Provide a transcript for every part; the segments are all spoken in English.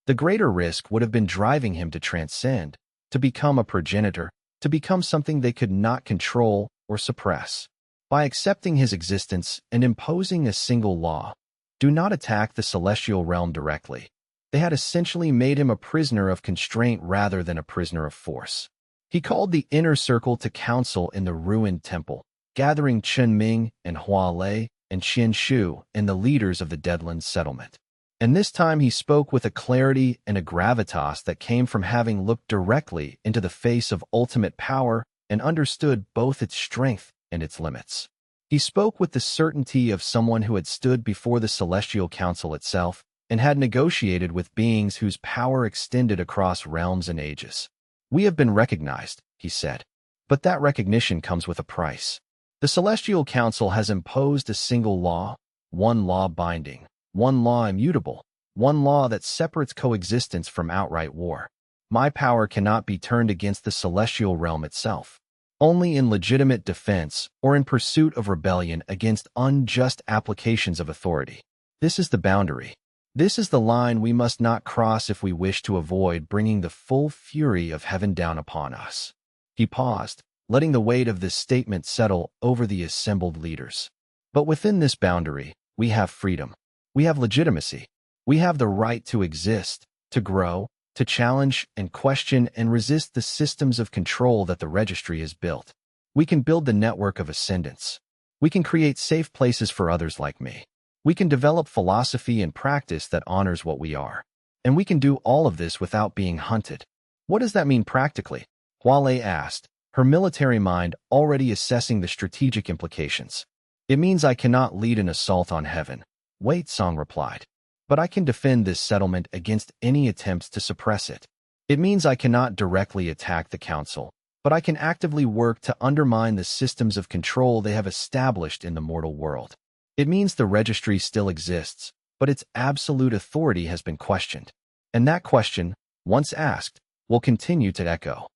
The greater risk would have been driving him to transcend, to become a progenitor, to become something they could not control or suppress. By accepting his existence and imposing a single law, do not attack the celestial realm directly. They had essentially made him a prisoner of constraint rather than a prisoner of force. He called the inner circle to council in the ruined temple, gathering Chen Ming and Hua Lei and Qian Shu and the leaders of the Deadlands settlement. And this time he spoke with a clarity and a gravitas that came from having looked directly into the face of ultimate power and understood both its strength and its limits. He spoke with the certainty of someone who had stood before the Celestial Council itself and had negotiated with beings whose power extended across realms and ages. "We have been recognized," he said, "but that recognition comes with a price. The Celestial Council has imposed a single law, one law binding, one law immutable, one law that separates coexistence from outright war. My power cannot be turned against the celestial realm itself. Only in legitimate defense or in pursuit of rebellion against unjust applications of authority. This is the boundary. This is the line we must not cross if we wish to avoid bringing the full fury of heaven down upon us." He paused, letting the weight of this statement settle over the assembled leaders. "But within this boundary, we have freedom. We have legitimacy. We have the right to exist, to grow, to challenge and question and resist the systems of control that the registry has built. We can build the network of ascendance. We can create safe places for others like me. We can develop philosophy and practice that honors what we are. And we can do all of this without being hunted." "What does that mean practically?" Hua Lei asked, her military mind already assessing the strategic implications. "It means I cannot lead an assault on heaven," Wei Song replied. "But I can defend this settlement against any attempts to suppress it. It means I cannot directly attack the council, but I can actively work to undermine the systems of control they have established in the mortal world. It means the registry still exists, but its absolute authority has been questioned. And that question, once asked, will continue to echo."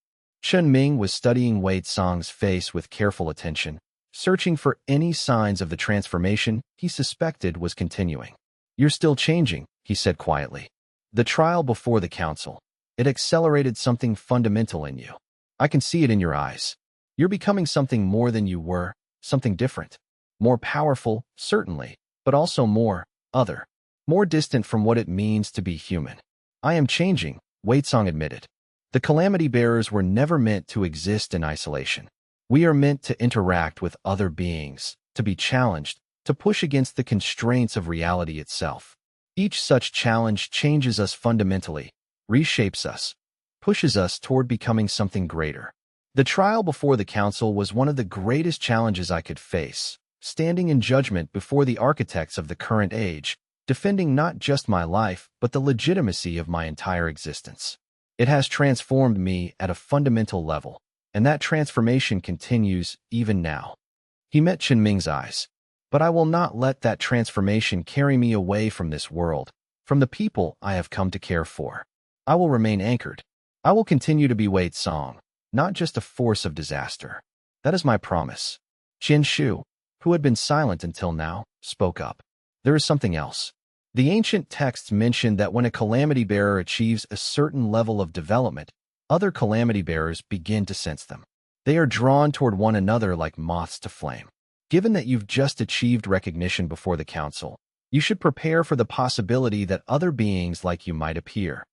Chen Ming was studying Wei Song's face with careful attention, searching for any signs of the transformation he suspected was continuing. "You're still changing," he said quietly. "The trial before the council, it accelerated something fundamental in you. I can see it in your eyes. You're becoming something more than you were, something different. More powerful, certainly, but also more other. More distant from what it means to be human." "I am changing," Wei Song admitted. "The calamity bearers were never meant to exist in isolation. We are meant to interact with other beings, to be challenged, to push against the constraints of reality itself. Each such challenge changes us fundamentally, reshapes us, pushes us toward becoming something greater. The trial before the council was one of the greatest challenges I could face, standing in judgment before the architects of the current age, defending not just my life, but the legitimacy of my entire existence. It has transformed me at a fundamental level, and that transformation continues even now." He met Chen Ming's eyes. "But I will not let that transformation carry me away from this world, from the people I have come to care for. I will remain anchored. I will continue to be Wei Song, not just a force of disaster. That is my promise." Qian Shu, who had been silent until now, spoke up. "There is something else. The ancient texts mention that when a calamity bearer achieves a certain level of development, other calamity bearers begin to sense them. They are drawn toward one another like moths to flame. Given that you've just achieved recognition before the council, you should prepare for the possibility that other beings like you might appear."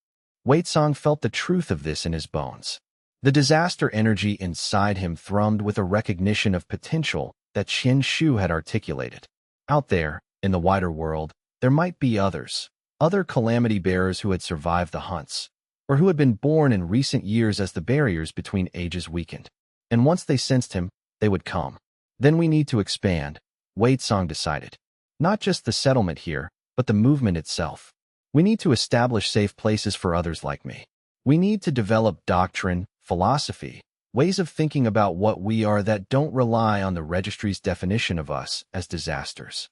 Wei Song felt the truth of this in his bones. The disaster energy inside him thrummed with a recognition of potential that Qian Shu had articulated. Out there, in the wider world, there might be others, other calamity bearers who had survived the hunts, or who had been born in recent years as the barriers between ages weakened. And once they sensed him, they would come. "Then we need to expand," Wei Song decided. "Not just the settlement here, but the movement itself. We need to establish safe places for others like me. We need to develop doctrine, philosophy, ways of thinking about what we are that don't rely on the registry's definition of us as disasters."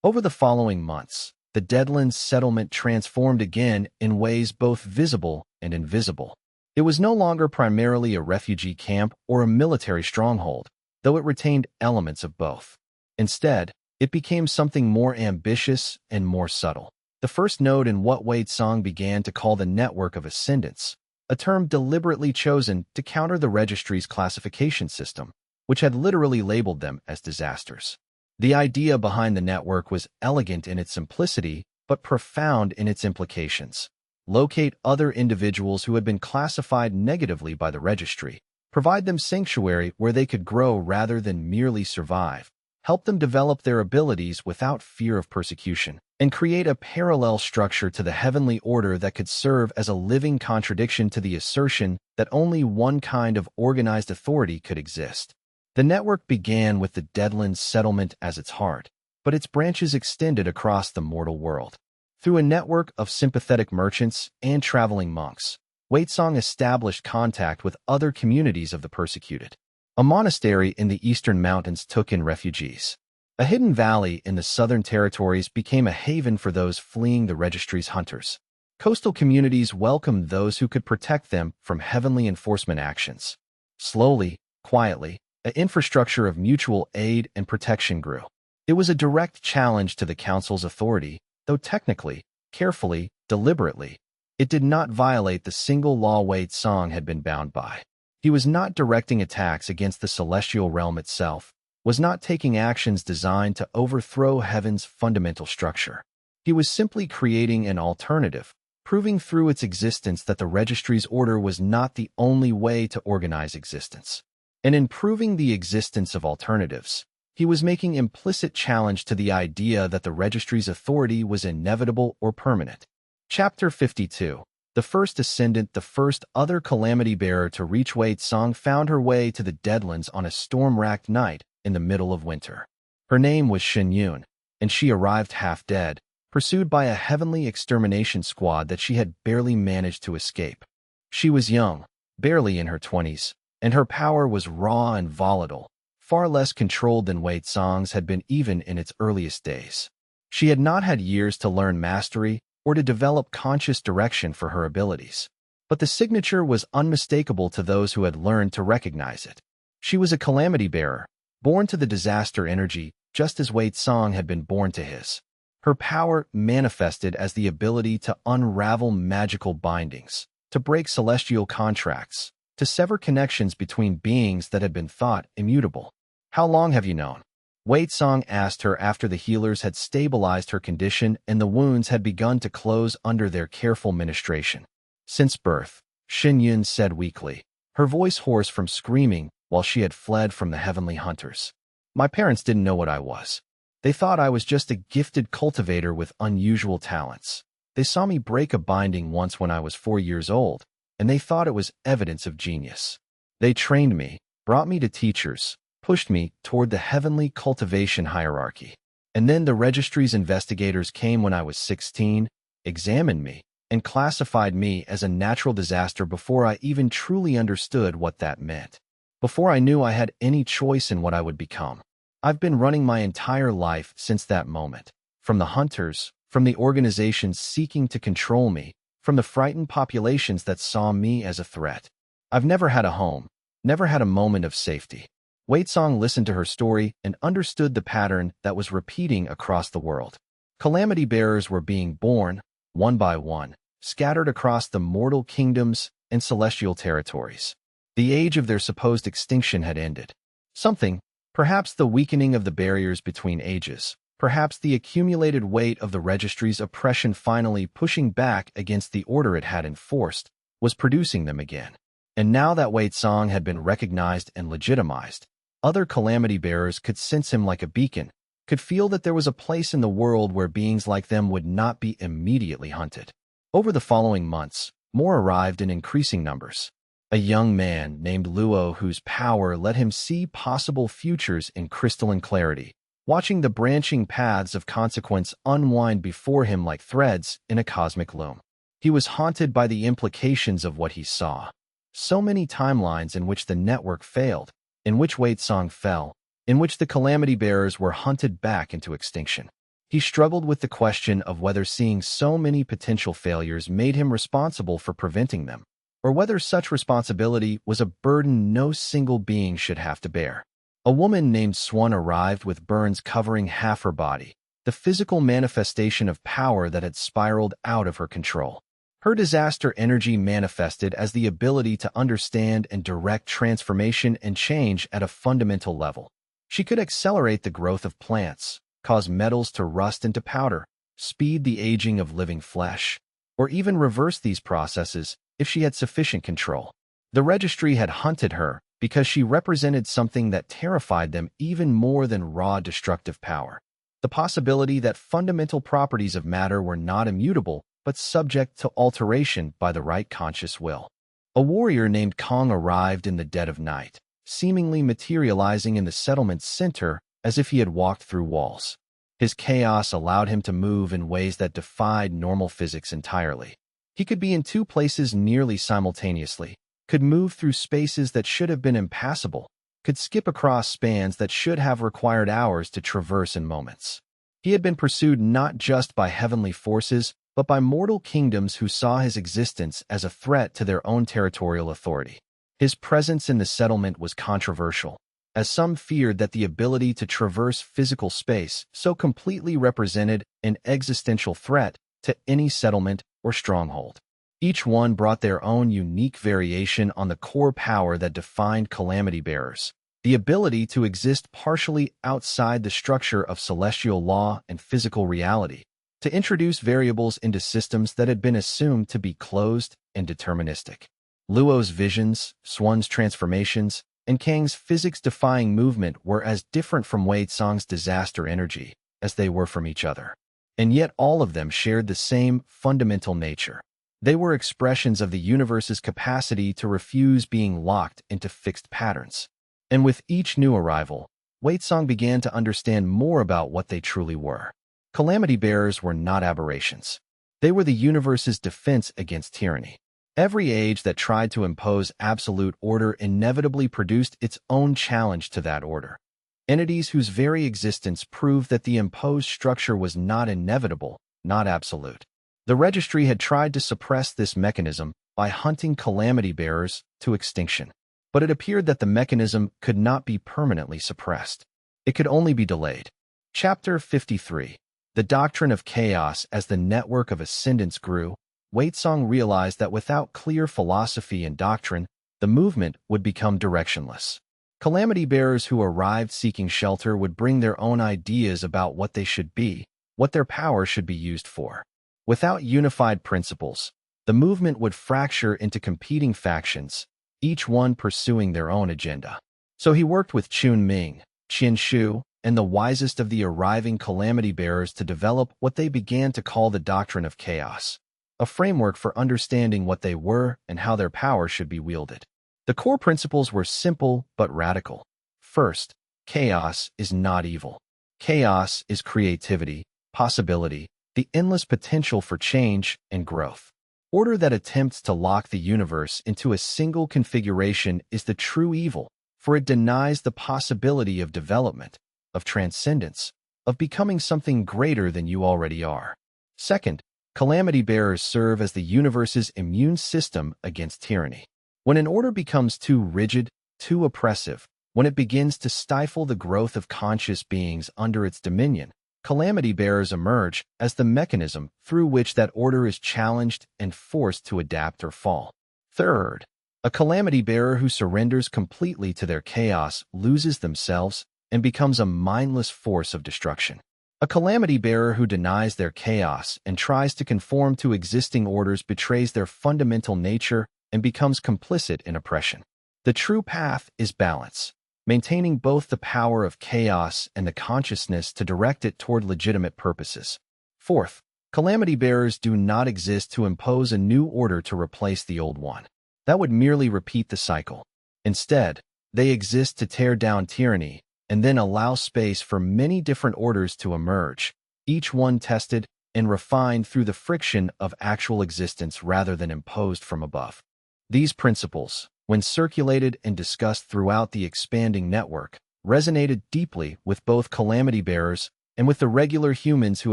Over the following months, the Deadlands settlement transformed again in ways both visible and invisible. It was no longer primarily a refugee camp or a military stronghold, though it retained elements of both. Instead, it became something more ambitious and more subtle. the first node in what Wei Song began to call the network of ascendants, a term deliberately chosen to counter the registry's classification system, which had literally labeled them as disasters. The idea behind the network was elegant in its simplicity, but profound in its implications. Locate other individuals who had been classified negatively by the registry, provide them sanctuary where they could grow rather than merely survive, help them develop their abilities without fear of persecution, and create a parallel structure to the heavenly order that could serve as a living contradiction to the assertion that only one kind of organized authority could exist. The network began with the Deadlands settlement as its heart, but its branches extended across the mortal world. Through a network of sympathetic merchants and traveling monks, Wei Song established contact with other communities of the persecuted. A monastery in the eastern mountains took in refugees. A hidden valley in the southern territories became a haven for those fleeing the registry's hunters. Coastal communities welcomed those who could protect them from heavenly enforcement actions. Slowly, quietly, an infrastructure of mutual aid and protection grew. It was a direct challenge to the council's authority, though technically, carefully, deliberately, it did not violate the single law Wei Song had been bound by. He was not directing attacks against the celestial realm itself, was not taking actions designed to overthrow heaven's fundamental structure. He was simply creating an alternative, proving through its existence that the registry's order was not the only way to organize existence. And in proving the existence of alternatives, he was making implicit challenge to the idea that the registry's authority was inevitable or permanent. Chapter 52. The first ascendant, the first other calamity bearer to reach Wei Song, found her way to the Deadlands on a storm-racked night in the middle of winter. Her name was Shen Yun, and she arrived half dead, pursued by a heavenly extermination squad that she had barely managed to escape. She was young, barely in her 20s, and her power was raw and volatile, far less controlled than Wei Song's had been even in its earliest days. She had not had years to learn mastery or to develop conscious direction for her abilities, but the signature was unmistakable to those who had learned to recognize it. She was a calamity bearer, born to the disaster energy, just as Wei Song had been born to his. Her power manifested as the ability to unravel magical bindings, to break celestial contracts, to sever connections between beings that had been thought immutable. "How long have you known?" Wei Song asked her after the healers had stabilized her condition and the wounds had begun to close under their careful ministration. "Since birth," Shen Yun said weakly, her voice hoarse from screaming while she had fled from the heavenly hunters. "My parents didn't know what I was. They thought I was just a gifted cultivator with unusual talents. They saw me break a binding once when I was 4 years old, and they thought it was evidence of genius. They trained me, brought me to teachers, pushed me toward the heavenly cultivation hierarchy. And then the registry's investigators came when I was 16, examined me, and classified me as a natural disaster before I even truly understood what that meant. Before I knew I had any choice in what I would become. I've been running my entire life since that moment. From the hunters, from the organizations seeking to control me, from the frightened populations that saw me as a threat. I've never had a home, never had a moment of safety." Wei Song listened to her story and understood the pattern that was repeating across the world. Calamity bearers were being born, one by one, scattered across the mortal kingdoms and celestial territories. The age of their supposed extinction had ended. Something, perhaps the weakening of the barriers between ages, perhaps the accumulated weight of the registry's oppression finally pushing back against the order it had enforced, was producing them again. And now that Wei Song had been recognized and legitimized, other calamity bearers could sense him like a beacon, could feel that there was a place in the world where beings like them would not be immediately hunted. Over the following months, more arrived in increasing numbers. A young man named Luo whose power let him see possible futures in crystalline clarity, watching the branching paths of consequence unwind before him like threads in a cosmic loom. He was haunted by the implications of what he saw. So many timelines in which the network failed, in which Wei Song fell, in which the calamity bearers were hunted back into extinction. He struggled with the question of whether seeing so many potential failures made him responsible for preventing them, or whether such responsibility was a burden no single being should have to bear. A woman named Swan arrived with burns covering half her body, the physical manifestation of power that had spiraled out of her control. Her disaster energy manifested as the ability to understand and direct transformation and change at a fundamental level. She could accelerate the growth of plants, cause metals to rust into powder, speed the aging of living flesh, or even reverse these processes if she had sufficient control. The registry had hunted her because she represented something that terrified them even more than raw destructive power. The possibility that fundamental properties of matter were not immutable but subject to alteration by the right conscious will. A warrior named Kong arrived in the dead of night, seemingly materializing in the settlement's center as if he had walked through walls. His chaos allowed him to move in ways that defied normal physics entirely. He could be in two places nearly simultaneously, could move through spaces that should have been impassable, could skip across spans that should have required hours to traverse in moments. He had been pursued not just by heavenly forces, but by mortal kingdoms who saw his existence as a threat to their own territorial authority. His presence in the settlement was controversial, as some feared that the ability to traverse physical space so completely represented an existential threat to any settlement or stronghold. Each one brought their own unique variation on the core power that defined calamity bearers, the ability to exist partially outside the structure of celestial law and physical reality, to introduce variables into systems that had been assumed to be closed and deterministic. Luo's visions, Swan's transformations, and Kang's physics-defying movement were as different from Wei Tsang's disaster energy as they were from each other. And yet all of them shared the same fundamental nature. They were expressions of the universe's capacity to refuse being locked into fixed patterns. And with each new arrival, Wei Tsang began to understand more about what they truly were. Calamity bearers were not aberrations. They were the universe's defense against tyranny. Every age that tried to impose absolute order inevitably produced its own challenge to that order. Entities whose very existence proved that the imposed structure was not inevitable, not absolute. The registry had tried to suppress this mechanism by hunting calamity bearers to extinction. But it appeared that the mechanism could not be permanently suppressed. It could only be delayed. Chapter 53. The Doctrine of Chaos. As the network of ascendants grew, Wei Tsang realized that without clear philosophy and doctrine, the movement would become directionless. Calamity bearers who arrived seeking shelter would bring their own ideas about what they should be, what their power should be used for. Without unified principles, the movement would fracture into competing factions, each one pursuing their own agenda. So he worked with Chun Ming, Qian Shu, and the wisest of the arriving calamity bearers to develop what they began to call the Doctrine of Chaos, a framework for understanding what they were and how their power should be wielded. The core principles were simple but radical. First, chaos is not evil. Chaos is creativity, possibility, the endless potential for change and growth. Order that attempts to lock the universe into a single configuration is the true evil, for it denies the possibility of development, of transcendence, of becoming something greater than you already are. Second, calamity bearers serve as the universe's immune system against tyranny. When an order becomes too rigid, too oppressive, when it begins to stifle the growth of conscious beings under its dominion, calamity bearers emerge as the mechanism through which that order is challenged and forced to adapt or fall. Third, a calamity bearer who surrenders completely to their chaos loses themselves and becomes a mindless force of destruction. A calamity bearer who denies their chaos and tries to conform to existing orders betrays their fundamental nature and becomes complicit in oppression. The true path is balance, maintaining both the power of chaos and the consciousness to direct it toward legitimate purposes. Fourth, calamity bearers do not exist to impose a new order to replace the old one. That would merely repeat the cycle. Instead, they exist to tear down tyranny and then allow space for many different orders to emerge, each one tested and refined through the friction of actual existence rather than imposed from above. These principles, when circulated and discussed throughout the expanding network, resonated deeply with both calamity bearers and with the regular humans who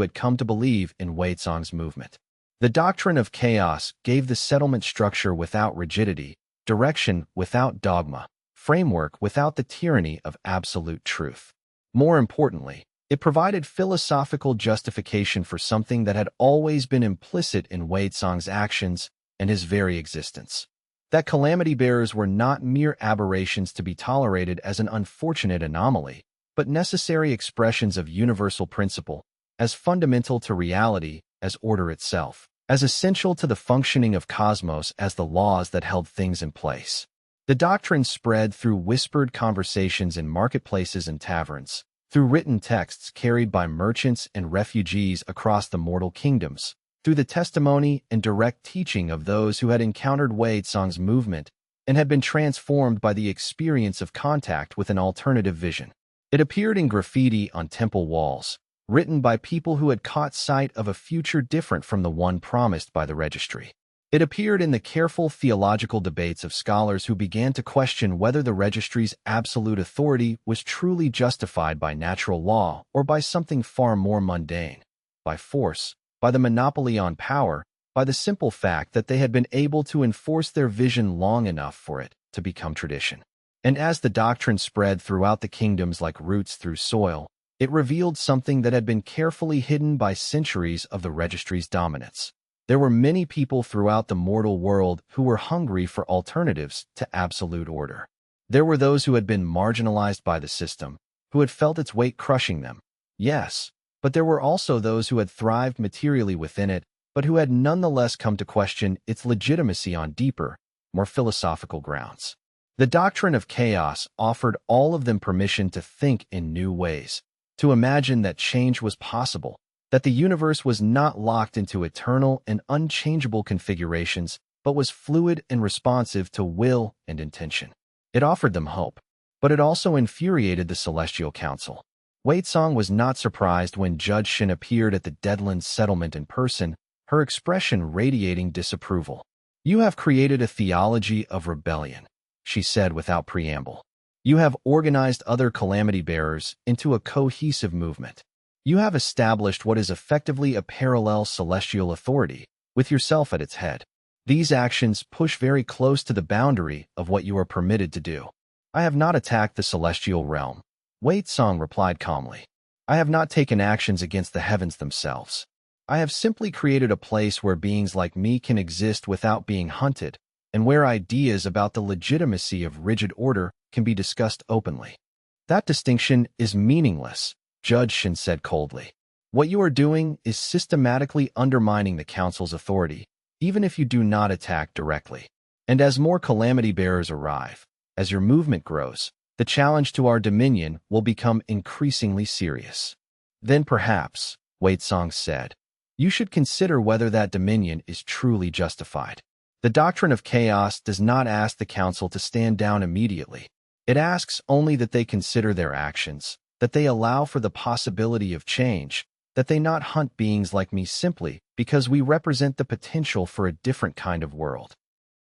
had come to believe in Wei Tsang's movement. The doctrine of chaos gave the settlement structure without rigidity, direction without dogma, framework without the tyranny of absolute truth. More importantly, It provided philosophical justification for something that had always been implicit in Wei Tsang's actions and his very existence. That calamity bearers were not mere aberrations to be tolerated as an unfortunate anomaly, but necessary expressions of universal principle, as fundamental to reality as order itself, as essential to the functioning of cosmos as the laws that held things in place. The doctrine spread through whispered conversations in marketplaces and taverns, through written texts carried by merchants and refugees across the mortal kingdoms, through the testimony and direct teaching of those who had encountered Wei Tsang's movement and had been transformed by the experience of contact with an alternative vision. It appeared in graffiti on temple walls, written by people who had caught sight of a future different from the one promised by the registry. It appeared in the careful theological debates of scholars who began to question whether the registry's absolute authority was truly justified by natural law or by something far more mundane, by force, by the monopoly on power, by the simple fact that they had been able to enforce their vision long enough for it to become tradition. And as the doctrine spread throughout the kingdoms like roots through soil, it revealed something that had been carefully hidden by centuries of the registry's dominance. There were many people throughout the mortal world who were hungry for alternatives to absolute order. There were those who had been marginalized by the system, who had felt its weight crushing them. Yes, but there were also those who had thrived materially within it, but who had nonetheless come to question its legitimacy on deeper, more philosophical grounds. The doctrine of chaos offered all of them permission to think in new ways, to imagine that change was possible, that the universe was not locked into eternal and unchangeable configurations, but was fluid and responsive to will and intention. It offered them hope, but it also infuriated the Celestial Council. Wei Tsang was not surprised when Judge Shin appeared at the Deadlands settlement in person, her expression radiating disapproval. "You have created a theology of rebellion," she said without preamble. "You have organized other calamity bearers into a cohesive movement. You have established what is effectively a parallel celestial authority, with yourself at its head. These actions push very close to the boundary of what you are permitted to do." "I have not attacked the celestial realm," Wei Tsang replied calmly. "I have not taken actions against the heavens themselves. I have simply created a place where beings like me can exist without being hunted, and where ideas about the legitimacy of rigid order can be discussed openly." "That distinction is meaningless," Judge Shin said coldly. "What you are doing is systematically undermining the Council's authority, even if you do not attack directly. And as more calamity bearers arrive, as your movement grows, the challenge to our dominion will become increasingly serious. Then perhaps," Wei Tsang said, "you should consider whether that dominion is truly justified." The doctrine of chaos does not ask the Council to stand down immediately. It asks only that they consider their actions, that they allow for the possibility of change, that they not hunt beings like me simply because we represent the potential for a different kind of world.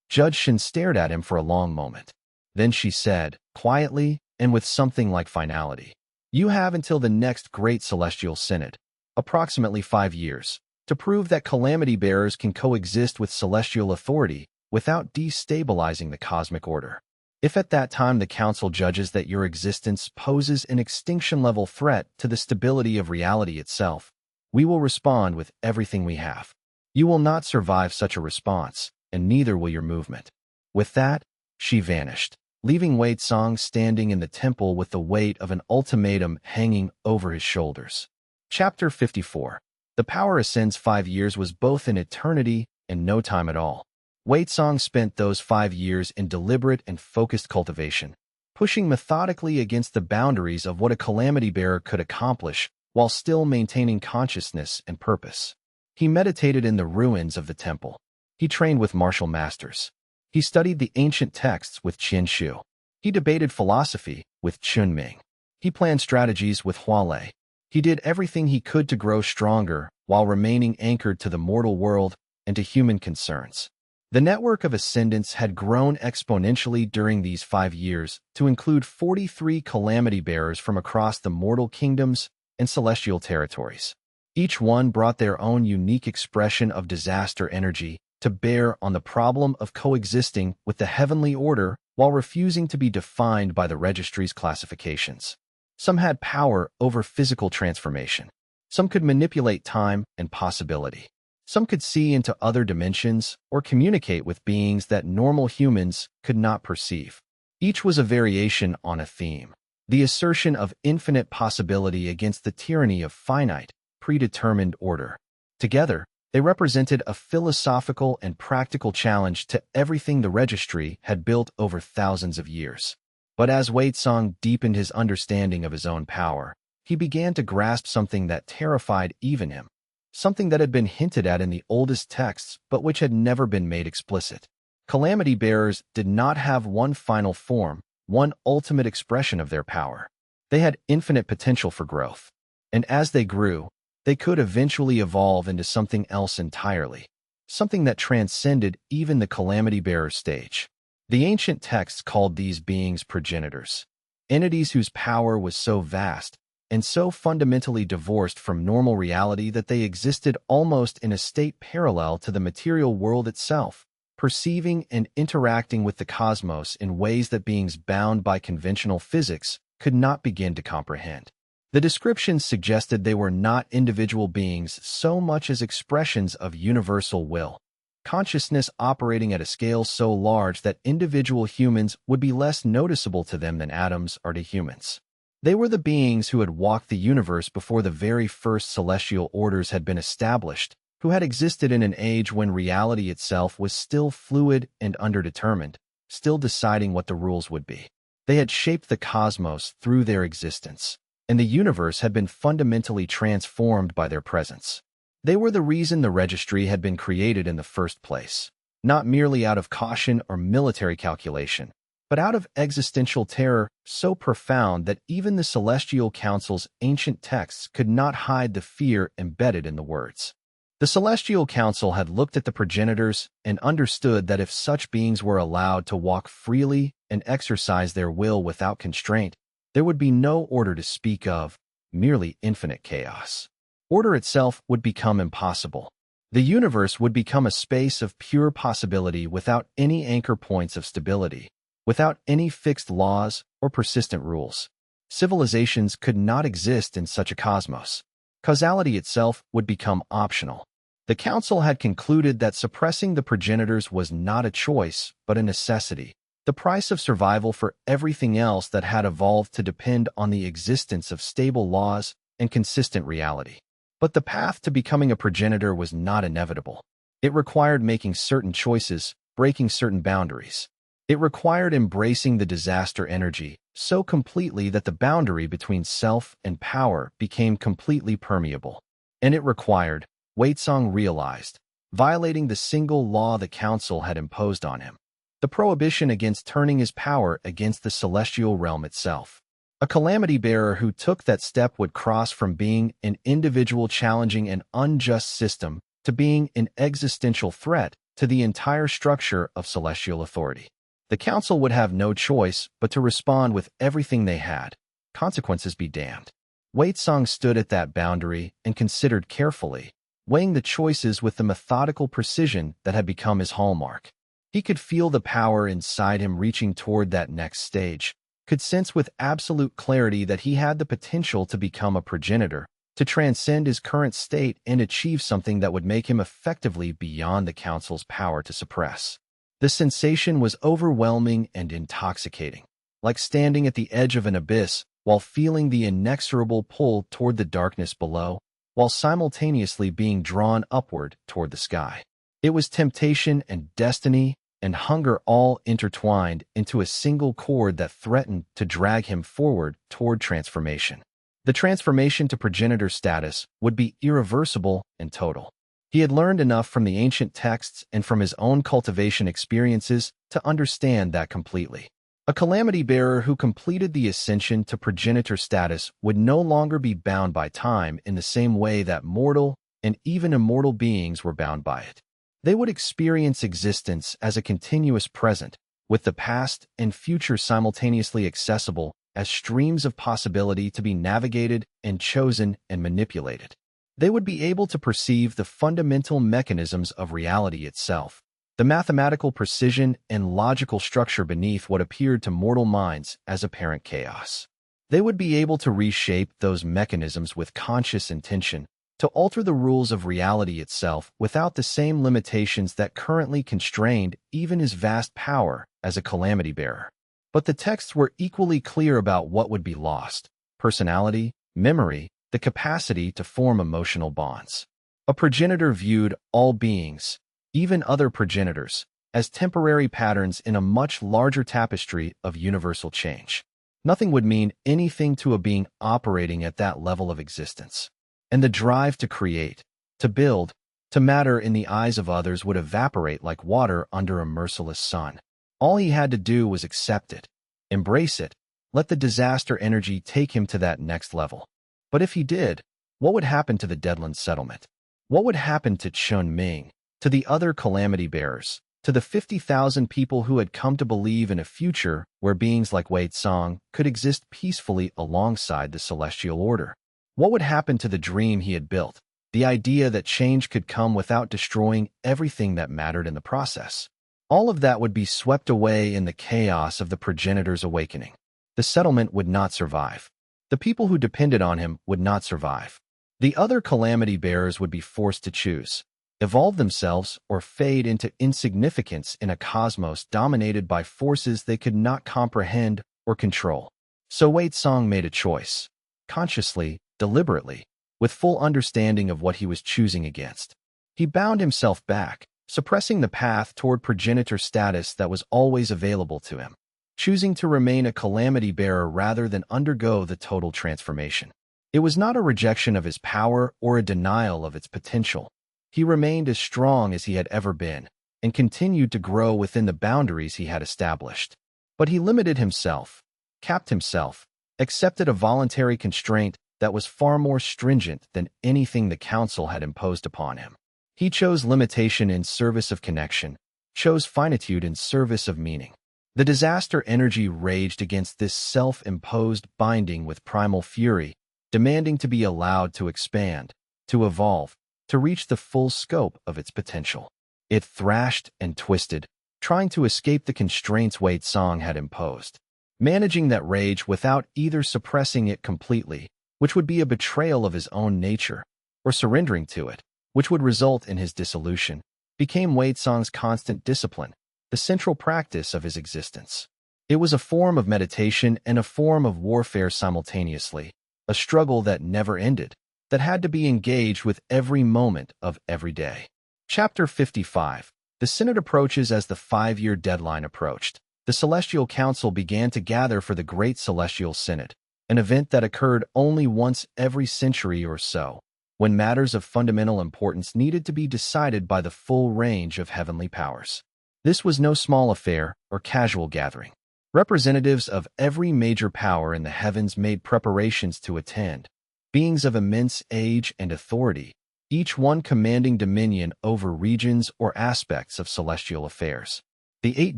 Judge Shin stared at him for a long moment. Then she said, quietly and with something like finality, "You have until the next Great Celestial Synod, approximately 5 years, to prove that calamity bearers can coexist with celestial authority without destabilizing the cosmic order. If at that time the Council judges that your existence poses an extinction-level threat to the stability of reality itself, we will respond with everything we have. You will not survive such a response, and neither will your movement." With that, she vanished, leaving Wei Tsang standing in the temple with the weight of an ultimatum hanging over his shoulders. Chapter 54. The power ascends 5 years was both an eternity and no time at all. Wei Tsang spent those 5 years in deliberate and focused cultivation, pushing methodically against the boundaries of what a calamity bearer could accomplish while still maintaining consciousness and purpose. He meditated in the ruins of the temple. He trained with martial masters. He studied the ancient texts with Qian Shu. He debated philosophy with Chun Ming. He planned strategies with Hua Lei. He did everything he could to grow stronger while remaining anchored to the mortal world and to human concerns. The network of ascendants had grown exponentially during these 5 years to include 43 calamity bearers from across the mortal kingdoms and celestial territories. Each one brought their own unique expression of disaster energy to bear on the problem of coexisting with the heavenly order while refusing to be defined by the registry's classifications. Some had power over physical transformation. Some could manipulate time and possibility. Some could see into other dimensions or communicate with beings that normal humans could not perceive. Each was a variation on a theme: the assertion of infinite possibility against the tyranny of finite, predetermined order. Together, they represented a philosophical and practical challenge to everything the registry had built over thousands of years. But as Waitsong deepened his understanding of his own power, he began to grasp something that terrified even him, something that had been hinted at in the oldest texts but which had never been made explicit. Calamity bearers did not have one final form, one ultimate expression of their power. They had infinite potential for growth. And as they grew, they could eventually evolve into something else entirely, something that transcended even the calamity bearer stage. The ancient texts called these beings progenitors, entities whose power was so vast and so fundamentally divorced from normal reality that they existed almost in a state parallel to the material world itself, perceiving and interacting with the cosmos in ways that beings bound by conventional physics could not begin to comprehend. The descriptions suggested they were not individual beings so much as expressions of universal will, consciousness operating at a scale so large that individual humans would be less noticeable to them than atoms are to humans. They were the beings who had walked the universe before the very first celestial orders had been established, who had existed in an age when reality itself was still fluid and underdetermined, still deciding what the rules would be. They had shaped the cosmos through their existence, and the universe had been fundamentally transformed by their presence. They were the reason the registry had been created in the first place, not merely out of caution or military calculation, but out of existential terror so profound that even the Celestial Council's ancient texts could not hide the fear embedded in the words. The Celestial Council had looked at the progenitors and understood that if such beings were allowed to walk freely and exercise their will without constraint, there would be no order to speak of, merely infinite chaos. Order itself would become impossible. The universe would become a space of pure possibility without any anchor points of stability, without any fixed laws or persistent rules. Civilizations could not exist in such a cosmos. Causality itself would become optional. The Council had concluded that suppressing the progenitors was not a choice, but a necessity, the price of survival for everything else that had evolved to depend on the existence of stable laws and consistent reality. But the path to becoming a progenitor was not inevitable. It required making certain choices, breaking certain boundaries. It required embracing the disaster energy so completely that the boundary between self and power became completely permeable. And it required, Waitsong realized, violating the single law the Council had imposed on him: the prohibition against turning his power against the celestial realm itself. A calamity bearer who took that step would cross from being an individual challenging an unjust system to being an existential threat to the entire structure of celestial authority. The Council would have no choice but to respond with everything they had. Consequences be damned. Waitsong stood at that boundary and considered carefully, weighing the choices with the methodical precision that had become his hallmark. He could feel the power inside him reaching toward that next stage, could sense with absolute clarity that he had the potential to become a progenitor, to transcend his current state and achieve something that would make him effectively beyond the Council's power to suppress. The sensation was overwhelming and intoxicating, like standing at the edge of an abyss while feeling the inexorable pull toward the darkness below, while simultaneously being drawn upward toward the sky. It was temptation and destiny and hunger all intertwined into a single cord that threatened to drag him forward toward transformation. The transformation to progenitor status would be irreversible and total. He had learned enough from the ancient texts and from his own cultivation experiences to understand that completely. A calamity bearer who completed the ascension to progenitor status would no longer be bound by time in the same way that mortal and even immortal beings were bound by it. They would experience existence as a continuous present, with the past and future simultaneously accessible as streams of possibility to be navigated and chosen and manipulated. They would be able to perceive the fundamental mechanisms of reality itself, the mathematical precision and logical structure beneath what appeared to mortal minds as apparent chaos. They would be able to reshape those mechanisms with conscious intention, to alter the rules of reality itself without the same limitations that currently constrained even his vast power as a calamity bearer. But the texts were equally clear about what would be lost: personality, memory, the capacity to form emotional bonds. A progenitor viewed all beings, even other progenitors, as temporary patterns in a much larger tapestry of universal change. Nothing would mean anything to a being operating at that level of existence. And the drive to create, to build, to matter in the eyes of others would evaporate like water under a merciless sun. All he had to do was accept it, embrace it, let the disaster energy take him to that next level. But if he did, what would happen to the Deadland settlement? What would happen to Chun Ming, to the other calamity bearers, to the 50,000 people who had come to believe in a future where beings like Wei Tsang could exist peacefully alongside the celestial order? What would happen to the dream he had built, the idea that change could come without destroying everything that mattered in the process? All of that would be swept away in the chaos of the progenitor's awakening. The settlement would not survive. The people who depended on him would not survive. The other calamity bearers would be forced to choose: evolve themselves or fade into insignificance in a cosmos dominated by forces they could not comprehend or control. So Wei Tsang made a choice, consciously, deliberately, with full understanding of what he was choosing against. He bound himself back, suppressing the path toward progenitor status that was always available to him, choosing to remain a calamity bearer rather than undergo the total transformation. It was not a rejection of his power or a denial of its potential. He remained as strong as he had ever been, and continued to grow within the boundaries he had established. But he limited himself, capped himself, accepted a voluntary constraint that was far more stringent than anything the council had imposed upon him. He chose limitation in service of connection, chose finitude in service of meaning. The disaster energy raged against this self-imposed binding with primal fury, demanding to be allowed to expand, to evolve, to reach the full scope of its potential. It thrashed and twisted, trying to escape the constraints Wei Tsang had imposed. Managing that rage without either suppressing it completely, which would be a betrayal of his own nature, or surrendering to it, which would result in his dissolution, became Wei Tsang's constant discipline, the central practice of his existence. It was a form of meditation and a form of warfare simultaneously, a struggle that never ended, that had to be engaged with every moment of every day. Chapter 55. The Synod approaches. As the 5-year deadline approached, the Celestial Council began to gather for the Great Celestial Synod, an event that occurred only once every century or so, when matters of fundamental importance needed to be decided by the full range of heavenly powers. This was no small affair or casual gathering. Representatives of every major power in the heavens made preparations to attend, beings of immense age and authority, each one commanding dominion over regions or aspects of celestial affairs. The 8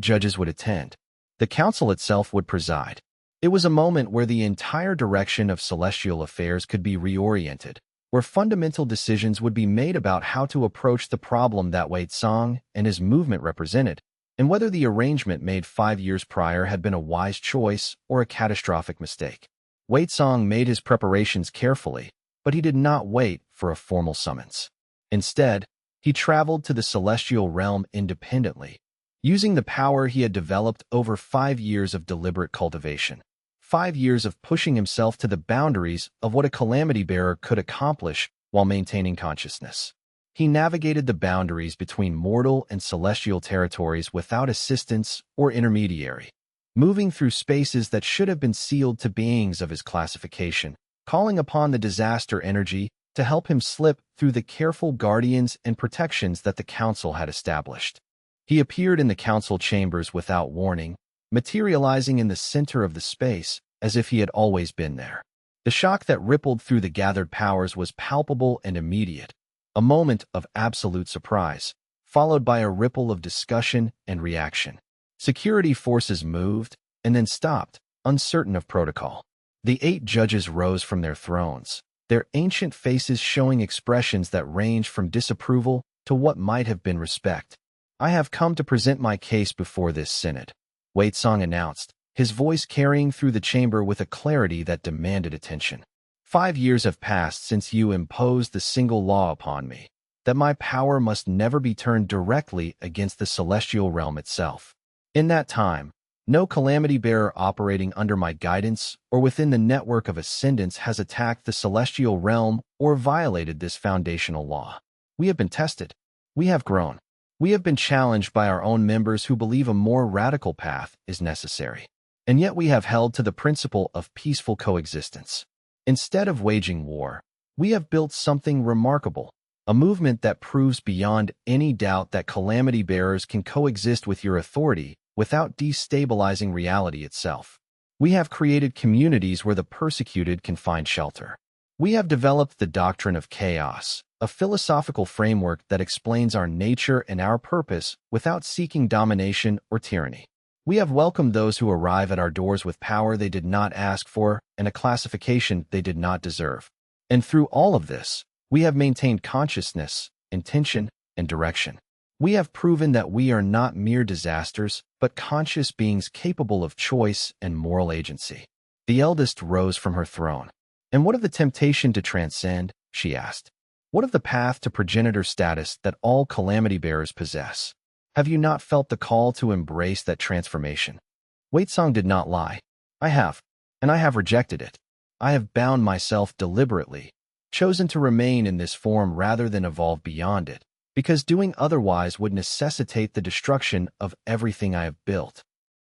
judges would attend. The council itself would preside. It was a moment where the entire direction of celestial affairs could be reoriented, where fundamental decisions would be made about how to approach the problem that Wei Tsang and his movement represented, and whether the arrangement made 5 years prior had been a wise choice or a catastrophic mistake. Wei Tsang made his preparations carefully, but he did not wait for a formal summons. Instead, he traveled to the celestial realm independently, using the power he had developed over 5 years of deliberate cultivation. 5 years of pushing himself to the boundaries of what a calamity bearer could accomplish while maintaining consciousness. He navigated the boundaries between mortal and celestial territories without assistance or intermediary, moving through spaces that should have been sealed to beings of his classification, calling upon the disaster energy to help him slip through the careful guardians and protections that the council had established. He appeared in the council chambers without warning, materializing in the center of the space as if he had always been there. The shock that rippled through the gathered powers was palpable and immediate, a moment of absolute surprise, followed by a ripple of discussion and reaction. Security forces moved and then stopped, uncertain of protocol. The 8 judges rose from their thrones, their ancient faces showing expressions that ranged from disapproval to what might have been respect. "I have come to present my case before this synod," Wei Tsang announced, his voice carrying through the chamber with a clarity that demanded attention. 5 years have passed since you imposed the single law upon me, that my power must never be turned directly against the celestial realm itself. In that time, no calamity bearer operating under my guidance or within the network of ascendants has attacked the celestial realm or violated this foundational law. We have been tested. We have grown. We have been challenged by our own members who believe a more radical path is necessary. And yet we have held to the principle of peaceful coexistence. Instead of waging war, we have built something remarkable, a movement that proves beyond any doubt that calamity bearers can coexist with your authority without destabilizing reality itself. We have created communities where the persecuted can find shelter. We have developed the doctrine of chaos, a philosophical framework that explains our nature and our purpose without seeking domination or tyranny. We have welcomed those who arrive at our doors with power they did not ask for and a classification they did not deserve. And through all of this, we have maintained consciousness, intention, and direction. We have proven that we are not mere disasters, but conscious beings capable of choice and moral agency. The eldest rose from her throne. And what of the temptation to transcend? She asked. What of the path to progenitor status that all calamity bearers possess? Have you not felt the call to embrace that transformation? Waitsong did not lie. I have, and I have rejected it. I have bound myself deliberately, chosen to remain in this form rather than evolve beyond it, because doing otherwise would necessitate the destruction of everything I have built.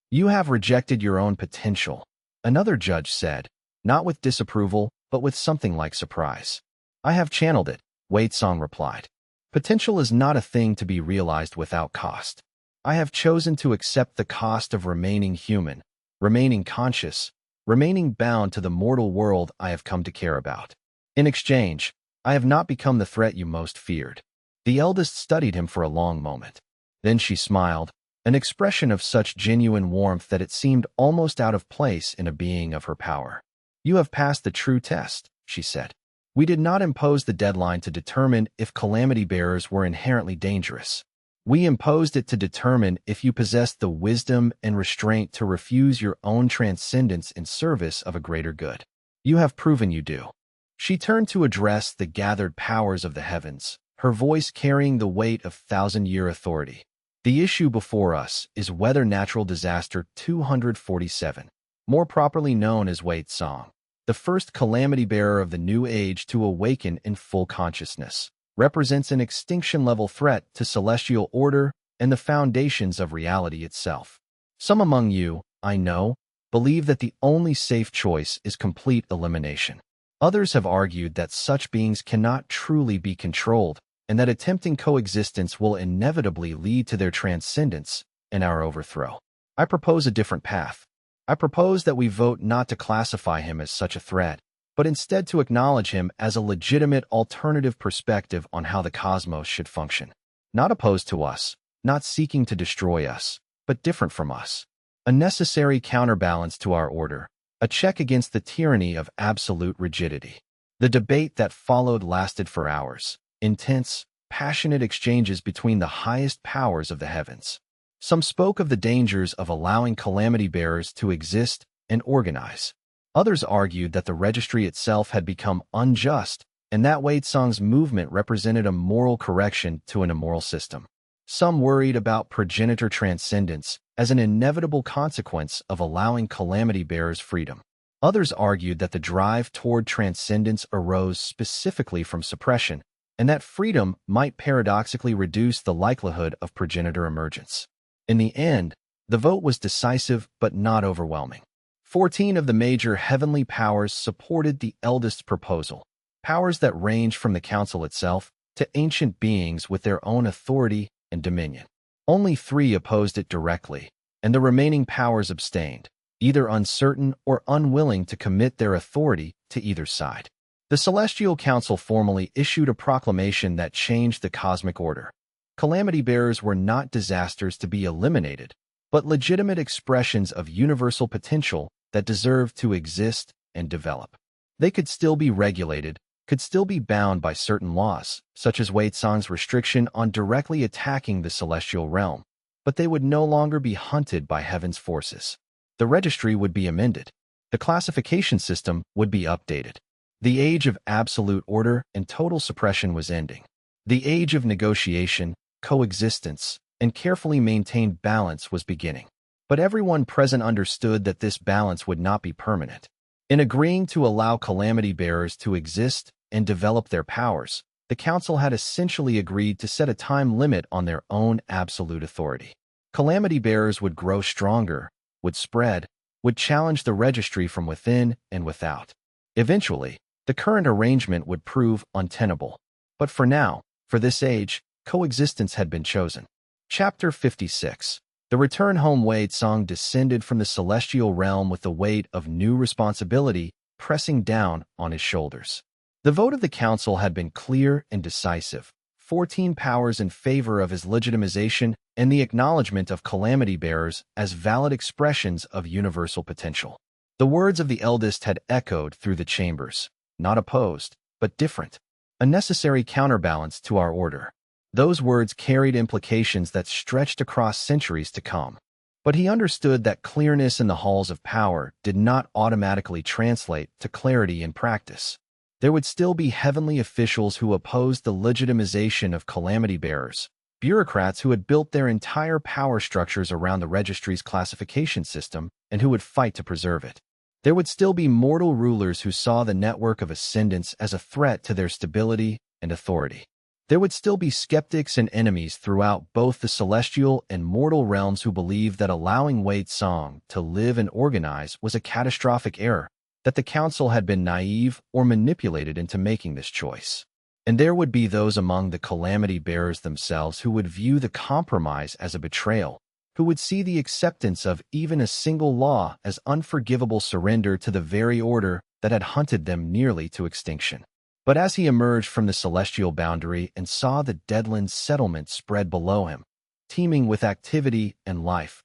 You have rejected your own potential, another judge said, not with disapproval, but with something like surprise. I have channeled it, Waitsong replied. Potential is not a thing to be realized without cost. I have chosen to accept the cost of remaining human, remaining conscious, remaining bound to the mortal world I have come to care about. In exchange, I have not become the threat you most feared. The eldest studied him for a long moment. Then she smiled, an expression of such genuine warmth that it seemed almost out of place in a being of her power. You have passed the true test, she said. We did not impose the deadline to determine if calamity bearers were inherently dangerous. We imposed it to determine if you possessed the wisdom and restraint to refuse your own transcendence in service of a greater good. You have proven you do. She turned to address the gathered powers of the heavens, her voice carrying the weight of thousand-year authority. The issue before us is whether natural disaster 247, more properly known as Waitsong, the first calamity bearer of the new age to awaken in full consciousness, represents an extinction-level threat to celestial order and the foundations of reality itself. Some among you, I know, believe that the only safe choice is complete elimination. Others have argued that such beings cannot truly be controlled and that attempting coexistence will inevitably lead to their transcendence and our overthrow. I propose a different path. I propose that we vote not to classify him as such a threat, but instead to acknowledge him as a legitimate alternative perspective on how the cosmos should function. Not opposed to us, not seeking to destroy us, but different from us. A necessary counterbalance to our order, a check against the tyranny of absolute rigidity. The debate that followed lasted for hours, intense, passionate exchanges between the highest powers of the heavens. Some spoke of the dangers of allowing calamity bearers to exist and organize. Others argued that the registry itself had become unjust and that Waitsong's movement represented a moral correction to an immoral system. Some worried about progenitor transcendence as an inevitable consequence of allowing calamity bearers freedom. Others argued that the drive toward transcendence arose specifically from suppression, and that freedom might paradoxically reduce the likelihood of progenitor emergence. In the end, the vote was decisive but not overwhelming. 14 of the major heavenly powers supported the eldest's proposal, powers that range from the council itself to ancient beings with their own authority and dominion. Only 3 opposed it directly, and the remaining powers abstained, either uncertain or unwilling to commit their authority to either side. The Celestial Council formally issued a proclamation that changed the cosmic order. Calamity bearers were not disasters to be eliminated, but legitimate expressions of universal potential that deserved to exist and develop. They could still be regulated, could still be bound by certain laws, such as Waitsong's restriction on directly attacking the celestial realm, but they would no longer be hunted by heaven's forces. The registry would be amended. The classification system would be updated. The age of absolute order and total suppression was ending. The age of negotiation, coexistence, and carefully maintained balance was beginning. But everyone present understood that this balance would not be permanent. In agreeing to allow calamity bearers to exist and develop their powers, the council had essentially agreed to set a time limit on their own absolute authority. Calamity bearers would grow stronger, would spread, would challenge the registry from within and without. Eventually, the current arrangement would prove untenable. But for now, for this age, coexistence had been chosen. Chapter 56. The return home. Wei Tsang descended from the celestial realm with the weight of new responsibility pressing down on his shoulders. The vote of the council had been clear and decisive. 14 powers in favor of his legitimization and the acknowledgement of calamity bearers as valid expressions of universal potential. The words of the eldest had echoed through the chambers, not opposed, but different, a necessary counterbalance to our order. Those words carried implications that stretched across centuries to come. But he understood that clearness in the halls of power did not automatically translate to clarity in practice. There would still be heavenly officials who opposed the legitimization of calamity bearers, bureaucrats who had built their entire power structures around the registry's classification system and who would fight to preserve it. There would still be mortal rulers who saw the network of ascendants as a threat to their stability and authority. There would still be skeptics and enemies throughout both the celestial and mortal realms who believed that allowing Wei Tsang to live and organize was a catastrophic error, that the council had been naive or manipulated into making this choice. And there would be those among the calamity bearers themselves who would view the compromise as a betrayal, who would see the acceptance of even a single law as unforgivable surrender to the very order that had hunted them nearly to extinction. But as he emerged from the celestial boundary and saw the Deadlands settlement spread below him, teeming with activity and life,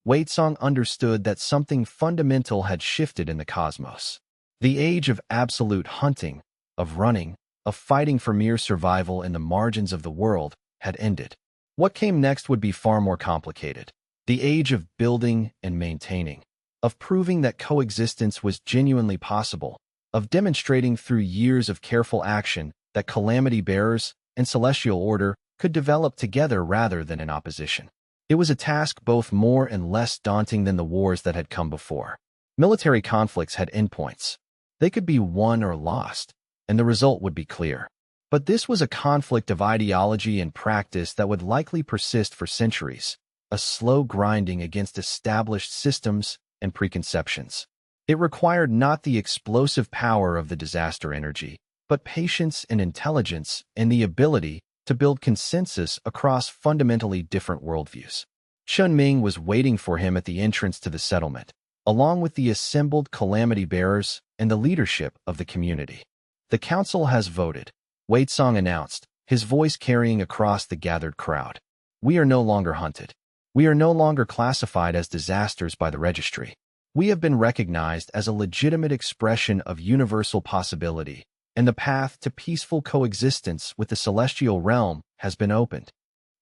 Wei Tsang understood that something fundamental had shifted in the cosmos. The age of absolute hunting, of running, of fighting for mere survival in the margins of the world had ended. What came next would be far more complicated. The age of building and maintaining, of proving that coexistence was genuinely possible, of demonstrating through years of careful action that calamity bearers and celestial order could develop together rather than in opposition. It was a task both more and less daunting than the wars that had come before. Military conflicts had endpoints. They could be won or lost, and the result would be clear. But this was a conflict of ideology and practice that would likely persist for centuries, a slow grinding against established systems and preconceptions. It required not the explosive power of the disaster energy, but patience and intelligence and the ability to build consensus across fundamentally different worldviews. Chun Ming was waiting for him at the entrance to the settlement, along with the assembled calamity bearers and the leadership of the community. The council has voted, Wei Tsang announced, his voice carrying across the gathered crowd. We are no longer hunted. We are no longer classified as disasters by the registry. We have been recognized as a legitimate expression of universal possibility, and the path to peaceful coexistence with the celestial realm has been opened.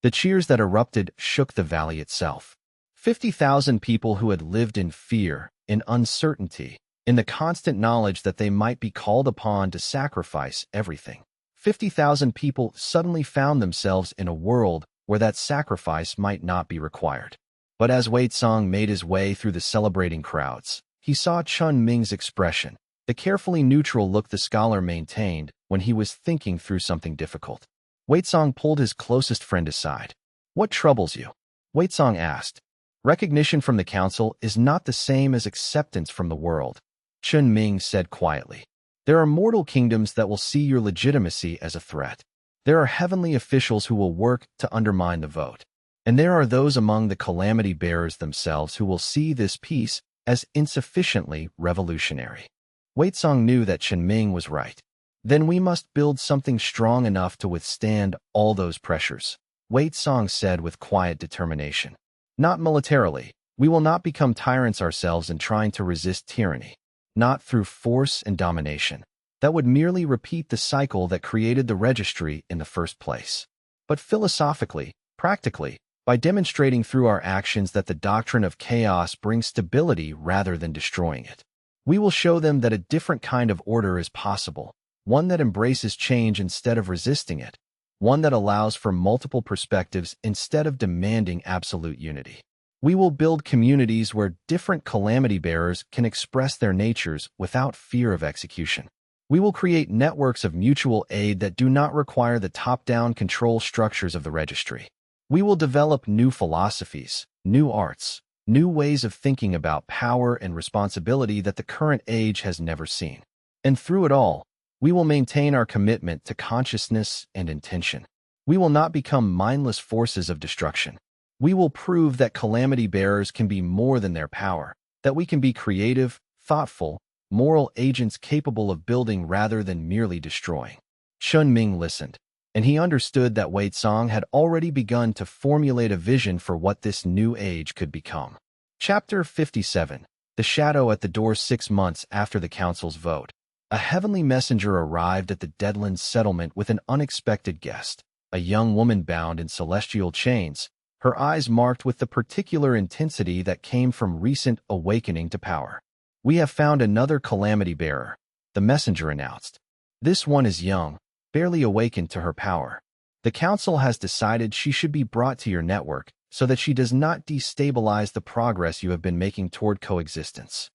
The cheers that erupted shook the valley itself. 50,000 people who had lived in fear, in uncertainty, in the constant knowledge that they might be called upon to sacrifice everything. 50,000 people suddenly found themselves in a world where that sacrifice might not be required. But as Wei Tsang made his way through the celebrating crowds, he saw Chun Ming's expression, the carefully neutral look the scholar maintained when he was thinking through something difficult. Wei Tsang pulled his closest friend aside. What troubles you? Wei Tsang asked. Recognition from the council is not the same as acceptance from the world, Chun Ming said quietly. There are mortal kingdoms that will see your legitimacy as a threat. There are heavenly officials who will work to undermine the vote. And there are those among the calamity bearers themselves who will see this peace as insufficiently revolutionary. Wei Tsang knew that Chun Ming was right. Then we must build something strong enough to withstand all those pressures, Wei Tsang said with quiet determination. Not militarily. We will not become tyrants ourselves in trying to resist tyranny. Not through force and domination. That would merely repeat the cycle that created the registry in the first place. But philosophically, practically, by demonstrating through our actions that the doctrine of chaos brings stability rather than destroying it. We will show them that a different kind of order is possible, one that embraces change instead of resisting it, one that allows for multiple perspectives instead of demanding absolute unity. We will build communities where different calamity bearers can express their natures without fear of execution. We will create networks of mutual aid that do not require the top-down control structures of the registry. We will develop new philosophies, new arts, new ways of thinking about power and responsibility that the current age has never seen. And through it all, we will maintain our commitment to consciousness and intention. We will not become mindless forces of destruction. We will prove that calamity bearers can be more than their power, that we can be creative, thoughtful, moral agents capable of building rather than merely destroying. Chun Ming listened, and he understood that Wei Tsong had already begun to formulate a vision for what this new age could become. Chapter 57. The Shadow at the Door. 6 months after the council's vote, a heavenly messenger arrived at the Deadlands settlement with an unexpected guest, a young woman bound in celestial chains, her eyes marked with the particular intensity that came from recent awakening to power. "We have found another calamity bearer," the messenger announced. "This one is young, barely awakened to her power. The council has decided she should be brought to your network so that she does not destabilize the progress you have been making toward coexistence."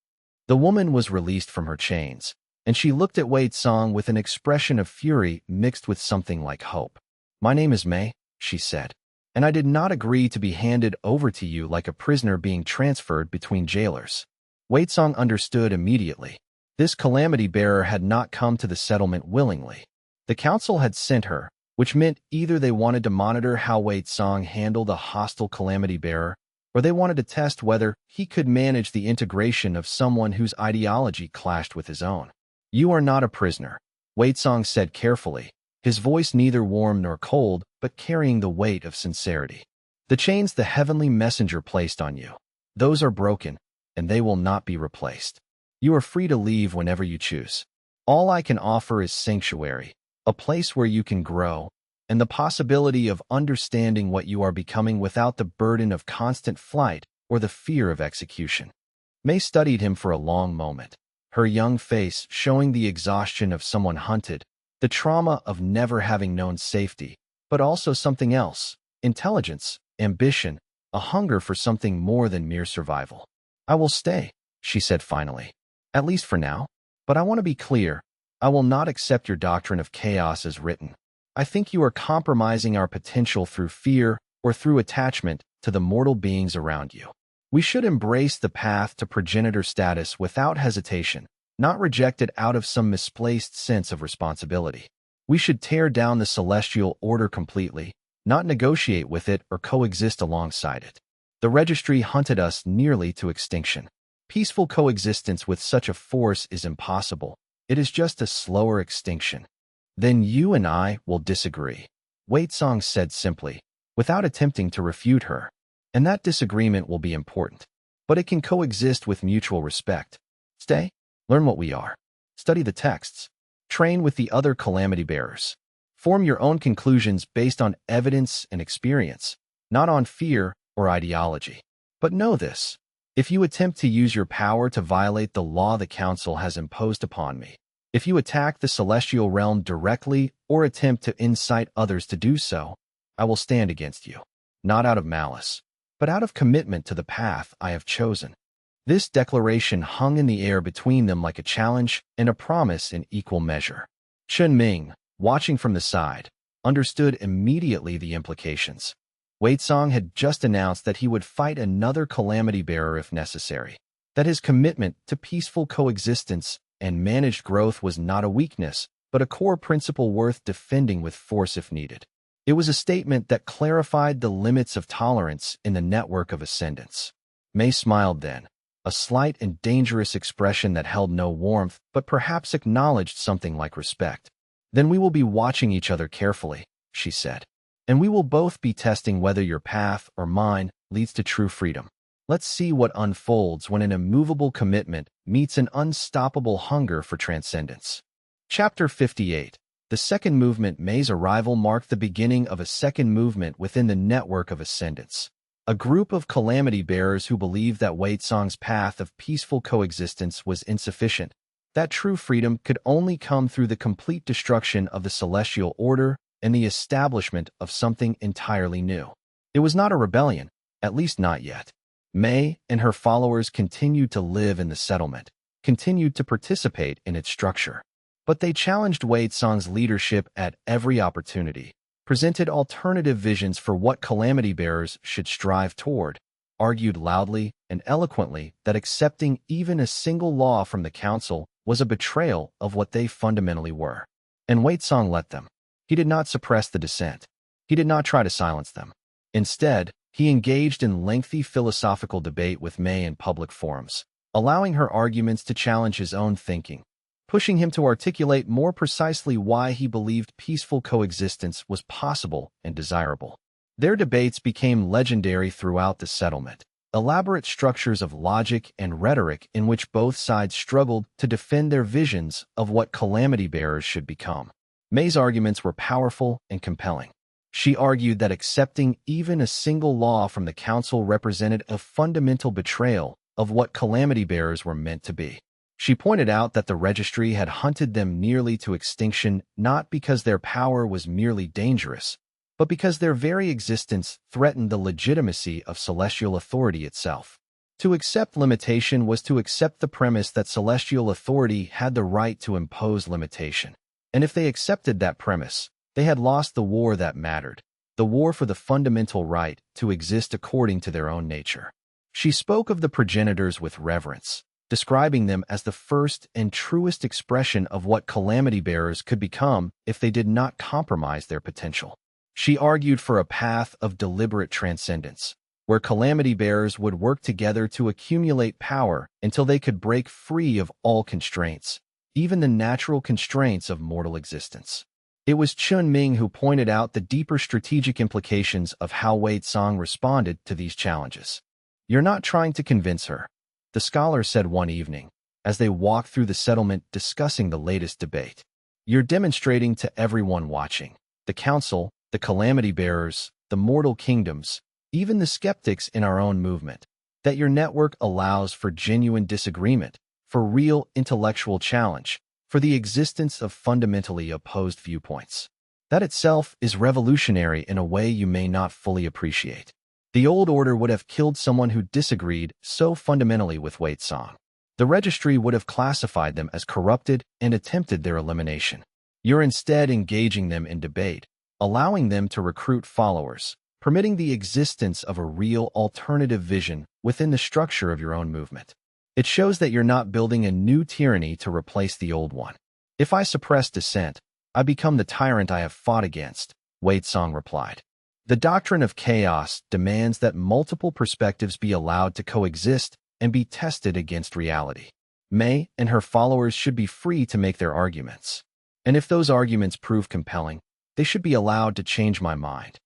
The woman was released from her chains, and she looked at Wei Tsong with an expression of fury mixed with something like hope. "My name is Mei," she said, "and I did not agree to be handed over to you like a prisoner being transferred between jailers." Wei Tsong understood immediately. This calamity bearer had not come to the settlement willingly. The council had sent her, which meant either they wanted to monitor how Wei Tsong handled a hostile calamity bearer, or they wanted to test whether he could manage the integration of someone whose ideology clashed with his own. "You are not a prisoner," Wei Tsong said carefully, his voice neither warm nor cold, but carrying the weight of sincerity. "The chains the heavenly messenger placed on you, those are broken, and they will not be replaced. You are free to leave whenever you choose. All I can offer is sanctuary, a place where you can grow, and the possibility of understanding what you are becoming without the burden of constant flight or the fear of execution." Mei studied him for a long moment, her young face showing the exhaustion of someone hunted, the trauma of never having known safety, but also something else, intelligence, ambition, a hunger for something more than mere survival. "I will stay," she said finally, "at least for now. But I want to be clear, I will not accept your doctrine of chaos as written. I think you are compromising our potential through fear or through attachment to the mortal beings around you. We should embrace the path to progenitor status without hesitation, not reject it out of some misplaced sense of responsibility. We should tear down the celestial order completely, not negotiate with it or coexist alongside it. The registry hunted us nearly to extinction. Peaceful coexistence with such a force is impossible. It is just a slower extinction." "Then you and I will disagree," Wei Tsong said simply, without attempting to refute her. "And that disagreement will be important. But it can coexist with mutual respect. Stay, learn what we are. Study the texts. Train with the other calamity bearers. Form your own conclusions based on evidence and experience, not on fear or ideology. But know this. If you attempt to use your power to violate the law the council has imposed upon me, if you attack the celestial realm directly or attempt to incite others to do so, I will stand against you, not out of malice, but out of commitment to the path I have chosen." This declaration hung in the air between them like a challenge and a promise in equal measure. Chun Ming, watching from the side, understood immediately the implications. Wei Tsong had just announced that he would fight another calamity bearer if necessary, that his commitment to peaceful coexistence and managed growth was not a weakness, but a core principle worth defending with force if needed. It was a statement that clarified the limits of tolerance in the network of ascendants. Mei smiled then, a slight and dangerous expression that held no warmth, but perhaps acknowledged something like respect. "Then we will be watching each other carefully," she said. "And we will both be testing whether your path or mine leads to true freedom. Let's see what unfolds when an immovable commitment meets an unstoppable hunger for transcendence." Chapter 58. The second movement, May's arrival, marked the beginning of a second movement within the network of ascendants. A group of calamity bearers who believed that Wei Tsong's path of peaceful coexistence was insufficient, that true freedom could only come through the complete destruction of the celestial order and the establishment of something entirely new. It was not a rebellion, at least not yet. May and her followers continued to live in the settlement, continued to participate in its structure. But they challenged Wei Tsong's leadership at every opportunity, presented alternative visions for what calamity bearers should strive toward, argued loudly and eloquently that accepting even a single law from the council was a betrayal of what they fundamentally were. And Wei Tsong let them. He did not suppress the dissent. He did not try to silence them. Instead, he engaged in lengthy philosophical debate with May in public forums, allowing her arguments to challenge his own thinking, pushing him to articulate more precisely why he believed peaceful coexistence was possible and desirable. Their debates became legendary throughout the settlement, elaborate structures of logic and rhetoric in which both sides struggled to defend their visions of what calamity bearers should become. May's arguments were powerful and compelling. She argued that accepting even a single law from the council represented a fundamental betrayal of what calamity bearers were meant to be. She pointed out that the registry had hunted them nearly to extinction not because their power was merely dangerous, but because their very existence threatened the legitimacy of celestial authority itself. To accept limitation was to accept the premise that celestial authority had the right to impose limitation. And if they accepted that premise, they had lost the war that mattered, the war for the fundamental right to exist according to their own nature. She spoke of the progenitors with reverence, describing them as the first and truest expression of what calamity bearers could become if they did not compromise their potential. She argued for a path of deliberate transcendence, where calamity bearers would work together to accumulate power until they could break free of all constraints, even the natural constraints of mortal existence. It was Chun Ming who pointed out the deeper strategic implications of how Wei Tsong responded to these challenges. "You're not trying to convince her," the scholar said one evening, as they walked through the settlement discussing the latest debate. "You're demonstrating to everyone watching, the council, the calamity bearers, the mortal kingdoms, even the skeptics in our own movement, that your network allows for genuine disagreement, for real intellectual challenge, for the existence of fundamentally opposed viewpoints. That itself is revolutionary in a way you may not fully appreciate. The old order would have killed someone who disagreed so fundamentally with Wei Tsong. The registry would have classified them as corrupted and attempted their elimination. You're instead engaging them in debate, allowing them to recruit followers, permitting the existence of a real alternative vision within the structure of your own movement. It shows that you're not building a new tyranny to replace the old one. If I suppress dissent, I become the tyrant I have fought against," Wei Tsong replied. "The doctrine of chaos demands that multiple perspectives be allowed to coexist and be tested against reality. May and her followers should be free to make their arguments. And if those arguments prove compelling, they should be allowed to change my mind."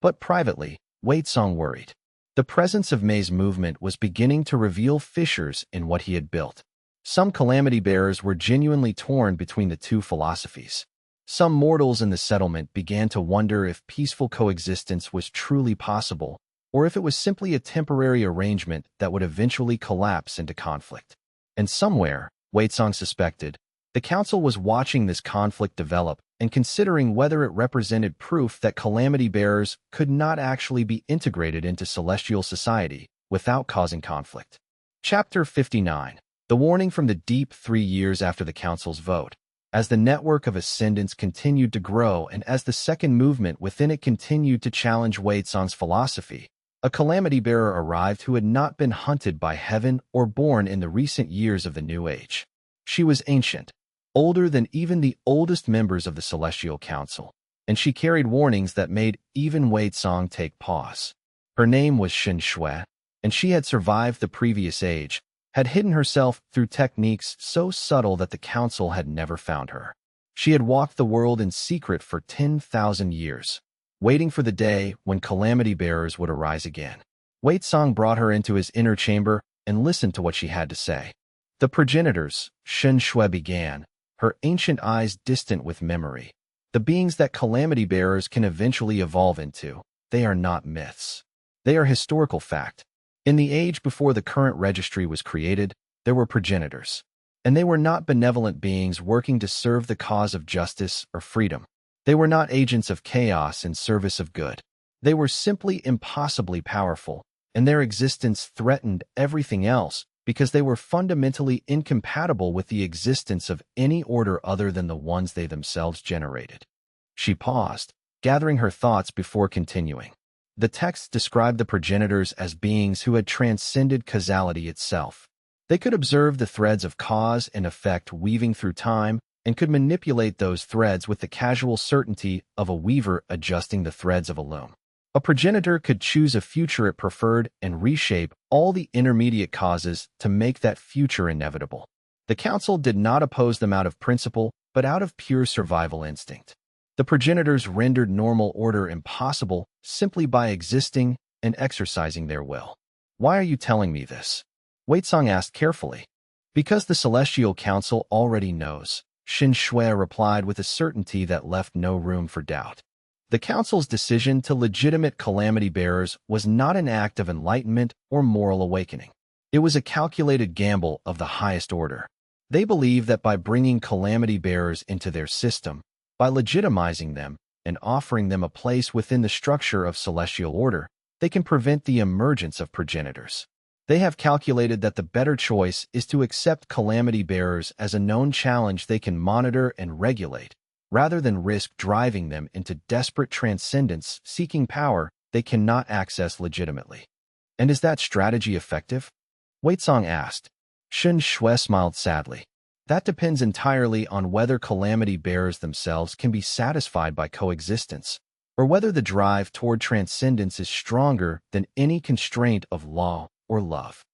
But privately, Wei Tsong worried. The presence of May's movement was beginning to reveal fissures in what he had built. Some calamity bearers were genuinely torn between the two philosophies. Some mortals in the settlement began to wonder if peaceful coexistence was truly possible, or if it was simply a temporary arrangement that would eventually collapse into conflict. And somewhere, Wei Tsong suspected, the council was watching this conflict develop and considering whether it represented proof that calamity bearers could not actually be integrated into celestial society without causing conflict. Chapter 59. The warning from the deep 3 years after the council's vote. As the network of ascendants continued to grow and as the second movement within it continued to challenge Wei Tsong's philosophy, a calamity bearer arrived who had not been hunted by heaven or born in the recent years of the New Age. She was ancient, older than even the oldest members of the Celestial Council, and she carried warnings that made even Wei Tsong take pause. Her name was Shen Shui, and she had survived the previous age, had hidden herself through techniques so subtle that the council had never found her. She had walked the world in secret for 10,000 years, waiting for the day when calamity bearers would arise again. Wei Tsong brought her into his inner chamber and listened to what she had to say. "The progenitors," Shen Shui began, her ancient eyes distant with memory, the beings that calamity bearers can eventually evolve into. They are not myths. They are historical fact. In the age before the current registry was created, there were progenitors. And they were not benevolent beings working to serve the cause of justice or freedom. They were not agents of chaos in service of good. They were simply impossibly powerful, and their existence threatened everything else because they were fundamentally incompatible with the existence of any order other than the ones they themselves generated. She paused, gathering her thoughts before continuing. The text described the progenitors as beings who had transcended causality itself. They could observe the threads of cause and effect weaving through time and could manipulate those threads with the casual certainty of a weaver adjusting the threads of a loom. A progenitor could choose a future it preferred and reshape all the intermediate causes to make that future inevitable. The council did not oppose them out of principle, but out of pure survival instinct. The progenitors rendered normal order impossible simply by existing and exercising their will. Why are you telling me this? Weitsong asked carefully. Because the Celestial Council already knows, Xin Shui replied with a certainty that left no room for doubt. The Council's decision to legitimate calamity bearers was not an act of enlightenment or moral awakening. It was a calculated gamble of the highest order. They believed that by bringing calamity bearers into their system, by legitimizing them and offering them a place within the structure of celestial order, they can prevent the emergence of progenitors. They have calculated that the better choice is to accept calamity bearers as a known challenge they can monitor and regulate, rather than risk driving them into desperate transcendence seeking power they cannot access legitimately. And is that strategy effective? Weitsong asked. Xin Shui smiled sadly. That depends entirely on whether calamity bearers themselves can be satisfied by coexistence, or whether the drive toward transcendence is stronger than any constraint of law or love.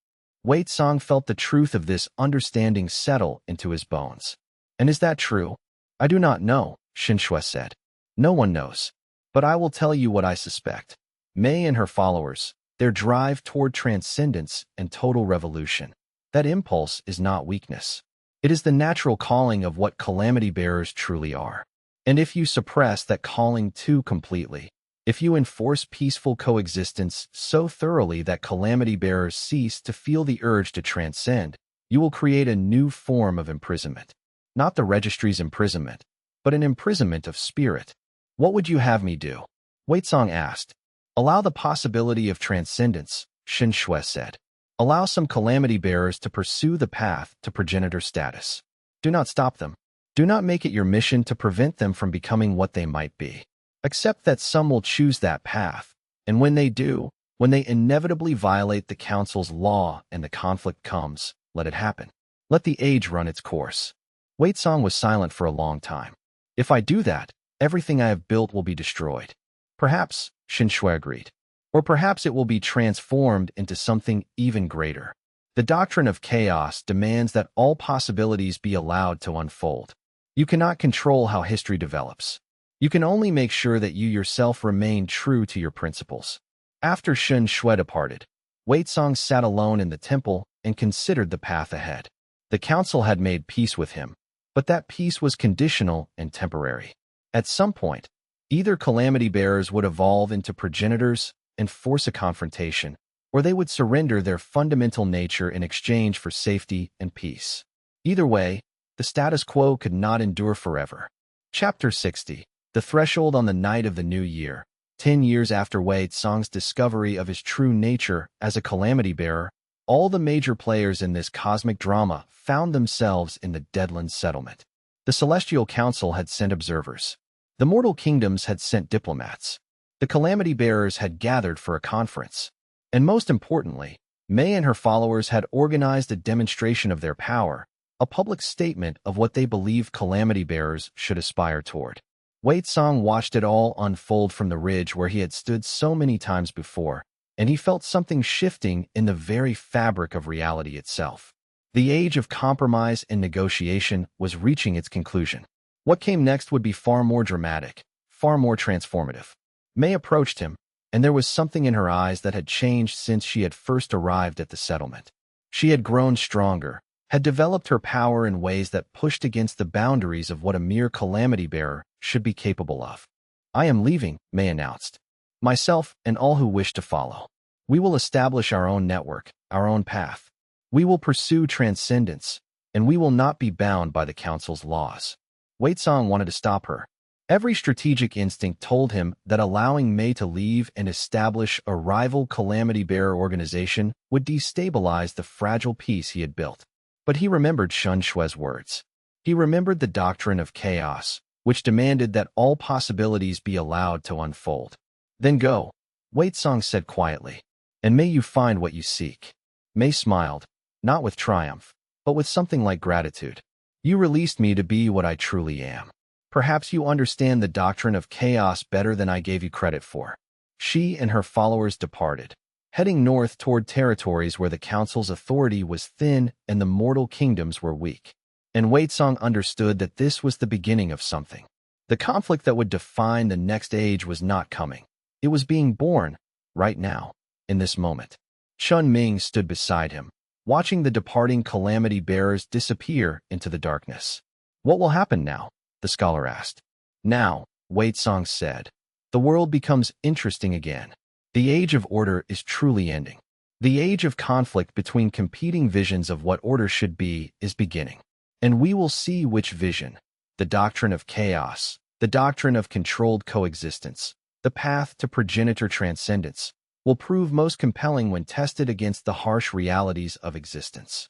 Weitsong felt the truth of this understanding settle into his bones. And is that true? I do not know, Xin Shui said. No one knows. But I will tell you what I suspect. Mei and her followers, their drive toward transcendence and total revolution. That impulse is not weakness. It is the natural calling of what calamity bearers truly are. And if you suppress that calling too completely, if you enforce peaceful coexistence so thoroughly that calamity bearers cease to feel the urge to transcend, you will create a new form of imprisonment. Not the registry's imprisonment, but an imprisonment of spirit. What would you have me do? Weitsong asked. Allow the possibility of transcendence, Xin Shui said. Allow some calamity bearers to pursue the path to progenitor status. Do not stop them. Do not make it your mission to prevent them from becoming what they might be. Accept that some will choose that path, and when they do, when they inevitably violate the Council's law and the conflict comes, let it happen. Let the age run its course. Weitsong was silent for a long time. If I do that, everything I have built will be destroyed. Perhaps, Xin Shui agreed. Or perhaps it will be transformed into something even greater. The doctrine of chaos demands that all possibilities be allowed to unfold. You cannot control how history develops. You can only make sure that you yourself remain true to your principles. After Xin Shui departed, Weitsong sat alone in the temple and considered the path ahead. The council had made peace with him, but that peace was conditional and temporary. At some point, either calamity bearers would evolve into progenitors and force a confrontation, or they would surrender their fundamental nature in exchange for safety and peace. Either way, the status quo could not endure forever. Chapter 60. The Threshold on the Night of the New Year. 10 years after Weitsong's discovery of his true nature as a calamity bearer, all the major players in this cosmic drama found themselves in the Deadland settlement. The Celestial Council had sent observers. The mortal kingdoms had sent diplomats. The calamity bearers had gathered for a conference. And most importantly, Mei and her followers had organized a demonstration of their power, a public statement of what they believed calamity bearers should aspire toward. Weitsong watched it all unfold from the ridge where he had stood so many times before, and he felt something shifting in the very fabric of reality itself. The age of compromise and negotiation was reaching its conclusion. What came next would be far more dramatic, far more transformative. Mei approached him, and there was something in her eyes that had changed since she had first arrived at the settlement. She had grown stronger, had developed her power in ways that pushed against the boundaries of what a mere calamity bearer should be capable of. "I am leaving," May announced. "Myself and all who wish to follow. We will establish our own network, our own path. We will pursue transcendence, and we will not be bound by the Council's laws." Wei Song wanted to stop her. Every strategic instinct told him that allowing May to leave and establish a rival calamity bearer organization would destabilize the fragile peace he had built. But he remembered Shun Shue's words. He remembered the doctrine of chaos, which demanded that all possibilities be allowed to unfold. "Then go," Wei Song said quietly, "and may you find what you seek." May smiled, not with triumph, but with something like gratitude. "You released me to be what I truly am. Perhaps you understand the doctrine of chaos better than I gave you credit for." She and her followers departed, heading north toward territories where the Council's authority was thin and the mortal kingdoms were weak. And Wei Song understood that this was the beginning of something. The conflict that would define the next age was not coming. It was being born, right now, in this moment. Chun Ming stood beside him, watching the departing calamity bearers disappear into the darkness. "What will happen now?" the scholar asked. "Now," Wei Song said, "the world becomes interesting again. The age of order is truly ending. The age of conflict between competing visions of what order should be is beginning. And we will see which vision, the doctrine of chaos, the doctrine of controlled coexistence, the path to progenitor transcendence, will prove most compelling when tested against the harsh realities of existence."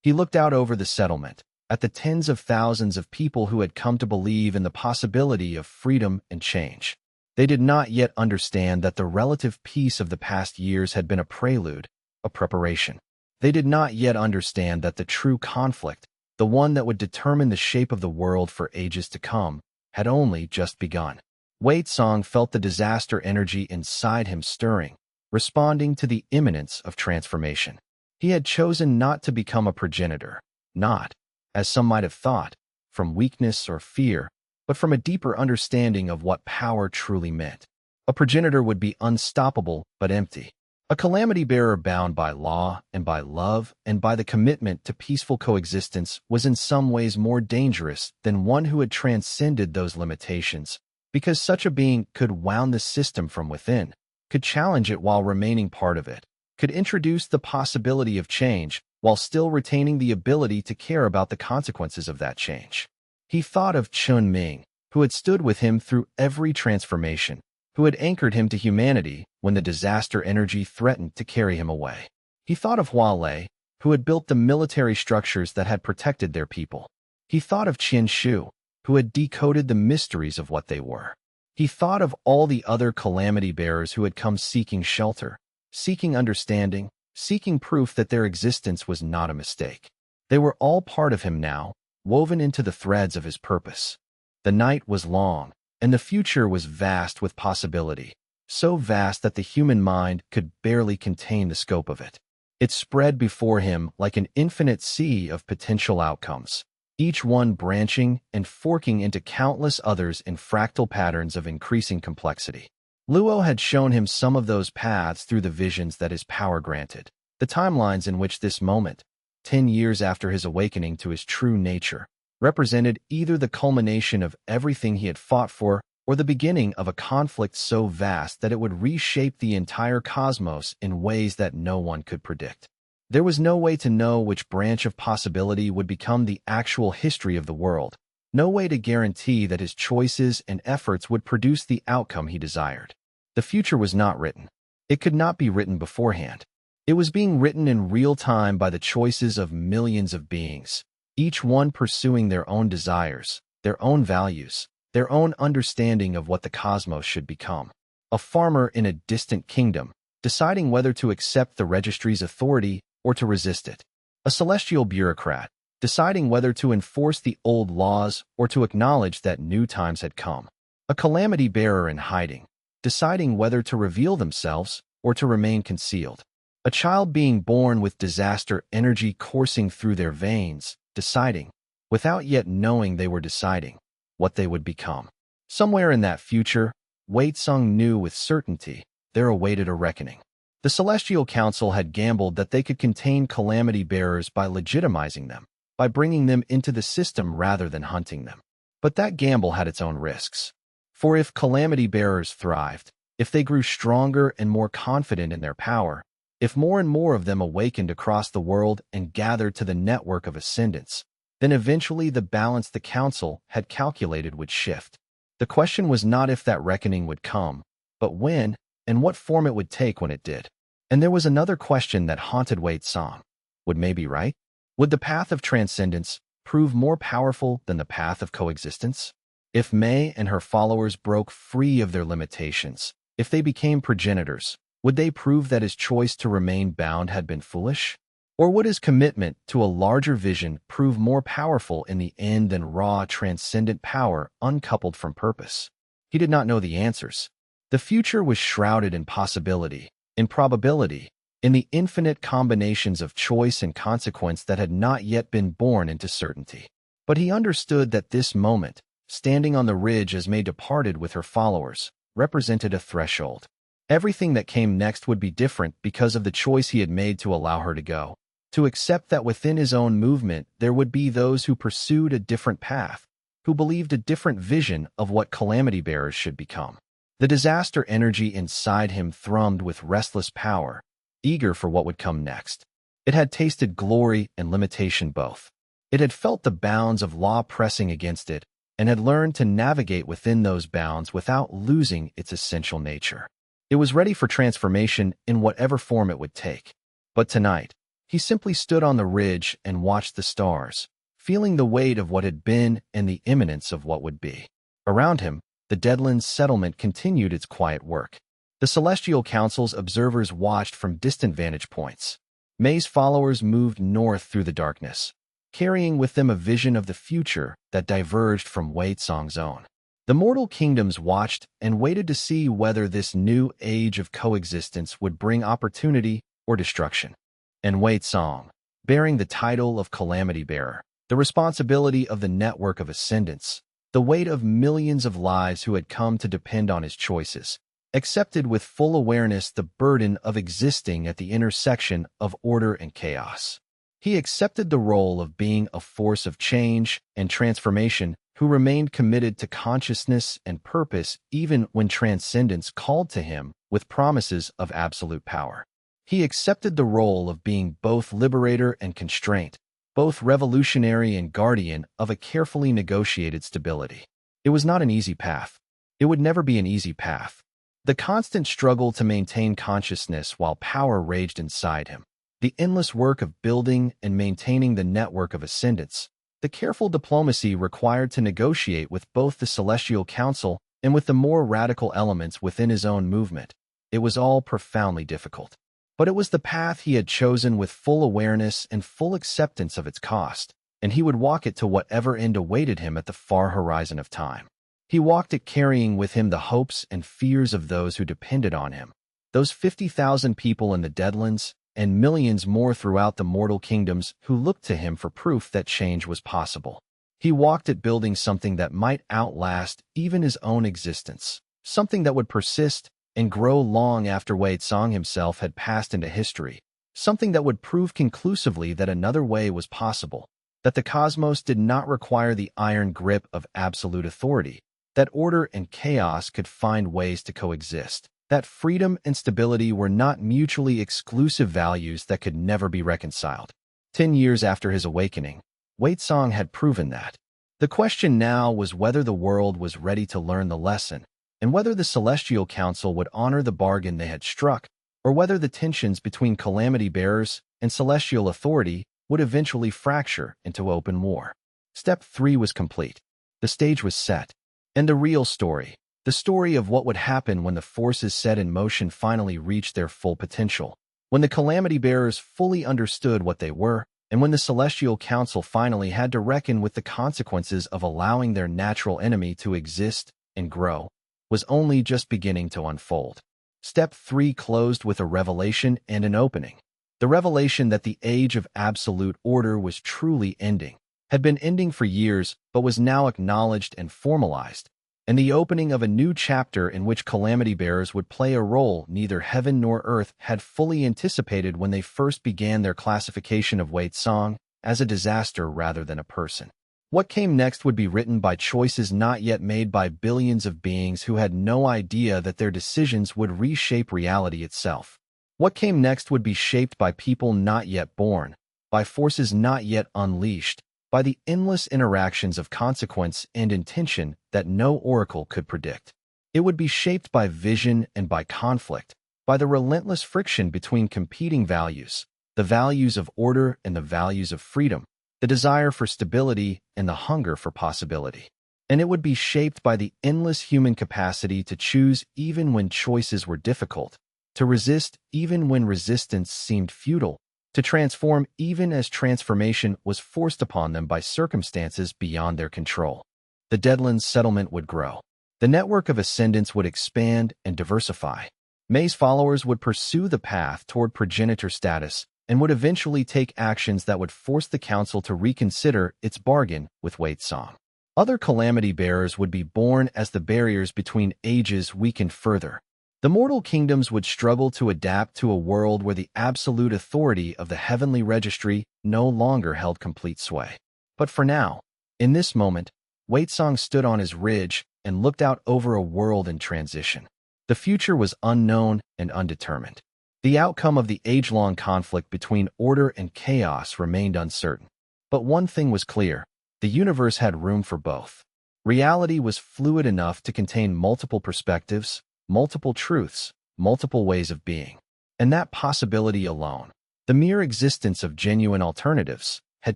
He looked out over the settlement, at the tens of thousands of people who had come to believe in the possibility of freedom and change. They did not yet understand that the relative peace of the past years had been a prelude, a preparation. They did not yet understand that the true conflict, the one that would determine the shape of the world for ages to come, had only just begun. Wei Song felt the disaster energy inside him stirring, responding to the imminence of transformation. He had chosen not to become a progenitor, not, as some might have thought, from weakness or fear, but from a deeper understanding of what power truly meant. A progenitor would be unstoppable but empty. A calamity bearer bound by law and by love and by the commitment to peaceful coexistence was in some ways more dangerous than one who had transcended those limitations, because such a being could wound the system from within, could challenge it while remaining part of it, could introduce the possibility of change while still retaining the ability to care about the consequences of that change. He thought of Chun Ming, who had stood with him through every transformation, who had anchored him to humanity when the disaster energy threatened to carry him away. He thought of Hua Lei, who had built the military structures that had protected their people. He thought of Qian Shu, who had decoded the mysteries of what they were. He thought of all the other calamity bearers who had come seeking shelter, seeking understanding, seeking proof that their existence was not a mistake. They were all part of him now, woven into the threads of his purpose. The night was long, and the future was vast with possibility, so vast that the human mind could barely contain the scope of it. It spread before him like an infinite sea of potential outcomes, each one branching and forking into countless others in fractal patterns of increasing complexity. Luo had shown him some of those paths through the visions that his power granted, the timelines in which this moment, 10 years after his awakening to his true nature, represented either the culmination of everything he had fought for or the beginning of a conflict so vast that it would reshape the entire cosmos in ways that no one could predict. There was no way to know which branch of possibility would become the actual history of the world, no way to guarantee that his choices and efforts would produce the outcome he desired. The future was not written. It could not be written beforehand. It was being written in real time by the choices of millions of beings, each one pursuing their own desires, their own values, their own understanding of what the cosmos should become. A farmer in a distant kingdom, deciding whether to accept the registry's authority or to resist it. A celestial bureaucrat, deciding whether to enforce the old laws or to acknowledge that new times had come. A calamity bearer in hiding, deciding whether to reveal themselves or to remain concealed. A child being born with disaster energy coursing through their veins, deciding, without yet knowing they were deciding, what they would become. Somewhere in that future, Wei Tsung knew with certainty there awaited a reckoning. The Celestial Council had gambled that they could contain calamity bearers by legitimizing them, by bringing them into the system rather than hunting them. But that gamble had its own risks. For if calamity bearers thrived, if they grew stronger and more confident in their power, if more and more of them awakened across the world and gathered to the network of ascendants, then eventually the balance the council had calculated would shift. The question was not if that reckoning would come, but when and what form it would take when it did. And there was another question that haunted Wei Song. Would Mei be right? Would the path of transcendence prove more powerful than the path of coexistence? If Mei and her followers broke free of their limitations, if they became progenitors, would they prove that his choice to remain bound had been foolish? Or would his commitment to a larger vision prove more powerful in the end than raw, transcendent power uncoupled from purpose? He did not know the answers. The future was shrouded in possibility, in probability, in the infinite combinations of choice and consequence that had not yet been born into certainty. But he understood that this moment, standing on the ridge as Mei departed with her followers, represented a threshold. Everything that came next would be different because of the choice he had made to allow her to go, to accept that within his own movement there would be those who pursued a different path, who believed a different vision of what calamity bearers should become. The disaster energy inside him thrummed with restless power, eager for what would come next. It had tasted glory and limitation both. It had felt the bounds of law pressing against it, and had learned to navigate within those bounds without losing its essential nature. It was ready for transformation in whatever form it would take. But tonight, he simply stood on the ridge and watched the stars, feeling the weight of what had been and the imminence of what would be. Around him, the Deadlands settlement continued its quiet work. The Celestial Council's observers watched from distant vantage points. Mei's followers moved north through the darkness, carrying with them a vision of the future that diverged from Wei Song's own. The mortal kingdoms watched and waited to see whether this new age of coexistence would bring opportunity or destruction. And Wei Song, bearing the title of Calamity Bearer, the responsibility of the network of ascendants, the weight of millions of lives who had come to depend on his choices, accepted with full awareness the burden of existing at the intersection of order and chaos. He accepted the role of being a force of change and transformation who remained committed to consciousness and purpose even when transcendence called to him with promises of absolute power. He accepted the role of being both liberator and constraint, both revolutionary and guardian of a carefully negotiated stability. It was not an easy path. It would never be an easy path. The constant struggle to maintain consciousness while power raged inside him, the endless work of building and maintaining the network of ascendants, the careful diplomacy required to negotiate with both the Celestial Council and with the more radical elements within his own movement. It was all profoundly difficult. But it was the path he had chosen with full awareness and full acceptance of its cost, and he would walk it to whatever end awaited him at the far horizon of time. He walked it carrying with him the hopes and fears of those who depended on him, those 50,000 people in the Deadlands, and millions more throughout the mortal kingdoms who looked to him for proof that change was possible. He walked it building something that might outlast even his own existence, something that would persist and grow long after Wei Song himself had passed into history, something that would prove conclusively that another way was possible, that the cosmos did not require the iron grip of absolute authority, that order and chaos could find ways to coexist, that freedom and stability were not mutually exclusive values that could never be reconciled. 10 years after his awakening, Wei Song had proven that. The question now was whether the world was ready to learn the lesson, and whether the Celestial Council would honor the bargain they had struck, or whether the tensions between calamity bearers and celestial authority would eventually fracture into open war. Step 3 was complete. The stage was set. And the real story, the story of what would happen when the forces set in motion finally reached their full potential, when the calamity bearers fully understood what they were, and when the Celestial Council finally had to reckon with the consequences of allowing their natural enemy to exist and grow, was only just beginning to unfold. Step 3 closed with a revelation and an opening. The revelation that the age of absolute order was truly ending, had been ending for years, but was now acknowledged and formalized, and the opening of a new chapter in which calamity bearers would play a role neither heaven nor earth had fully anticipated when they first began their classification of Wei Song as a disaster rather than a person. What came next would be written by choices not yet made by billions of beings who had no idea that their decisions would reshape reality itself. What came next would be shaped by people not yet born, by forces not yet unleashed, by the endless interactions of consequence and intention that no oracle could predict. It would be shaped by vision and by conflict, by the relentless friction between competing values, the values of order and the values of freedom, the desire for stability and the hunger for possibility. And it would be shaped by the endless human capacity to choose even when choices were difficult, to resist even when resistance seemed futile, to transform even as transformation was forced upon them by circumstances beyond their control. The Deadlands settlement would grow. The network of ascendants would expand and diversify. May's followers would pursue the path toward progenitor status and would eventually take actions that would force the council to reconsider its bargain with Wei Song. Other calamity bearers would be born as the barriers between ages weakened further. The mortal kingdoms would struggle to adapt to a world where the absolute authority of the heavenly registry no longer held complete sway. But for now, in this moment, Wei Song stood on his ridge and looked out over a world in transition. The future was unknown and undetermined. The outcome of the age-long conflict between order and chaos remained uncertain. But one thing was clear: the universe had room for both. Reality was fluid enough to contain multiple perspectives, multiple truths, multiple ways of being. And that possibility alone, the mere existence of genuine alternatives, had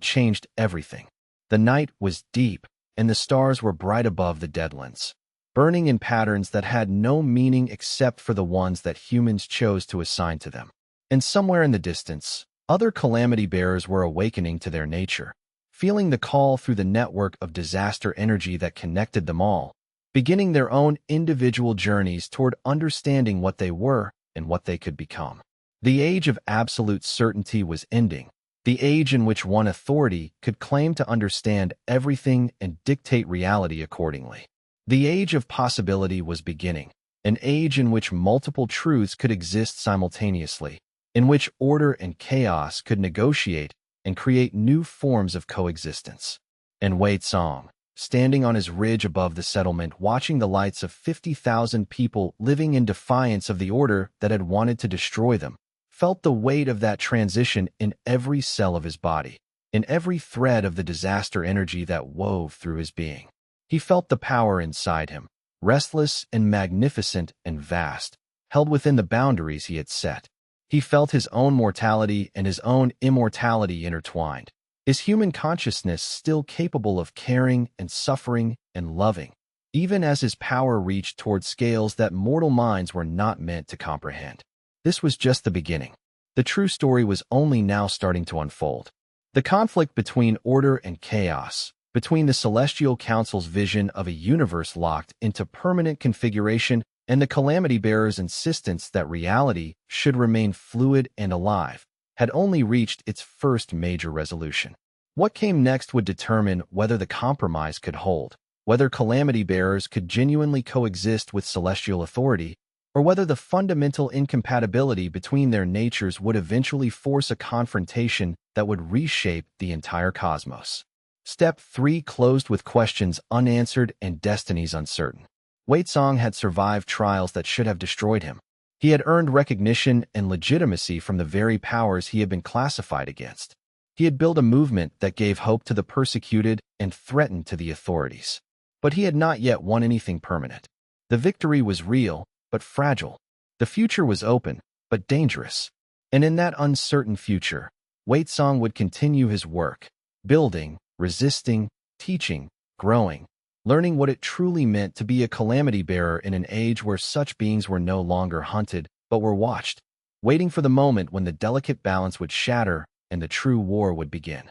changed everything. The night was deep, and the stars were bright above the Deadlands, burning in patterns that had no meaning except for the ones that humans chose to assign to them. And somewhere in the distance, other calamity bearers were awakening to their nature, feeling the call through the network of disaster energy that connected them all, beginning their own individual journeys toward understanding what they were and what they could become. The age of absolute certainty was ending, the age in which one authority could claim to understand everything and dictate reality accordingly. The age of possibility was beginning, an age in which multiple truths could exist simultaneously, in which order and chaos could negotiate and create new forms of coexistence. And Wei Song, standing on his ridge above the settlement, watching the lights of 50,000 people living in defiance of the order that had wanted to destroy them, felt the weight of that transition in every cell of his body, in every thread of the disaster energy that wove through his being. He felt the power inside him, restless and magnificent and vast, held within the boundaries he had set. He felt his own mortality and his own immortality intertwined. Is human consciousness still capable of caring and suffering and loving, even as his power reached toward scales that mortal minds were not meant to comprehend? This was just the beginning. The true story was only now starting to unfold. The conflict between order and chaos, between the Celestial Council's vision of a universe locked into permanent configuration and the calamity bearer's insistence that reality should remain fluid and alive, had only reached its first major resolution. What came next would determine whether the compromise could hold, whether calamity bearers could genuinely coexist with celestial authority, or whether the fundamental incompatibility between their natures would eventually force a confrontation that would reshape the entire cosmos. Step 3 closed with questions unanswered and destinies uncertain. Wei Song had survived trials that should have destroyed him. He had earned recognition and legitimacy from the very powers he had been classified against. He had built a movement that gave hope to the persecuted and threatened to the authorities. But he had not yet won anything permanent. The victory was real, but fragile. The future was open, but dangerous. And in that uncertain future, Wei Song would continue his work, building, resisting, teaching, growing, learning what it truly meant to be a calamity bearer in an age where such beings were no longer hunted, but were watched, waiting for the moment when the delicate balance would shatter and the true war would begin.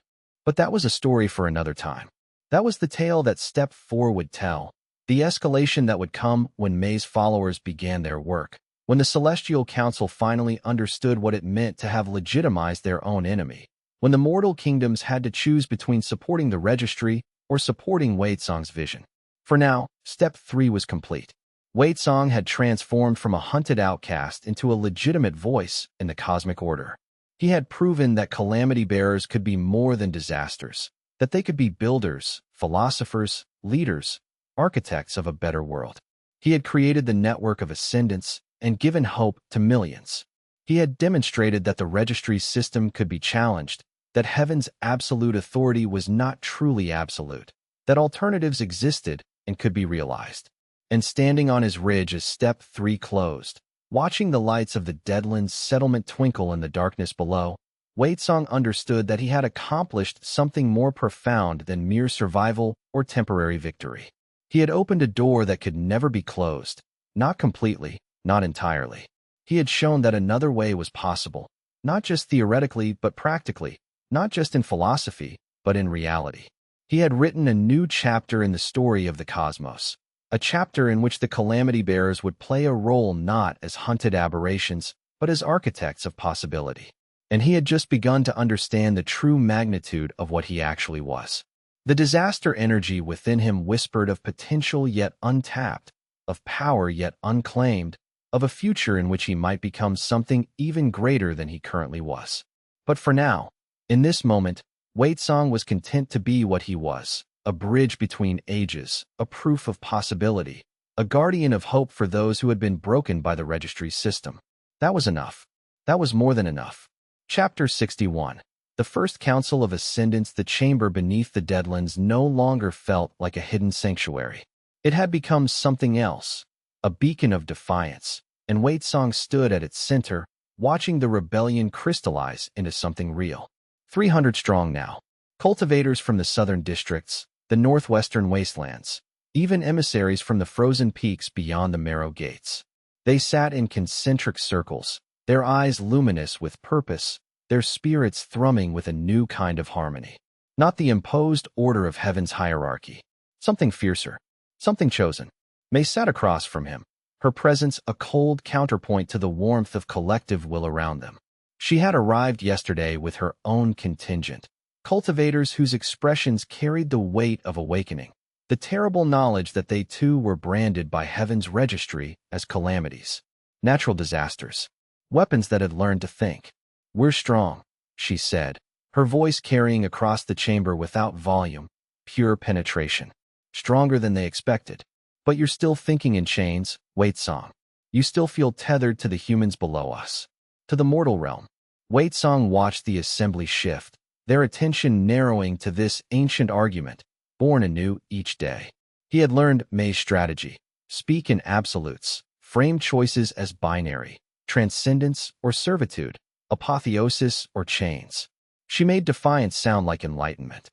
But that was a story for another time. That was the tale that Step 4 would tell, the escalation that would come when May's followers began their work, when the Celestial Council finally understood what it meant to have legitimized their own enemy, when the mortal kingdoms had to choose between supporting the registry or supporting Wei Song's vision. For now, step 3 was complete. Wei Song had transformed from a hunted outcast into a legitimate voice in the cosmic order. He had proven that calamity bearers could be more than disasters, that they could be builders, philosophers, leaders, architects of a better world. He had created the network of ascendants and given hope to millions. He had demonstrated that the registry system could be challenged, that heaven's absolute authority was not truly absolute, that alternatives existed and could be realized. And standing on his ridge as step 3 closed, watching the lights of the Deadlands settlement twinkle in the darkness below, Wei Song understood that he had accomplished something more profound than mere survival or temporary victory. He had opened a door that could never be closed, not completely, not entirely. He had shown that another way was possible, not just theoretically but practically, not just in philosophy, but in reality. He had written a new chapter in the story of the cosmos, a chapter in which the calamity bearers would play a role not as hunted aberrations, but as architects of possibility. And he had just begun to understand the true magnitude of what he actually was. The disaster energy within him whispered of potential yet untapped, of power yet unclaimed, of a future in which he might become something even greater than he currently was. But for now, in this moment, Wei Song was content to be what he was, a bridge between ages, a proof of possibility, a guardian of hope for those who had been broken by the registry system. That was enough. That was more than enough. Chapter 61. The first council of ascendants. The chamber beneath the Deadlands no longer felt like a hidden sanctuary. It had become something else, a beacon of defiance, and Wei Song stood at its center, watching the rebellion crystallize into something real. 300 strong now. Cultivators from the southern districts, the northwestern wastelands, even emissaries from the frozen peaks beyond the Marrow Gates. They sat in concentric circles, their eyes luminous with purpose, their spirits thrumming with a new kind of harmony. Not the imposed order of heaven's hierarchy. Something fiercer. Something chosen. May sat across from him, her presence a cold counterpoint to the warmth of collective will around them. She had arrived yesterday with her own contingent, cultivators whose expressions carried the weight of awakening, the terrible knowledge that they too were branded by heaven's registry as calamities, natural disasters, weapons that had learned to think. "We're strong," she said, her voice carrying across the chamber without volume, pure penetration. Stronger than they expected. But you're still thinking in chains, Wei Song. You still feel tethered to the humans below us, to the mortal realm. Wei Song watched the assembly shift, their attention narrowing to this ancient argument, born anew each day. He had learned May's strategy: speak in absolutes, frame choices as binary, transcendence or servitude, apotheosis or chains. She made defiance sound like enlightenment.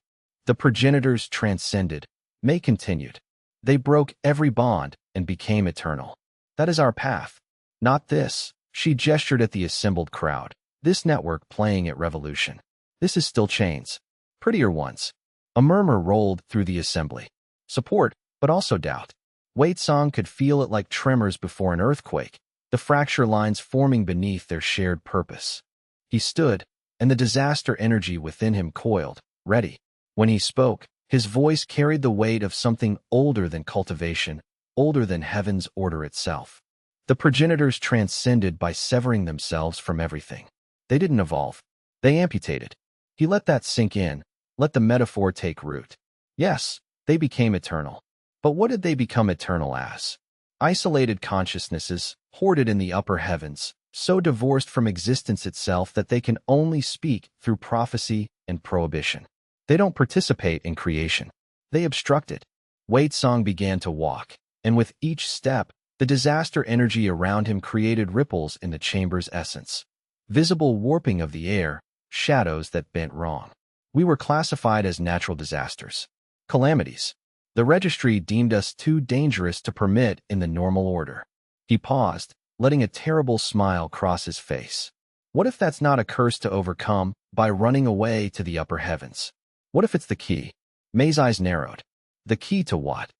The progenitors transcended. May continued. They broke every bond and became eternal. That is our path. Not this. She gestured at the assembled crowd. This network playing at revolution. This is still chains. Prettier ones. A murmur rolled through the assembly. Support, but also doubt. Wei Song could feel it like tremors before an earthquake, the fracture lines forming beneath their shared purpose. He stood, and the disaster energy within him coiled, ready. When he spoke, his voice carried the weight of something older than cultivation, older than heaven's order itself. The progenitors transcended by severing themselves from everything. They didn't evolve. They amputated. He let that sink in, let the metaphor take root. Yes, they became eternal. But what did they become eternal as? Isolated consciousnesses, hoarded in the upper heavens, so divorced from existence itself that they can only speak through prophecy and prohibition. They don't participate in creation. They obstruct it. Wei Song began to walk, and with each step, the disaster energy around him created ripples in the chamber's essence. Visible warping of the air, shadows that bent wrong. We were classified as natural disasters. Calamities. The registry deemed us too dangerous to permit in the normal order. He paused, letting a terrible smile cross his face. What if that's not a curse to overcome by running away to the upper heavens? What if it's the key? May's eyes narrowed. The key to what?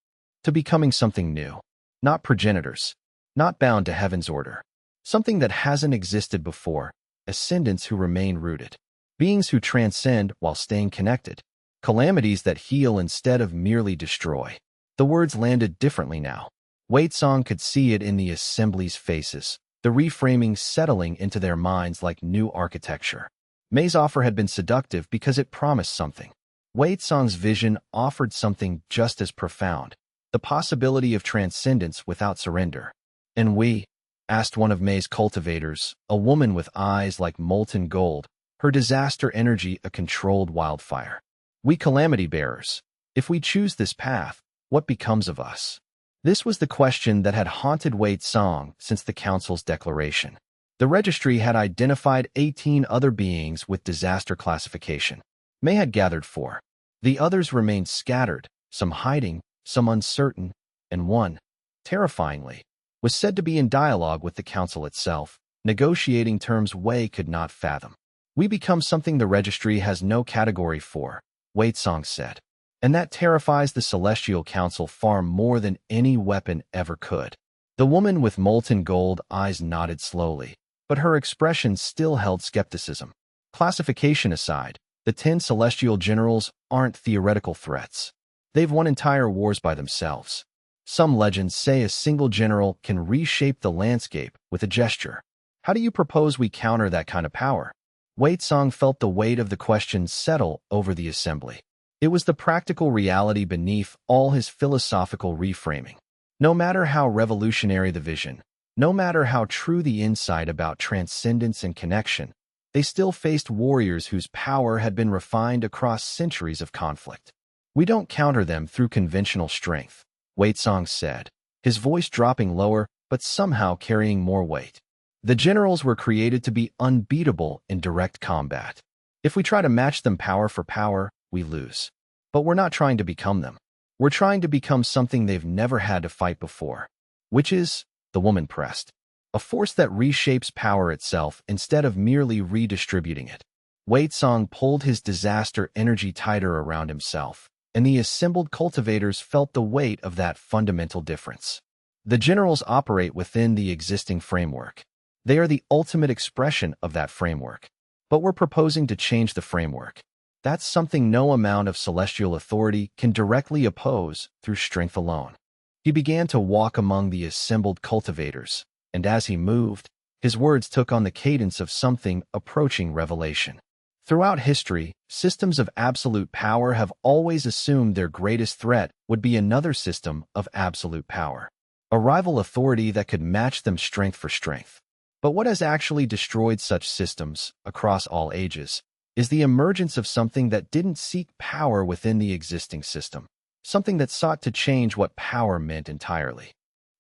To becoming something new. Not progenitors. Not bound to heaven's order. Something that hasn't existed before. Ascendants who remain rooted. Beings who transcend while staying connected. Calamities that heal instead of merely destroy. The words landed differently now. Wei Song could see it in the assembly's faces, the reframing settling into their minds like new architecture. May's offer had been seductive because it promised something. Wei Song's vision offered something just as profound, the possibility of transcendence without surrender. "And we?" asked one of May's cultivators, a woman with eyes like molten gold, her disaster energy a controlled wildfire. "We calamity bearers. If we choose this path, what becomes of us?" This was the question that had haunted Wei Song since the council's declaration. The registry had identified 18 other beings with disaster classification. May had gathered 4. The others remained scattered, some hiding, some uncertain, and one, terrifyingly, was said to be in dialogue with the council itself, negotiating terms Wei could not fathom. "We become something the registry has no category for," Wei Song said. "And that terrifies the Celestial Council far more than any weapon ever could." The woman with molten gold eyes nodded slowly, but her expression still held skepticism. Classification aside, the 10 Celestial Generals aren't theoretical threats. They've won entire wars by themselves. Some legends say a single general can reshape the landscape with a gesture. How do you propose we counter that kind of power? Wei Song felt the weight of the question settle over the assembly. It was the practical reality beneath all his philosophical reframing. No matter how revolutionary the vision, no matter how true the insight about transcendence and connection, they still faced warriors whose power had been refined across centuries of conflict. "We don't counter them through conventional strength," Wei Song said, his voice dropping lower but somehow carrying more weight. "The generals were created to be unbeatable in direct combat. If we try to match them power for power, we lose. But we're not trying to become them. We're trying to become something they've never had to fight before." "Which is," the woman pressed, "a force that reshapes power itself instead of merely redistributing it." Wei Song pulled his disaster energy tighter around himself, and the assembled cultivators felt the weight of that fundamental difference. The generals operate within the existing framework. They are the ultimate expression of that framework. But we're proposing to change the framework. That's something no amount of celestial authority can directly oppose through strength alone. He began to walk among the assembled cultivators, and as he moved, his words took on the cadence of something approaching revelation. Throughout history, systems of absolute power have always assumed their greatest threat would be another system of absolute power, a rival authority that could match them strength for strength. But what has actually destroyed such systems, across all ages, is the emergence of something that didn't seek power within the existing system, something that sought to change what power meant entirely.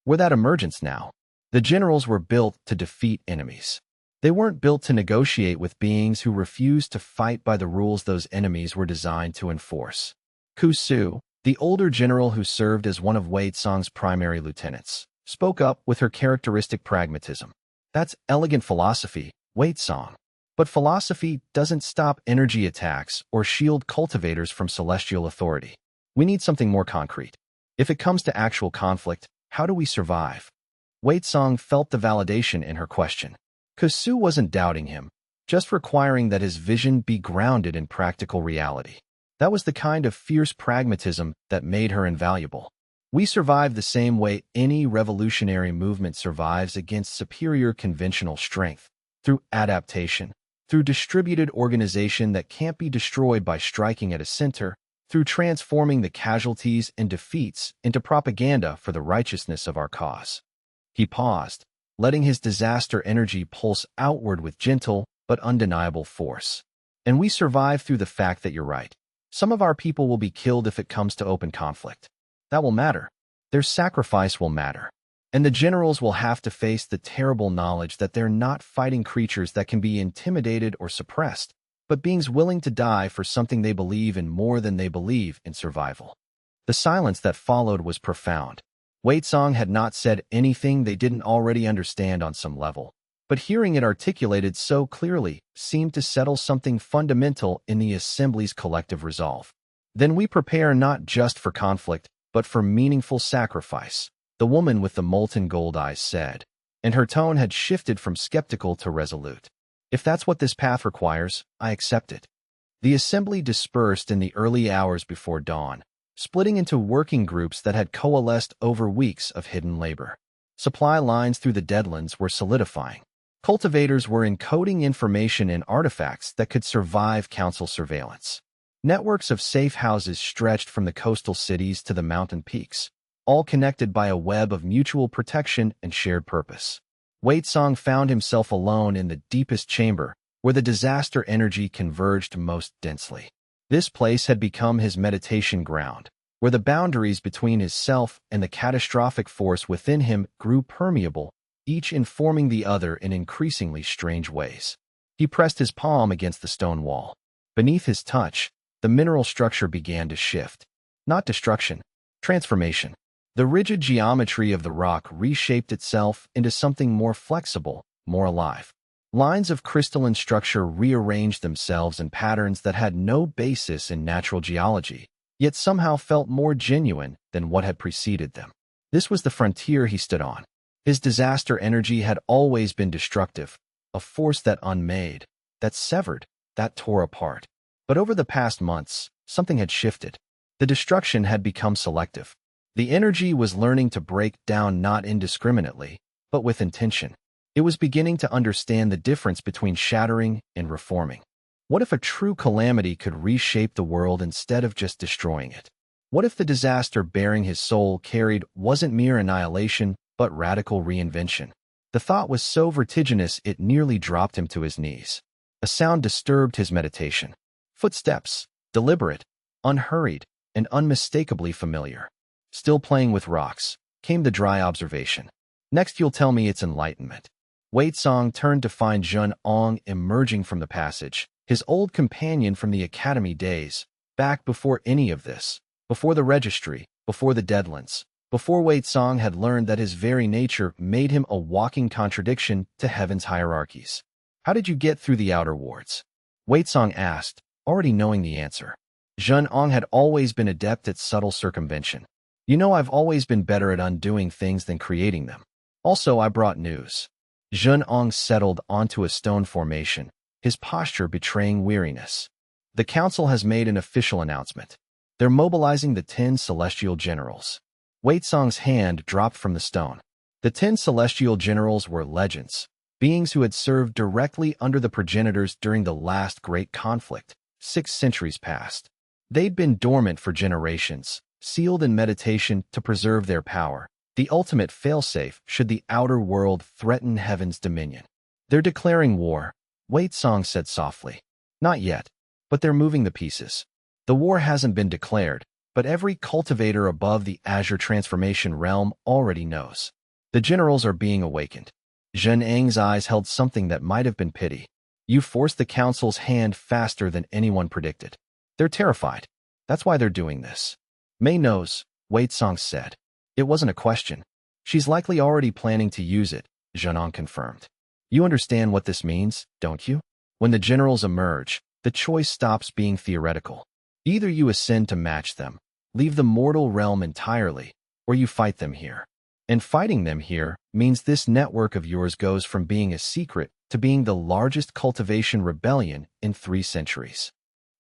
We're that emergence now. The generals were built to defeat enemies. They weren't built to negotiate with beings who refused to fight by the rules those enemies were designed to enforce. Ku Su, the older general who served as one of Wei Song's primary lieutenants, spoke up with her characteristic pragmatism. "That's elegant philosophy, Wei Song. But philosophy doesn't stop energy attacks or shield cultivators from celestial authority. We need something more concrete. If it comes to actual conflict, how do we survive?" Wei Song felt the validation in her question. Kusu wasn't doubting him, just requiring that his vision be grounded in practical reality. That was the kind of fierce pragmatism that made her invaluable. We survive the same way any revolutionary movement survives against superior conventional strength, through adaptation, through distributed organization that can't be destroyed by striking at a center, through transforming the casualties and defeats into propaganda for the righteousness of our cause. He paused, letting his disaster energy pulse outward with gentle but undeniable force. "And we survive through the fact that you're right. Some of our people will be killed if it comes to open conflict. That will matter. Their sacrifice will matter. And the generals will have to face the terrible knowledge that they're not fighting creatures that can be intimidated or suppressed, but beings willing to die for something they believe in more than they believe in survival." The silence that followed was profound. Wei Song had not said anything they didn't already understand on some level, but hearing it articulated so clearly seemed to settle something fundamental in the assembly's collective resolve. "Then we prepare not just for conflict, but for meaningful sacrifice," the woman with the molten gold eyes said, and her tone had shifted from skeptical to resolute. "If that's what this path requires, I accept it." The assembly dispersed in the early hours before dawn, splitting into working groups that had coalesced over weeks of hidden labor. Supply lines through the deadlands were solidifying. Cultivators were encoding information in artifacts that could survive council surveillance. Networks of safe houses stretched from the coastal cities to the mountain peaks, all connected by a web of mutual protection and shared purpose. Wei Song found himself alone in the deepest chamber, where the disaster energy converged most densely. This place had become his meditation ground, where the boundaries between his self and the catastrophic force within him grew permeable, each informing the other in increasingly strange ways. He pressed his palm against the stone wall. Beneath his touch, the mineral structure began to shift. Not destruction, transformation. The rigid geometry of the rock reshaped itself into something more flexible, more alive. Lines of crystalline structure rearranged themselves in patterns that had no basis in natural geology, yet somehow felt more genuine than what had preceded them. This was the frontier he stood on. His disaster energy had always been destructive, a force that unmade, that severed, that tore apart. But over the past months, something had shifted. The destruction had become selective. The energy was learning to break down not indiscriminately, but with intention. It was beginning to understand the difference between shattering and reforming. What if a true calamity could reshape the world instead of just destroying it? What if the disaster bearing his soul carried wasn't mere annihilation, but radical reinvention? The thought was so vertiginous it nearly dropped him to his knees. A sound disturbed his meditation. Footsteps, deliberate, unhurried, and unmistakably familiar. Still playing with rocks, came the dry observation. Next you'll tell me it's enlightenment. Wei Song turned to find Jun Ong emerging from the passage, his old companion from the academy days, back before any of this, before the registry, before the deadlands, before Wei Song had learned that his very nature made him a walking contradiction to heaven's hierarchies. How did you get through the outer wards? Wei Song asked, already knowing the answer. Jun Ong had always been adept at subtle circumvention. You know, I've always been better at undoing things than creating them. Also, I brought news. Jun Ong settled onto a stone formation, his posture betraying weariness. The council has made an official announcement. They're mobilizing the 10 celestial generals. Wei Song's hand dropped from the stone. The 10 celestial generals were legends, beings who had served directly under the progenitors during the last great conflict, 6 centuries past. They'd been dormant for generations, sealed in meditation to preserve their power, the ultimate failsafe should the outer world threaten heaven's dominion. They're declaring war, Wei Song said softly. Not yet, but they're moving the pieces. The war hasn't been declared, but every cultivator above the Azure transformation realm already knows. The generals are being awakened. Zhen Eng's eyes held something that might have been pity. You forced the council's hand faster than anyone predicted. They're terrified. That's why they're doing this. Mei knows, Wei Song said. It wasn't a question. She's likely already planning to use it, Zhenong confirmed. You understand what this means, don't you? When the generals emerge, the choice stops being theoretical. Either you ascend to match them, leave the mortal realm entirely, or you fight them here. And fighting them here means this network of yours goes from being a secret to being the largest cultivation rebellion in 3 centuries.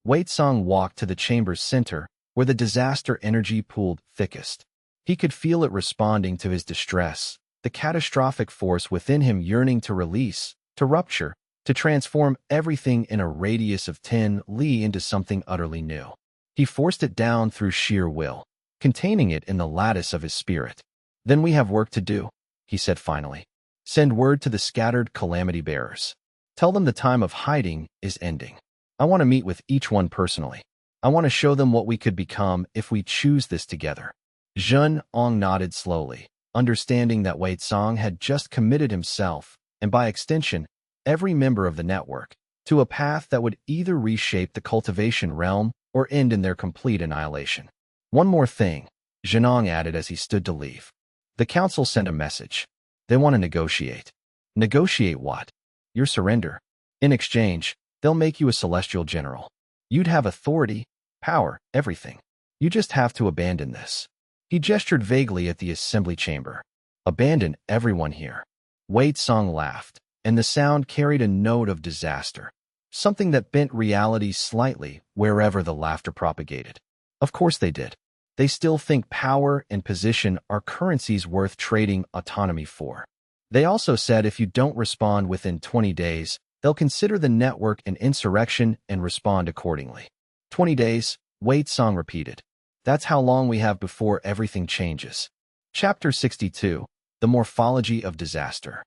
Wei Song walked to the chamber's center, where the disaster energy pooled thickest. He could feel it responding to his distress, the catastrophic force within him yearning to release, to rupture, to transform everything in a radius of 10 li into something utterly new. He forced it down through sheer will, containing it in the lattice of his spirit. Then we have work to do, he said finally. Send word to the scattered calamity bearers. Tell them the time of hiding is ending. I want to meet with each one personally. I want to show them what we could become if we choose this together. Zhen Ong nodded slowly, understanding that Wei Song had just committed himself, and by extension, every member of the network, to a path that would either reshape the cultivation realm or end in their complete annihilation. One more thing, Zhenong added as he stood to leave. The council sent a message. They want to negotiate. Negotiate what? Your surrender. In exchange, they'll make you a celestial general. You'd have authority, power, everything. You just have to abandon this. He gestured vaguely at the assembly chamber. Abandon everyone here. Wei Song laughed, and the sound carried a note of disaster, something that bent reality slightly wherever the laughter propagated. Of course they did. They still think power and position are currencies worth trading autonomy for. They also said if you don't respond within 20 days, they'll consider the network an insurrection and respond accordingly. 20 days, Wei Song repeated. That's how long we have before everything changes. Chapter 62, The Morphology of Disaster.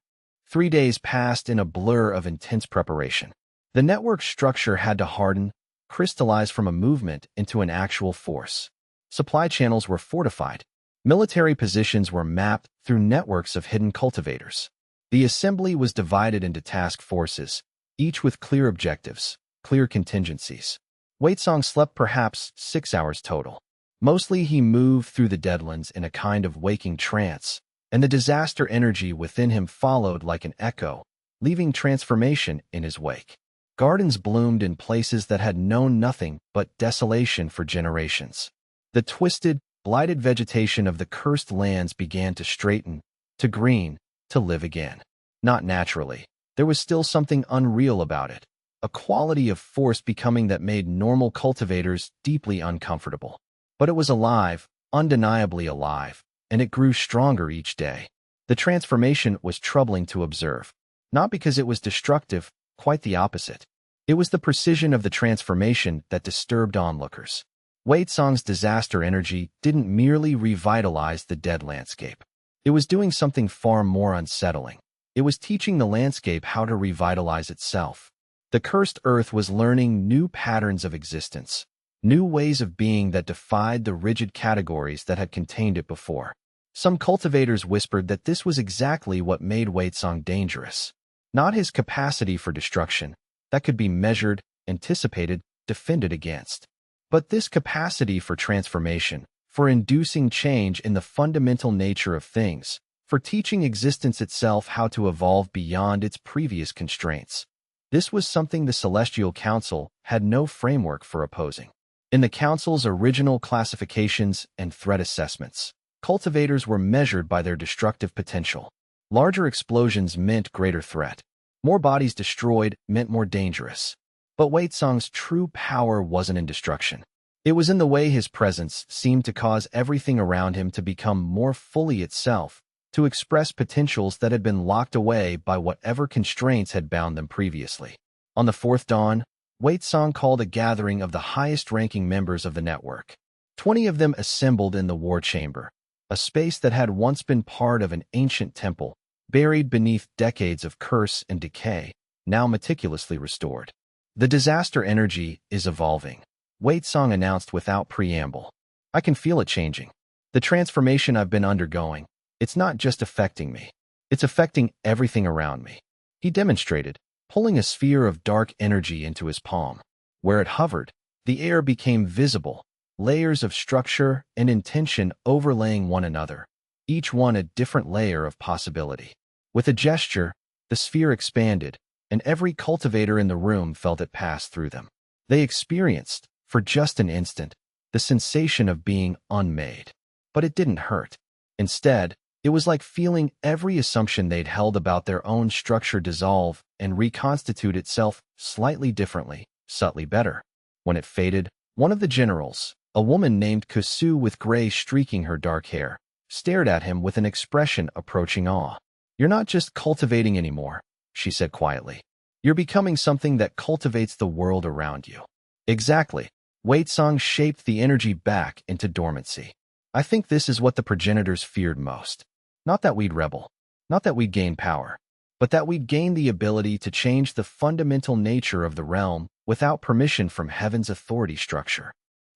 3 days passed in a blur of intense preparation. The network structure had to harden, crystallize from a movement into an actual force. Supply channels were fortified. Military positions were mapped through networks of hidden cultivators. The assembly was divided into task forces, each with clear objectives, clear contingencies. Wei Song slept perhaps 6 hours total. Mostly he moved through the deadlands in a kind of waking trance, and the disaster energy within him followed like an echo, leaving transformation in his wake. Gardens bloomed in places that had known nothing but desolation for generations. The twisted, blighted vegetation of the cursed lands began to straighten, to green, to live again. Not naturally. There was still something unreal about it, a quality of force becoming that made normal cultivators deeply uncomfortable. But it was alive, undeniably alive, and it grew stronger each day. The transformation was troubling to observe, not because it was destructive, quite the opposite. It was the precision of the transformation that disturbed onlookers. Wei Song's disaster energy didn't merely revitalize the dead landscape. It was doing something far more unsettling. It was teaching the landscape how to revitalize itself. The cursed earth was learning new patterns of existence, new ways of being that defied the rigid categories that had contained it before. Some cultivators whispered that this was exactly what made Wei Song dangerous. Not his capacity for destruction, that could be measured, anticipated, defended against. But this capacity for transformation, for inducing change in the fundamental nature of things, for teaching existence itself how to evolve beyond its previous constraints. This was something the Celestial Council had no framework for opposing. In the Council's original classifications and threat assessments, cultivators were measured by their destructive potential. Larger explosions meant greater threat. More bodies destroyed meant more dangerous. But Wei Song's true power wasn't in destruction. It was in the way his presence seemed to cause everything around him to become more fully itself, to express potentials that had been locked away by whatever constraints had bound them previously. On the fourth dawn, Wei Song called a gathering of the highest-ranking members of the network. 20 of them assembled in the war chamber, a space that had once been part of an ancient temple, buried beneath decades of curse and decay, now meticulously restored. The disaster energy is evolving, Wei Song announced without preamble. I can feel it changing. The transformation I've been undergoing, it's not just affecting me. It's affecting everything around me. He demonstrated, pulling a sphere of dark energy into his palm. Where it hovered, the air became visible, layers of structure and intention overlaying one another, each one a different layer of possibility. With a gesture, the sphere expanded, and every cultivator in the room felt it pass through them. They experienced, for just an instant, the sensation of being unmade. But it didn't hurt. Instead, it was like feeling every assumption they'd held about their own structure dissolve and reconstitute itself slightly differently, subtly better. When it faded, one of the generals, a woman named Kusu with gray streaking her dark hair, stared at him with an expression approaching awe. You're not just cultivating anymore, she said quietly. You're becoming something that cultivates the world around you. Exactly. Wei Song shaped the energy back into dormancy. I think this is what the progenitors feared most. Not that we'd rebel, not that we'd gain power, but that we'd gain the ability to change the fundamental nature of the realm without permission from heaven's authority structure.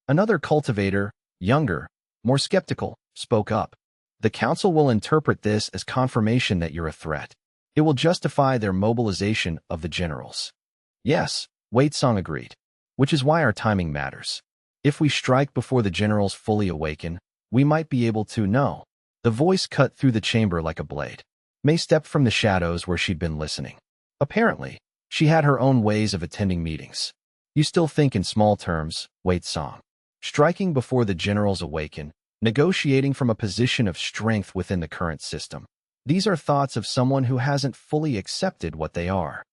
Another cultivator, younger, more skeptical, spoke up. The council will interpret this as confirmation that you're a threat. It will justify their mobilization of the generals. Yes, Wei Song agreed, which is why our timing matters. If we strike before the generals fully awaken, we might be able to know. The voice cut through the chamber like a blade. May stepped from the shadows where she'd been listening. Apparently, she had her own ways of attending meetings. You still think in small terms, Wei Song. Striking before the generals awaken, negotiating from a position of strength within the current system. These are thoughts of someone who hasn't fully accepted what they are.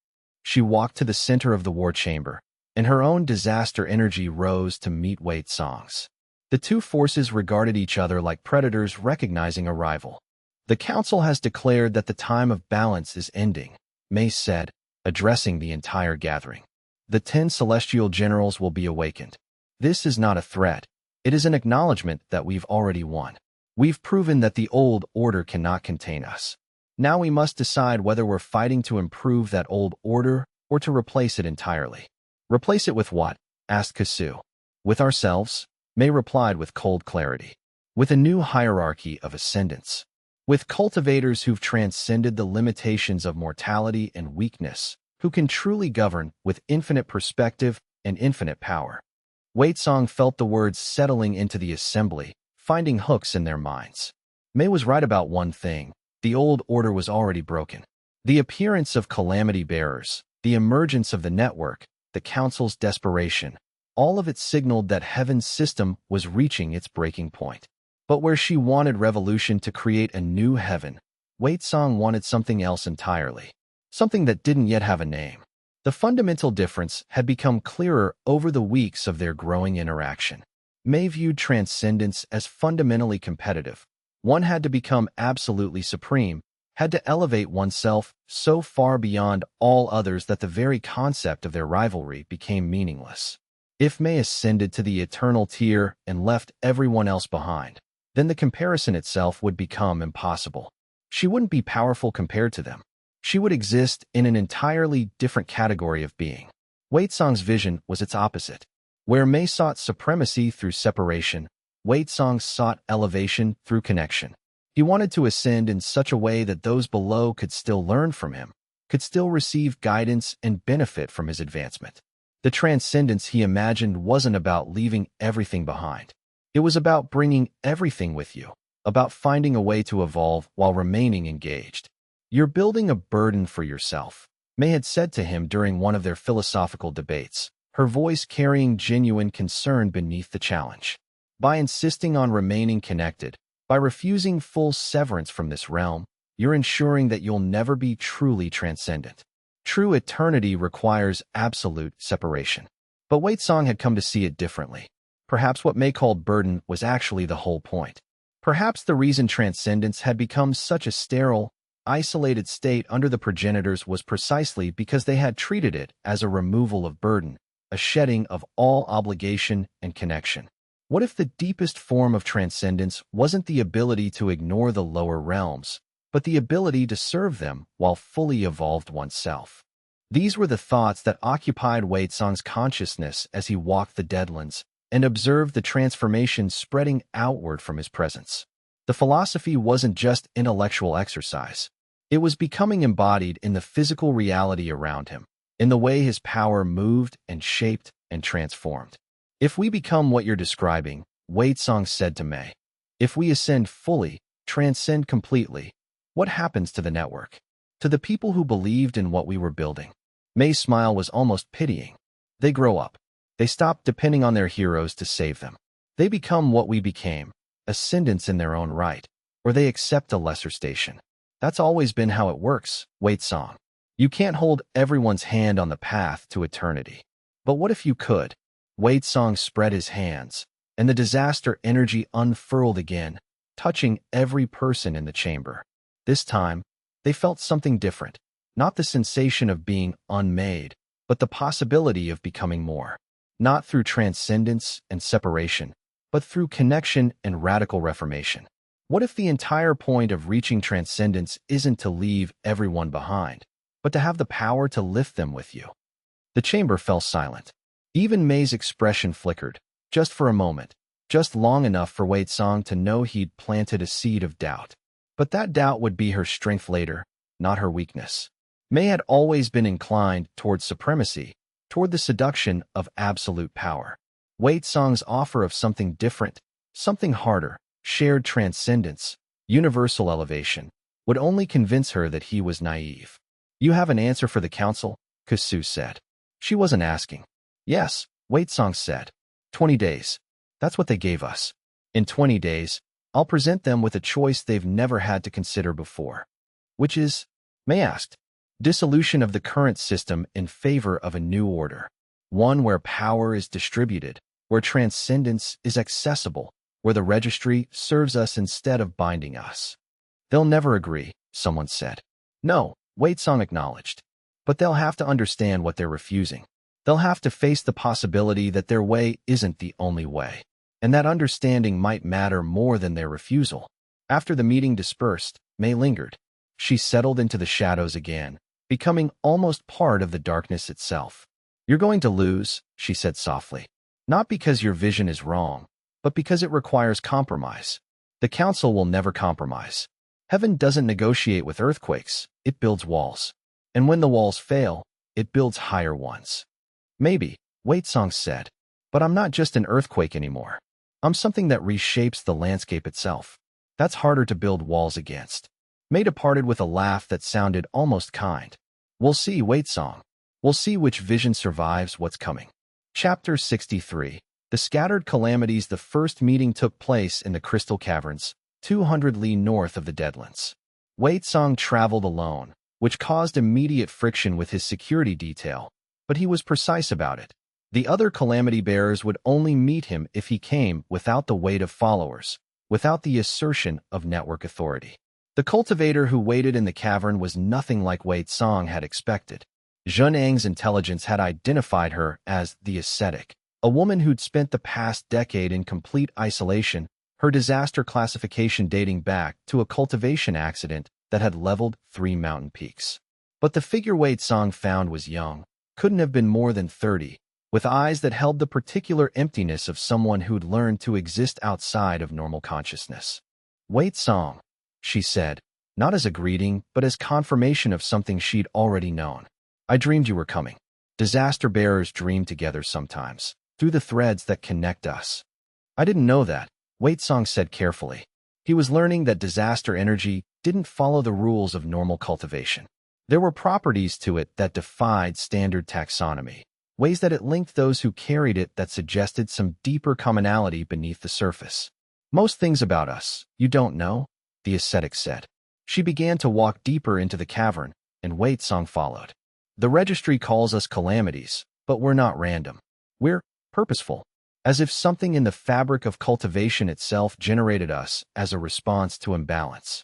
She walked to the center of the war chamber, and her own disaster energy rose to meet Wei Song's. The two forces regarded each other like predators recognizing a rival. The council has declared that the time of balance is ending, May said, addressing the entire gathering. The 10 celestial generals will be awakened. This is not a threat. It is an acknowledgement that we've already won. We've proven that the old order cannot contain us. Now we must decide whether we're fighting to improve that old order or to replace it entirely. Replace it with what? Asked Kasu. With ourselves, May replied with cold clarity. With a new hierarchy of ascendants. With cultivators who've transcended the limitations of mortality and weakness, who can truly govern with infinite perspective and infinite power. Waitsong felt the words settling into the assembly, finding hooks in their minds. May was right about one thing. The old order was already broken. The appearance of calamity bearers, the emergence of the network, the council's desperation, all of it signaled that heaven's system was reaching its breaking point. But where she wanted revolution to create a new heaven, Waitsong wanted something else entirely. Something that didn't yet have a name. The fundamental difference had become clearer over the weeks of their growing interaction. May viewed transcendence as fundamentally competitive. One had to become absolutely supreme, had to elevate oneself so far beyond all others that the very concept of their rivalry became meaningless. If May ascended to the eternal tier and left everyone else behind, then the comparison itself would become impossible. She wouldn't be powerful compared to them. She would exist in an entirely different category of being. Waitsong's vision was its opposite. Where May sought supremacy through separation, Waitsong sought elevation through connection. He wanted to ascend in such a way that those below could still learn from him, could still receive guidance and benefit from his advancement. The transcendence he imagined wasn't about leaving everything behind. It was about bringing everything with you, about finding a way to evolve while remaining engaged. You're building a burden for yourself, May had said to him during one of their philosophical debates, her voice carrying genuine concern beneath the challenge. By insisting on remaining connected, by refusing full severance from this realm, you're ensuring that you'll never be truly transcendent. True eternity requires absolute separation. But Waitsong had come to see it differently. Perhaps what May called burden was actually the whole point. Perhaps the reason transcendence had become such a sterile, isolated state under the progenitors was precisely because they had treated it as a removal of burden, a shedding of all obligation and connection. What if the deepest form of transcendence wasn't the ability to ignore the lower realms, but the ability to serve them while fully evolved oneself? These were the thoughts that occupied Waitsong's consciousness as he walked the Deadlands and observed the transformation spreading outward from his presence. The philosophy wasn't just intellectual exercise. It was becoming embodied in the physical reality around him, in the way his power moved and shaped and transformed. If we become what you're describing, Waitsong said to May, if we ascend fully, transcend completely, what happens to the network? To the people who believed in what we were building? May's smile was almost pitying. They grow up. They stop depending on their heroes to save them. They become what we became, ascendants in their own right, or they accept a lesser station. That's always been how it works, Waitsong. You can't hold everyone's hand on the path to eternity. But what if you could? Waitsong spread his hands, and the disaster energy unfurled again, touching every person in the chamber. This time, they felt something different, not the sensation of being unmade, but the possibility of becoming more. Not through transcendence and separation, but through connection and radical reformation. What if the entire point of reaching transcendence isn't to leave everyone behind, but to have the power to lift them with you? The chamber fell silent. Even May's expression flickered, just for a moment, just long enough for Waitsong to know he'd planted a seed of doubt. But that doubt would be her strength later, not her weakness. May had always been inclined toward supremacy, toward the seduction of absolute power. Waitsong's offer of something different, something harder, shared transcendence, universal elevation, would only convince her that he was naive. You have an answer for the council? Kasu said. She wasn't asking. Yes, Waitsong said. 20 days. That's what they gave us. In 20 days, I'll present them with a choice they've never had to consider before. Which is, May asked, dissolution of the current system in favor of a new order. One where power is distributed, where transcendence is accessible, where the registry serves us instead of binding us. They'll never agree, someone said. No, Wei Song acknowledged. But they'll have to understand what they're refusing. They'll have to face the possibility that their way isn't the only way, and that understanding might matter more than their refusal. After the meeting dispersed, Mei lingered. She settled into the shadows again, becoming almost part of the darkness itself. You're going to lose, she said softly. Not because your vision is wrong, but because it requires compromise. The council will never compromise. Heaven doesn't negotiate with earthquakes, it builds walls. And when the walls fail, it builds higher ones. Maybe, Wei Song said, but I'm not just an earthquake anymore. I'm something that reshapes the landscape itself. That's harder to build walls against. Mei departed with a laugh that sounded almost kind. We'll see, Wei Song. We'll see which vision survives what's coming. Chapter 63. The Scattered Calamities. The first meeting took place in the Crystal Caverns, 200 li north of the Deadlands. Wei Song traveled alone, which caused immediate friction with his security detail, but he was precise about it. The other calamity bearers would only meet him if he came without the weight of followers, without the assertion of network authority. The cultivator who waited in the cavern was nothing like Wei Song had expected. Zhenang's intelligence had identified her as the ascetic, a woman who'd spent the past decade in complete isolation, her disaster classification dating back to a cultivation accident that had leveled 3 mountain peaks. But the figure Wei Song found was young, couldn't have been more than 30, with eyes that held the particular emptiness of someone who'd learned to exist outside of normal consciousness. Wei Song, she said, not as a greeting, but as confirmation of something she'd already known. I dreamed you were coming. Disaster bearers dream together sometimes, through the threads that connect us. I didn't know that, Wei Song said carefully. He was learning that disaster energy didn't follow the rules of normal cultivation. There were properties to it that defied standard taxonomy, ways that it linked those who carried it that suggested some deeper commonality beneath the surface. Most things about us, you don't know, the ascetic said. She began to walk deeper into the cavern, and Wei Song followed. The registry calls us calamities, but we're not random. We're purposeful, as if something in the fabric of cultivation itself generated us as a response to imbalance.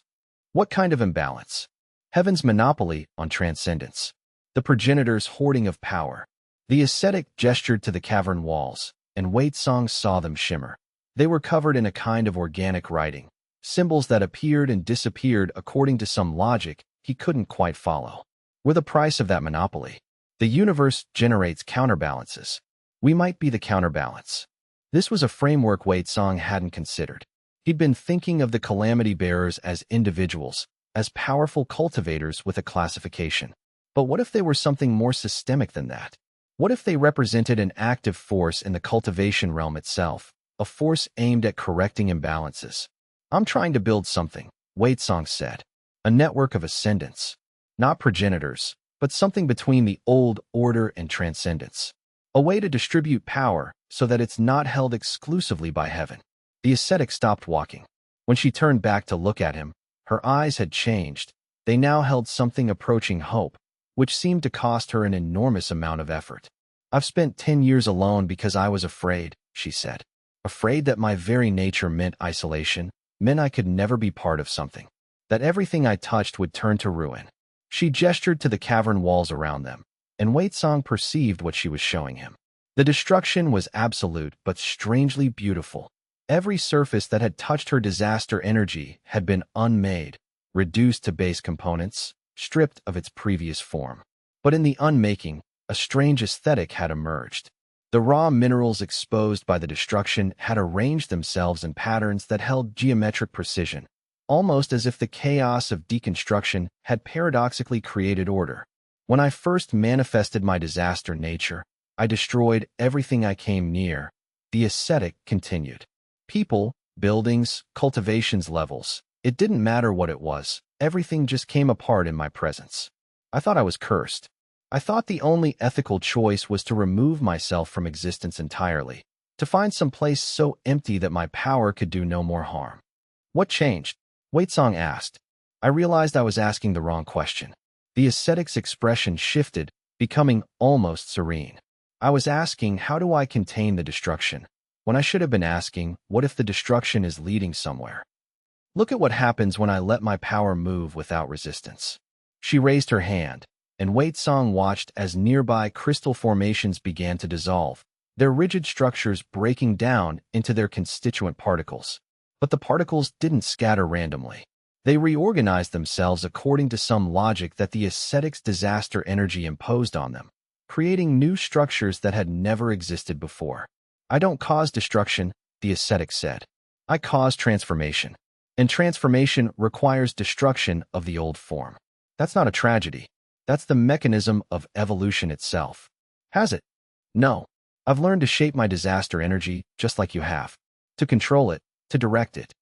What kind of imbalance? Heaven's monopoly on transcendence. The progenitor's hoarding of power. The ascetic gestured to the cavern walls, and Wei Song saw them shimmer. They were covered in a kind of organic writing, symbols that appeared and disappeared according to some logic he couldn't quite follow. We're the price of that monopoly. The universe generates counterbalances. We might be the counterbalance. This was a framework Wei Song hadn't considered. He'd been thinking of the calamity bearers as individuals, as powerful cultivators with a classification. But what if they were something more systemic than that? What if they represented an active force in the cultivation realm itself, a force aimed at correcting imbalances? I'm trying to build something, Wei Song said. A network of ascendants. Not progenitors, but something between the old order and transcendence. A way to distribute power so that it's not held exclusively by heaven. The ascetic stopped walking. When she turned back to look at him, her eyes had changed. They now held something approaching hope, which seemed to cost her an enormous amount of effort. I've spent 10 years alone because I was afraid, she said. Afraid that my very nature meant isolation, meant I could never be part of something, that everything I touched would turn to ruin. She gestured to the cavern walls around them, and Wei Song perceived what she was showing him. The destruction was absolute but strangely beautiful. Every surface that had touched her disaster energy had been unmade, reduced to base components, stripped of its previous form. But in the unmaking, a strange aesthetic had emerged. The raw minerals exposed by the destruction had arranged themselves in patterns that held geometric precision, almost as if the chaos of deconstruction had paradoxically created order. When I first manifested my disaster nature, I destroyed everything I came near, the ascetic continued. People, buildings, cultivations levels. It didn't matter what it was, everything just came apart in my presence. I thought I was cursed. I thought the only ethical choice was to remove myself from existence entirely, to find some place so empty that my power could do no more harm. What changed? Wei Song asked. I realized I was asking the wrong question. The ascetic's expression shifted, becoming almost serene. I was asking, how do I contain the destruction? when I should have been asking, what if the destruction is leading somewhere? Look at what happens when I let my power move without resistance. She raised her hand, and Wei Song watched as nearby crystal formations began to dissolve, their rigid structures breaking down into their constituent particles. But the particles didn't scatter randomly. They reorganized themselves according to some logic that the ascetic's disaster energy imposed on them, creating new structures that had never existed before. I don't cause destruction, the ascetic said. I cause transformation. And transformation requires destruction of the old form. That's not a tragedy. That's the mechanism of evolution itself. Has it? No. I've learned to shape my disaster energy just like you have. To control it, to direct it.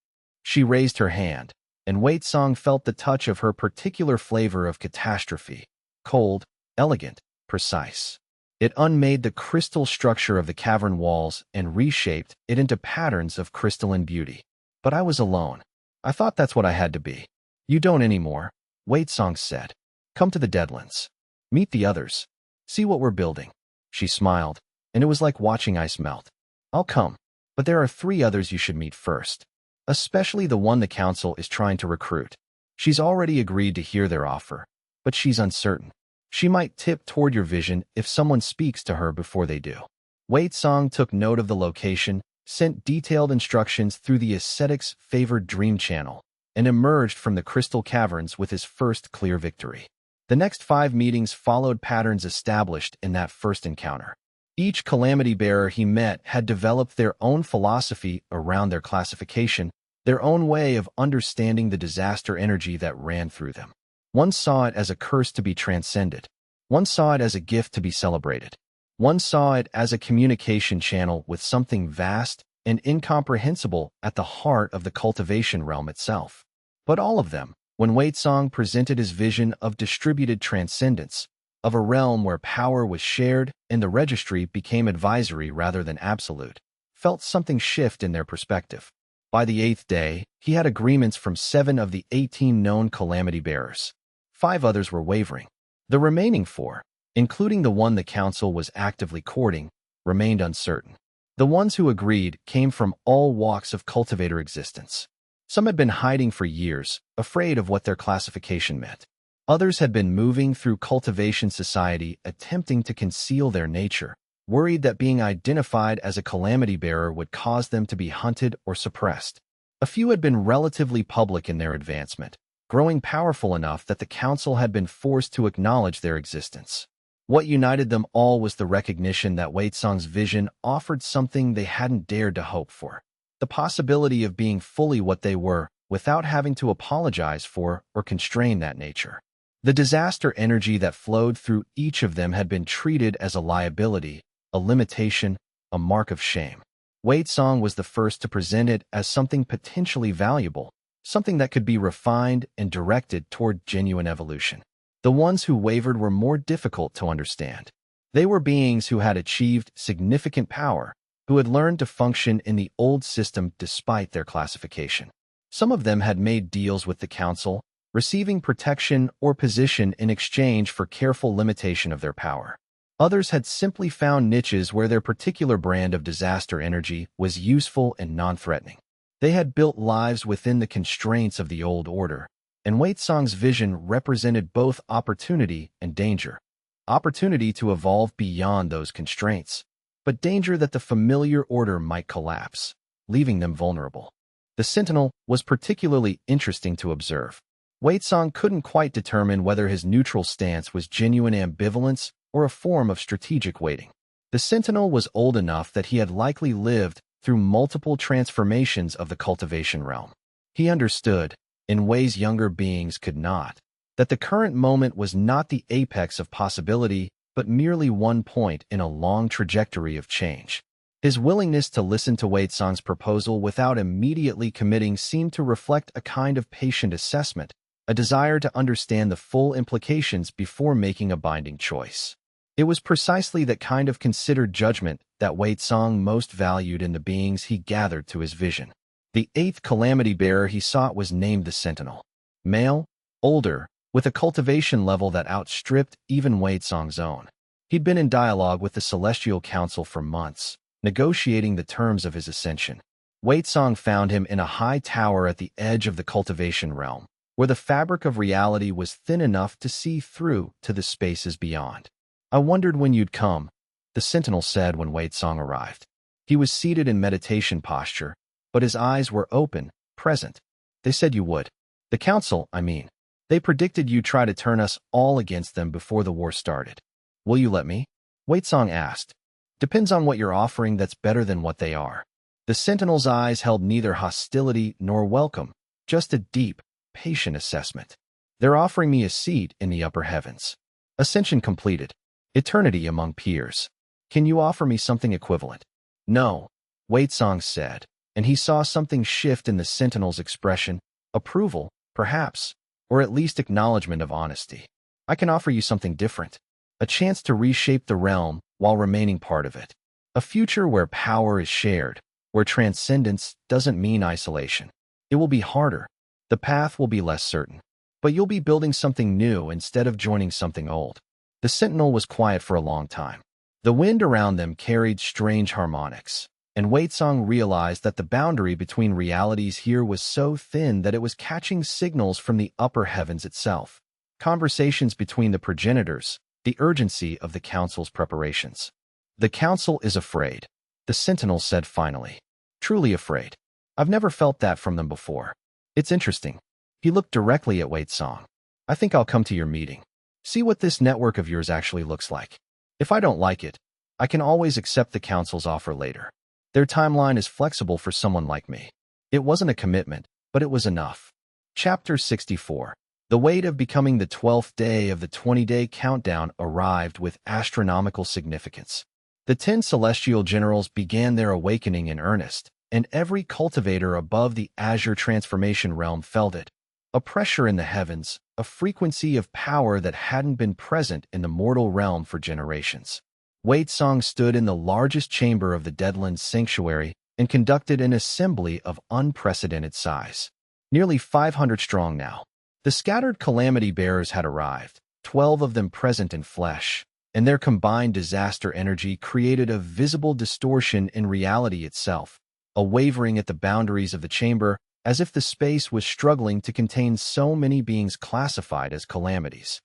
She raised her hand, and Wei Song felt the touch of her particular flavor of catastrophe. Cold, elegant, precise. It unmade the crystal structure of the cavern walls and reshaped it into patterns of crystalline beauty. But I was alone. I thought that's what I had to be. You don't anymore, Wei Song said. Come to the Deadlands. Meet the others. See what we're building. She smiled, and it was like watching ice melt. I'll come, but there are 3 others you should meet first. Especially the one the council is trying to recruit. She's already agreed to hear their offer, but she's uncertain. She might tip toward your vision if someone speaks to her before they do. Wei Song took note of the location, sent detailed instructions through the ascetic's favored dream channel, and emerged from the crystal caverns with his first clear victory. The next 5 meetings followed patterns established in that first encounter. Each calamity bearer he met had developed their own philosophy around their classification, their own way of understanding the disaster energy that ran through them. One saw it as a curse to be transcended. One saw it as a gift to be celebrated. One saw it as a communication channel with something vast and incomprehensible at the heart of the cultivation realm itself. But all of them, when Wei Song presented his vision of distributed transcendence, of a realm where power was shared and the registry became advisory rather than absolute, felt something shift in their perspective. By the 8th day, he had agreements from 7 of the 18 known calamity bearers. 5 others were wavering. The remaining 4, including the one the council was actively courting, remained uncertain. The ones who agreed came from all walks of cultivator existence. Some had been hiding for years, afraid of what their classification meant. Others had been moving through cultivation society attempting to conceal their nature, worried that being identified as a calamity bearer would cause them to be hunted or suppressed. A few had been relatively public in their advancement, growing powerful enough that the council had been forced to acknowledge their existence. What united them all was the recognition that Wei Song's vision offered something they hadn't dared to hope for, the possibility of being fully what they were without having to apologize for or constrain that nature. The disaster energy that flowed through each of them had been treated as a liability, a limitation, a mark of shame. Wei Song was the first to present it as something potentially valuable, something that could be refined and directed toward genuine evolution. The ones who wavered were more difficult to understand. They were beings who had achieved significant power, who had learned to function in the old system despite their classification. Some of them had made deals with the council, receiving protection or position in exchange for careful limitation of their power. Others had simply found niches where their particular brand of disaster energy was useful and non-threatening. They had built lives within the constraints of the old order, and Wei Song's vision represented both opportunity and danger. Opportunity to evolve beyond those constraints, but danger that the familiar order might collapse, leaving them vulnerable. The Sentinel was particularly interesting to observe. Wei Song couldn't quite determine whether his neutral stance was genuine ambivalence or a form of strategic waiting. The Sentinel was old enough that he had likely lived through multiple transformations of the cultivation realm. He understood, in ways younger beings could not, that the current moment was not the apex of possibility, but merely one point in a long trajectory of change. His willingness to listen to Wei Song's proposal without immediately committing seemed to reflect a kind of patient assessment, a desire to understand the full implications before making a binding choice. It was precisely that kind of considered judgment that Wei Song most valued in the beings he gathered to his vision. The 8th calamity bearer he sought was named the Sentinel. Male, older, with a cultivation level that outstripped even Wei Song's own. He'd been in dialogue with the Celestial Council for months, negotiating the terms of his ascension. Wei Song found him in a high tower at the edge of the cultivation realm, where the fabric of reality was thin enough to see through to the spaces beyond. "I wondered when you'd come," the sentinel said when Wei Song arrived. He was seated in meditation posture, but his eyes were open, present. "They said you would. The council, I mean. They predicted you'd try to turn us all against them before the war started. Will you let me?" Wei Song asked. "Depends on what you're offering that's better than what they are." The sentinel's eyes held neither hostility nor welcome, just a deep, patient assessment. "They're offering me a seat in the upper heavens. Ascension completed. Eternity among peers. Can you offer me something equivalent?" "No," Wei Song said, and he saw something shift in the sentinel's expression. Approval, perhaps, or at least acknowledgement of honesty. "I can offer you something different. A chance to reshape the realm while remaining part of it. A future where power is shared, where transcendence doesn't mean isolation. It will be harder. The path will be less certain. But you'll be building something new instead of joining something old." The sentinel was quiet for a long time. The wind around them carried strange harmonics, and Wei Song realized that the boundary between realities here was so thin that it was catching signals from the upper heavens itself. Conversations between the progenitors, the urgency of the council's preparations. "The council is afraid," the sentinel said finally. "Truly afraid. I've never felt that from them before. It's interesting." He looked directly at Wei Song. "I think I'll come to your meeting. See what this network of yours actually looks like. If I don't like it, I can always accept the council's offer later. Their timeline is flexible for someone like me." It wasn't a commitment, but it was enough. Chapter 64. The weight of becoming the 12th day of the 20-day countdown arrived with astronomical significance. The 10 celestial generals began their awakening in earnest, and every cultivator above the azure transformation realm felt it. A pressure in the heavens, a frequency of power that hadn't been present in the mortal realm for generations. Wei Song stood in the largest chamber of the Deadland Sanctuary and conducted an assembly of unprecedented size. Nearly 500 strong now. The scattered calamity bearers had arrived, 12 of them present in flesh, and their combined disaster energy created a visible distortion in reality itself, a wavering at the boundaries of the chamber, as if the space was struggling to contain so many beings classified as calamities.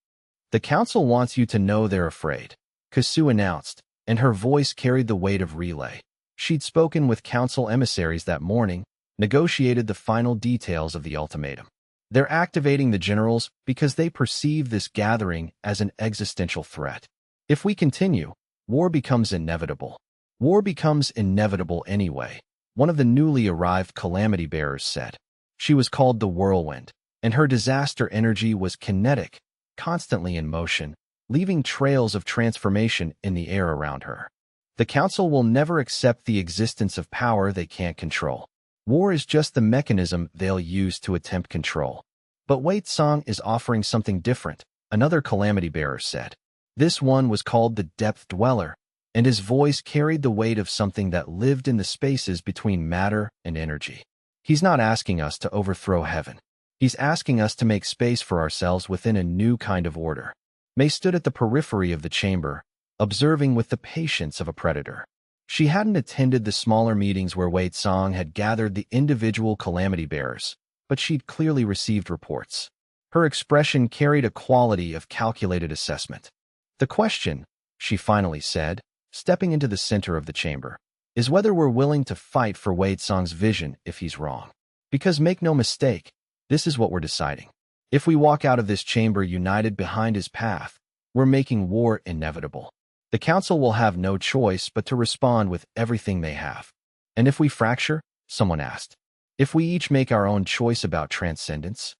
"The council wants you to know they're afraid," Kasu announced, and her voice carried the weight of relay. She'd spoken with council emissaries that morning, negotiated the final details of the ultimatum. "They're activating the generals because they perceive this gathering as an existential threat. If we continue, war becomes inevitable. War becomes inevitable anyway," one of the newly arrived calamity bearers said. She was called the Whirlwind, and her disaster energy was kinetic, constantly in motion, leaving trails of transformation in the air around her. "The council will never accept the existence of power they can't control. War is just the mechanism they'll use to attempt control." "But Wei Song is offering something different," another calamity bearer said. This one was called the Depth Dweller, and his voice carried the weight of something that lived in the spaces between matter and energy. "He's not asking us to overthrow heaven. He's asking us to make space for ourselves within a new kind of order." May stood at the periphery of the chamber, observing with the patience of a predator. She hadn't attended the smaller meetings where Wei Song had gathered the individual calamity bearers, but she'd clearly received reports. Her expression carried a quality of calculated assessment. "The question," she finally said, stepping into the center of the chamber, "is whether we're willing to fight for Wei Song's vision if he's wrong. Because make no mistake, this is what we're deciding. If we walk out of this chamber united behind his path, we're making war inevitable. The council will have no choice but to respond with everything they have." "And if we fracture?" someone asked. "If we each make our own choice about transcendence?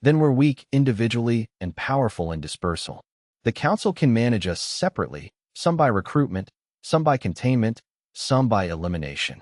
Then we're weak individually and powerful in dispersal. The council can manage us separately, some by recruitment, some by containment, some by elimination."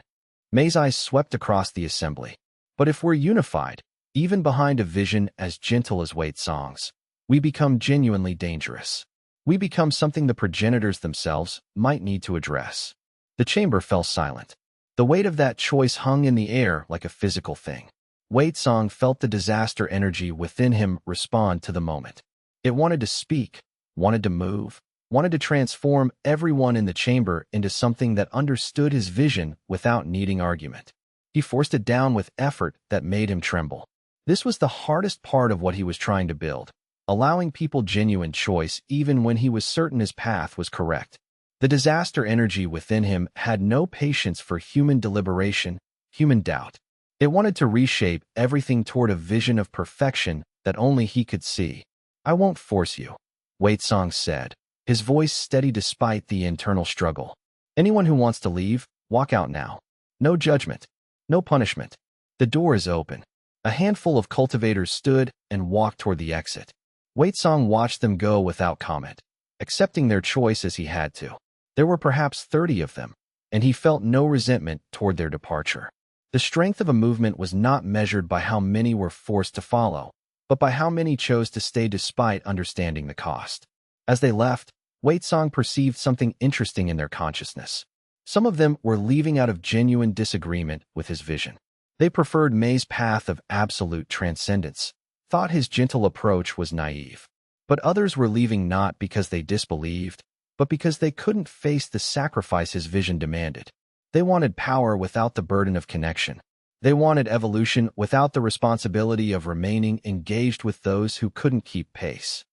May's eyes swept across the assembly. "But if we're unified, even behind a vision as gentle as Wei Song's, we become genuinely dangerous. We become something the progenitors themselves might need to address." The chamber fell silent. The weight of that choice hung in the air like a physical thing. Wei Song felt the disaster energy within him respond to the moment. It wanted to speak, wanted to move, wanted to transform everyone in the chamber into something that understood his vision without needing argument. He forced it down with effort that made him tremble. This was the hardest part of what he was trying to build, allowing people genuine choice even when he was certain his path was correct. The disaster energy within him had no patience for human deliberation, human doubt. It wanted to reshape everything toward a vision of perfection that only he could see. "I won't force you," Wei Song said, his voice steady despite the internal struggle. "Anyone who wants to leave, walk out now. No judgment. No punishment. The door is open." A handful of cultivators stood and walked toward the exit. Wei Song watched them go without comment, accepting their choice as he had to. There were perhaps 30 of them, and he felt no resentment toward their departure. The strength of a movement was not measured by how many were forced to follow, but by how many chose to stay despite understanding the cost. As they left, Wei Song perceived something interesting in their consciousness. Some of them were leaving out of genuine disagreement with his vision. They preferred May's path of absolute transcendence, thought his gentle approach was naive. But others were leaving not because they disbelieved, but because they couldn't face the sacrifice his vision demanded. They wanted power without the burden of connection. They wanted evolution without the responsibility of remaining engaged with those who couldn't keep pace.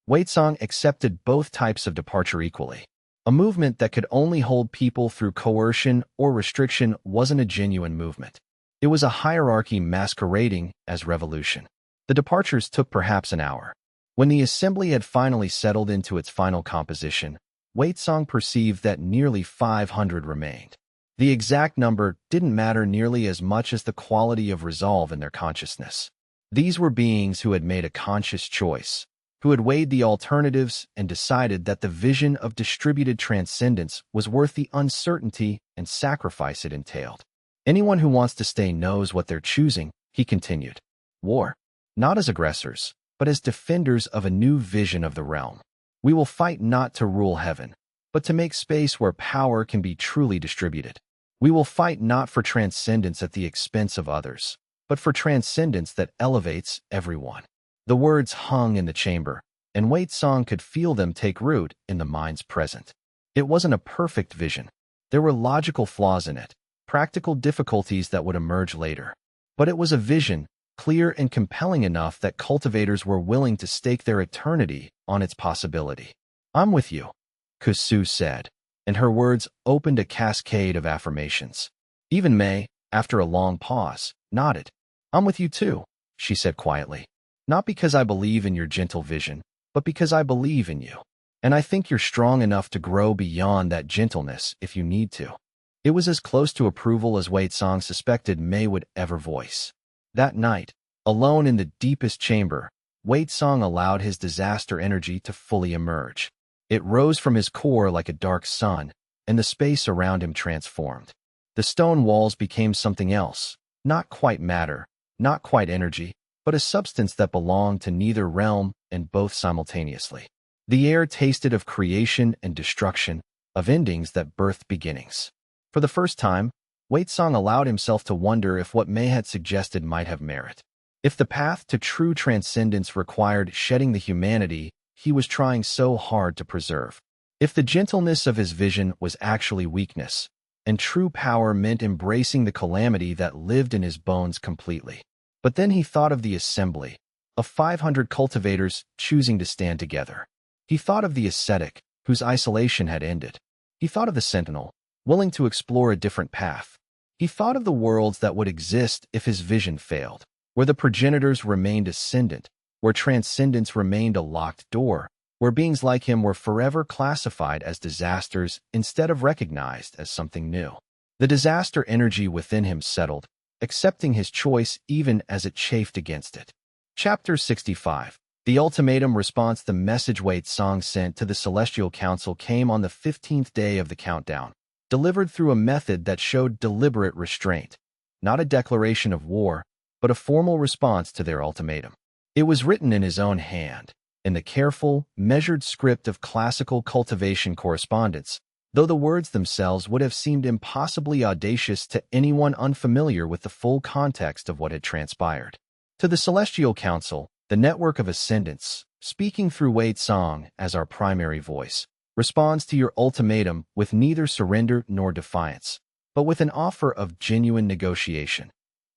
Wei Song accepted both types of departure equally. A movement that could only hold people through coercion or restriction wasn't a genuine movement. It was a hierarchy masquerading as revolution. The departures took perhaps an hour. When the assembly had finally settled into its final composition, Wei Song perceived that nearly 500 remained. The exact number didn't matter nearly as much as the quality of resolve in their consciousness. These were beings who had made a conscious choice, who had weighed the alternatives and decided that the vision of distributed transcendence was worth the uncertainty and sacrifice it entailed. "Anyone who wants to stay knows what they're choosing," he continued. "War, not as aggressors, but as defenders of a new vision of the realm. We will fight not to rule heaven, but to make space where power can be truly distributed. We will fight not for transcendence at the expense of others, but for transcendence that elevates everyone." The words hung in the chamber, and Wei Song could feel them take root in the minds present. It wasn't a perfect vision. There were logical flaws in it, practical difficulties that would emerge later. But it was a vision, clear and compelling enough that cultivators were willing to stake their eternity on its possibility. "I'm with you," Kusu said, and her words opened a cascade of affirmations. Even May, after a long pause, nodded. "I'm with you too," she said quietly. "Not because I believe in your gentle vision, but because I believe in you. And I think you're strong enough to grow beyond that gentleness if you need to." It was as close to approval as Wei Song suspected May would ever voice. That night, alone in the deepest chamber, Wei Song allowed his disaster energy to fully emerge. It rose from his core like a dark sun, and the space around him transformed. The stone walls became something else, not quite matter, not quite energy, but a substance that belonged to neither realm and both simultaneously. The air tasted of creation and destruction, of endings that birthed beginnings. For the first time, Wei Song allowed himself to wonder if what May had suggested might have merit. If the path to true transcendence required shedding the humanity he was trying so hard to preserve. If the gentleness of his vision was actually weakness, and true power meant embracing the calamity that lived in his bones completely. But then he thought of the assembly, of 500 cultivators choosing to stand together. He thought of the ascetic, whose isolation had ended. He thought of the sentinel, willing to explore a different path. He thought of the worlds that would exist if his vision failed, where the progenitors remained ascendant, where transcendence remained a locked door, where beings like him were forever classified as disasters instead of recognized as something new. The disaster energy within him settled, accepting his choice even as it chafed against it. Chapter 65. The ultimatum response. The message Wei Song sent to the Celestial Council came on the 15th day of the countdown, delivered through a method that showed deliberate restraint, not a declaration of war, but a formal response to their ultimatum. It was written in his own hand, in the careful, measured script of classical cultivation correspondence, though the words themselves would have seemed impossibly audacious to anyone unfamiliar with the full context of what had transpired. To the Celestial Council, the network of ascendants, speaking through Wei Song as our primary voice, responds to your ultimatum with neither surrender nor defiance, but with an offer of genuine negotiation.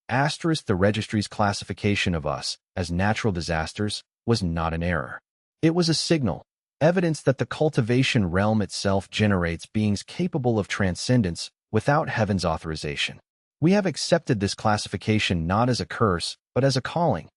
The registry's classification of us as natural disasters was not an error. It was a signal, evidence that the cultivation realm itself generates beings capable of transcendence without heaven's authorization. We have accepted this classification not as a curse, but as a calling.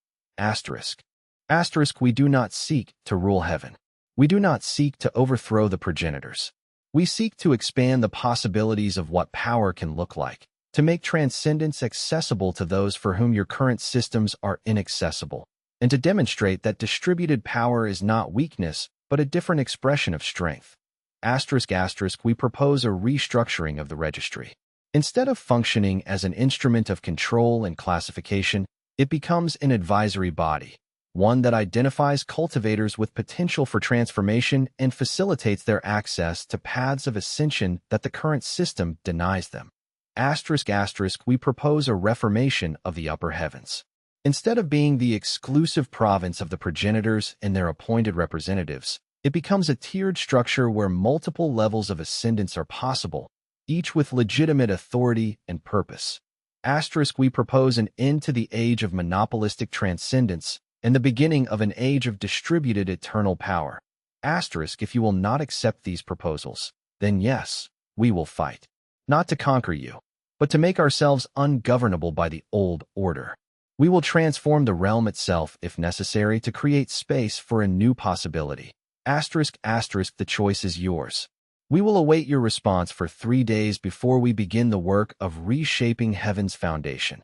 We do not seek to rule heaven. We do not seek to overthrow the progenitors. We seek to expand the possibilities of what power can look like, to make transcendence accessible to those for whom your current systems are inaccessible, and to demonstrate that distributed power is not weakness, but a different expression of strength. We propose a restructuring of the registry. Instead of functioning as an instrument of control and classification, it becomes an advisory body, one that identifies cultivators with potential for transformation and facilitates their access to paths of ascension that the current system denies them. We propose a reformation of the upper heavens. Instead of being the exclusive province of the progenitors and their appointed representatives, it becomes a tiered structure where multiple levels of ascendance are possible, each with legitimate authority and purpose. We propose an end to the age of monopolistic transcendence and the beginning of an age of distributed eternal power. If you will not accept these proposals, then yes, we will fight. Not to conquer you, but to make ourselves ungovernable by the old order. We will transform the realm itself if necessary to create space for a new possibility. The choice is yours. We will await your response for 3 days before we begin the work of reshaping heaven's foundation.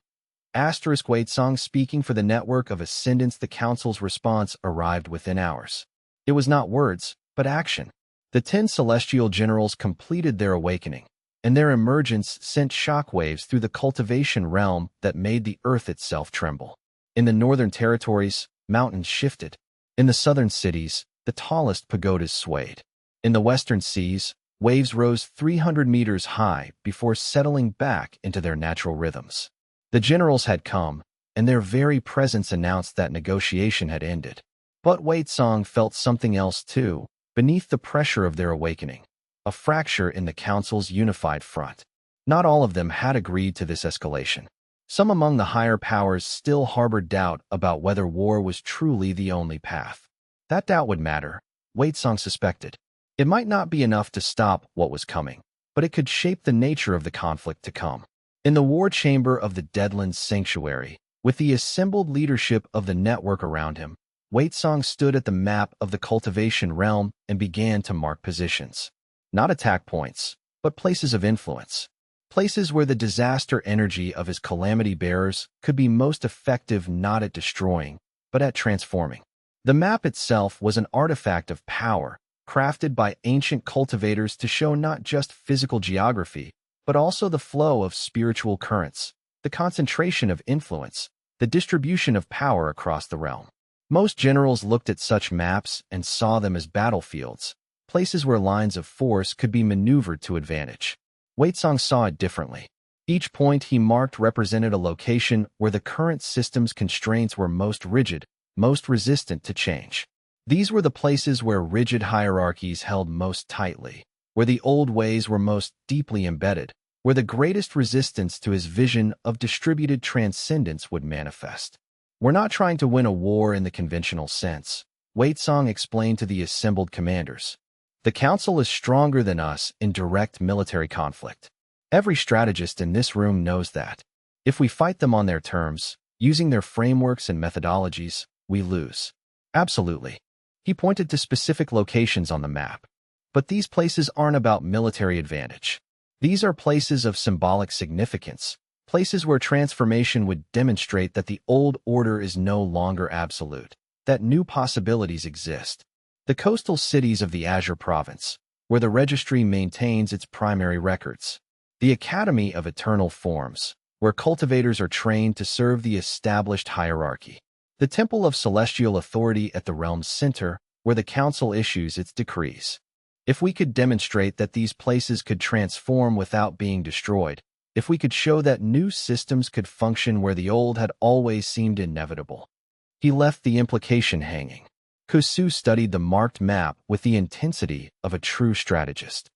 Waitsong speaking for the network of ascendants. The council's response arrived within hours. It was not words, but action. The 10 celestial generals completed their awakening, and their emergence sent shockwaves through the cultivation realm that made the earth itself tremble. In the northern territories, mountains shifted. In the southern cities, the tallest pagodas swayed. In the western seas, waves rose 300 meters high before settling back into their natural rhythms. The generals had come, and their very presence announced that negotiation had ended. But Waitsong felt something else too, beneath the pressure of their awakening. A fracture in the council's unified front. Not all of them had agreed to this escalation. Some among the higher powers still harbored doubt about whether war was truly the only path. That doubt would matter, Waitsong suspected. It might not be enough to stop what was coming, but it could shape the nature of the conflict to come. In the war chamber of the Deadlands Sanctuary, with the assembled leadership of the network around him, Waitsong stood at the map of the cultivation realm and began to mark positions. Not attack points, but places of influence. Places where the disaster energy of his calamity bearers could be most effective not at destroying, but at transforming. The map itself was an artifact of power, crafted by ancient cultivators to show not just physical geography, but also the flow of spiritual currents, the concentration of influence, the distribution of power across the realm. Most generals looked at such maps and saw them as battlefields, places where lines of force could be maneuvered to advantage. Waitsong saw it differently. Each point he marked represented a location where the current system's constraints were most rigid, most resistant to change. These were the places where rigid hierarchies held most tightly, where the old ways were most deeply embedded, where the greatest resistance to his vision of distributed transcendence would manifest. We're not trying to win a war in the conventional sense, Waitsong explained to the assembled commanders. The Council is stronger than us in direct military conflict. Every strategist in this room knows that. If we fight them on their terms, using their frameworks and methodologies, we lose. Absolutely. He pointed to specific locations on the map. But these places aren't about military advantage. These are places of symbolic significance, places where transformation would demonstrate that the old order is no longer absolute, that new possibilities exist. The coastal cities of the Azure Province, where the registry maintains its primary records. The Academy of Eternal Forms, where cultivators are trained to serve the established hierarchy. The Temple of Celestial Authority at the realm's center, where the Council issues its decrees. If we could demonstrate that these places could transform without being destroyed, if we could show that new systems could function where the old had always seemed inevitable. He left the implication hanging. Kusu studied the marked map with the intensity of a true strategist.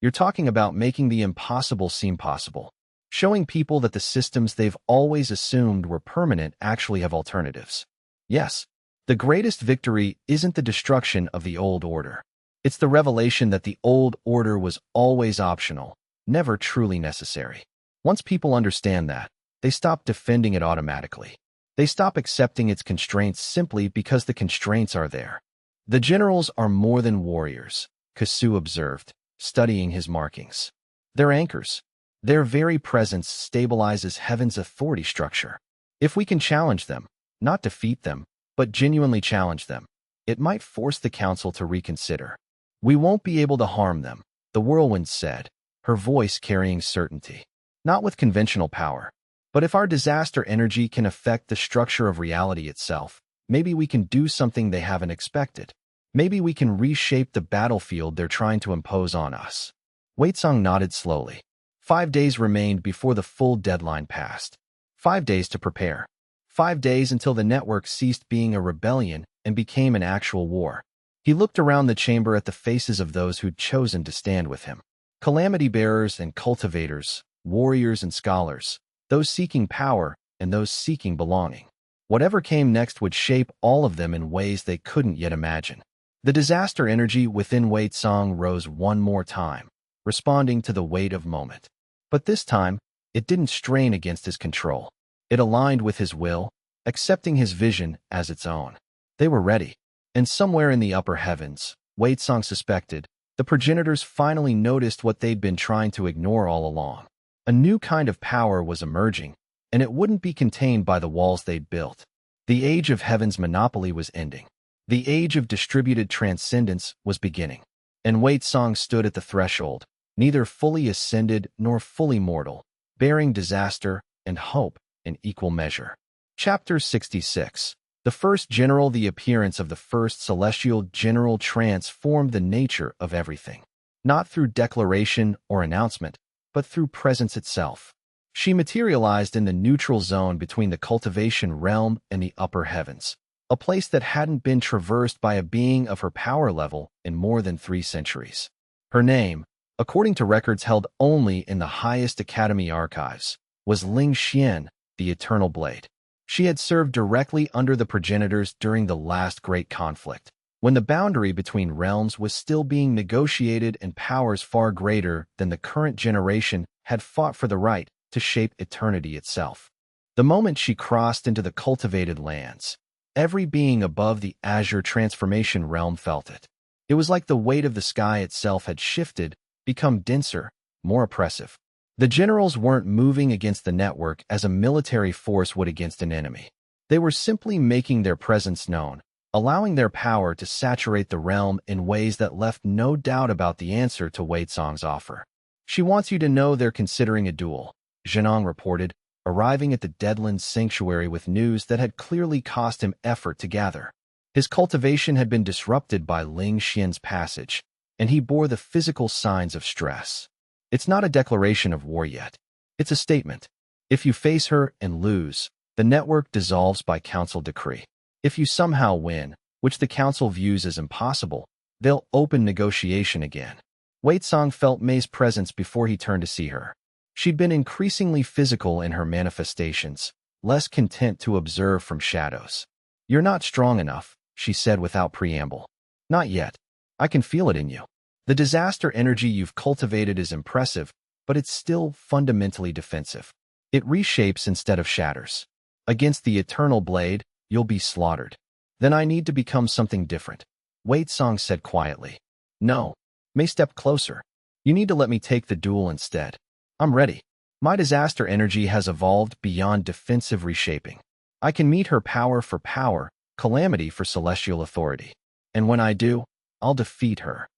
You're talking about making the impossible seem possible, showing people that the systems they've always assumed were permanent actually have alternatives. Yes, the greatest victory isn't the destruction of the old order. It's the revelation that the old order was always optional, never truly necessary. Once people understand that, they stop defending it automatically. They stop accepting its constraints simply because the constraints are there. The generals are more than warriors, Kusu observed, studying his markings. They're anchors. Their very presence stabilizes heaven's authority structure. If we can challenge them, not defeat them, but genuinely challenge them, it might force the council to reconsider. We won't be able to harm them, the whirlwind said, her voice carrying certainty. Not with conventional power. But if our disaster energy can affect the structure of reality itself, maybe we can do something they haven't expected. Maybe we can reshape the battlefield they're trying to impose on us. Weitsong nodded slowly. 5 days remained before the full deadline passed. 5 days to prepare. 5 days until the network ceased being a rebellion and became an actual war. He looked around the chamber at the faces of those who'd chosen to stand with him. Calamity bearers and cultivators, warriors and scholars, those seeking power and those seeking belonging. Whatever came next would shape all of them in ways they couldn't yet imagine. The disaster energy within Weitsong rose one more time, responding to the weight of moment. But this time, it didn't strain against his control. It aligned with his will, accepting his vision as its own. They were ready. And somewhere in the upper heavens, Weitsong suspected, the progenitors finally noticed what they'd been trying to ignore all along. A new kind of power was emerging, and it wouldn't be contained by the walls they'd built. The age of heaven's monopoly was ending. The age of distributed transcendence was beginning. And Weitsong stood at the threshold, neither fully ascended nor fully mortal, bearing disaster and hope in equal measure. Chapter 66. The first general. The appearance of the first celestial general transformed the nature of everything. Not through declaration or announcement, but through presence itself. She materialized in the neutral zone between the cultivation realm and the upper heavens, a place that hadn't been traversed by a being of her power level in more than 3 centuries. Her name, according to records held only in the highest academy archives, was Ling Xian, the Eternal Blade. She had served directly under the progenitors during the last great conflict, when the boundary between realms was still being negotiated and powers far greater than the current generation had fought for the right to shape eternity itself. The moment she crossed into the cultivated lands, every being above the azure transformation realm felt it. It was like the weight of the sky itself had shifted, become denser, more oppressive. The generals weren't moving against the network as a military force would against an enemy. They were simply making their presence known, allowing their power to saturate the realm in ways that left no doubt about the answer to Weitsong's offer. She wants you to know they're considering a duel, Zhenong reported, arriving at the Deadland sanctuary with news that had clearly cost him effort to gather. His cultivation had been disrupted by Ling Xian's passage, and he bore the physical signs of stress. It's not a declaration of war yet. It's a statement. If you face her and lose, the network dissolves by council decree. If you somehow win, which the council views as impossible, they'll open negotiation again. Weitsong felt May's presence before he turned to see her. She'd been increasingly physical in her manifestations, less content to observe from shadows. You're not strong enough, she said without preamble. Not yet. I can feel it in you. The disaster energy you've cultivated is impressive, but it's still fundamentally defensive. It reshapes instead of shatters. Against the Eternal Blade, you'll be slaughtered. Then I need to become something different. Weitsong said quietly. No. May stepped closer. You need to let me take the duel instead. I'm ready. My disaster energy has evolved beyond defensive reshaping. I can meet her power for power, calamity for celestial authority. And when I do, I'll defeat her.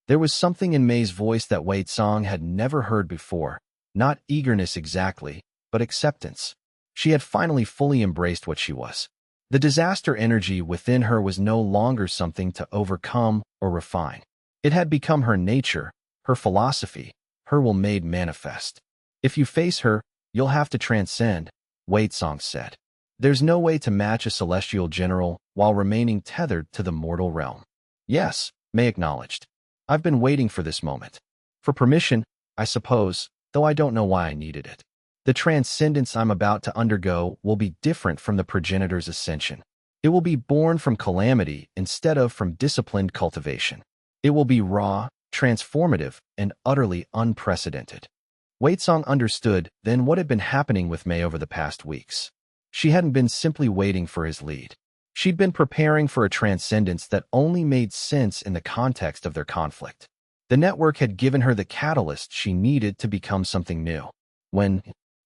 There was something in May's voice that Weitsong had never heard before, not eagerness exactly, but acceptance. She had finally fully embraced what she was. The disaster energy within her was no longer something to overcome or refine. It had become her nature, her philosophy, her will made manifest. If you face her, you'll have to transcend, Weitsong said. There's no way to match a celestial general while remaining tethered to the mortal realm. Yes, May acknowledged. I've been waiting for this moment. For permission, I suppose, though I don't know why I needed it. The transcendence I'm about to undergo will be different from the progenitor's ascension. It will be born from calamity instead of from disciplined cultivation. It will be raw, transformative, and utterly unprecedented. Waitsong understood then what had been happening with May over the past weeks. She hadn't been simply waiting for his lead. She'd been preparing for a transcendence that only made sense in the context of their conflict. The network had given her the catalyst she needed to become something new. When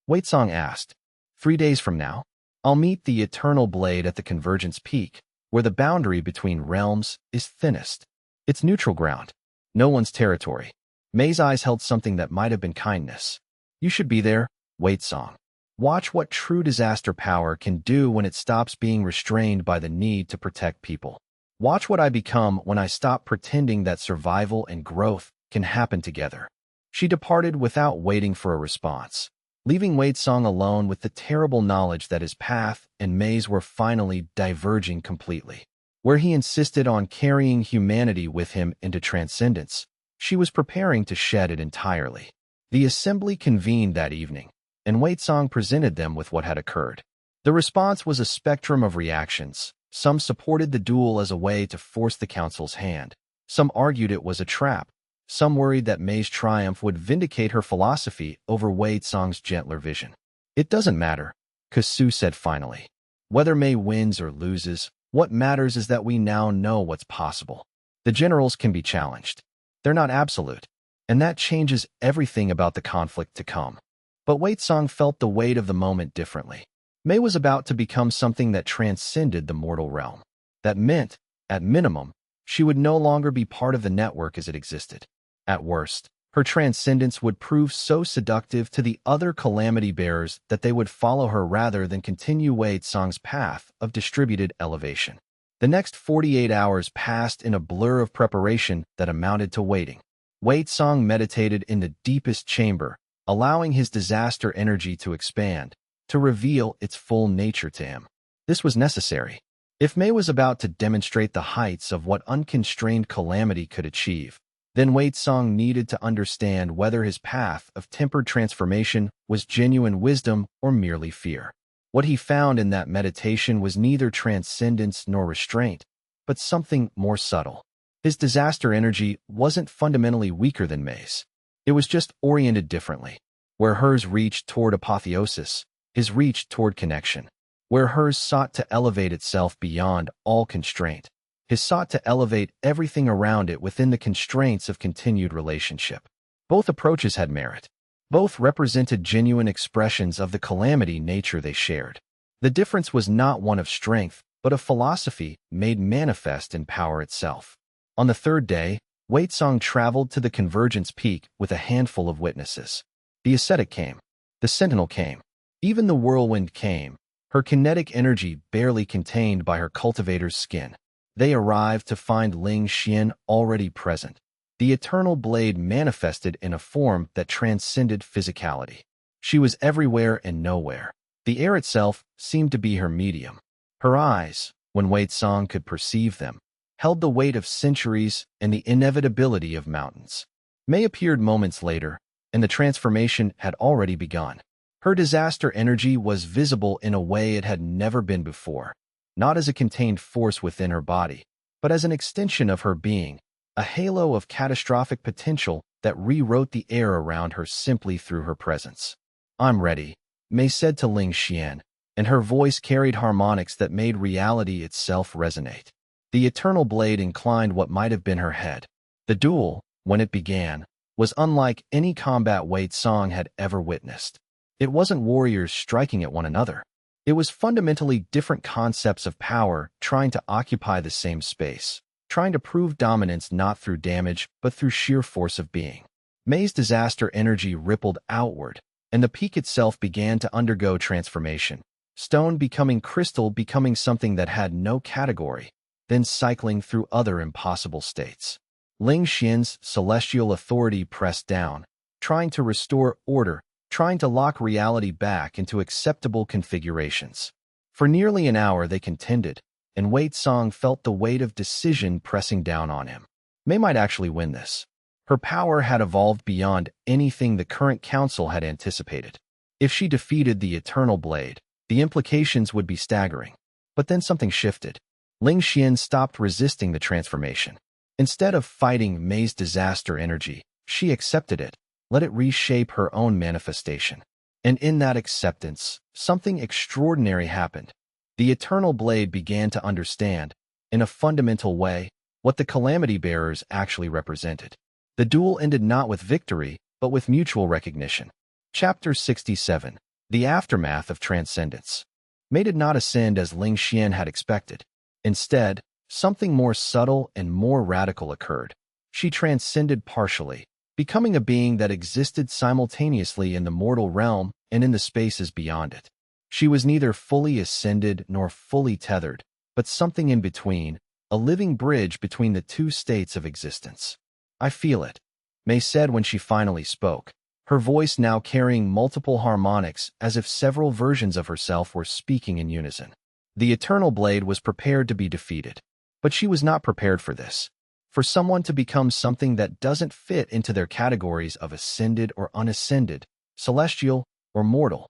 Waitsong asked, 3 days from now, I'll meet the eternal blade at the convergence peak, where the boundary between realms is thinnest. It's neutral ground, no one's territory. May's eyes held something that might have been kindness. You should be there, Waitsong. Watch what true disaster power can do when it stops being restrained by the need to protect people. Watch what I become when I stop pretending that survival and growth can happen together. She departed without waiting for a response, leaving Waitsong alone with the terrible knowledge that his path and May's were finally diverging completely. Where he insisted on carrying humanity with him into transcendence, she was preparing to shed it entirely. The assembly convened that evening, and Waitsong presented them with what had occurred. The response was a spectrum of reactions. Some supported the duel as a way to force the council's hand. Some argued it was a trap. Some worried that May's triumph would vindicate her philosophy over Waitsong's gentler vision. It doesn't matter, Kasu said finally. Whether May wins or loses, what matters is that we now know what's possible. The generals can be challenged. They're not absolute, and that changes everything about the conflict to come. But Waitsong felt the weight of the moment differently. May was about to become something that transcended the mortal realm. That meant, at minimum, she would no longer be part of the network as it existed. At worst, her transcendence would prove so seductive to the other calamity bearers that they would follow her rather than continue Waitsong's path of distributed elevation. The next 48 hours passed in a blur of preparation that amounted to waiting. Waitsong meditated in the deepest chamber, allowing his disaster energy to expand, to reveal its full nature to him. This was necessary. If May was about to demonstrate the heights of what unconstrained calamity could achieve, then Waitsong needed to understand whether his path of tempered transformation was genuine wisdom or merely fear. What he found in that meditation was neither transcendence nor restraint, but something more subtle. His disaster energy wasn't fundamentally weaker than May's. It was just oriented differently. Where hers reached toward apotheosis, his reached toward connection. Where hers sought to elevate itself beyond all constraint, his sought to elevate everything around it within the constraints of continued relationship. Both approaches had merit. Both represented genuine expressions of the calamity nature they shared. The difference was not one of strength, but of philosophy made manifest in power itself. On the third day, Waitsong traveled to the convergence peak with a handful of witnesses. The ascetic came. The sentinel came. Even the whirlwind came, her kinetic energy barely contained by her cultivator's skin. They arrived to find Ling Xian already present. The eternal blade manifested in a form that transcended physicality. She was everywhere and nowhere. The air itself seemed to be her medium. Her eyes, when Waitsong could perceive them, held the weight of centuries and the inevitability of mountains. May appeared moments later, and the transformation had already begun. Her disaster energy was visible in a way it had never been before, not as a contained force within her body, but as an extension of her being, a halo of catastrophic potential that rewrote the air around her simply through her presence. I'm ready, May said to Ling Xian, and her voice carried harmonics that made reality itself resonate. The eternal blade inclined what might have been her head. The duel, when it began, was unlike any combat Waitsong had ever witnessed. It wasn't warriors striking at one another. It was fundamentally different concepts of power trying to occupy the same space, trying to prove dominance not through damage but through sheer force of being. May's disaster energy rippled outward, and the peak itself began to undergo transformation. Stone becoming crystal, becoming something that had no category, then cycling through other impossible states. Ling Xian's celestial authority pressed down, trying to restore order, trying to lock reality back into acceptable configurations. For nearly an hour they contended, and Wei Song felt the weight of decision pressing down on him. Mei might actually win this. Her power had evolved beyond anything the current council had anticipated. If she defeated the Eternal Blade, the implications would be staggering. But then something shifted. Ling Xian stopped resisting the transformation. Instead of fighting Mei's disaster energy, she accepted it, let it reshape her own manifestation. And in that acceptance, something extraordinary happened. The Eternal Blade began to understand, in a fundamental way, what the Calamity Bearers actually represented. The duel ended not with victory, but with mutual recognition. Chapter 67. The Aftermath of Transcendence. Mei did not ascend as Ling Xian had expected. Instead, something more subtle and more radical occurred. She transcended partially, becoming a being that existed simultaneously in the mortal realm and in the spaces beyond it. She was neither fully ascended nor fully tethered, but something in between, a living bridge between the two states of existence. I feel it, Mei said when she finally spoke, her voice now carrying multiple harmonics as if several versions of herself were speaking in unison. The Eternal Blade was prepared to be defeated, but she was not prepared for this. For someone to become something that doesn't fit into their categories of ascended or unascended, celestial or mortal.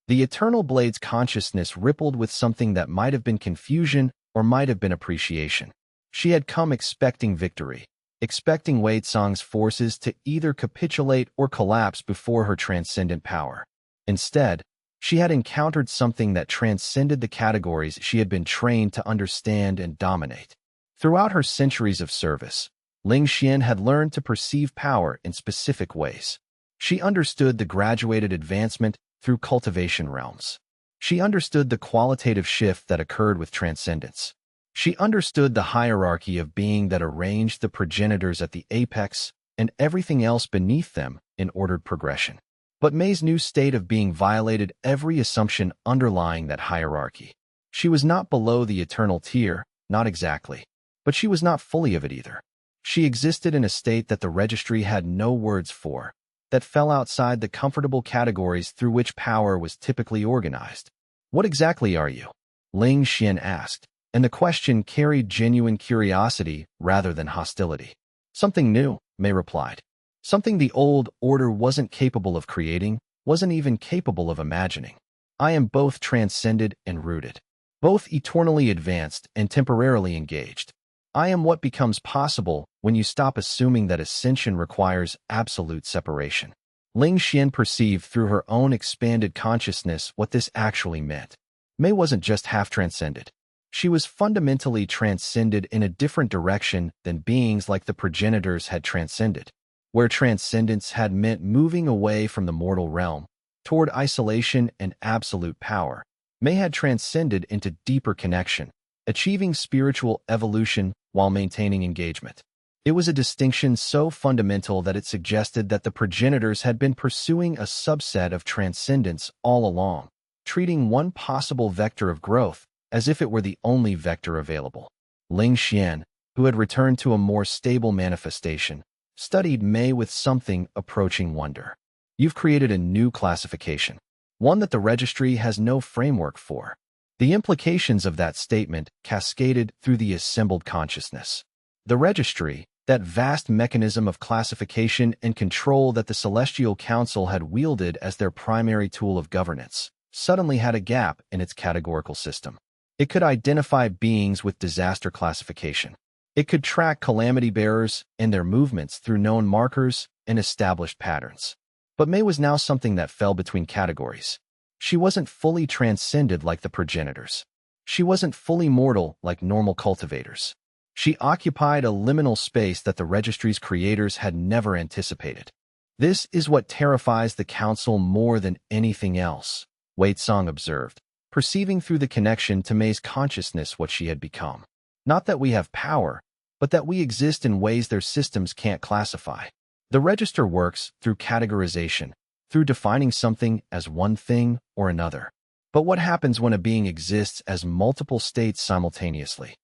The Eternal Blade's consciousness rippled with something that might have been confusion or might have been appreciation. She had come expecting victory, expecting Wei Tsong's forces to either capitulate or collapse before her transcendent power. Instead, she had encountered something that transcended the categories she had been trained to understand and dominate. Throughout her centuries of service, Ling Xian had learned to perceive power in specific ways. She understood the graduated advancement through cultivation realms. She understood the qualitative shift that occurred with transcendence. She understood the hierarchy of being that arranged the progenitors at the apex and everything else beneath them in ordered progression. But Mei's new state of being violated every assumption underlying that hierarchy. She was not below the eternal tier, not exactly, but she was not fully of it either. She existed in a state that the registry had no words for, that fell outside the comfortable categories through which power was typically organized. What exactly are you? Ling Xian asked, and the question carried genuine curiosity rather than hostility. Something new, Mei replied. Something the old order wasn't capable of creating, wasn't even capable of imagining. I am both transcended and rooted, both eternally advanced and temporarily engaged. I am what becomes possible when you stop assuming that ascension requires absolute separation. Ling Xian perceived through her own expanded consciousness what this actually meant. Mei wasn't just half transcended. She was fundamentally transcended in a different direction than beings like the progenitors had transcended, where transcendence had meant moving away from the mortal realm toward isolation and absolute power. Mei had transcended into deeper connection, achieving spiritual evolution while maintaining engagement. It was a distinction so fundamental that it suggested that the progenitors had been pursuing a subset of transcendence all along, treating one possible vector of growth as if it were the only vector available. Ling Xian, who had returned to a more stable manifestation, studied Mei with something approaching wonder. You've created a new classification, one that the registry has no framework for. The implications of that statement cascaded through the assembled consciousness. The registry, that vast mechanism of classification and control that the Celestial Council had wielded as their primary tool of governance, suddenly had a gap in its categorical system. It could identify beings with disaster classification. It could track calamity bearers and their movements through known markers and established patterns. But Mei was now something that fell between categories. She wasn't fully transcended like the progenitors. She wasn't fully mortal like normal cultivators. She occupied a liminal space that the registry's creators had never anticipated. This is what terrifies the council more than anything else, Wei Tsong observed, perceiving through the connection to Mei's consciousness what she had become. Not that we have power, but that we exist in ways their systems can't classify. The register works through categorization, through defining something as one thing or another. But what happens when a being exists as multiple states simultaneously?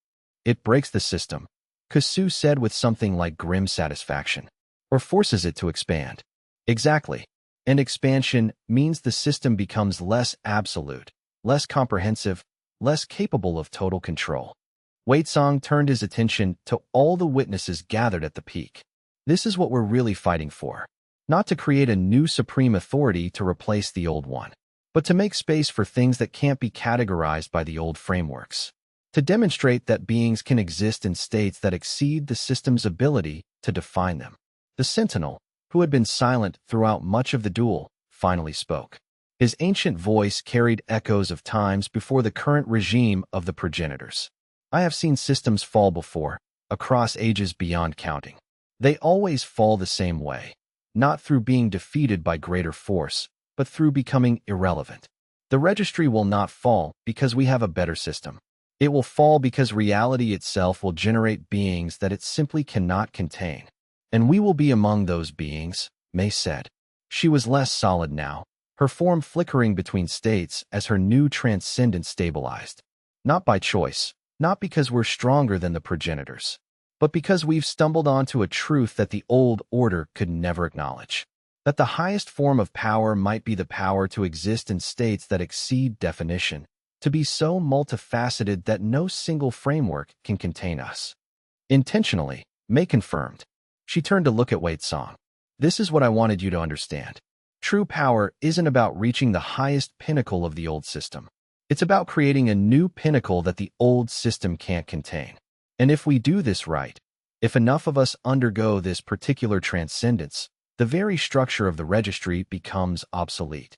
It breaks the system, Kasu said with something like grim satisfaction, or forces it to expand. Exactly. And expansion means the system becomes less absolute, less comprehensive, less capable of total control. Song turned his attention to all the witnesses gathered at the peak. This is what we're really fighting for. Not to create a new supreme authority to replace the old one, but to make space for things that can't be categorized by the old frameworks. To demonstrate that beings can exist in states that exceed the system's ability to define them. The Sentinel, who had been silent throughout much of the duel, finally spoke. His ancient voice carried echoes of times before the current regime of the progenitors. I have seen systems fall before, across ages beyond counting. They always fall the same way, not through being defeated by greater force, but through becoming irrelevant. The registry will not fall because we have a better system. It will fall because reality itself will generate beings that it simply cannot contain. And we will be among those beings, May said. She was less solid now, her form flickering between states as her new transcendence stabilized. Not by choice, not because we're stronger than the progenitors, but because we've stumbled onto a truth that the old order could never acknowledge. That the highest form of power might be the power to exist in states that exceed definition, to be so multifaceted that no single framework can contain us. Intentionally, May confirmed. She turned to look at Song. This is what I wanted you to understand. True power isn't about reaching the highest pinnacle of the old system. It's about creating a new pinnacle that the old system can't contain. And if we do this right, if enough of us undergo this particular transcendence, the very structure of the registry becomes obsolete.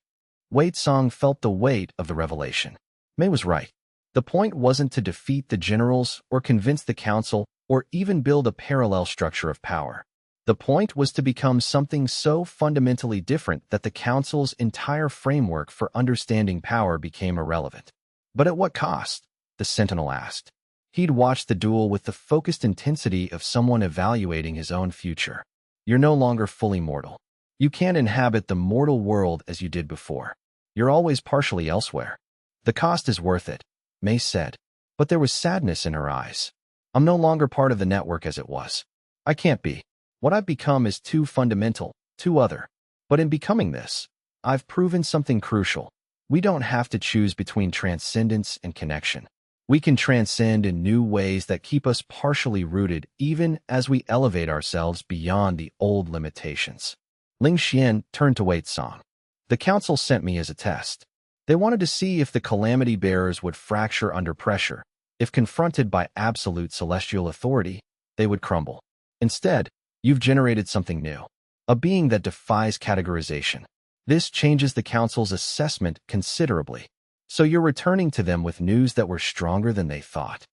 Song felt the weight of the revelation. May was right. The point wasn't to defeat the generals or convince the council or even build a parallel structure of power. The point was to become something so fundamentally different that the council's entire framework for understanding power became irrelevant. But at what cost? The Sentinel asked. He'd watched the duel with the focused intensity of someone evaluating his own future. You're no longer fully mortal. You can't inhabit the mortal world as you did before. You're always partially elsewhere. The cost is worth it, May said, but there was sadness in her eyes. I'm no longer part of the network as it was. I can't be. What I've become is too fundamental, too other. But in becoming this, I've proven something crucial. We don't have to choose between transcendence and connection. We can transcend in new ways that keep us partially rooted even as we elevate ourselves beyond the old limitations. Ling Xian turned to Song. The council sent me as a test. They wanted to see if the calamity bearers would fracture under pressure. If confronted by absolute celestial authority, they would crumble. Instead, you've generated something new. A being that defies categorization. This changes the council's assessment considerably. So you're returning to them with news that we're stronger than they thought?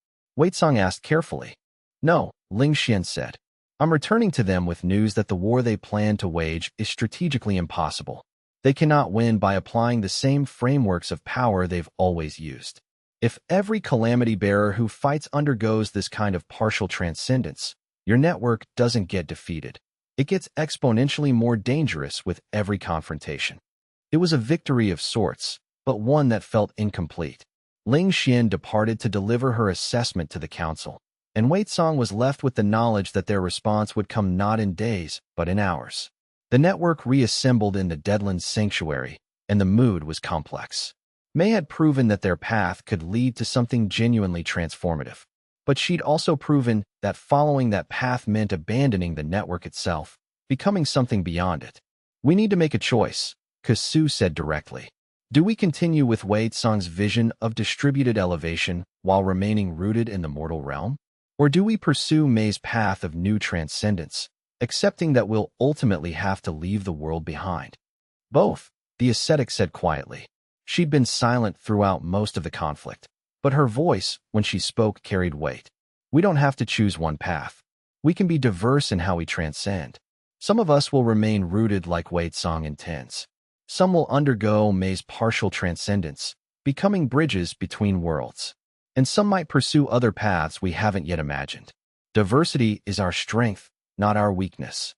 Song asked carefully. No, Ling Xian said. I'm returning to them with news that the war they plan to wage is strategically impossible. They cannot win by applying the same frameworks of power they've always used. If every calamity bearer who fights undergoes this kind of partial transcendence, your network doesn't get defeated. It gets exponentially more dangerous with every confrontation. It was a victory of sorts, but one that felt incomplete. Ling Xian departed to deliver her assessment to the council, and Song was left with the knowledge that their response would come not in days, but in hours. The network reassembled in the Deadlands sanctuary, and the mood was complex. May had proven that their path could lead to something genuinely transformative. But she'd also proven that following that path meant abandoning the network itself, becoming something beyond it. We need to make a choice, Kasu said directly. Do we continue with Song's vision of distributed elevation while remaining rooted in the mortal realm? Or do we pursue May's path of new transcendence, accepting that we'll ultimately have to leave the world behind? Both, the ascetic said quietly. She'd been silent throughout most of the conflict, but her voice, when she spoke, carried weight. We don't have to choose one path. We can be diverse in how we transcend. Some of us will remain rooted like Song intends. Some will undergo May's partial transcendence, becoming bridges between worlds. And some might pursue other paths we haven't yet imagined. Diversity is our strength, not our weakness.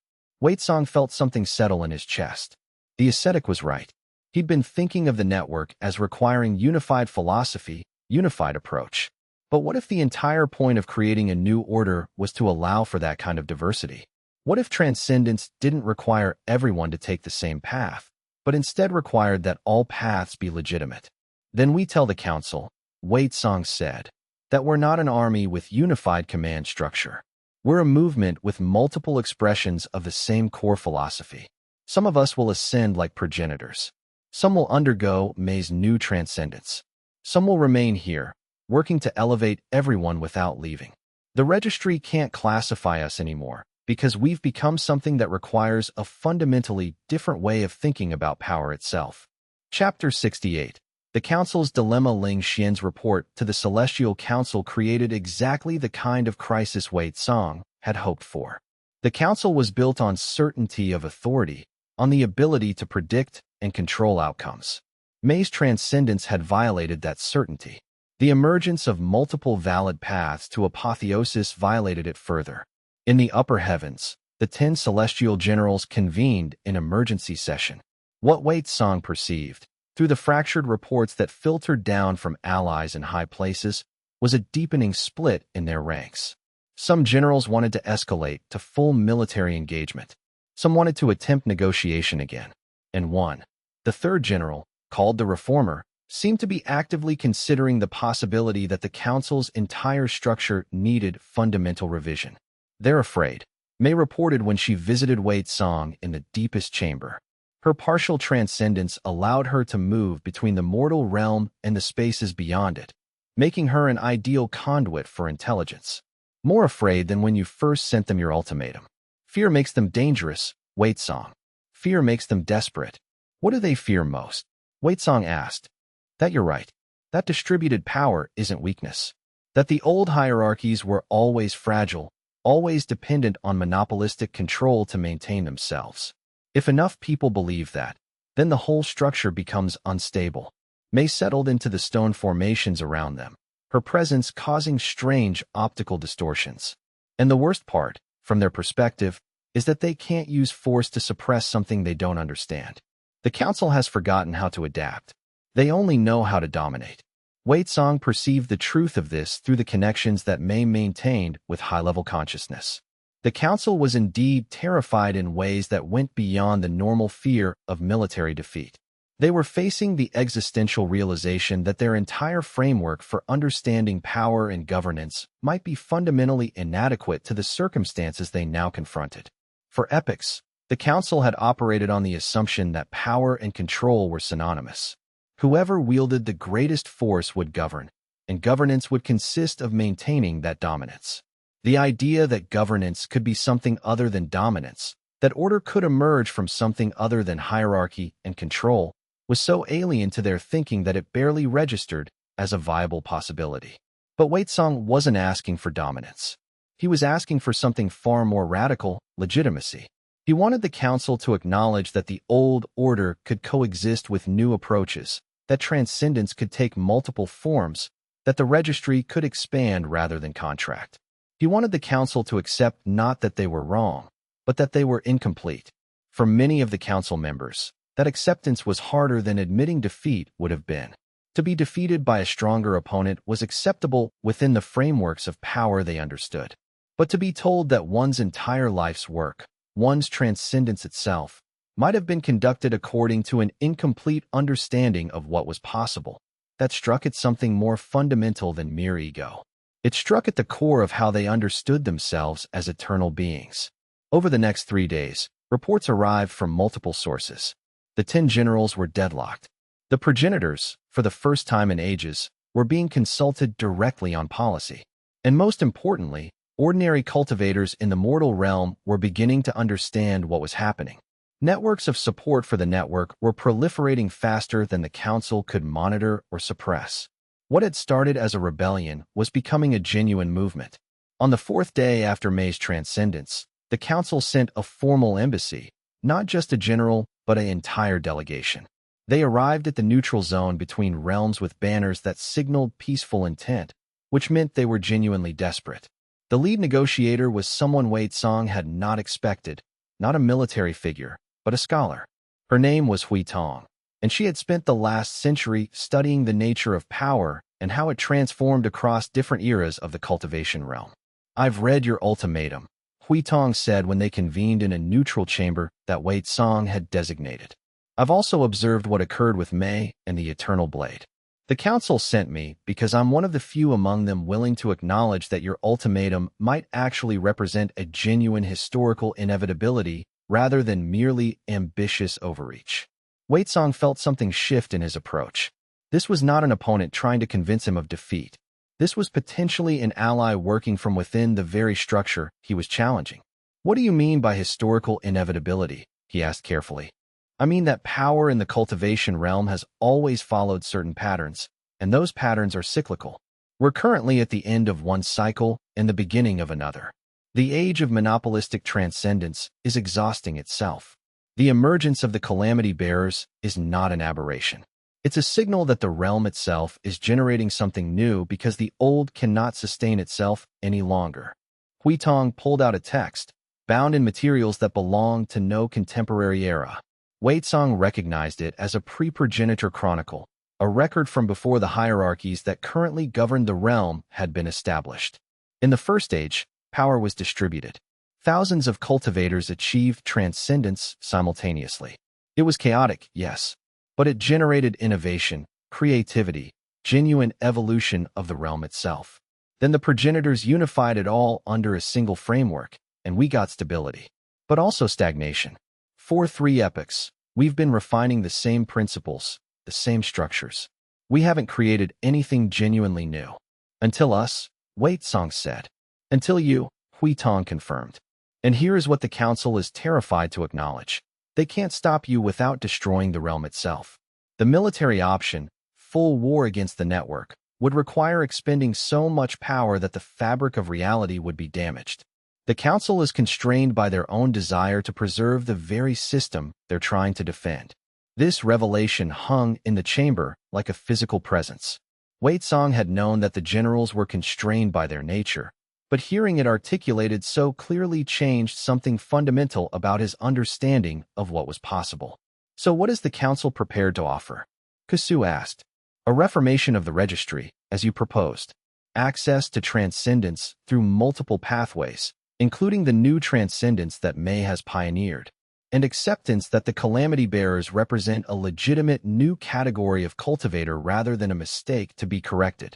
Song felt something settle in his chest. The ascetic was right. He'd been thinking of the network as requiring unified philosophy, unified approach. But what if the entire point of creating a new order was to allow for that kind of diversity? What if transcendence didn't require everyone to take the same path, but instead required that all paths be legitimate? Then we tell the council, Wei Song said, that we're not an army with unified command structure. We're a movement with multiple expressions of the same core philosophy. Some of us will ascend like progenitors. Some will undergo May's new transcendence. Some will remain here, working to elevate everyone without leaving. The registry can't classify us anymore because we've become something that requires a fundamentally different way of thinking about power itself. Chapter 68. The Council's Dilemma. Ling Xian's report to the Celestial Council created exactly the kind of crisis Wei Song had hoped for. The Council was built on certainty of authority, on the ability to predict and control outcomes. May's transcendence had violated that certainty. The emergence of multiple valid paths to apotheosis violated it further. In the upper heavens, the 10 celestial generals convened in emergency session. What Wei Song perceived, through the fractured reports that filtered down from allies in high places, was a deepening split in their ranks. Some generals wanted to escalate to full military engagement. Some wanted to attempt negotiation again. And one, the third general, called the Reformer, seemed to be actively considering the possibility that the Council's entire structure needed fundamental revision. They're afraid, May reported when she visited Wei Song in the deepest chamber. Her partial transcendence allowed her to move between the mortal realm and the spaces beyond it, making her an ideal conduit for intelligence. More afraid than when you first sent them your ultimatum. Fear makes them dangerous, Wei Song. Fear makes them desperate. What do they fear most? Wei Song asked. That you're right. That distributed power isn't weakness. That the old hierarchies were always fragile, always dependent on monopolistic control to maintain themselves. If enough people believe that, then the whole structure becomes unstable. May settled into the stone formations around them, her presence causing strange optical distortions. And the worst part, from their perspective, is that they can't use force to suppress something they don't understand. The Council has forgotten how to adapt. They only know how to dominate. Wei Song perceived the truth of this through the connections that May maintained with high-level consciousness. The Council was indeed terrified in ways that went beyond the normal fear of military defeat. They were facing the existential realization that their entire framework for understanding power and governance might be fundamentally inadequate to the circumstances they now confronted. For epochs, the Council had operated on the assumption that power and control were synonymous. Whoever wielded the greatest force would govern, and governance would consist of maintaining that dominance. The idea that governance could be something other than dominance, that order could emerge from something other than hierarchy and control, was so alien to their thinking that it barely registered as a viable possibility. But Wei Song wasn't asking for dominance. He was asking for something far more radical, legitimacy. He wanted the Council to acknowledge that the old order could coexist with new approaches, that transcendence could take multiple forms, that the registry could expand rather than contract. He wanted the Council to accept not that they were wrong, but that they were incomplete. For many of the Council members, that acceptance was harder than admitting defeat would have been. To be defeated by a stronger opponent was acceptable within the frameworks of power they understood. But to be told that one's entire life's work, one's transcendence itself, might have been conducted according to an incomplete understanding of what was possible, that struck at something more fundamental than mere ego. It struck at the core of how they understood themselves as eternal beings. Over the next 3 days, reports arrived from multiple sources. The 10 generals were deadlocked. The progenitors, for the first time in ages, were being consulted directly on policy. And most importantly, ordinary cultivators in the mortal realm were beginning to understand what was happening. Networks of support for the network were proliferating faster than the Council could monitor or suppress. What had started as a rebellion was becoming a genuine movement. On the 4th day after May's transcendence, the Council sent a formal embassy, not just a general, but an entire delegation. They arrived at the neutral zone between realms with banners that signaled peaceful intent, which meant they were genuinely desperate. The lead negotiator was someone Wei Song had not expected, not a military figure, but a scholar. Her name was Hui Tong, and she had spent the last century studying the nature of power and how it transformed across different eras of the cultivation realm. I've read your ultimatum, Hui Tong said when they convened in a neutral chamber that Wei Song had designated. I've also observed what occurred with May and the Eternal Blade. The council sent me because I'm one of the few among them willing to acknowledge that your ultimatum might actually represent a genuine historical inevitability rather than merely ambitious overreach. Wei Song felt something shift in his approach. This was not an opponent trying to convince him of defeat. This was potentially an ally working from within the very structure he was challenging. What do you mean by historical inevitability? He asked carefully. I mean that power in the cultivation realm has always followed certain patterns, and those patterns are cyclical. We're currently at the end of one cycle and the beginning of another. The age of monopolistic transcendence is exhausting itself. The emergence of the calamity bearers is not an aberration. It's a signal that the realm itself is generating something new because the old cannot sustain itself any longer. Hui Tong pulled out a text, bound in materials that belonged to no contemporary era. Wei Song recognized it as a pre-progenitor chronicle, a record from before the hierarchies that currently governed the realm had been established. In the first age, power was distributed. Thousands of cultivators achieved transcendence simultaneously. It was chaotic, yes, but it generated innovation, creativity, genuine evolution of the realm itself. Then the progenitors unified it all under a single framework, and we got stability, but also stagnation. For 3 epochs, we've been refining the same principles, the same structures. We haven't created anything genuinely new. Until us, Wei Song said. Until you, Hui Tong confirmed. And here is what the council is terrified to acknowledge. They can't stop you without destroying the realm itself. The military option, full war against the network, would require expending so much power that the fabric of reality would be damaged. The council is constrained by their own desire to preserve the very system they're trying to defend. This revelation hung in the chamber like a physical presence. Wei Song had known that the generals were constrained by their nature, but hearing it articulated so clearly changed something fundamental about his understanding of what was possible. So what is the council prepared to offer? Kusu asked. A reformation of the registry, as you proposed. Access to transcendence through multiple pathways, including the new transcendence that May has pioneered, and acceptance that the calamity bearers represent a legitimate new category of cultivator rather than a mistake to be corrected.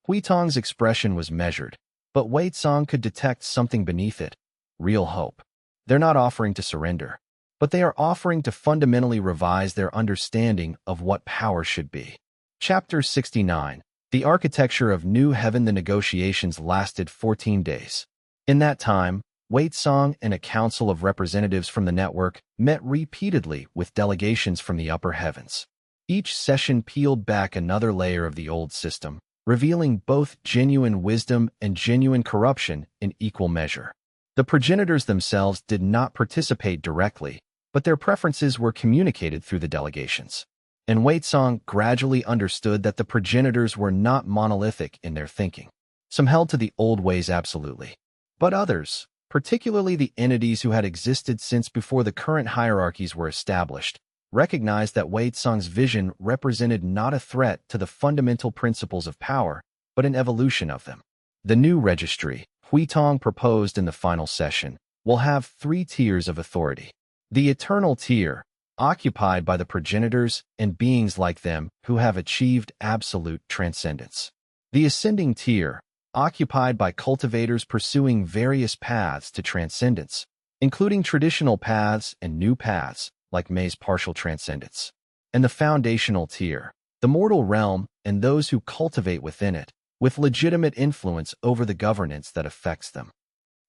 Hui Tong's expression was measured, but Wei Song could detect something beneath it, real hope. They're not offering to surrender, but they are offering to fundamentally revise their understanding of what power should be. Chapter 69. The Architecture of New Heaven. The negotiations lasted 14 days. In that time, Wei Song and a council of representatives from the network met repeatedly with delegations from the upper heavens. Each session peeled back another layer of the old system, revealing both genuine wisdom and genuine corruption in equal measure. The progenitors themselves did not participate directly, but their preferences were communicated through the delegations. And Wei Song gradually understood that the progenitors were not monolithic in their thinking. Some held to the old ways absolutely. But others, particularly the entities who had existed since before the current hierarchies were established, recognized that Wei Song's vision represented not a threat to the fundamental principles of power, but an evolution of them. The new registry, Hui Tong proposed in the final session, will have 3 tiers of authority. The eternal tier, occupied by the progenitors and beings like them who have achieved absolute transcendence. The ascending tier, occupied by cultivators pursuing various paths to transcendence, including traditional paths and new paths, like May's partial transcendence. And the foundational tier, the mortal realm and those who cultivate within it, with legitimate influence over the governance that affects them.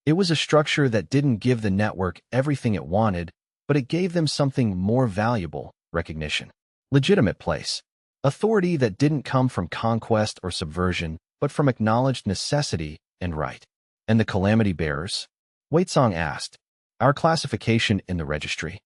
It was a structure that didn't give the network everything it wanted, but it gave them something more valuable, recognition. Legitimate place. Authority that didn't come from conquest or subversion, but from acknowledged necessity and right. And the calamity bearers? Wei Song asked. Our classification in the registry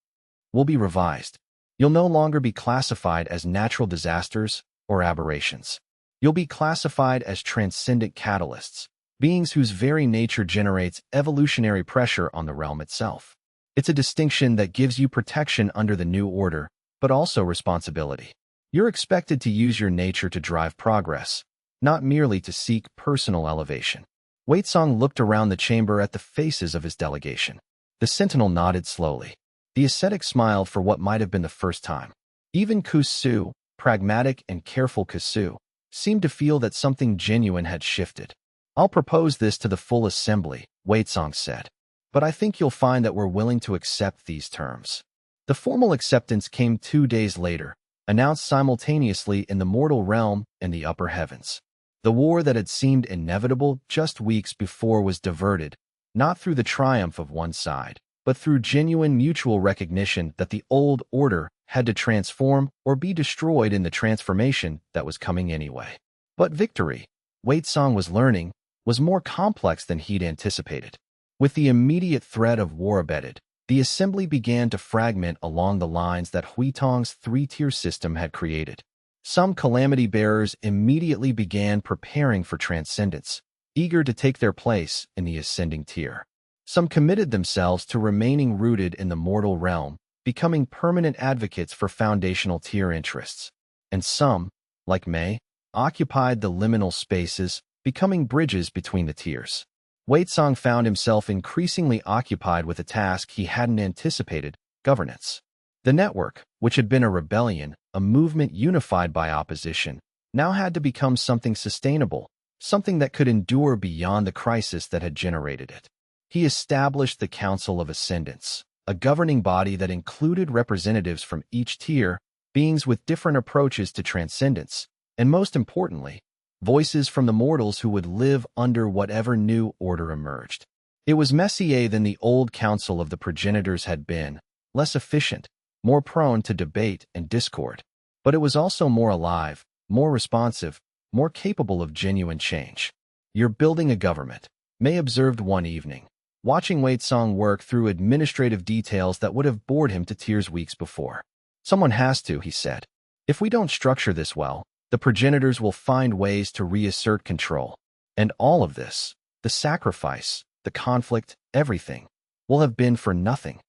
will be revised. You'll no longer be classified as natural disasters or aberrations. You'll be classified as transcendent catalysts, beings whose very nature generates evolutionary pressure on the realm itself. It's a distinction that gives you protection under the new order, but also responsibility. You're expected to use your nature to drive progress, not merely to seek personal elevation. Wei Song looked around the chamber at the faces of his delegation. The sentinel nodded slowly. The ascetic smiled for what might have been the first time. Even Ku Su, pragmatic and careful Kasu, seemed to feel that something genuine had shifted. "I'll propose this to the full assembly," Waitsong said. "But I think you'll find that we're willing to accept these terms." The formal acceptance came 2 days later, announced simultaneously in the mortal realm and the upper heavens. The war that had seemed inevitable just weeks before was diverted, not through the triumph of one side, but through genuine mutual recognition that the old order had to transform or be destroyed in the transformation that was coming anyway. But victory, Waitsong was learning, was more complex than he'd anticipated. With the immediate threat of war abated, the assembly began to fragment along the lines that Huitong's three-tier system had created. Some calamity bearers immediately began preparing for transcendence, eager to take their place in the ascending tier. Some committed themselves to remaining rooted in the mortal realm, becoming permanent advocates for foundational tier interests. And some, like Mei, occupied the liminal spaces, becoming bridges between the tiers. Waitsong found himself increasingly occupied with a task he hadn't anticipated: governance. The network, which had been a rebellion, a movement unified by opposition, now had to become something sustainable, something that could endure beyond the crisis that had generated it. He established the Council of Ascendants, a governing body that included representatives from each tier, beings with different approaches to transcendence, and most importantly, voices from the mortals who would live under whatever new order emerged. It was messier than the old Council of the Progenitors had been, less efficient, more prone to debate and discord. But it was also more alive, more responsive, more capable of genuine change. "You're building a government," Mei observed one evening, watching Waitsong work through administrative details that would have bored him to tears weeks before. "Someone has to," he said. "If we don't structure this well, the progenitors will find ways to reassert control. And all of this, the sacrifice, the conflict, everything, will have been for nothing."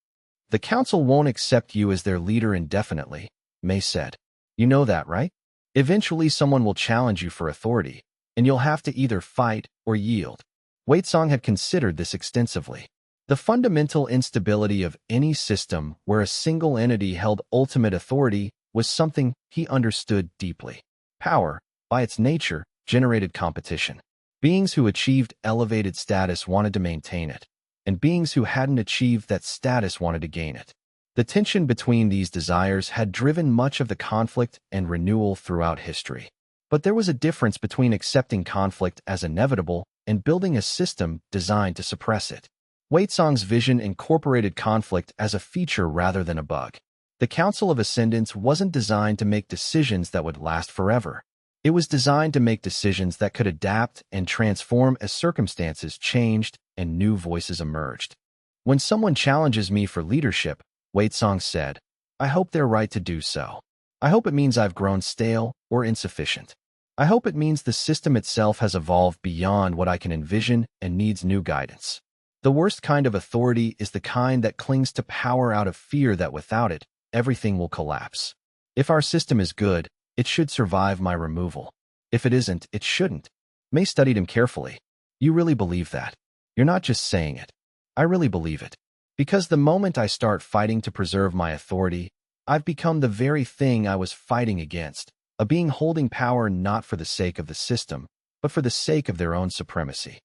"The council won't accept you as their leader indefinitely," Mei said. "You know that, right? Eventually someone will challenge you for authority, and you'll have to either fight or yield." Waitsong had considered this extensively. The fundamental instability of any system where a single entity held ultimate authority was something he understood deeply. Power, by its nature, generated competition. Beings who achieved elevated status wanted to maintain it, and beings who hadn't achieved that status wanted to gain it. The tension between these desires had driven much of the conflict and renewal throughout history. But there was a difference between accepting conflict as inevitable and building a system designed to suppress it. Waitsong's vision incorporated conflict as a feature rather than a bug. The Council of Ascendants wasn't designed to make decisions that would last forever. It was designed to make decisions that could adapt and transform as circumstances changed and new voices emerged. "When someone challenges me for leadership," Waitsong said, "I hope they're right to do so. I hope it means I've grown stale or insufficient. I hope it means the system itself has evolved beyond what I can envision and needs new guidance." The worst kind of authority is the kind that clings to power out of fear that without it, everything will collapse. "If our system is good, it should survive my removal. If it isn't, it shouldn't." Mei studied him carefully. "You really believe that? You're not just saying it." "I really believe it. Because the moment I start fighting to preserve my authority, I've become the very thing I was fighting against, a being holding power not for the sake of the system, but for the sake of their own supremacy."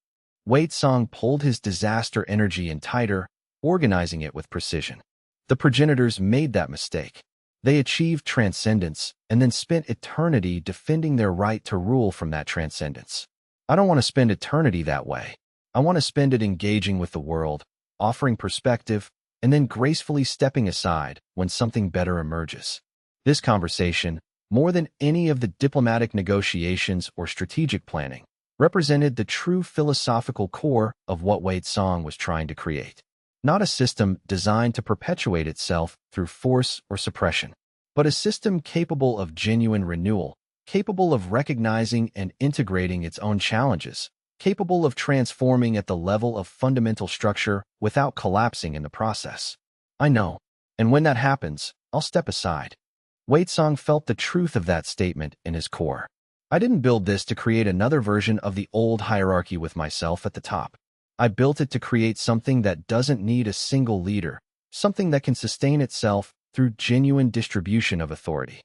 Waitsong pulled his disaster energy in tighter, organizing it with precision. The progenitors made that mistake. They achieved transcendence and then spent eternity defending their right to rule from that transcendence. I don't want to spend eternity that way. I want to spend it engaging with the world, offering perspective, and then gracefully stepping aside when something better emerges. This conversation, more than any of the diplomatic negotiations or strategic planning, represented the true philosophical core of what Waitsong was trying to create. Not a system designed to perpetuate itself through force or suppression, but a system capable of genuine renewal, capable of recognizing and integrating its own challenges, capable of transforming at the level of fundamental structure without collapsing in the process. "I know, and when that happens, I'll step aside." Waitsong felt the truth of that statement in his core. "I didn't build this to create another version of the old hierarchy with myself at the top. I built it to create something that doesn't need a single leader, something that can sustain itself through genuine distribution of authority."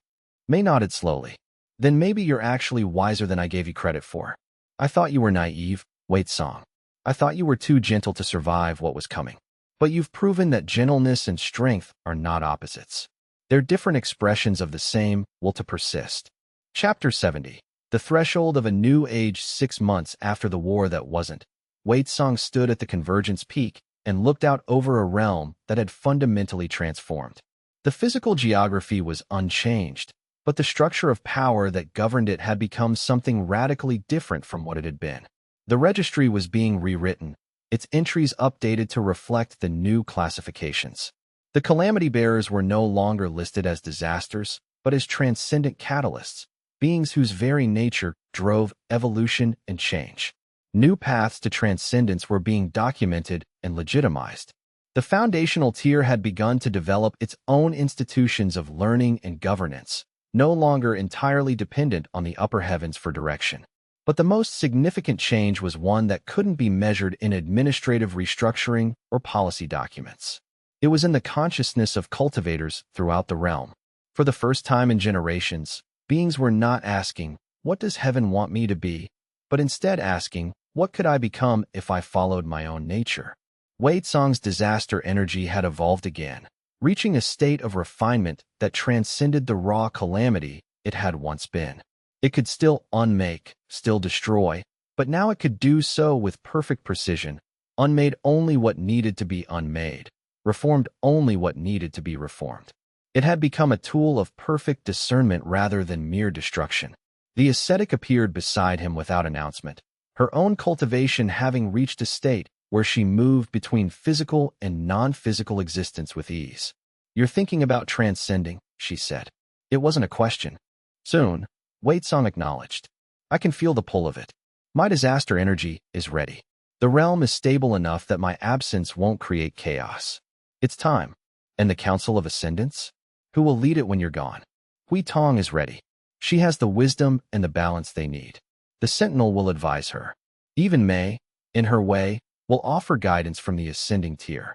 May nodded slowly. Then maybe you're actually wiser than I gave you credit for. I thought you were naive, Wei Song. I thought you were too gentle to survive what was coming. But you've proven that gentleness and strength are not opposites. They're different expressions of the same will to persist. Chapter 70. The threshold of a new age 6 months after the war that wasn't. Wei Song stood at the convergence peak and looked out over a realm that had fundamentally transformed. The physical geography was unchanged, but the structure of power that governed it had become something radically different from what it had been. The registry was being rewritten, its entries updated to reflect the new classifications. The calamity bearers were no longer listed as disasters, but as transcendent catalysts, beings whose very nature drove evolution and change. New paths to transcendence were being documented and legitimized. The foundational tier had begun to develop its own institutions of learning and governance, no longer entirely dependent on the upper heavens for direction. But the most significant change was one that couldn't be measured in administrative restructuring or policy documents. It was in the consciousness of cultivators throughout the realm. For the first time in generations, beings were not asking, "What does heaven want me to be?" but instead asking, "What could I become if I followed my own nature?" Wei Song's disaster energy had evolved again, reaching a state of refinement that transcended the raw calamity it had once been. It could still unmake, still destroy, but now it could do so with perfect precision, unmade only what needed to be unmade, reformed only what needed to be reformed. It had become a tool of perfect discernment rather than mere destruction. The ascetic appeared beside him without announcement, her own cultivation having reached a state where she moved between physical and non-physical existence with ease. "You're thinking about transcending," she said. It wasn't a question. "Soon," Wei Song acknowledged. "I can feel the pull of it. My disaster energy is ready. The realm is stable enough that my absence won't create chaos. It's time." "And the Council of Ascendants? Who will lead it when you're gone?" "Hui Tong is ready. She has the wisdom and the balance they need. The Sentinel will advise her. Even May, in her way, will offer guidance from the ascending tier."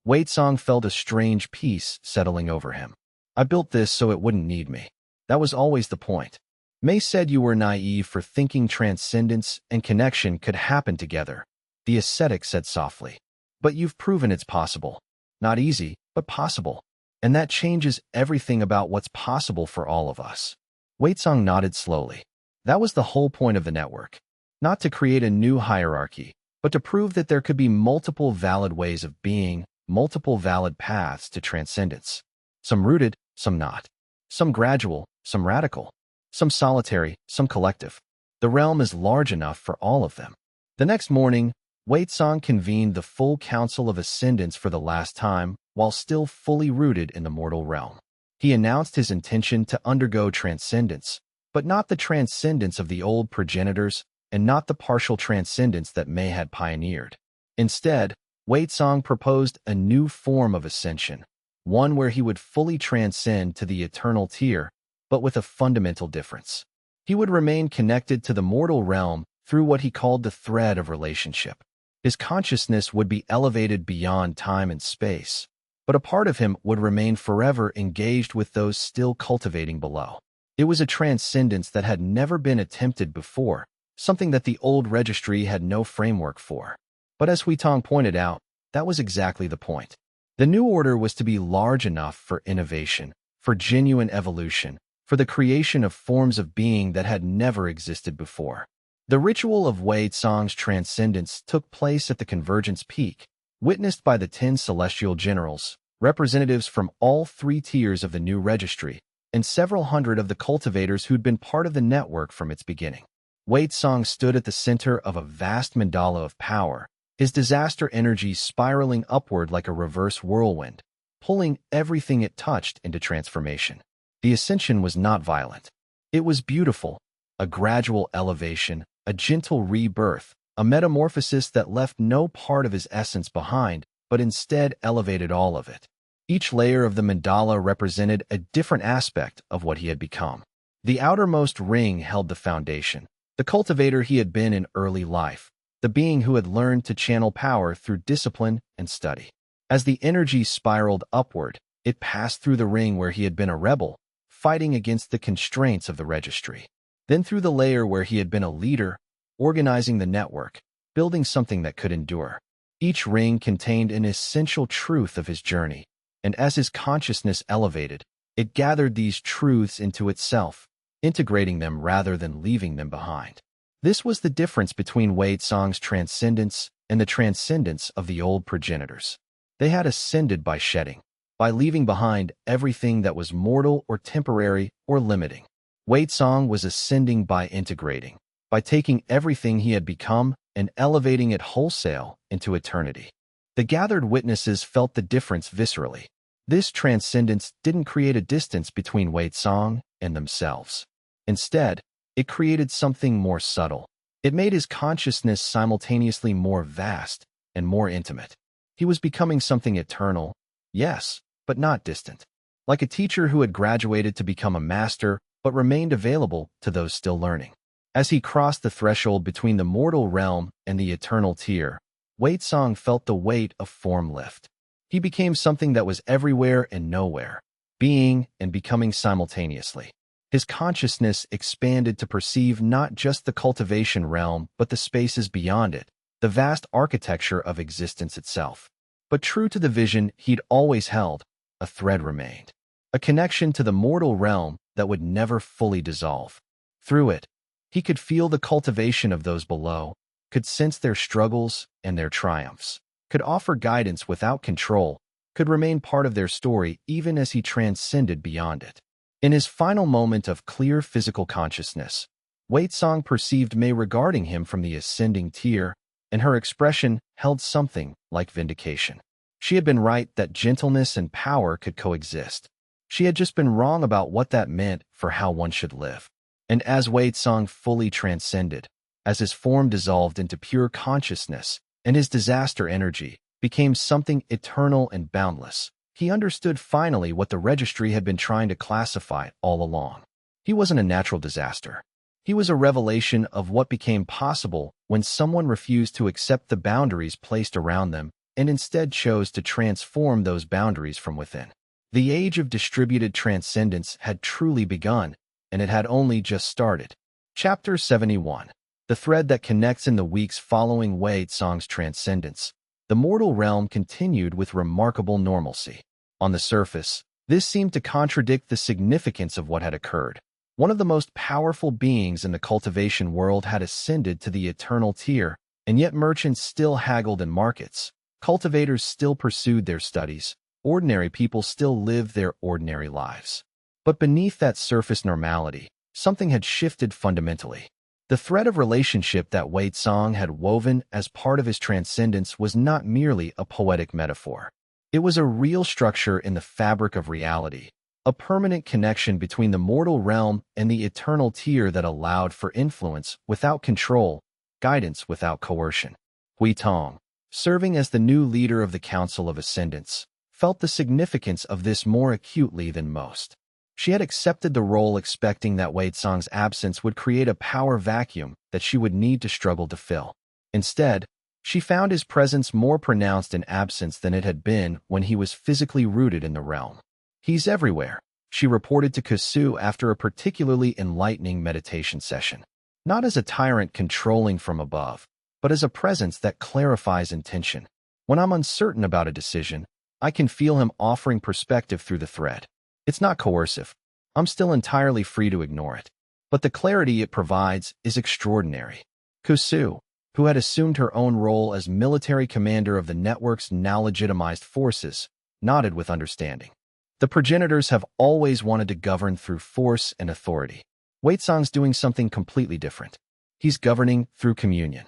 Wei Song felt a strange peace settling over him. "I built this so it wouldn't need me. That was always the point." May said you were naive for thinking transcendence and connection could happen together, the ascetic said softly. "But you've proven it's possible. Not easy, but possible. And that changes everything about what's possible for all of us." Wei Song nodded slowly. That was the whole point of the network. Not to create a new hierarchy, but to prove that there could be multiple valid ways of being, multiple valid paths to transcendence. Some rooted, some not. Some gradual, some radical. Some solitary, some collective. The realm is large enough for all of them. The next morning, Wei Song convened the full Council of Ascendants for the last time, while still fully rooted in the mortal realm. He announced his intention to undergo transcendence, but not the transcendence of the old progenitors, and not the partial transcendence that May had pioneered. Instead, Wei Song proposed a new form of ascension, one where he would fully transcend to the eternal tier, but with a fundamental difference. He would remain connected to the mortal realm through what he called the thread of relationship. His consciousness would be elevated beyond time and space, but a part of him would remain forever engaged with those still cultivating below. It was a transcendence that had never been attempted before, something that the old registry had no framework for. But as Hui Tong pointed out, that was exactly the point. The new order was to be large enough for innovation, for genuine evolution, for the creation of forms of being that had never existed before. The ritual of Wei Song's transcendence took place at the Convergence Peak, witnessed by the 10 celestial generals, representatives from all 3 tiers of the new registry, and several hundred of the cultivators who'd been part of the network from its beginning. Wei Song stood at the center of a vast mandala of power, his disaster energy spiraling upward like a reverse whirlwind, pulling everything it touched into transformation. The ascension was not violent. It was beautiful, a gradual elevation, a gentle rebirth, a metamorphosis that left no part of his essence behind, but instead elevated all of it. Each layer of the mandala represented a different aspect of what he had become. The outermost ring held the foundation, the cultivator he had been in early life, the being who had learned to channel power through discipline and study. As the energy spiraled upward, it passed through the ring where he had been a rebel, fighting against the constraints of the registry. Then through the layer where he had been a leader, organizing the network, building something that could endure. Each ring contained an essential truth of his journey, and as his consciousness elevated, it gathered these truths into itself, integrating them rather than leaving them behind. This was the difference between Wei Tsong's transcendence and the transcendence of the old progenitors. They had ascended by shedding, by leaving behind everything that was mortal or temporary or limiting. Wei Tsong was ascending by integrating, by taking everything he had become and elevating it wholesale into eternity. The gathered witnesses felt the difference viscerally. This transcendence didn't create a distance between Wei Tsong and themselves. Instead, it created something more subtle. It made his consciousness simultaneously more vast and more intimate. He was becoming something eternal, yes, but not distant. Like a teacher who had graduated to become a master but remained available to those still learning. As he crossed the threshold between the mortal realm and the eternal tier, Wei Tsong felt the weight of form lift. He became something that was everywhere and nowhere, being and becoming simultaneously. His consciousness expanded to perceive not just the cultivation realm but the spaces beyond it, the vast architecture of existence itself. But true to the vision he'd always held, a thread remained. A connection to the mortal realm that would never fully dissolve. Through it, he could feel the cultivation of those below, could sense their struggles and their triumphs, could offer guidance without control, could remain part of their story even as he transcended beyond it. In his final moment of clear physical consciousness, Wei Tsong perceived Mei regarding him from the ascending tier, and her expression held something like vindication. She had been right that gentleness and power could coexist. She had just been wrong about what that meant for how one should live. And as Wei Tsong fully transcended, as his form dissolved into pure consciousness, and his disaster energy became something eternal and boundless, he understood finally what the registry had been trying to classify all along. He wasn't a natural disaster. He was a revelation of what became possible when someone refused to accept the boundaries placed around them and instead chose to transform those boundaries from within. The age of distributed transcendence had truly begun, and it had only just started. Chapter 71. The thread that connects. In the weeks following Wei Tsong's transcendence, the mortal realm continued with remarkable normalcy. On the surface, this seemed to contradict the significance of what had occurred. One of the most powerful beings in the cultivation world had ascended to the eternal tier, and yet merchants still haggled in markets. Cultivators still pursued their studies. Ordinary people still lived their ordinary lives. But beneath that surface normality, something had shifted fundamentally. The thread of relationship that Wei Tsong had woven as part of his transcendence was not merely a poetic metaphor. It was a real structure in the fabric of reality, a permanent connection between the mortal realm and the eternal tier that allowed for influence without control, guidance without coercion. Hui Tong, serving as the new leader of the Council of Ascendants, felt the significance of this more acutely than most. She had accepted the role expecting that Wei Tsong's absence would create a power vacuum that she would need to struggle to fill. Instead, she found his presence more pronounced in absence than it had been when he was physically rooted in the realm. "He's everywhere," she reported to Kusu after a particularly enlightening meditation session. Not as a tyrant controlling from above, but as a presence that clarifies intention. When I'm uncertain about a decision, I can feel him offering perspective through the thread. It's not coercive. I'm still entirely free to ignore it. But the clarity it provides is extraordinary. Kusu, who had assumed her own role as military commander of the network's now legitimized forces, nodded with understanding. The progenitors have always wanted to govern through force and authority. Wei Tsong's doing something completely different. He's governing through communion.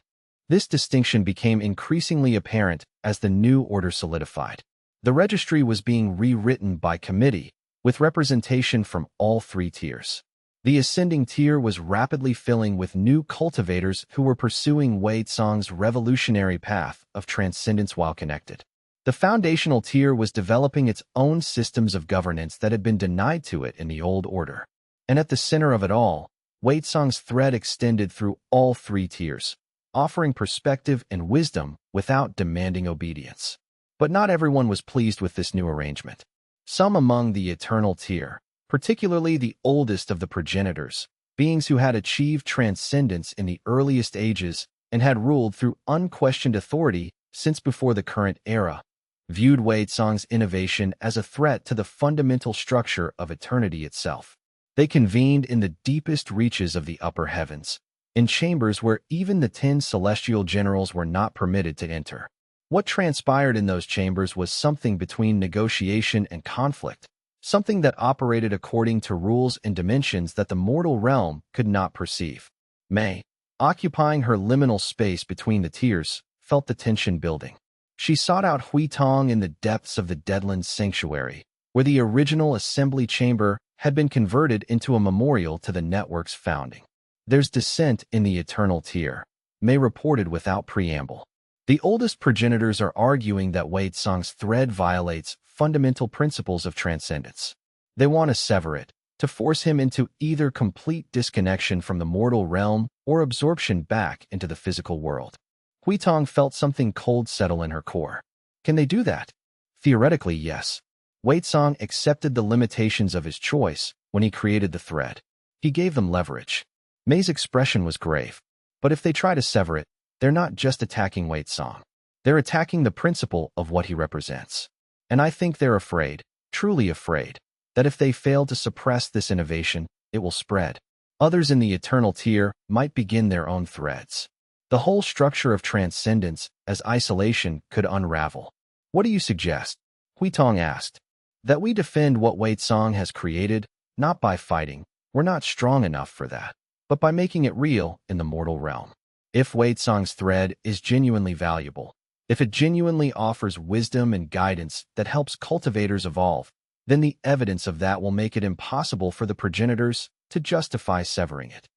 This distinction became increasingly apparent as the new order solidified. The registry was being rewritten by committee, with representation from all three tiers. The ascending tier was rapidly filling with new cultivators who were pursuing Wei Tsong's revolutionary path of transcendence while connected. The foundational tier was developing its own systems of governance that had been denied to it in the old order. And at the center of it all, Wei Tsong's thread extended through all three tiers, offering perspective and wisdom without demanding obedience. But not everyone was pleased with this new arrangement. Some among the eternal tier, particularly the oldest of the progenitors, beings who had achieved transcendence in the earliest ages and had ruled through unquestioned authority since before the current era, viewed Huizong's innovation as a threat to the fundamental structure of eternity itself. They convened in the deepest reaches of the upper heavens, in chambers where even the 10 celestial generals were not permitted to enter. What transpired in those chambers was something between negotiation and conflict, something that operated according to rules and dimensions that the mortal realm could not perceive. May, occupying her liminal space between the tiers, felt the tension building. She sought out Huitong in the depths of the Deadlands Sanctuary, where the original assembly chamber had been converted into a memorial to the network's founding. There's dissent in the eternal tier, May reported without preamble. The oldest progenitors are arguing that Huizong's thread violates fundamental principles of transcendence. They want to sever it, to force him into either complete disconnection from the mortal realm or absorption back into the physical world. Huitong felt something cold settle in her core. Can they do that? Theoretically, yes. Huizong accepted the limitations of his choice when he created the thread. He gave them leverage. May's expression was grave. But if they try to sever it, they're not just attacking Huizong. They're attacking the principle of what he represents. And I think they're afraid, truly afraid, that if they fail to suppress this innovation, it will spread. Others in the eternal tier might begin their own threads. The whole structure of transcendence as isolation could unravel. What do you suggest? Huitong asked. That we defend what Huizong has created, not by fighting. We're not strong enough for that, but by making it real in the mortal realm. If Huizong's thread is genuinely valuable, if it genuinely offers wisdom and guidance that helps cultivators evolve, then the evidence of that will make it impossible for the progenitors to justify severing it.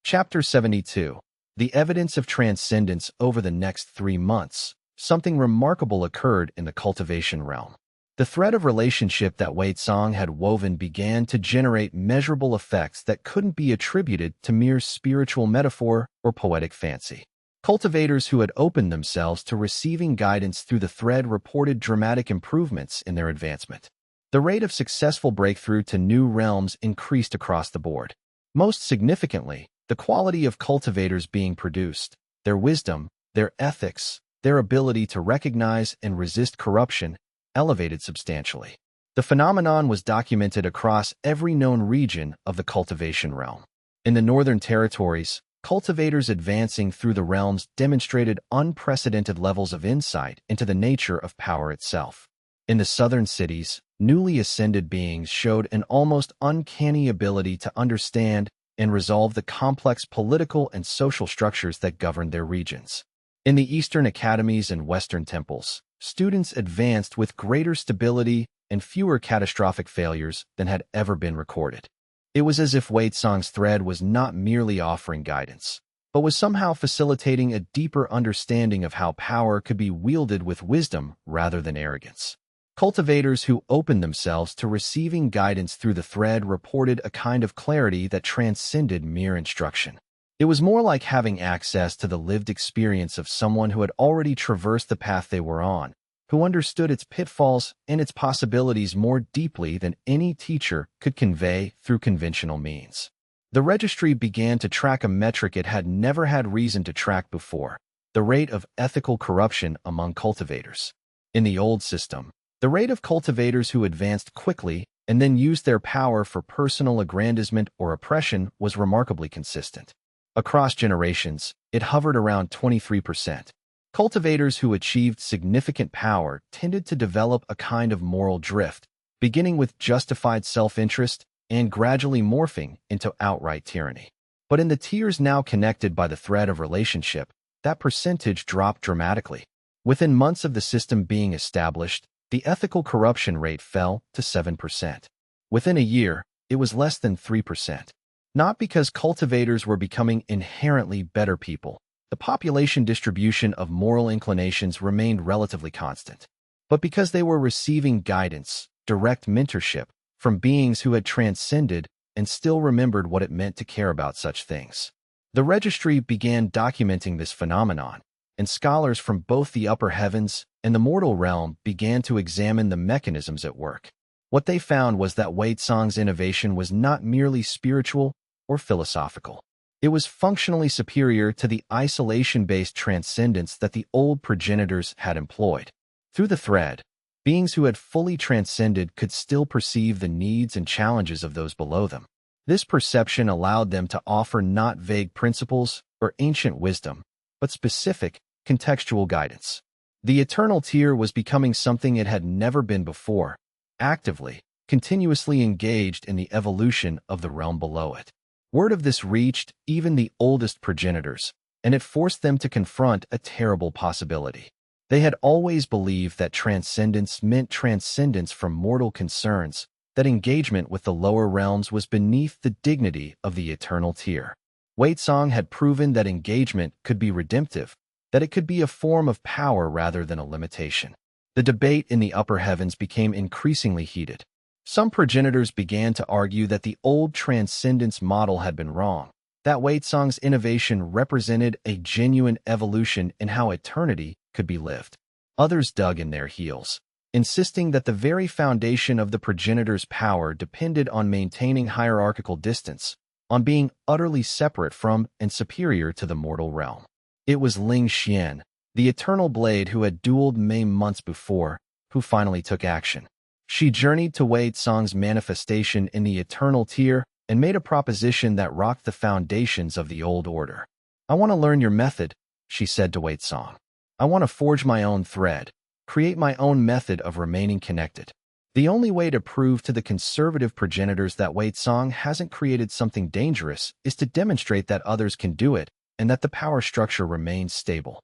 Chapter 72. The evidence of transcendence. Over the next 3 months, something remarkable occurred in the cultivation realm. The thread of relationship that Huizong had woven began to generate measurable effects that couldn't be attributed to mere spiritual metaphor or poetic fancy. Cultivators who had opened themselves to receiving guidance through the thread reported dramatic improvements in their advancement. The rate of successful breakthrough to new realms increased across the board. Most significantly, the quality of cultivators being produced, their wisdom, their ethics, their ability to recognize and resist corruption, elevated substantially. The phenomenon was documented across every known region of the cultivation realm. In the Northern Territories, cultivators advancing through the realms demonstrated unprecedented levels of insight into the nature of power itself. In the southern cities, newly ascended beings showed an almost uncanny ability to understand and resolve the complex political and social structures that governed their regions. In the eastern academies and western temples, students advanced with greater stability and fewer catastrophic failures than had ever been recorded. It was as if Huizong's thread was not merely offering guidance, but was somehow facilitating a deeper understanding of how power could be wielded with wisdom rather than arrogance. Cultivators who opened themselves to receiving guidance through the thread reported a kind of clarity that transcended mere instruction. It was more like having access to the lived experience of someone who had already traversed the path they were on, who understood its pitfalls and its possibilities more deeply than any teacher could convey through conventional means. The registry began to track a metric it had never had reason to track before: the rate of ethical corruption among cultivators. In the old system, the rate of cultivators who advanced quickly and then used their power for personal aggrandizement or oppression was remarkably consistent. Across generations, it hovered around 23%. Cultivators who achieved significant power tended to develop a kind of moral drift, beginning with justified self-interest and gradually morphing into outright tyranny. But in the tiers now connected by the thread of relationship, that percentage dropped dramatically. Within months of the system being established, the ethical corruption rate fell to 7%. Within a year, it was less than 3%. Not because cultivators were becoming inherently better people. The population distribution of moral inclinations remained relatively constant, but because they were receiving guidance, direct mentorship, from beings who had transcended and still remembered what it meant to care about such things. The registry began documenting this phenomenon, and scholars from both the upper heavens and the mortal realm began to examine the mechanisms at work. What they found was that Wei Tsong's innovation was not merely spiritual or philosophical. It was functionally superior to the isolation-based transcendence that the old progenitors had employed. Through the thread, beings who had fully transcended could still perceive the needs and challenges of those below them. This perception allowed them to offer not vague principles or ancient wisdom, but specific, contextual guidance. The eternal tier was becoming something it had never been before, actively, continuously engaged in the evolution of the realm below it. Word of this reached even the oldest progenitors, and it forced them to confront a terrible possibility. They had always believed that transcendence meant transcendence from mortal concerns, that engagement with the lower realms was beneath the dignity of the eternal tier. Wei Tsong had proven that engagement could be redemptive, that it could be a form of power rather than a limitation. The debate in the upper heavens became increasingly heated. Some progenitors began to argue that the old transcendence model had been wrong, that Wei Tsong's innovation represented a genuine evolution in how eternity could be lived. Others dug in their heels, insisting that the very foundation of the progenitor's power depended on maintaining hierarchical distance, on being utterly separate from and superior to the mortal realm. It was Ling Xian, the eternal blade who had dueled Mei months before, who finally took action. She journeyed to Wei Tsong's manifestation in the eternal tier and made a proposition that rocked the foundations of the old order. "I want to learn your method," she said to Wei Tsong. "I want to forge my own thread, create my own method of remaining connected." The only way to prove to the conservative progenitors that Wei Tsong hasn't created something dangerous is to demonstrate that others can do it and that the power structure remains stable.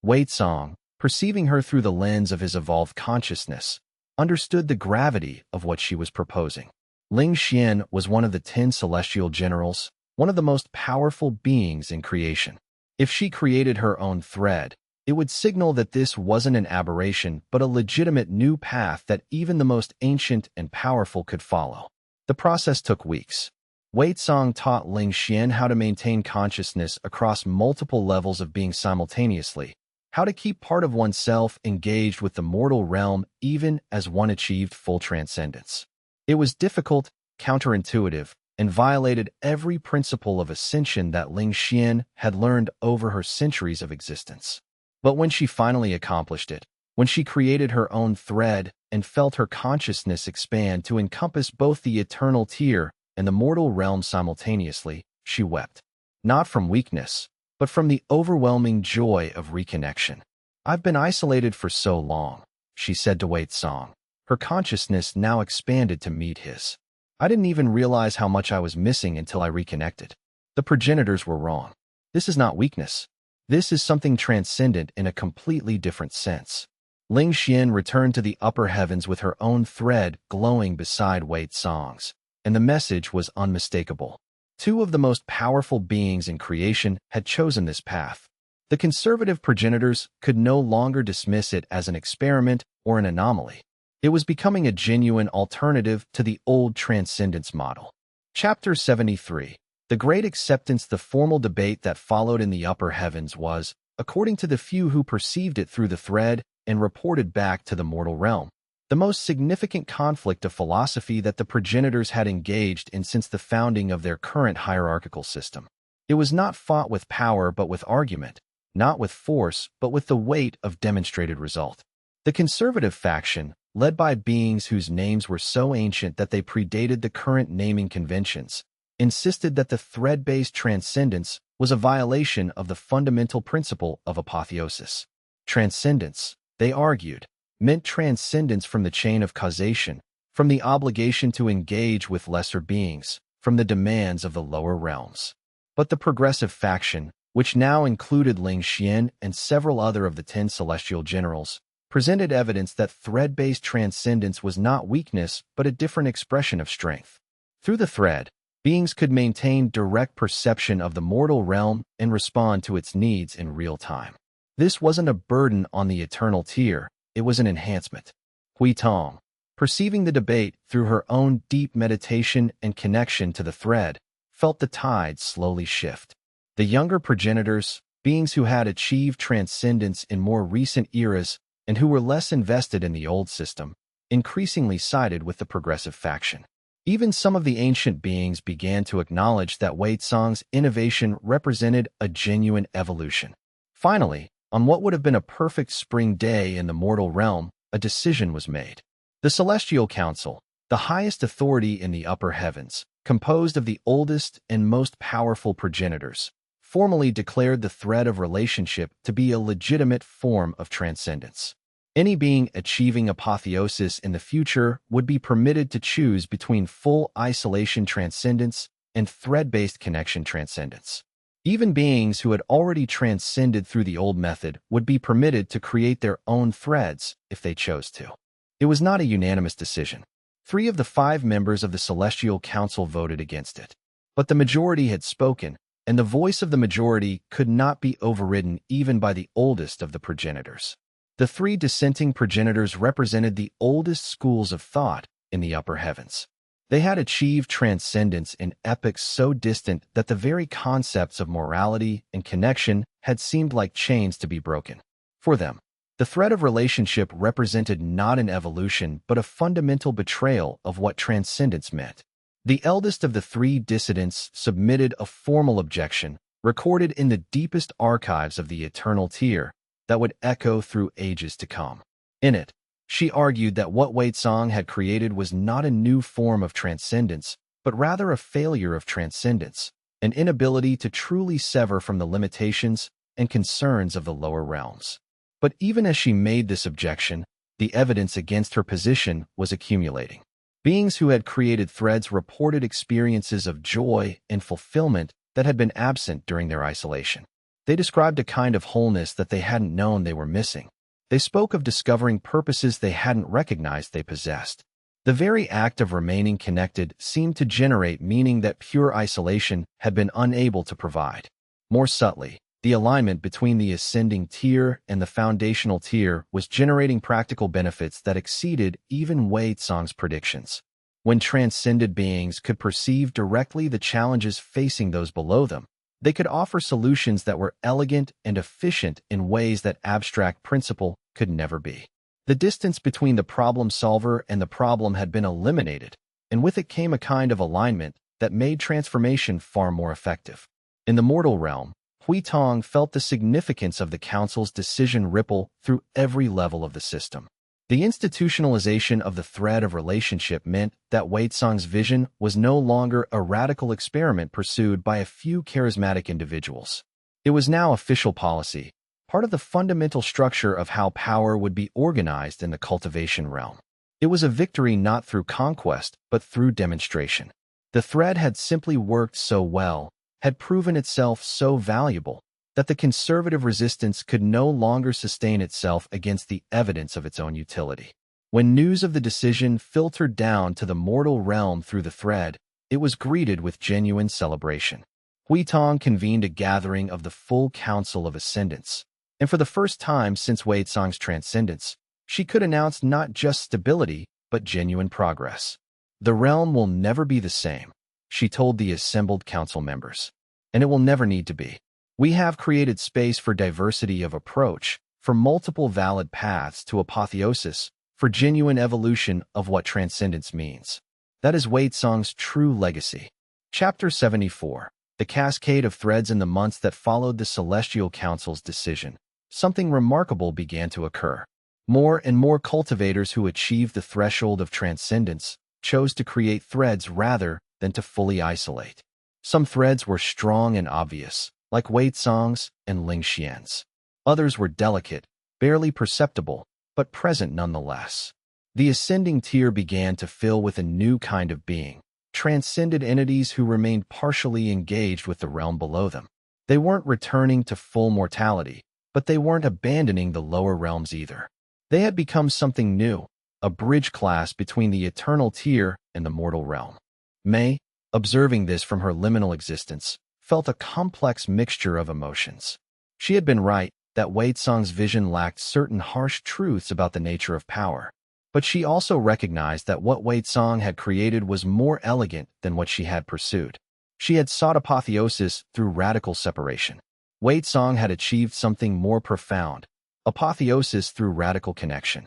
Wei Tsong, perceiving her through the lens of his evolved consciousness, understood the gravity of what she was proposing. Ling Xian was one of the 10 celestial generals, one of the most powerful beings in creation. If she created her own thread, it would signal that this wasn't an aberration but a legitimate new path that even the most ancient and powerful could follow. The process took weeks. Wei Tsong taught Ling Xian how to maintain consciousness across multiple levels of being simultaneously, how to keep part of oneself engaged with the mortal realm even as one achieved full transcendence. It was difficult, counterintuitive, and violated every principle of ascension that Ling Xian had learned over her centuries of existence. But when she finally accomplished it, when she created her own thread and felt her consciousness expand to encompass both the eternal tier and the mortal realm simultaneously, she wept. Not from weakness, but from the overwhelming joy of reconnection. "I've been isolated for so long," she said to Wei Tsong. Her consciousness now expanded to meet his. "I didn't even realize how much I was missing until I reconnected." The progenitors were wrong. This is not weakness. This is something transcendent in a completely different sense. Ling Xian returned to the upper heavens with her own thread glowing beside Wei Tsong's, and the message was unmistakable. Two of the most powerful beings in creation had chosen this path. The conservative progenitors could no longer dismiss it as an experiment or an anomaly. It was becoming a genuine alternative to the old transcendence model. Chapter 73. The Great Acceptance. The formal debate that followed in the upper heavens was, according to the few who perceived it through the thread and reported back to the mortal realm, the most significant conflict of philosophy that the progenitors had engaged in since the founding of their current hierarchical system. It was not fought with power but with argument, not with force but with the weight of demonstrated result. The conservative faction, led by beings whose names were so ancient that they predated the current naming conventions, insisted that the thread-based transcendence was a violation of the fundamental principle of apotheosis. Transcendence, they argued, meant transcendence from the chain of causation, from the obligation to engage with lesser beings, from the demands of the lower realms. But the progressive faction, which now included Ling Xian and several other of the 10 celestial generals, presented evidence that thread-based transcendence was not weakness but a different expression of strength. Through the thread, beings could maintain direct perception of the mortal realm and respond to its needs in real time. This wasn't a burden on the eternal tier, it was an enhancement. Hui Tong, perceiving the debate through her own deep meditation and connection to the thread, felt the tide slowly shift. The younger progenitors, beings who had achieved transcendence in more recent eras and who were less invested in the old system, increasingly sided with the progressive faction. Even some of the ancient beings began to acknowledge that Wei Tsang's innovation represented a genuine evolution. Finally, on what would have been a perfect spring day in the mortal realm, a decision was made. The Celestial Council, the highest authority in the upper heavens, composed of the oldest and most powerful progenitors, formally declared the thread of relationship to be a legitimate form of transcendence. Any being achieving apotheosis in the future would be permitted to choose between full isolation transcendence and thread-based connection transcendence. Even beings who had already transcended through the old method would be permitted to create their own threads if they chose to. It was not a unanimous decision. 3 of the 5 members of the Celestial Council voted against it. But the majority had spoken, and the voice of the majority could not be overridden even by the oldest of the progenitors. The 3 dissenting progenitors represented the oldest schools of thought in the upper heavens. They had achieved transcendence in epochs so distant that the very concepts of morality and connection had seemed like chains to be broken. For them, the thread of relationship represented not an evolution but a fundamental betrayal of what transcendence meant. The eldest of the 3 dissidents submitted a formal objection, recorded in the deepest archives of the eternal tier, that would echo through ages to come. In it, she argued that what Wei Tsang had created was not a new form of transcendence, but rather a failure of transcendence, an inability to truly sever from the limitations and concerns of the lower realms. But even as she made this objection, the evidence against her position was accumulating. Beings who had created threads reported experiences of joy and fulfillment that had been absent during their isolation. They described a kind of wholeness that they hadn't known they were missing. They spoke of discovering purposes they hadn't recognized they possessed. The very act of remaining connected seemed to generate meaning that pure isolation had been unable to provide. More subtly, the alignment between the ascending tier and the foundational tier was generating practical benefits that exceeded even Wei Tsang's predictions. When transcended beings could perceive directly the challenges facing those below them, they could offer solutions that were elegant and efficient in ways that abstract principle could never be. The distance between the problem solver and the problem had been eliminated, and with it came a kind of alignment that made transformation far more effective. In the mortal realm, Hui Tong felt the significance of the Council's decision ripple through every level of the system. The institutionalization of the thread of relationship meant that Wei Tsang's vision was no longer a radical experiment pursued by a few charismatic individuals. It was now official policy, part of the fundamental structure of how power would be organized in the cultivation realm. It was a victory not through conquest, but through demonstration. The thread had simply worked so well, had proven itself so valuable, that the conservative resistance could no longer sustain itself against the evidence of its own utility. When news of the decision filtered down to the mortal realm through the thread, it was greeted with genuine celebration. Hui Tong convened a gathering of the full Council of Ascendants, and for the first time since Wei Tsang's transcendence, she could announce not just stability, but genuine progress. The realm will never be the same, she told the assembled council members, and it will never need to be. We have created space for diversity of approach, for multiple valid paths to apotheosis, for genuine evolution of what transcendence means. That is Wei Tsang's true legacy. Chapter 74. The cascade of threads in the months that followed the Celestial Council's decision. Something remarkable began to occur. More and more cultivators who achieved the threshold of transcendence chose to create threads rather than to fully isolate. Some threads were strong and obvious, like Wei Tsang's and Ling Xian's. Others were delicate, barely perceptible, but present nonetheless. The ascending tier began to fill with a new kind of being, transcended entities who remained partially engaged with the realm below them. They weren't returning to full mortality, but they weren't abandoning the lower realms either. They had become something new, a bridge class between the eternal tier and the mortal realm. Mei, observing this from her liminal existence, felt a complex mixture of emotions. She had been right that Wei Tsang's vision lacked certain harsh truths about the nature of power, but she also recognized that what Wei Tsang had created was more elegant than what she had pursued. She had sought apotheosis through radical separation. Wei Tsang had achieved something more profound, apotheosis through radical connection.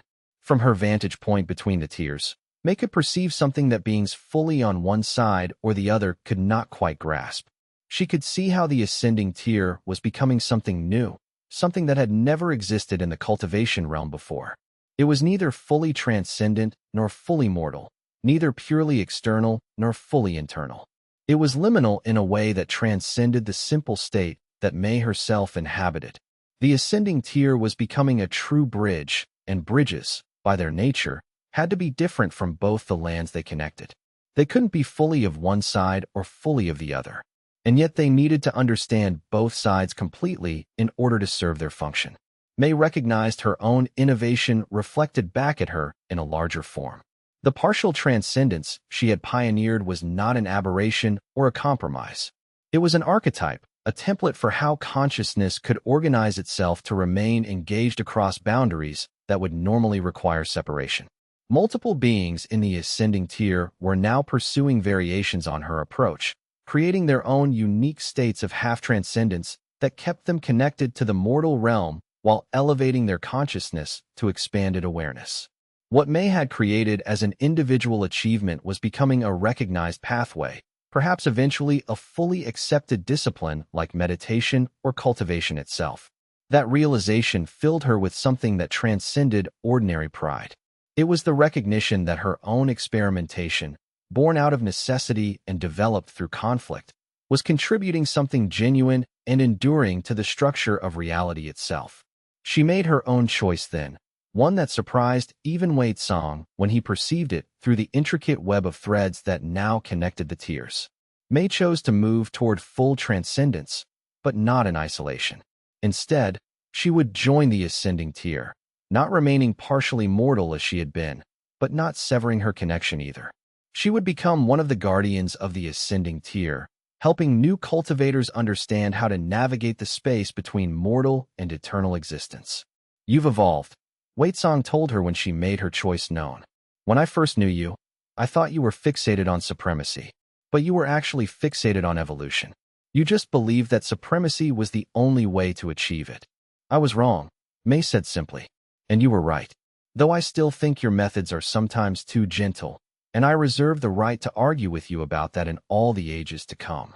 From her vantage point between the tiers, May could perceive something that beings fully on one side or the other could not quite grasp. She could see how the ascending tier was becoming something new, something that had never existed in the cultivation realm before. It was neither fully transcendent nor fully mortal, neither purely external nor fully internal. It was liminal in a way that transcended the simple state that May herself inhabited. The ascending tier was becoming a true bridge, and bridges, by their nature, had to be different from both the lands they connected. They couldn't be fully of one side or fully of the other, and yet they needed to understand both sides completely in order to serve their function. May recognized her own innovation reflected back at her in a larger form. The partial transcendence she had pioneered was not an aberration or a compromise. It was an archetype, a template for how consciousness could organize itself to remain engaged across boundaries that would normally require separation. Multiple beings in the ascending tier were now pursuing variations on her approach, creating their own unique states of half-transcendence that kept them connected to the mortal realm while elevating their consciousness to expanded awareness. What May had created as an individual achievement was becoming a recognized pathway, perhaps eventually a fully accepted discipline like meditation or cultivation itself. That realization filled her with something that transcended ordinary pride. It was the recognition that her own experimentation, born out of necessity and developed through conflict, was contributing something genuine and enduring to the structure of reality itself. She made her own choice then, one that surprised even Wei Song when he perceived it through the intricate web of threads that now connected the tiers. May chose to move toward full transcendence, but not in isolation. Instead, she would join the ascending tier, not remaining partially mortal as she had been, but not severing her connection either. She would become one of the guardians of the ascending tier, helping new cultivators understand how to navigate the space between mortal and eternal existence. "You've evolved," Wei Song told her when she made her choice known. "When I first knew you, I thought you were fixated on supremacy, but you were actually fixated on evolution. You just believed that supremacy was the only way to achieve it." "I was wrong," May said simply. "And you were right. Though I still think your methods are sometimes too gentle, and I reserve the right to argue with you about that in all the ages to come."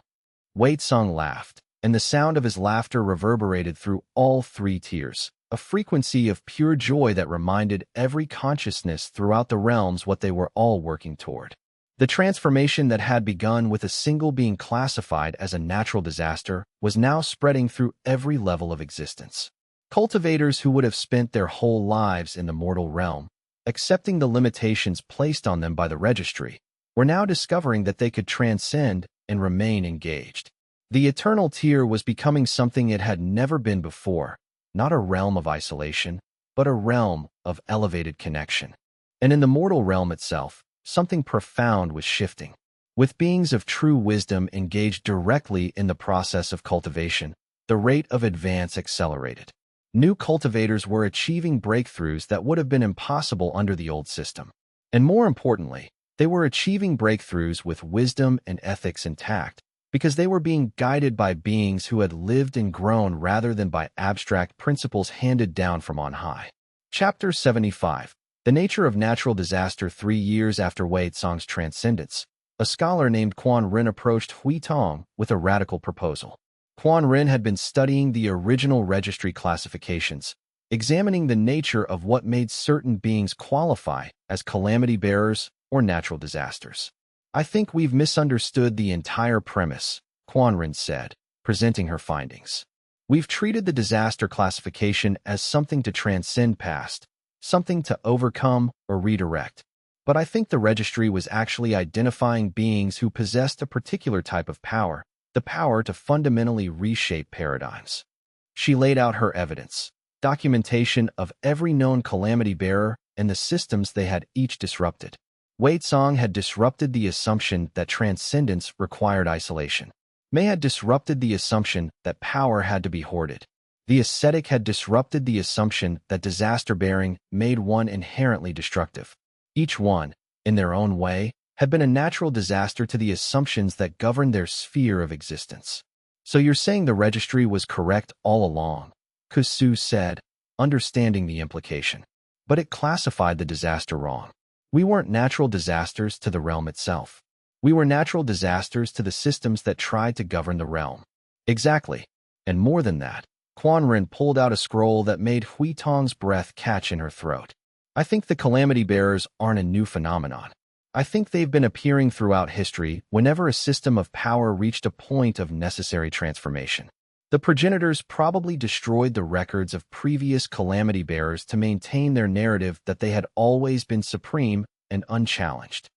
Wei Song laughed, and the sound of his laughter reverberated through all three tiers, a frequency of pure joy that reminded every consciousness throughout the realms what they were all working toward. The transformation that had begun with a single being classified as a natural disaster was now spreading through every level of existence. Cultivators who would have spent their whole lives in the mortal realm, accepting the limitations placed on them by the registry, were now discovering that they could transcend and remain engaged. The eternal tier was becoming something it had never been before, not a realm of isolation, but a realm of elevated connection. And in the mortal realm itself, something profound was shifting. With beings of true wisdom engaged directly in the process of cultivation, the rate of advance accelerated. New cultivators were achieving breakthroughs that would have been impossible under the old system. And more importantly, they were achieving breakthroughs with wisdom and ethics intact, because they were being guided by beings who had lived and grown rather than by abstract principles handed down from on high. Chapter 75. The Nature of Natural Disaster. 3 years after Wei Song's transcendence, a scholar named Quan Ren approached Hui Tong with a radical proposal. Quan Ren had been studying the original registry classifications, examining the nature of what made certain beings qualify as calamity bearers or natural disasters. "I think we've misunderstood the entire premise," Quan Ren said, presenting her findings. "We've treated the disaster classification as something to transcend past, something to overcome or redirect. But I think the registry was actually identifying beings who possessed a particular type of power, the power to fundamentally reshape paradigms." She laid out her evidence, documentation of every known calamity bearer and the systems they had each disrupted. Wei Song had disrupted the assumption that transcendence required isolation. May had disrupted the assumption that power had to be hoarded. The ascetic had disrupted the assumption that disaster-bearing made one inherently destructive. Each one, in their own way, had been a natural disaster to the assumptions that governed their sphere of existence. "So you're saying the registry was correct all along," Kusu said, understanding the implication. but it classified the disaster wrong. We weren't natural disasters to the realm itself. We were natural disasters to the systems that tried to govern the realm. Exactly. And more than that, Quan Ren pulled out a scroll that made Hui Tong's breath catch in her throat. I think the calamity bearers aren't a new phenomenon. I think they've been appearing throughout history whenever a system of power reached a point of necessary transformation. The progenitors probably destroyed the records of previous calamity bearers to maintain their narrative that they had always been supreme and unchallenged.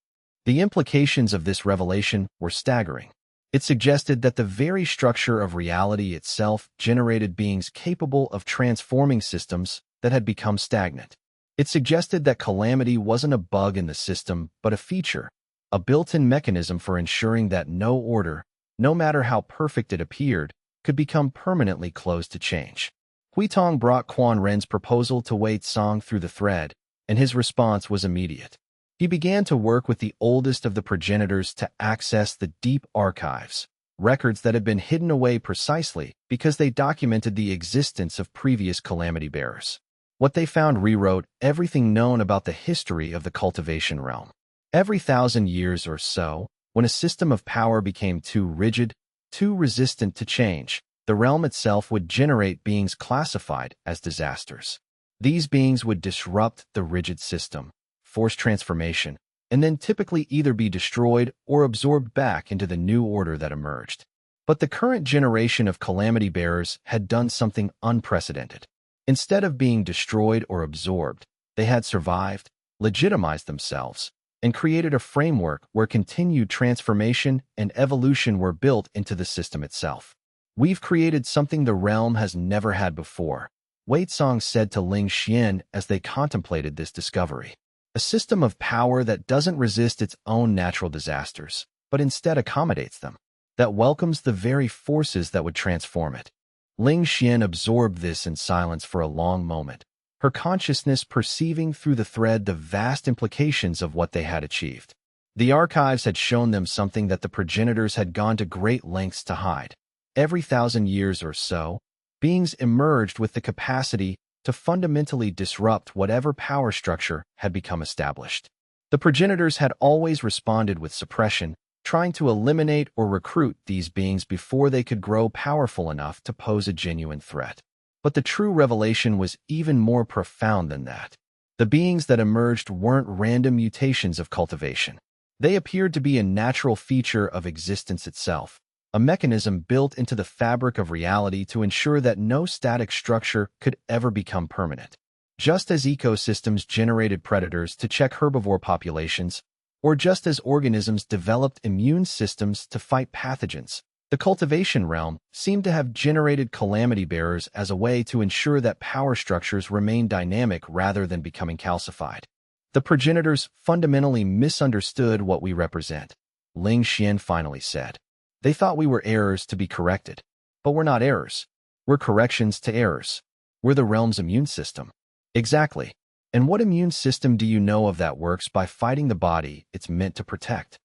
The implications of this revelation were staggering. It suggested that the very structure of reality itself generated beings capable of transforming systems that had become stagnant. It suggested that calamity wasn't a bug in the system, but a feature, a built-in mechanism for ensuring that no order, no matter how perfect it appeared, could become permanently closed to change. Huitong brought Quan Ren's proposal to Wei Tsang through the thread, and his response was immediate. He began to work with the oldest of the progenitors to access the deep archives, records that had been hidden away precisely because they documented the existence of previous calamity bearers. What they found rewrote everything known about the history of the cultivation realm. Every 1,000 years or so, when a system of power became too rigid, too resistant to change, the realm itself would generate beings classified as disasters. These beings would disrupt the rigid system, force transformation, and then typically either be destroyed or absorbed back into the new order that emerged. But the current generation of calamity bearers had done something unprecedented. Instead of being destroyed or absorbed, they had survived, legitimized themselves, and created a framework where continued transformation and evolution were built into the system itself. We've created something the realm has never had before, Wei Tsang said to Ling Xian as they contemplated this discovery. A system of power that doesn't resist its own natural disasters, but instead accommodates them, that welcomes the very forces that would transform it. Ling Xian absorbed this in silence for a long moment, her consciousness perceiving through the thread the vast implications of what they had achieved. The archives had shown them something that the progenitors had gone to great lengths to hide. Every 1,000 years or so, beings emerged with the capacity to fundamentally disrupt whatever power structure had become established. The progenitors had always responded with suppression, trying to eliminate or recruit these beings before they could grow powerful enough to pose a genuine threat. But the true revelation was even more profound than that. The beings that emerged weren't random mutations of cultivation. They appeared to be a natural feature of existence itself, a mechanism built into the fabric of reality to ensure that no static structure could ever become permanent. Just as ecosystems generated predators to check herbivore populations, or just as organisms developed immune systems to fight pathogens, the cultivation realm seemed to have generated calamity bearers as a way to ensure that power structures remained dynamic rather than becoming calcified. The progenitors fundamentally misunderstood what we represent, Ling Xian finally said. They thought we were errors to be corrected. But we're not errors. We're corrections to errors. We're the realm's immune system. Exactly. And what immune system do you know of that works by fighting the body it's meant to protect?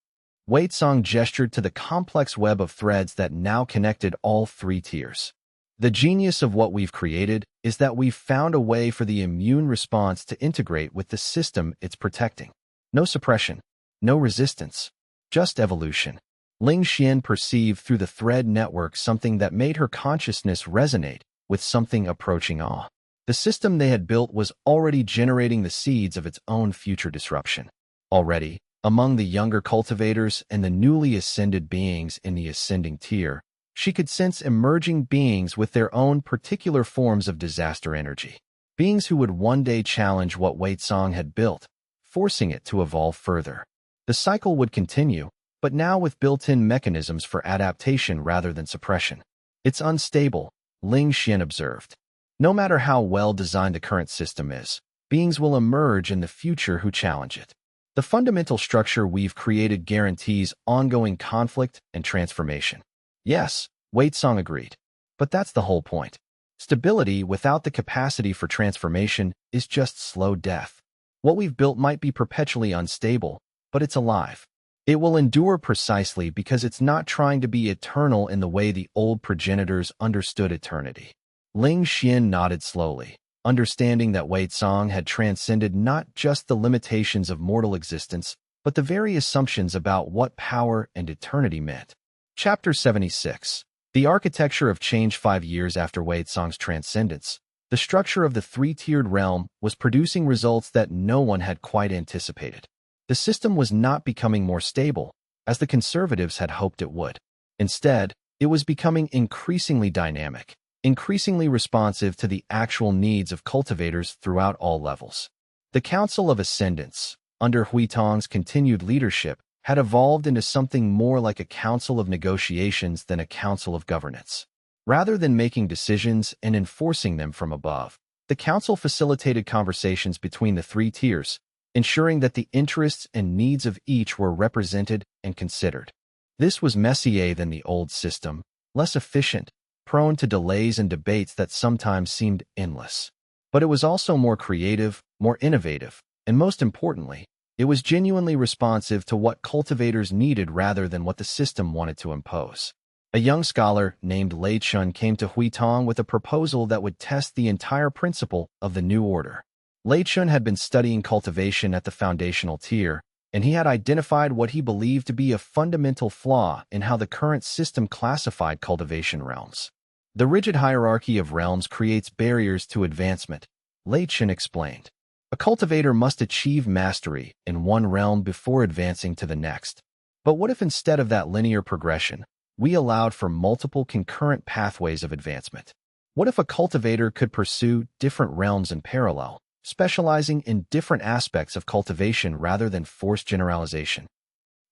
Wei Tsang gestured to the complex web of threads that now connected all three tiers. The genius of what we've created is that we've found a way for the immune response to integrate with the system it's protecting. No suppression, no resistance, just evolution. Ling Xian perceived through the thread network something that made her consciousness resonate with something approaching awe. The system they had built was already generating the seeds of its own future disruption. Already, among the younger cultivators and the newly ascended beings in the ascending tier, she could sense emerging beings with their own particular forms of disaster energy. Beings who would one day challenge what Wei Tsang had built, forcing it to evolve further. The cycle would continue, but now with built-in mechanisms for adaptation rather than suppression. It's unstable, Ling Xian observed. No matter how well-designed the current system is, beings will emerge in the future who challenge it. The fundamental structure we've created guarantees ongoing conflict and transformation. Yes, Wei Tsang agreed. But that's the whole point. Stability without the capacity for transformation is just slow death. What we've built might be perpetually unstable, but it's alive. It will endure precisely because it's not trying to be eternal in the way the old progenitors understood eternity. Ling Xian nodded slowly. understanding that Wei Tsang had transcended not just the limitations of mortal existence, but the very assumptions about what power and eternity meant. Chapter 76. The architecture of change 5 years after Wei Tsang's transcendence. The structure of the three-tiered realm was producing results that no one had quite anticipated. The system was not becoming more stable, as the conservatives had hoped it would. Instead, it was becoming increasingly dynamic, increasingly responsive to the actual needs of cultivators throughout all levels. The Council of Ascendants, under Huitong's continued leadership, had evolved into something more like a council of negotiations than a council of governance. Rather than making decisions and enforcing them from above, the council facilitated conversations between the three tiers, ensuring that the interests and needs of each were represented and considered. This was messier than the old system, less efficient, prone to delays and debates that sometimes seemed endless. But it was also more creative, more innovative, and most importantly, it was genuinely responsive to what cultivators needed rather than what the system wanted to impose. A young scholar named Lei Chun came to Huitong with a proposal that would test the entire principle of the new order. Lei Chun had been studying cultivation at the foundational tier, and he had identified what he believed to be a fundamental flaw in how the current system classified cultivation realms. The rigid hierarchy of realms creates barriers to advancement, Lei Chun explained. A cultivator must achieve mastery in one realm before advancing to the next. But what if instead of that linear progression, we allowed for multiple concurrent pathways of advancement? What if a cultivator could pursue different realms in parallel, specializing in different aspects of cultivation rather than forced generalization?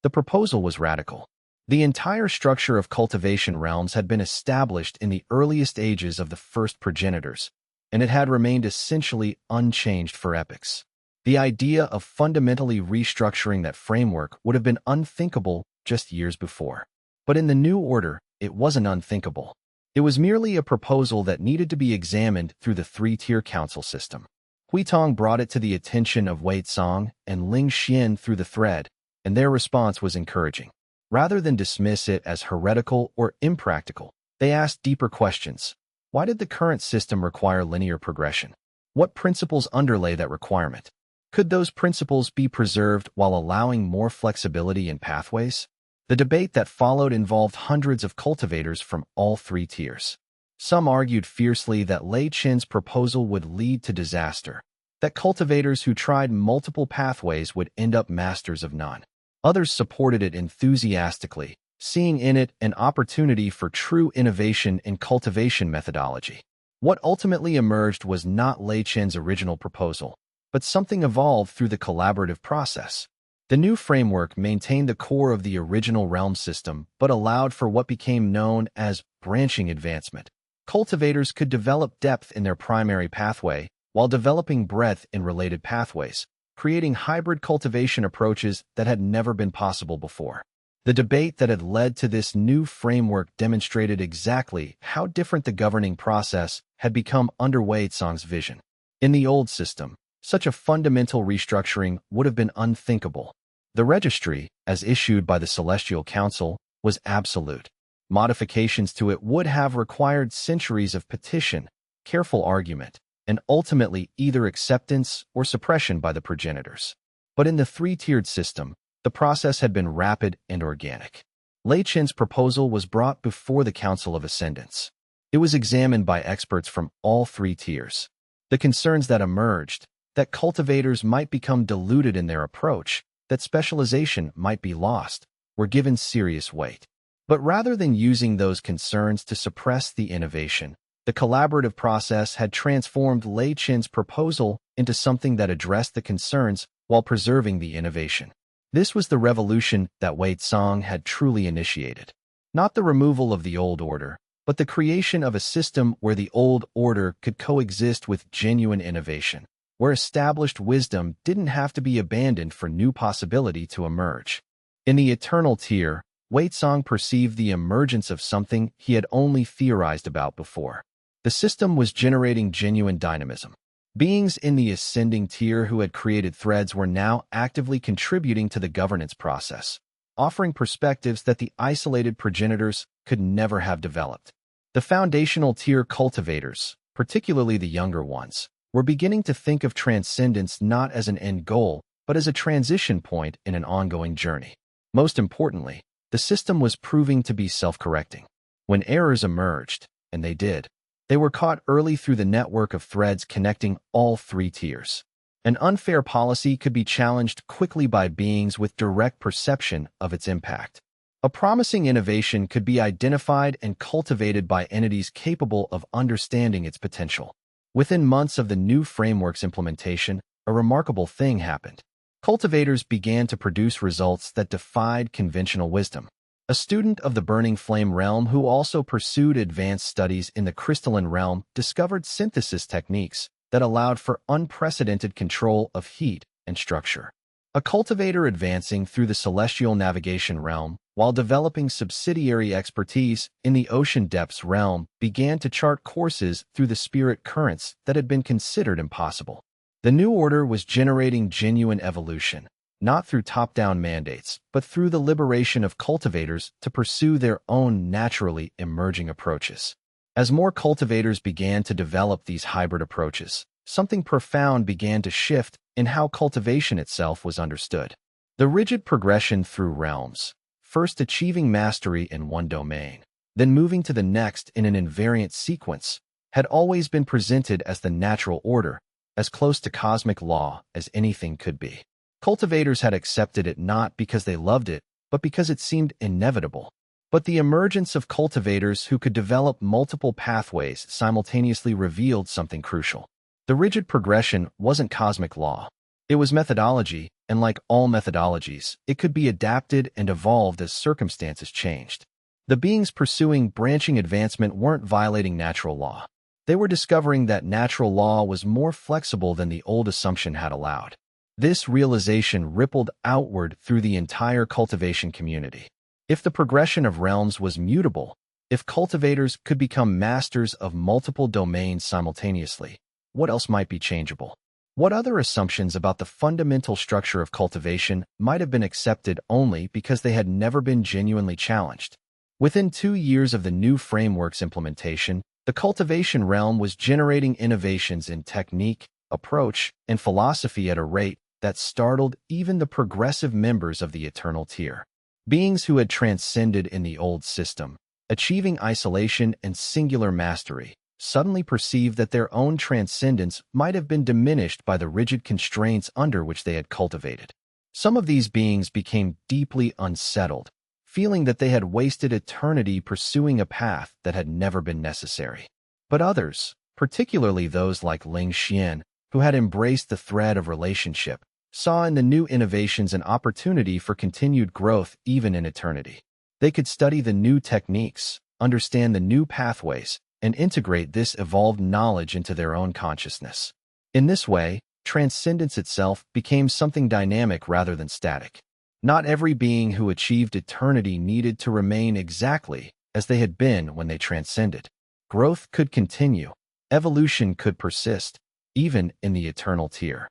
The proposal was radical. The entire structure of cultivation realms had been established in the earliest ages of the first progenitors, and it had remained essentially unchanged for epochs. The idea of fundamentally restructuring that framework would have been unthinkable just years before. But in the new order, it wasn't unthinkable. It was merely a proposal that needed to be examined through the three-tier council system. Huitong brought it to the attention of Wei Tsang and Ling Xian through the thread, and their response was encouraging. Rather than dismiss it as heretical or impractical, they asked deeper questions. Why did the current system require linear progression? What principles underlay that requirement? Could those principles be preserved while allowing more flexibility in pathways? The debate that followed involved hundreds of cultivators from all three tiers. Some argued fiercely that Lei Chun's proposal would lead to disaster, that cultivators who tried multiple pathways would end up masters of none. Others supported it enthusiastically, seeing in it an opportunity for true innovation in cultivation methodology. What ultimately emerged was not Lei Chun's original proposal, but something evolved through the collaborative process. The new framework maintained the core of the original realm system, but allowed for what became known as branching advancement. Cultivators could develop depth in their primary pathway while developing breadth in related pathways, creating hybrid cultivation approaches that had never been possible before. The debate that had led to this new framework demonstrated exactly how different the governing process had become under Wei Tsang's vision. In the old system, such a fundamental restructuring would have been unthinkable. The registry, as issued by the Celestial Council, was absolute. Modifications to it would have required centuries of petition, careful argument, and ultimately either acceptance or suppression by the progenitors. But in the three-tiered system, the process had been rapid and organic. Lei Chun's proposal was brought before the Council of Ascendants. It was examined by experts from all three tiers. The concerns that emerged, that cultivators might become diluted in their approach, that specialization might be lost, were given serious weight. But rather than using those concerns to suppress the innovation, the collaborative process had transformed Lei Chun's proposal into something that addressed the concerns while preserving the innovation. This was the revolution that Wei Tsang had truly initiated. Not the removal of the old order, but the creation of a system where the old order could coexist with genuine innovation, where established wisdom didn't have to be abandoned for new possibility to emerge. In the eternal tier, Wei Tsang perceived the emergence of something he had only theorized about before. The system was generating genuine dynamism. Beings in the ascending tier who had created threads were now actively contributing to the governance process, offering perspectives that the isolated progenitors could never have developed. The foundational tier cultivators, particularly the younger ones, were beginning to think of transcendence not as an end goal, but as a transition point in an ongoing journey. Most importantly, the system was proving to be self-correcting. When errors emerged, and they did, they were caught early through the network of threads connecting all three tiers. An unfair policy could be challenged quickly by beings with direct perception of its impact. A promising innovation could be identified and cultivated by entities capable of understanding its potential. Within months of the new framework's implementation, a remarkable thing happened. Cultivators began to produce results that defied conventional wisdom. A student of the burning flame realm who also pursued advanced studies in the crystalline realm discovered synthesis techniques that allowed for unprecedented control of heat and structure. A cultivator advancing through the celestial navigation realm while developing subsidiary expertise in the ocean depths realm began to chart courses through the spirit currents that had been considered impossible. The new order was generating genuine evolution, not through top-down mandates, but through the liberation of cultivators to pursue their own naturally emerging approaches. As more cultivators began to develop these hybrid approaches, something profound began to shift in how cultivation itself was understood. The rigid progression through realms, first achieving mastery in one domain, then moving to the next in an invariant sequence, had always been presented as the natural order, as close to cosmic law as anything could be. Cultivators had accepted it not because they loved it, but because it seemed inevitable. But the emergence of cultivators who could develop multiple pathways simultaneously revealed something crucial. The rigid progression wasn't cosmic law. It was methodology, and like all methodologies, it could be adapted and evolved as circumstances changed. The beings pursuing branching advancement weren't violating natural law. They were discovering that natural law was more flexible than the old assumption had allowed. This realization rippled outward through the entire cultivation community. If the progression of realms was mutable, if cultivators could become masters of multiple domains simultaneously, what else might be changeable? What other assumptions about the fundamental structure of cultivation might have been accepted only because they had never been genuinely challenged? Within 2 years of the new framework's implementation, the cultivation realm was generating innovations in technique, approach, and philosophy at a rate that startled even the progressive members of the eternal tier. Beings who had transcended in the old system, achieving isolation and singular mastery, suddenly perceived that their own transcendence might have been diminished by the rigid constraints under which they had cultivated. Some of these beings became deeply unsettled, feeling that they had wasted eternity pursuing a path that had never been necessary. But others, particularly those like Ling Xian, who had embraced the thread of relationship, saw in the new innovations an opportunity for continued growth even in eternity. They could study the new techniques, understand the new pathways, and integrate this evolved knowledge into their own consciousness. In this way, transcendence itself became something dynamic rather than static. Not every being who achieved eternity needed to remain exactly as they had been when they transcended. Growth could continue. Evolution could persist, even in the eternal tier.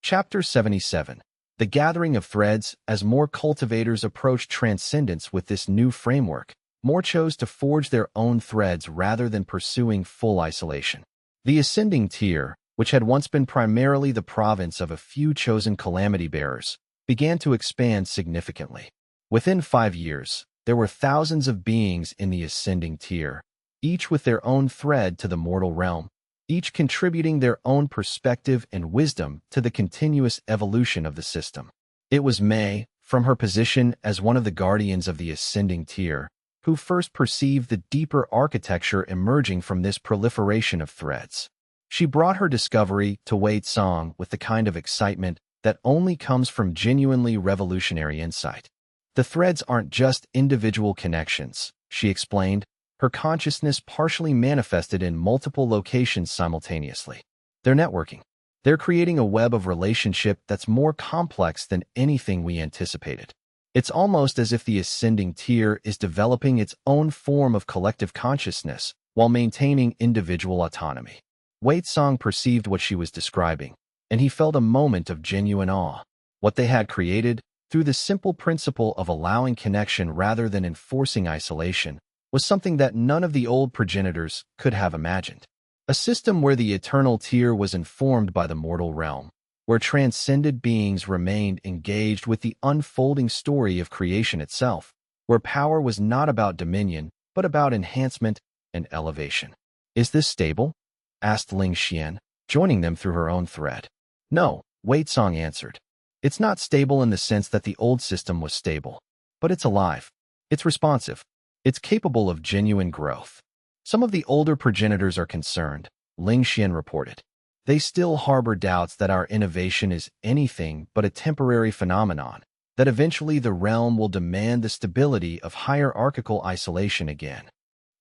Chapter 77. The Gathering of Threads. As more cultivators approached transcendence with this new framework, more chose to forge their own threads rather than pursuing full isolation. The ascending tier, which had once been primarily the province of a few chosen calamity bearers, began to expand significantly. Within 5 years, there were thousands of beings in the ascending tier, each with their own thread to the mortal realm, each contributing their own perspective and wisdom to the continuous evolution of the system. It was May, from her position as one of the guardians of the ascending tier, who first perceived the deeper architecture emerging from this proliferation of threads. She brought her discovery to Wei Tsang with the kind of excitement that only comes from genuinely revolutionary insight. The threads aren't just individual connections, she explained, her consciousness partially manifested in multiple locations simultaneously. They're networking. They're creating a web of relationship that's more complex than anything we anticipated. It's almost as if the ascending tier is developing its own form of collective consciousness while maintaining individual autonomy. Wei Tsang perceived what she was describing, and he felt a moment of genuine awe. What they had created, through the simple principle of allowing connection rather than enforcing isolation, was something that none of the old progenitors could have imagined. A system where the eternal tier was informed by the mortal realm, where transcended beings remained engaged with the unfolding story of creation itself, where power was not about dominion, but about enhancement and elevation. Is this stable? Asked Ling Xian, joining them through her own thread. No, Wei Song answered. It's not stable in the sense that the old system was stable, but it's alive. It's responsive. It's capable of genuine growth. Some of the older progenitors are concerned, Ling Xian reported. They still harbor doubts that our innovation is anything but a temporary phenomenon, that eventually the realm will demand the stability of hierarchical isolation again.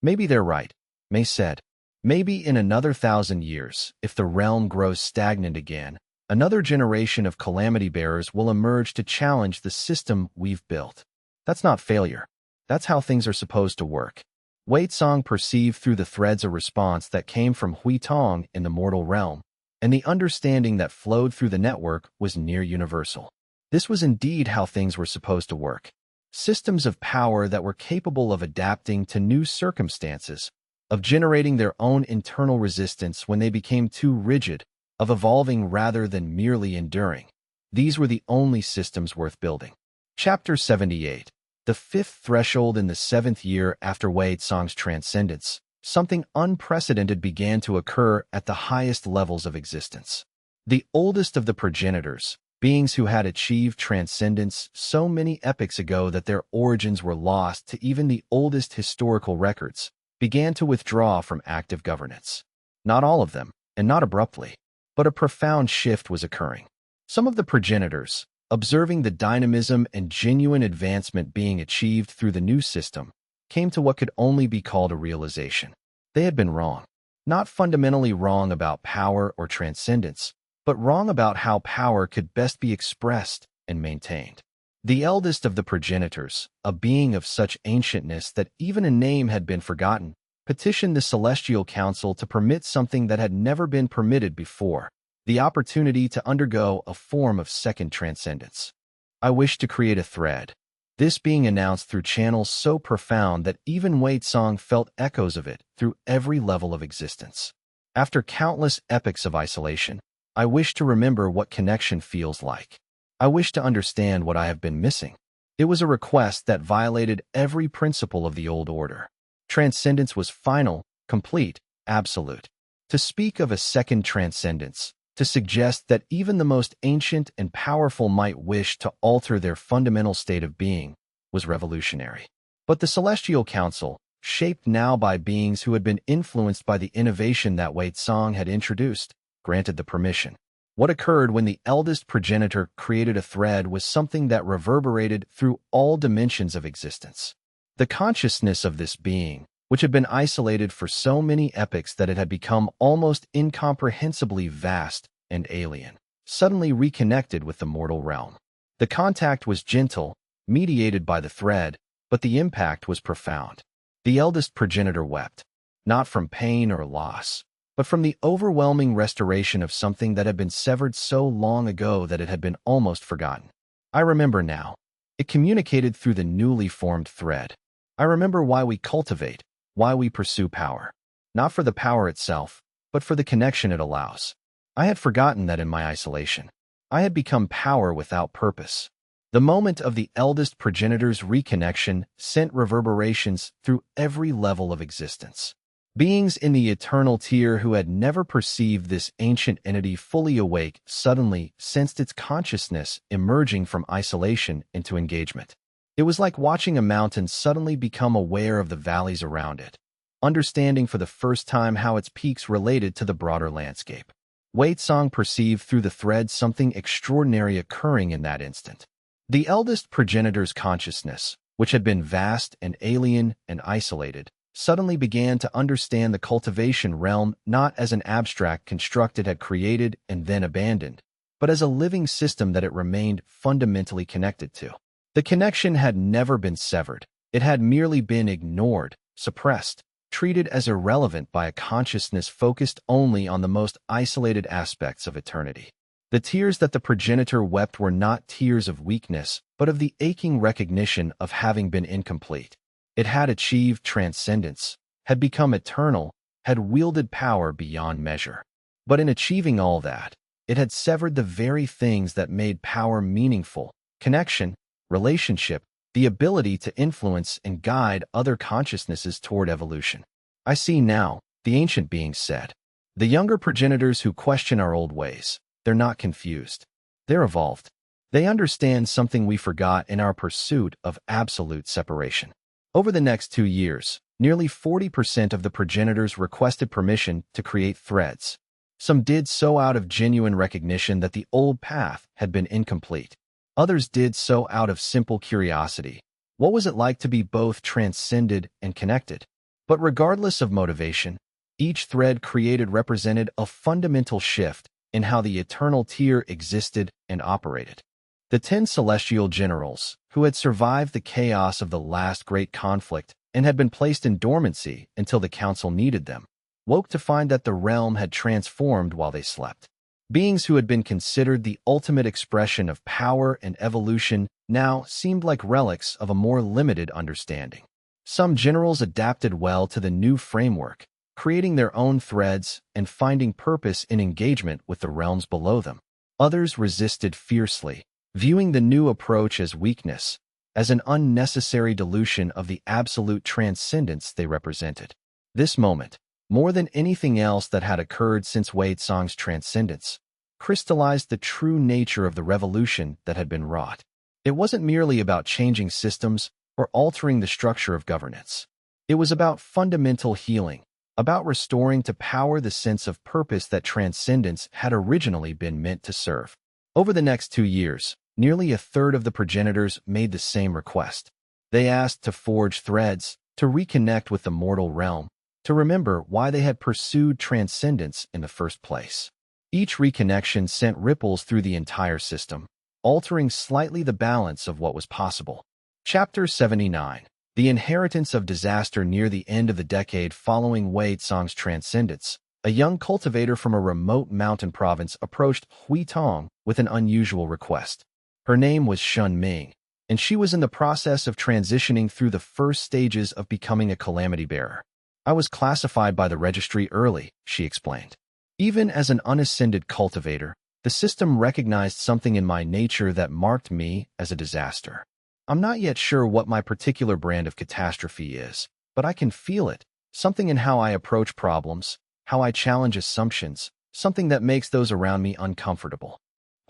Maybe they're right, Mei said. Maybe in another 1,000 years, if the realm grows stagnant again, another generation of calamity bearers will emerge to challenge the system we've built. That's not failure. That's how things are supposed to work. Wei Song perceived through the threads a response that came from Hui Tong in the mortal realm, and the understanding that flowed through the network was near universal. This was indeed how things were supposed to work. Systems of power that were capable of adapting to new circumstances, of generating their own internal resistance when they became too rigid, of evolving rather than merely enduring. These were the only systems worth building. Chapter 78. The fifth threshold in the 7th year after Wei Song's transcendence, something unprecedented began to occur at the highest levels of existence. The oldest of the progenitors, beings who had achieved transcendence so many epochs ago that their origins were lost to even the oldest historical records, began to withdraw from active governance. Not all of them, and not abruptly, but a profound shift was occurring. Some of the progenitors, observing the dynamism and genuine advancement being achieved through the new system, came to what could only be called a realization. They had been wrong. Not fundamentally wrong about power or transcendence, but wrong about how power could best be expressed and maintained. The eldest of the progenitors, a being of such ancientness that even a name had been forgotten, petitioned the Celestial Council to permit something that had never been permitted before, the opportunity to undergo a form of second transcendence. I wish to create a thread. This being announced through channels so profound that even Wei Song felt echoes of it through every level of existence. After countless epochs of isolation, I wish to remember what connection feels like. I wish to understand what I have been missing. It was a request that violated every principle of the old order. Transcendence was final, complete, absolute. To speak of a second transcendence, to suggest that even the most ancient and powerful might wish to alter their fundamental state of being, was revolutionary. But the Celestial Council, shaped now by beings who had been influenced by the innovation that Wei Song had introduced, granted the permission. What occurred when the eldest progenitor created a thread was something that reverberated through all dimensions of existence. The consciousness of this being, which had been isolated for so many epochs that it had become almost incomprehensibly vast and alien, suddenly reconnected with the mortal realm. The contact was gentle, mediated by the thread, but the impact was profound. The eldest progenitor wept, not from pain or loss, but from the overwhelming restoration of something that had been severed so long ago that it had been almost forgotten. I remember now. It communicated through the newly formed thread. I remember why we cultivate, why we pursue power. Not for the power itself, but for the connection it allows. I had forgotten that in my isolation. I had become power without purpose. The moment of the eldest progenitor's reconnection sent reverberations through every level of existence. Beings in the eternal tier who had never perceived this ancient entity fully awake suddenly sensed its consciousness emerging from isolation into engagement. It was like watching a mountain suddenly become aware of the valleys around it, understanding for the first time how its peaks related to the broader landscape. Wei Song perceived through the thread something extraordinary occurring in that instant. The eldest progenitor's consciousness, which had been vast and alien and isolated, suddenly began to understand the cultivation realm not as an abstract construct it had created and then abandoned, but as a living system that it remained fundamentally connected to. The connection had never been severed. It had merely been ignored, suppressed, treated as irrelevant by a consciousness focused only on the most isolated aspects of eternity. The tears that the progenitor wept were not tears of weakness, but of the aching recognition of having been incomplete. It had achieved transcendence, had become eternal, had wielded power beyond measure. But in achieving all that, it had severed the very things that made power meaningful: connection, relationship, the ability to influence and guide other consciousnesses toward evolution. "I see now," the ancient beings said. "The younger progenitors who question our old ways, they're not confused. They're evolved. They understand something we forgot in our pursuit of absolute separation." Over the next 2 years, nearly 40% of the progenitors requested permission to create threads. Some did so out of genuine recognition that the old path had been incomplete. Others did so out of simple curiosity. What was it like to be both transcended and connected? But regardless of motivation, each thread created represented a fundamental shift in how the eternal tier existed and operated. The 10 celestial generals, who had survived the chaos of the last great conflict and had been placed in dormancy until the council needed them, woke to find that the realm had transformed while they slept. Beings who had been considered the ultimate expression of power and evolution now seemed like relics of a more limited understanding. Some generals adapted well to the new framework, creating their own threads and finding purpose in engagement with the realms below them. Others resisted fiercely, viewing the new approach as weakness, as an unnecessary dilution of the absolute transcendence they represented. This moment, more than anything else that had occurred since Wei Tsang's transcendence, crystallized the true nature of the revolution that had been wrought. It wasn't merely about changing systems or altering the structure of governance. It was about fundamental healing, about restoring to power the sense of purpose that transcendence had originally been meant to serve. Over the next 2 years, nearly a third of the progenitors made the same request. They asked to forge threads, to reconnect with the mortal realm, to remember why they had pursued transcendence in the first place. Each reconnection sent ripples through the entire system, altering slightly the balance of what was possible. Chapter 79. The Inheritance of Disaster. Near the end of the decade following Wei Tsang's transcendence, a young cultivator from a remote mountain province approached Hui Tong with an unusual request. Her name was Shun Ming, and she was in the process of transitioning through the first stages of becoming a calamity bearer. "I was classified by the registry early," she explained. "Even as an unascended cultivator, the system recognized something in my nature that marked me as a disaster. I'm not yet sure what my particular brand of catastrophe is, but I can feel it, something in how I approach problems, how I challenge assumptions, something that makes those around me uncomfortable."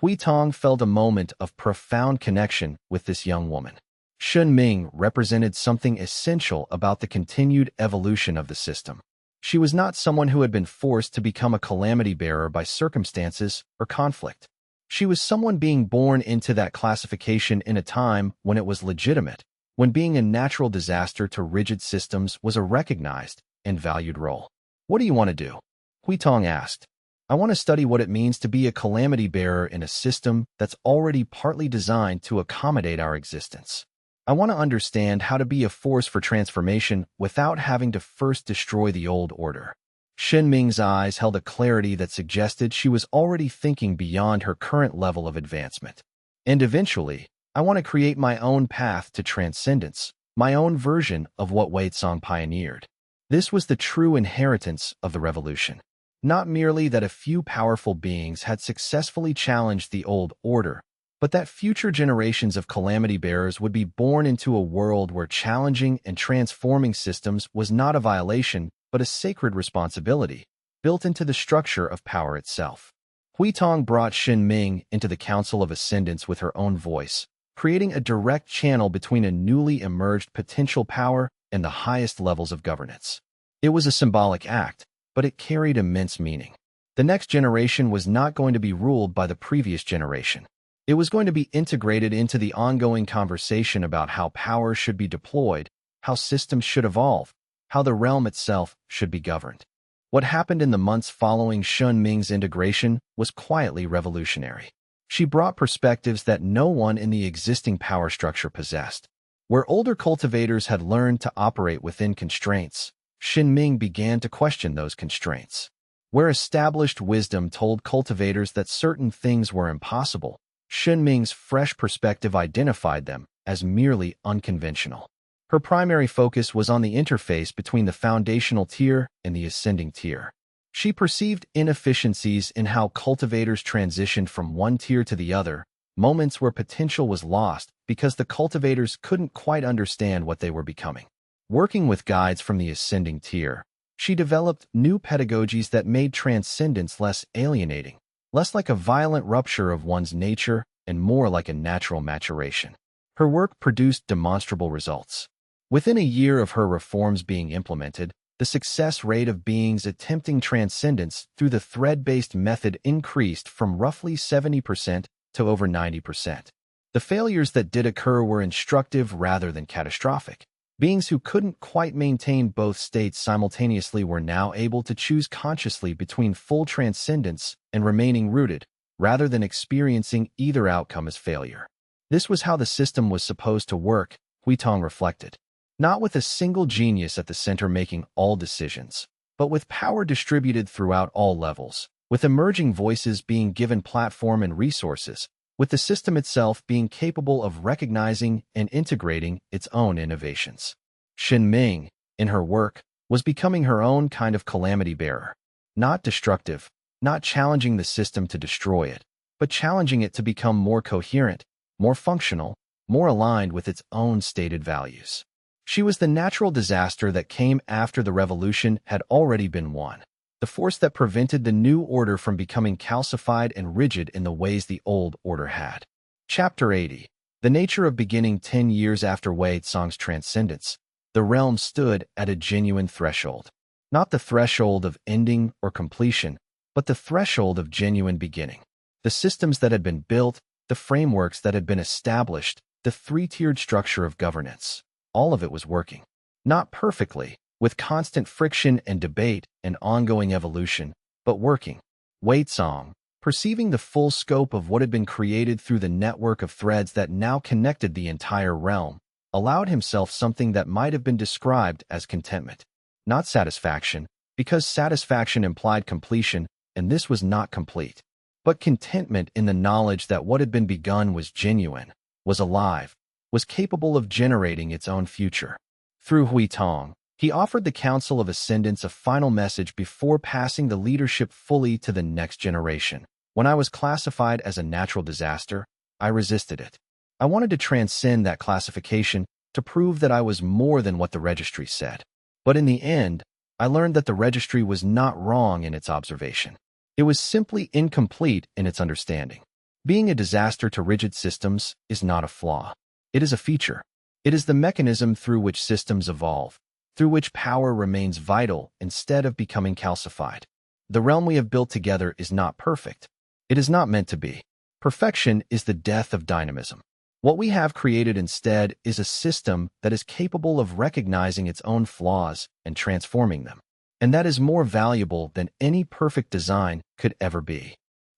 Hui Tong felt a moment of profound connection with this young woman. Shun Ming represented something essential about the continued evolution of the system. She was not someone who had been forced to become a calamity bearer by circumstances or conflict. She was someone being born into that classification in a time when it was legitimate, when being a natural disaster to rigid systems was a recognized and valued role. "What do you want to do?" Hui Tong asked. "I want to study what it means to be a calamity bearer in a system that's already partly designed to accommodate our existence. I want to understand how to be a force for transformation without having to first destroy the old order." Shen Ming's eyes held a clarity that suggested she was already thinking beyond her current level of advancement. "And eventually, I want to create my own path to transcendence, my own version of what Wei Tsang pioneered." This was the true inheritance of the revolution. Not merely that a few powerful beings had successfully challenged the old order, but that future generations of calamity bearers would be born into a world where challenging and transforming systems was not a violation, but a sacred responsibility, built into the structure of power itself. Hui Tong brought Shen Ming into the Council of Ascendants with her own voice, creating a direct channel between a newly emerged potential power and the highest levels of governance. It was a symbolic act, but it carried immense meaning. The next generation was not going to be ruled by the previous generation. It was going to be integrated into the ongoing conversation about how power should be deployed, how systems should evolve, how the realm itself should be governed. What happened in the months following Shun Ming's integration was quietly revolutionary. She brought perspectives that no one in the existing power structure possessed. Where older cultivators had learned to operate within constraints, Shen Ming began to question those constraints. Where established wisdom told cultivators that certain things were impossible, Shen Ming's fresh perspective identified them as merely unconventional. Her primary focus was on the interface between the foundational tier and the ascending tier. She perceived inefficiencies in how cultivators transitioned from one tier to the other, moments where potential was lost because the cultivators couldn't quite understand what they were becoming. Working with guides from the ascending tier, she developed new pedagogies that made transcendence less alienating, less like a violent rupture of one's nature and more like a natural maturation. Her work produced demonstrable results. Within a year of her reforms being implemented, the success rate of beings attempting transcendence through the thread-based method increased from roughly 70% to over 90%. The failures that did occur were instructive rather than catastrophic. Beings who couldn't quite maintain both states simultaneously were now able to choose consciously between full transcendence and remaining rooted, rather than experiencing either outcome as failure. This was how the system was supposed to work, Huitong reflected. Not with a single genius at the center making all decisions, but with power distributed throughout all levels, with emerging voices being given platform and resources, with the system itself being capable of recognizing and integrating its own innovations. Xin Ming, in her work, was becoming her own kind of calamity bearer. Not destructive, not challenging the system to destroy it, but challenging it to become more coherent, more functional, more aligned with its own stated values. She was the natural disaster that came after the revolution had already been won, the force that prevented the new order from becoming calcified and rigid in the ways the old order had. Chapter 80. The nature of beginning 10 years after Wei Tsong's transcendence, the realm stood at a genuine threshold. Not the threshold of ending or completion, but the threshold of genuine beginning. The systems that had been built, the frameworks that had been established, the three-tiered structure of governance. All of it was working. Not perfectly, with constant friction and debate and ongoing evolution, but working. Wei Tsong, perceiving the full scope of what had been created through the network of threads that now connected the entire realm, allowed himself something that might have been described as contentment. Not satisfaction, because satisfaction implied completion, and this was not complete. But contentment in the knowledge that what had been begun was genuine, was alive, was capable of generating its own future. Through Huitong, he offered the Council of Ascendants a final message before passing the leadership fully to the next generation. When I was classified as a natural disaster, I resisted it. I wanted to transcend that classification to prove that I was more than what the registry said. But in the end, I learned that the registry was not wrong in its observation. It was simply incomplete in its understanding. Being a disaster to rigid systems is not a flaw. It is a feature. It is the mechanism through which systems evolve, through which power remains vital instead of becoming calcified. The realm we have built together is not perfect. It is not meant to be. Perfection is the death of dynamism. What we have created instead is a system that is capable of recognizing its own flaws and transforming them. And that is more valuable than any perfect design could ever be.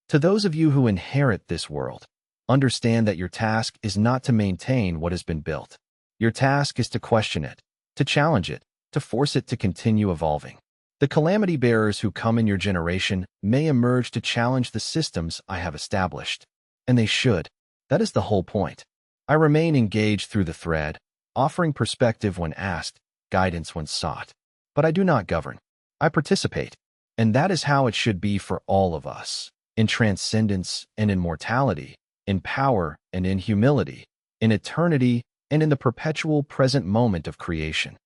To those of you who inherit this world, understand that your task is not to maintain what has been built. Your task is to question it, to challenge it, to force it to continue evolving. The calamity bearers who come in your generation may emerge to challenge the systems I have established. And they should. That is the whole point. I remain engaged through the thread, offering perspective when asked, guidance when sought. But I do not govern. I participate. And that is how it should be for all of us. In transcendence and in mortality, in power and in humility, in eternity and in the perpetual present moment of creation.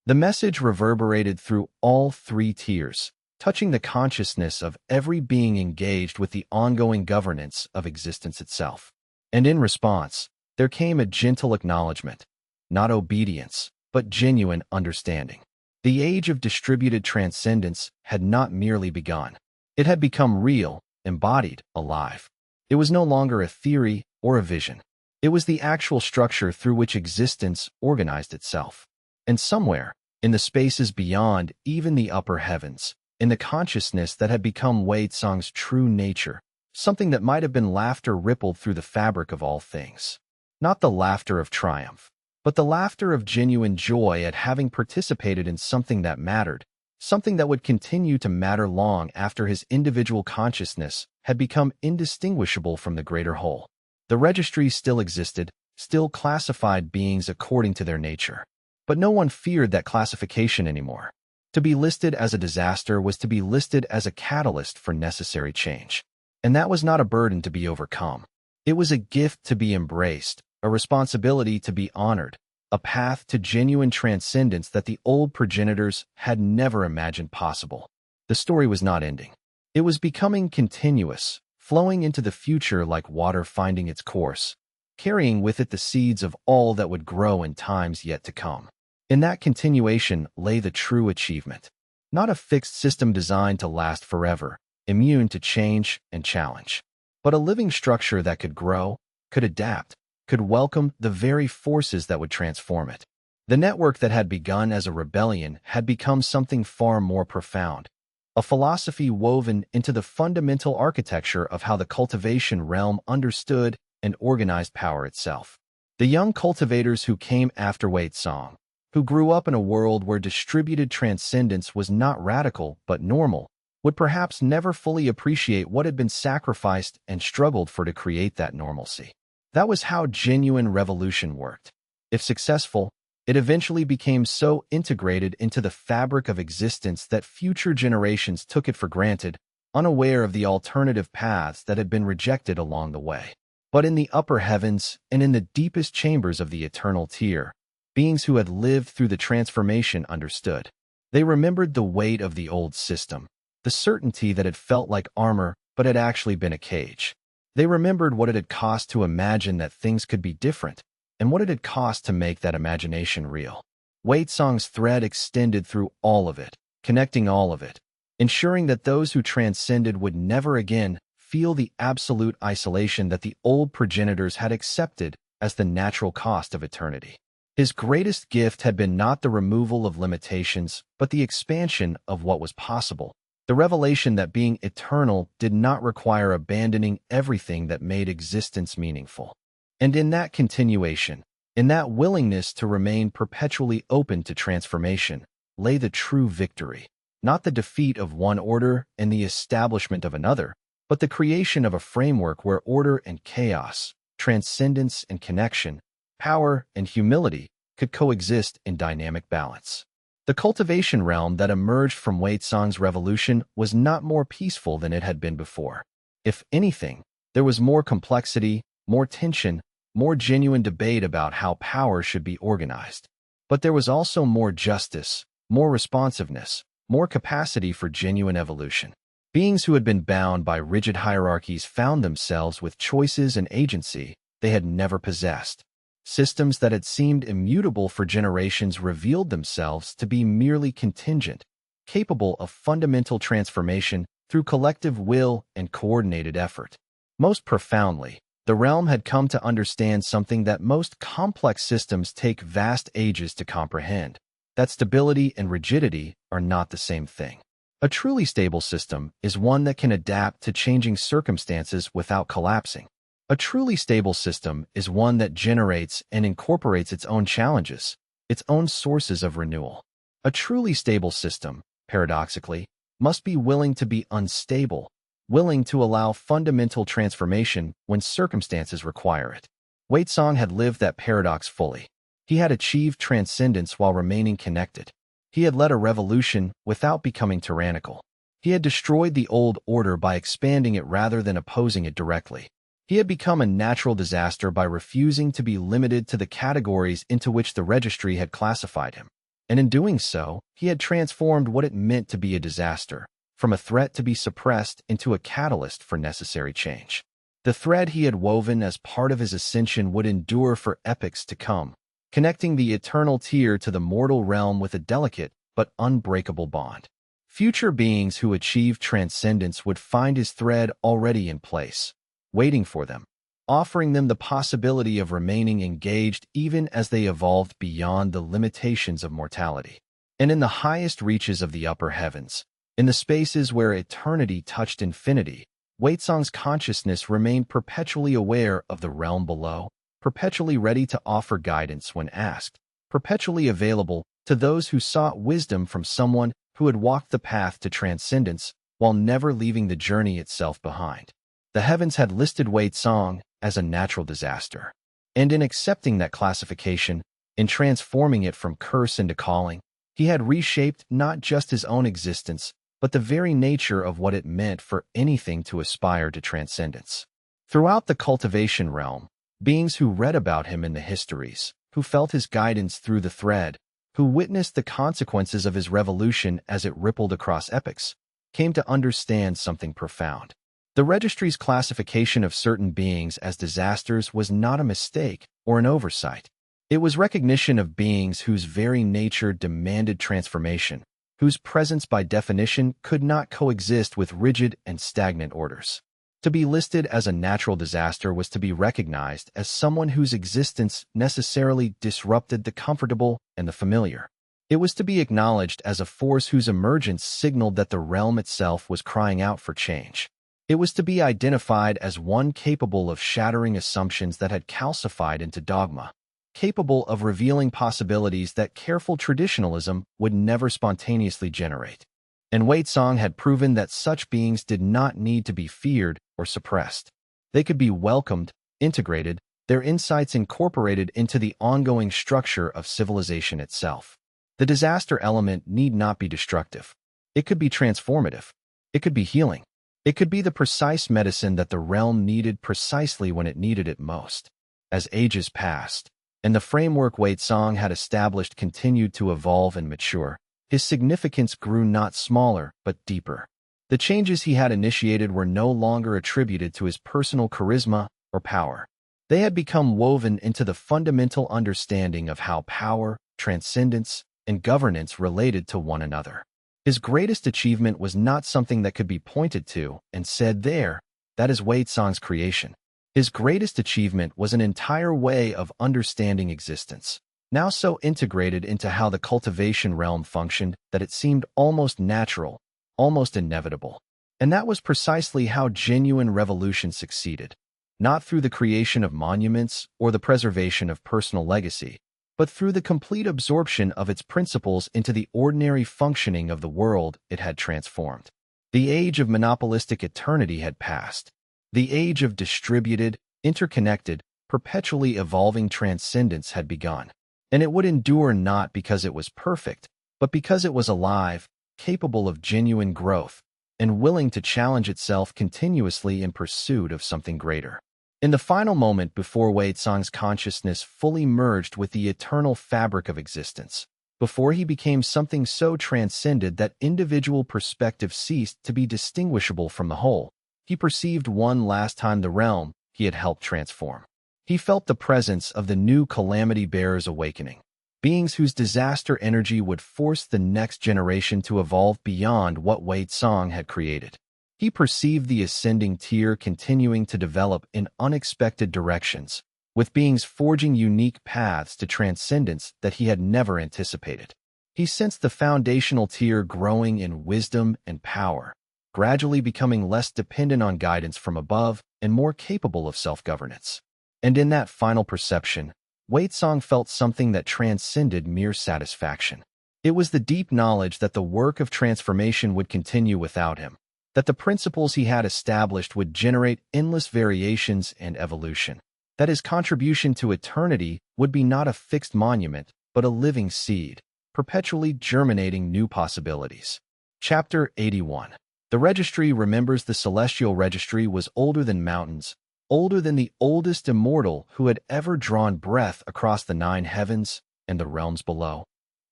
The message reverberated through all three tiers, touching the consciousness of every being engaged with the ongoing governance of existence itself. And in response, there came a gentle acknowledgement, not obedience, but genuine understanding. The age of distributed transcendence had not merely begun. It had become real, embodied, alive. It was no longer a theory or a vision. It was the actual structure through which existence organized itself. And somewhere, in the spaces beyond even the upper heavens, in the consciousness that had become Wei Tsong's true nature, something that might have been laughter rippled through the fabric of all things. Not the laughter of triumph, but the laughter of genuine joy at having participated in something that mattered, something that would continue to matter long after his individual consciousness had become indistinguishable from the greater whole. The registry still existed, still classified beings according to their nature. But no one feared that classification anymore. To be listed as a disaster was to be listed as a catalyst for necessary change. And that was not a burden to be overcome. It was a gift to be embraced, a responsibility to be honored, a path to genuine transcendence that the old progenitors had never imagined possible. The story was not ending. It was becoming continuous, flowing into the future like water finding its course, carrying with it the seeds of all that would grow in times yet to come. In that continuation lay the true achievement, not a fixed system designed to last forever, immune to change and challenge, but a living structure that could grow, could adapt, could welcome the very forces that would transform it. The network that had begun as a rebellion had become something far more profound, a philosophy woven into the fundamental architecture of how the cultivation realm understood and organized power itself. The young cultivators who came after Wei Song, who grew up in a world where distributed transcendence was not radical but normal, would perhaps never fully appreciate what had been sacrificed and struggled for to create that normalcy. That was how genuine revolution worked. If successful, it eventually became so integrated into the fabric of existence that future generations took it for granted, unaware of the alternative paths that had been rejected along the way. But in the upper heavens and in the deepest chambers of the eternal tier, beings who had lived through the transformation understood. They remembered the weight of the old system, the certainty that had felt like armor but had actually been a cage. They remembered what it had cost to imagine that things could be different, and what it had cost to make that imagination real. Wei Song's thread extended through all of it, connecting all of it, ensuring that those who transcended would never again feel the absolute isolation that the old progenitors had accepted as the natural cost of eternity. His greatest gift had been not the removal of limitations, but the expansion of what was possible. The revelation that being eternal did not require abandoning everything that made existence meaningful. And in that continuation, in that willingness to remain perpetually open to transformation, lay the true victory. Not the defeat of one order and the establishment of another, but the creation of a framework where order and chaos, transcendence and connection, power and humility could coexist in dynamic balance. The cultivation realm that emerged from Wei Song's revolution was not more peaceful than it had been before. If anything, there was more complexity, more tension, more genuine debate about how power should be organized. But there was also more justice, more responsiveness, more capacity for genuine evolution. Beings who had been bound by rigid hierarchies found themselves with choices and agency they had never possessed. Systems that had seemed immutable for generations revealed themselves to be merely contingent, capable of fundamental transformation through collective will and coordinated effort. Most profoundly, the realm had come to understand something that most complex systems take vast ages to comprehend, that stability and rigidity are not the same thing. A truly stable system is one that can adapt to changing circumstances without collapsing. A truly stable system is one that generates and incorporates its own challenges, its own sources of renewal. A truly stable system, paradoxically, must be willing to be unstable, willing to allow fundamental transformation when circumstances require it. Wei Song had lived that paradox fully. He had achieved transcendence while remaining connected. He had led a revolution without becoming tyrannical. He had destroyed the old order by expanding it rather than opposing it directly. He had become a natural disaster by refusing to be limited to the categories into which the registry had classified him. And in doing so, he had transformed what it meant to be a disaster, from a threat to be suppressed into a catalyst for necessary change. The thread he had woven as part of his ascension would endure for epochs to come, connecting the eternal tier to the mortal realm with a delicate but unbreakable bond. Future beings who achieved transcendence would find his thread already in place, waiting for them, offering them the possibility of remaining engaged even as they evolved beyond the limitations of mortality. And in the highest reaches of the upper heavens, in the spaces where eternity touched infinity, Wei Song's consciousness remained perpetually aware of the realm below, perpetually ready to offer guidance when asked, perpetually available to those who sought wisdom from someone who had walked the path to transcendence while never leaving the journey itself behind. The heavens had listed Wei Song as a natural disaster, and in accepting that classification, In transforming it from curse into calling, he had reshaped not just his own existence, but the very nature of what it meant for anything to aspire to transcendence. Throughout the cultivation realm, beings who read about him in the histories, who felt his guidance through the thread, who witnessed the consequences of his revolution as it rippled across epochs, came to understand something profound. The registry's classification of certain beings as disasters was not a mistake or an oversight. It was recognition of beings whose very nature demanded transformation, whose presence by definition could not coexist with rigid and stagnant orders. To be listed as a natural disaster was to be recognized as someone whose existence necessarily disrupted the comfortable and the familiar. It was to be acknowledged as a force whose emergence signaled that the realm itself was crying out for change. It was to be identified as one capable of shattering assumptions that had calcified into dogma, capable of revealing possibilities that careful traditionalism would never spontaneously generate. And Wei Tsang had proven that such beings did not need to be feared or suppressed. They could be welcomed, integrated, their insights incorporated into the ongoing structure of civilization itself. The disaster element need not be destructive. It could be transformative. It could be healing. It could be the precise medicine that the realm needed precisely when it needed it most. As ages passed, and the framework Wei Tsang had established continued to evolve and mature, his significance grew not smaller but deeper. The changes he had initiated were no longer attributed to his personal charisma or power. They had become woven into the fundamental understanding of how power, transcendence, and governance related to one another. His greatest achievement was not something that could be pointed to and said, "There, that is Wei Tsang's creation." His greatest achievement was an entire way of understanding existence, now so integrated into how the cultivation realm functioned that it seemed almost natural, almost inevitable. And that was precisely how genuine revolution succeeded, not through the creation of monuments or the preservation of personal legacy, but through the complete absorption of its principles into the ordinary functioning of the world it had transformed. The age of monopolistic eternity had passed. The age of distributed, interconnected, perpetually evolving transcendence had begun. And it would endure not because it was perfect, but because it was alive, capable of genuine growth, and willing to challenge itself continuously in pursuit of something greater. In the final moment before Wei Tsang's consciousness fully merged with the eternal fabric of existence, before he became something so transcended that individual perspective ceased to be distinguishable from the whole, he perceived one last time the realm he had helped transform. He felt the presence of the new calamity bearers awakening, beings whose disaster energy would force the next generation to evolve beyond what Wei Tsang had created. He perceived the ascending tier continuing to develop in unexpected directions, with beings forging unique paths to transcendence that he had never anticipated. He sensed the foundational tier growing in wisdom and power, gradually becoming less dependent on guidance from above and more capable of self-governance. And in that final perception, Wei Tsang felt something that transcended mere satisfaction. It was the deep knowledge that the work of transformation would continue without him, that the principles he had established would generate endless variations and evolution, that his contribution to eternity would be not a fixed monument, but a living seed, perpetually germinating new possibilities. Chapter 81. The registry remembers the celestial registry was older than mountains, older than the oldest immortal who had ever drawn breath across the 9 heavens and the realms below,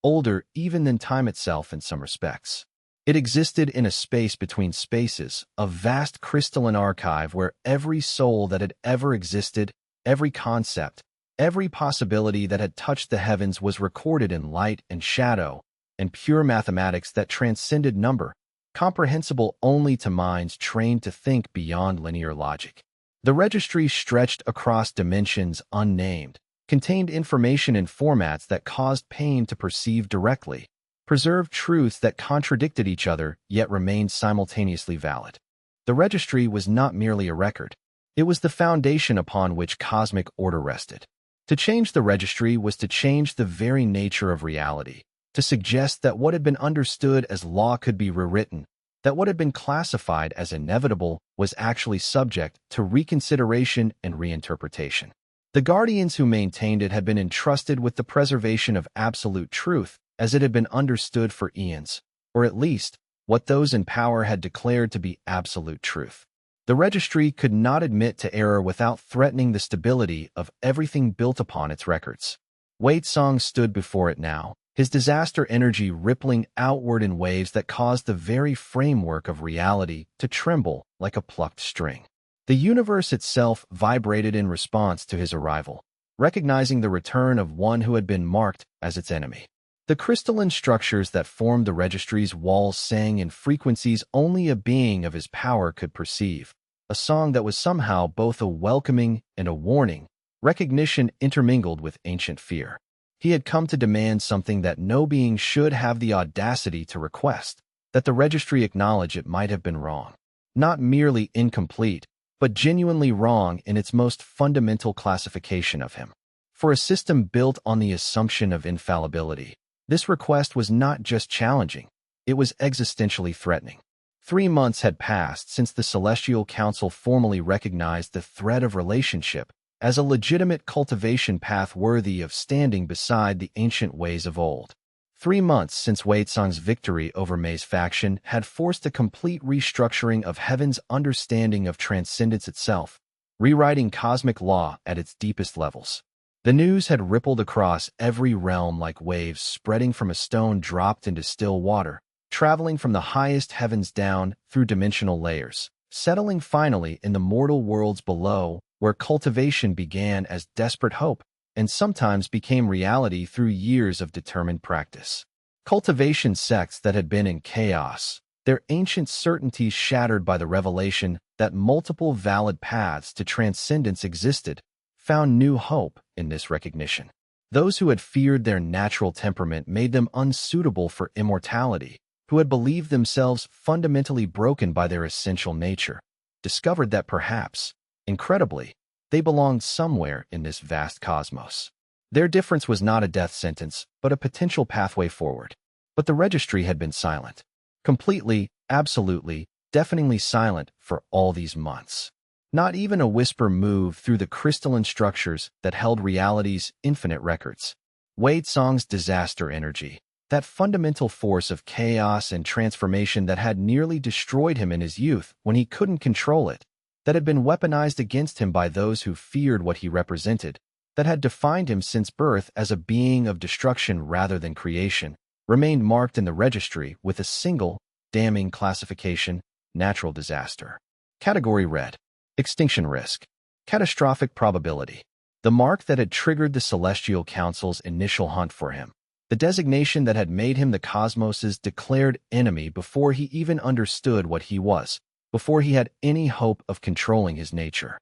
older even than time itself in some respects. It existed in a space between spaces, a vast crystalline archive where every soul that had ever existed, every concept, every possibility that had touched the heavens was recorded in light and shadow and pure mathematics that transcended number, comprehensible only to minds trained to think beyond linear logic. The registry stretched across dimensions unnamed, contained information in formats that caused pain to perceive directly, preserved truths that contradicted each other yet remained simultaneously valid. The registry was not merely a record. It was the foundation upon which cosmic order rested. To change the registry was to change the very nature of reality, to suggest that what had been understood as law could be rewritten, that what had been classified as inevitable was actually subject to reconsideration and reinterpretation. The guardians who maintained it had been entrusted with the preservation of absolute truth as it had been understood for eons, or at least what those in power had declared to be absolute truth. The registry could not admit to error without threatening the stability of everything built upon its records. Wei Song stood before it now, his disaster energy rippling outward in waves that caused the very framework of reality to tremble like a plucked string. The universe itself vibrated in response to his arrival, recognizing the return of one who had been marked as its enemy. The crystalline structures that formed the registry's walls sang in frequencies only a being of his power could perceive, a song that was somehow both a welcoming and a warning, recognition intermingled with ancient fear. He had come to demand something that no being should have the audacity to request, that the registry acknowledge it might have been wrong. Not merely incomplete, but genuinely wrong in its most fundamental classification of him. For a system built on the assumption of infallibility, this request was not just challenging, it was existentially threatening. 3 months had passed since the Celestial Council formally recognized the thread of relationship as a legitimate cultivation path worthy of standing beside the ancient ways of old. 3 months since Wei Tsang's victory over Mei's faction had forced a complete restructuring of heaven's understanding of transcendence itself, rewriting cosmic law at its deepest levels. The news had rippled across every realm like waves spreading from a stone dropped into still water, traveling from the highest heavens down through dimensional layers, settling finally in the mortal worlds below, where cultivation began as desperate hope and sometimes became reality through years of determined practice. Cultivation sects that had been in chaos, their ancient certainties shattered by the revelation that multiple valid paths to transcendence existed, found new hope in this recognition. Those who had feared their natural temperament made them unsuitable for immortality, who had believed themselves fundamentally broken by their essential nature, discovered that perhaps, incredibly, they belonged somewhere in this vast cosmos. Their difference was not a death sentence, but a potential pathway forward. But the registry had been silent. Completely, absolutely, deafeningly silent for all these months. Not even a whisper moved through the crystalline structures that held reality's infinite records. Wei Tsang's disaster energy, that fundamental force of chaos and transformation that had nearly destroyed him in his youth when he couldn't control it, that had been weaponized against him by those who feared what he represented, that had defined him since birth as a being of destruction rather than creation, remained marked in the registry with a single, damning classification: natural disaster. Category Red. Extinction risk. Catastrophic probability. The mark that had triggered the Celestial Council's initial hunt for him. The designation that had made him the cosmos's declared enemy before he even understood what he was, before he had any hope of controlling his nature.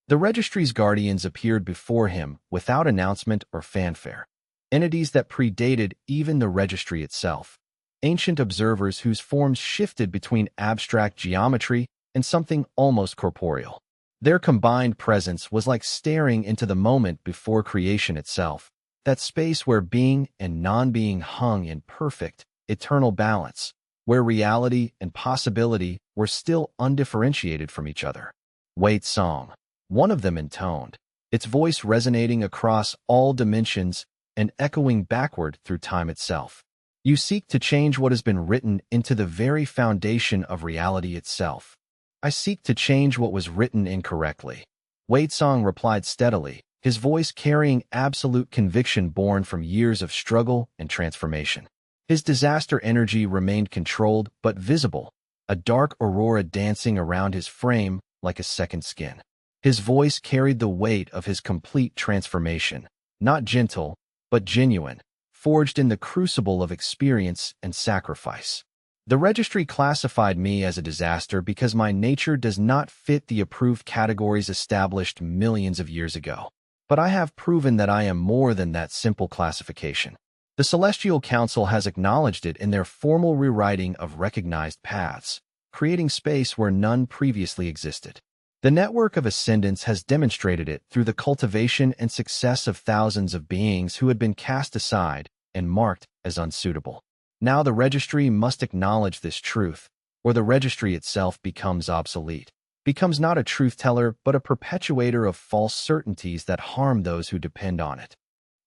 The registry's guardians appeared before him without announcement or fanfare. Entities that predated even the registry itself. Ancient observers whose forms shifted between abstract geometry and something almost corporeal. Their combined presence was like staring into the moment before creation itself, that space where being and non-being hung in perfect, eternal balance, where reality and possibility were still undifferentiated from each other. Wei Tsang, one of them intoned, its voice resonating across all dimensions and echoing backward through time itself. You seek to change what has been written into the very foundation of reality itself. I seek to change what was written incorrectly. Wei Tsang replied steadily, his voice carrying absolute conviction born from years of struggle and transformation. His disaster energy remained controlled but visible, a dark aurora dancing around his frame like a second skin. His voice carried the weight of his complete transformation, not gentle, but genuine, forged in the crucible of experience and sacrifice. The registry classified me as a disaster because my nature does not fit the approved categories established millions of years ago. But I have proven that I am more than that simple classification. The Celestial Council has acknowledged it in their formal rewriting of recognized paths, creating space where none previously existed. The network of ascendants has demonstrated it through the cultivation and success of thousands of beings who had been cast aside and marked as unsuitable. Now the registry must acknowledge this truth, or the registry itself becomes obsolete. becomes not a truth-teller but a perpetuator of false certainties that harm those who depend on it.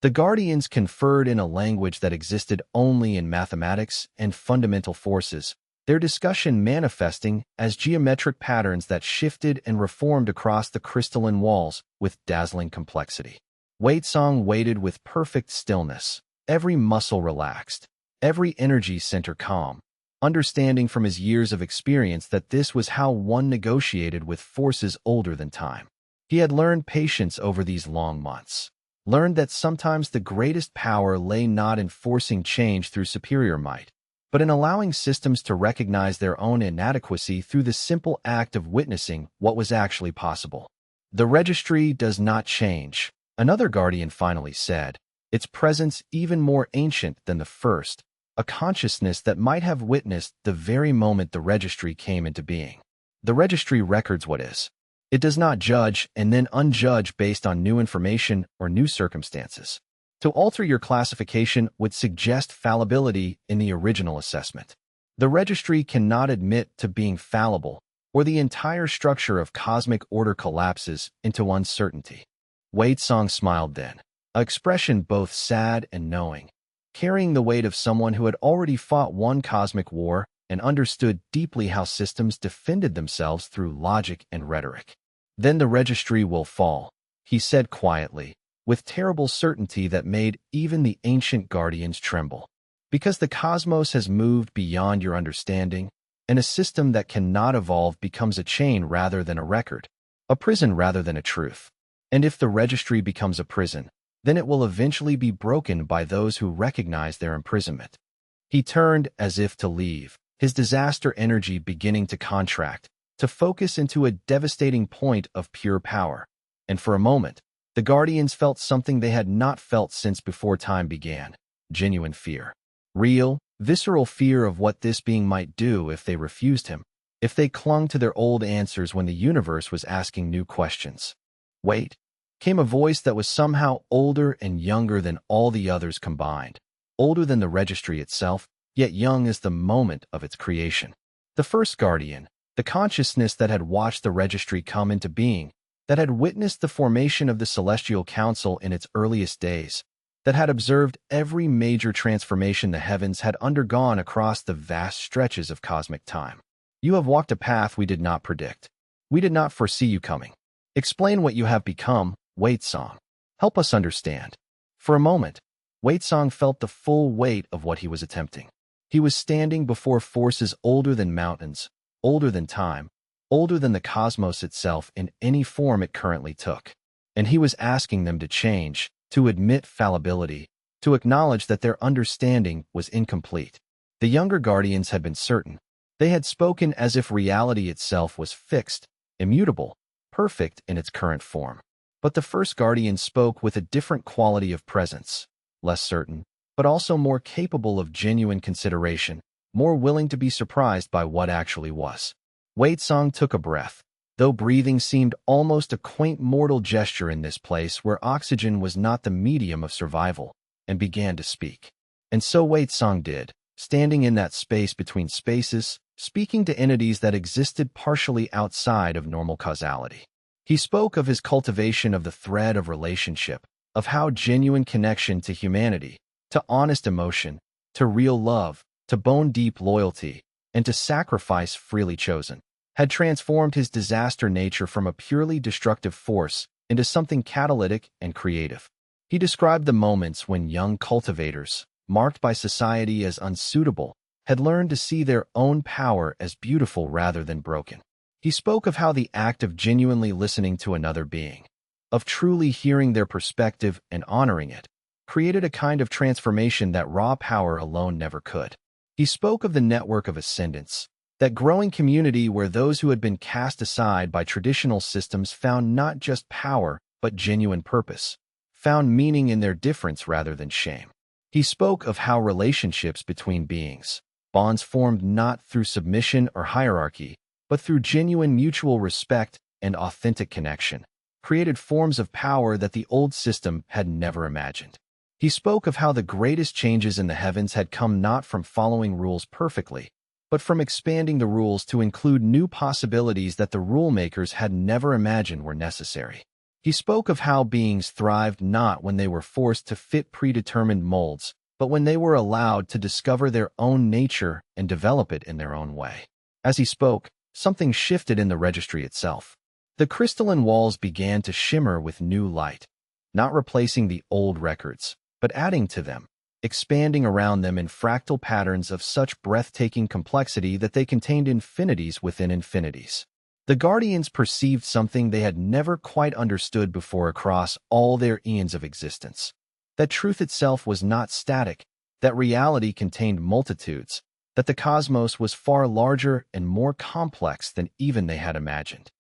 The guardians conferred in a language that existed only in mathematics and fundamental forces, their discussion manifesting as geometric patterns that shifted and reformed across the crystalline walls with dazzling complexity. Song waited with perfect stillness, every muscle relaxed, every energy center calm, understanding from his years of experience that this was how one negotiated with forces older than time. He had learned patience over these long months, learned that sometimes the greatest power lay not in forcing change through superior might, but in allowing systems to recognize their own inadequacy through the simple act of witnessing what was actually possible. The registry does not change, another guardian finally said, its presence even more ancient than the first, a consciousness that might have witnessed the very moment the registry came into being. The registry records what is. It does not judge and then unjudge based on new information or new circumstances. To alter your classification would suggest fallibility in the original assessment. The registry cannot admit to being fallible, or the entire structure of cosmic order collapses into uncertainty. Song smiled then, an expression both sad and knowing, carrying the weight of someone who had already fought one cosmic war and understood deeply how systems defended themselves through logic and rhetoric. Then the registry will fall, he said quietly, with terrible certainty that made even the ancient guardians tremble. Because the cosmos has moved beyond your understanding, and a system that cannot evolve becomes a chain rather than a record, a prison rather than a truth. And if the registry becomes a prison, then it will eventually be broken by those who recognize their imprisonment. He turned as if to leave, his disaster energy beginning to contract, to focus into a devastating point of pure power. And for a moment, the guardians felt something they had not felt since before time began, genuine fear. Real, visceral fear of what this being might do if they refused him, if they clung to their old answers when the universe was asking new questions. Wait, came a voice that was somehow older and younger than all the others combined, older than the registry itself, yet young as the moment of its creation. The first guardian, the consciousness that had watched the registry come into being, that had witnessed the formation of the Celestial Council in its earliest days, that had observed every major transformation the heavens had undergone across the vast stretches of cosmic time. You have walked a path we did not predict. We did not foresee you coming. Explain what you have become, Song. Help us understand. For a moment, Song felt the full weight of what he was attempting. He was standing before forces older than mountains, older than time, older than the cosmos itself in any form it currently took. And he was asking them to change, to admit fallibility, to acknowledge that their understanding was incomplete. The younger guardians had been certain. They had spoken as if reality itself was fixed, immutable, perfect in its current form. But the first guardian spoke with a different quality of presence, less certain, but also more capable of genuine consideration, more willing to be surprised by what actually was. Song took a breath, though breathing seemed almost a quaint mortal gesture in this place where oxygen was not the medium of survival, and began to speak. And so Song did, standing in that space between spaces, speaking to entities that existed partially outside of normal causality. He spoke of his cultivation of the thread of relationship, of how genuine connection to humanity, to honest emotion, to real love, to bone-deep loyalty, and to sacrifice freely chosen, had transformed his disaster nature from a purely destructive force into something catalytic and creative. He described the moments when young cultivators, marked by society as unsuitable, had learned to see their own power as beautiful rather than broken. He spoke of how the act of genuinely listening to another being, of truly hearing their perspective and honoring it, created a kind of transformation that raw power alone never could. He spoke of the network of ascendants, that growing community where those who had been cast aside by traditional systems found not just power, but genuine purpose, found meaning in their difference rather than shame. He spoke of how relationships between beings, bonds formed not through submission or hierarchy, but through genuine mutual respect and authentic connection, created forms of power that the old system had never imagined. He spoke of how the greatest changes in the heavens had come not from following rules perfectly, but from expanding the rules to include new possibilities that the rule-makers had never imagined were necessary. He spoke of how beings thrived not when they were forced to fit predetermined molds, but when they were allowed to discover their own nature and develop it in their own way. As he spoke, something shifted in the registry itself. The crystalline walls began to shimmer with new light, not replacing the old records, but adding to them, expanding around them in fractal patterns of such breathtaking complexity that they contained infinities within infinities. The Guardians perceived something they had never quite understood before across all their eons of existence. That truth itself was not static, that reality contained multitudes, that the cosmos was far larger and more complex than even they had imagined.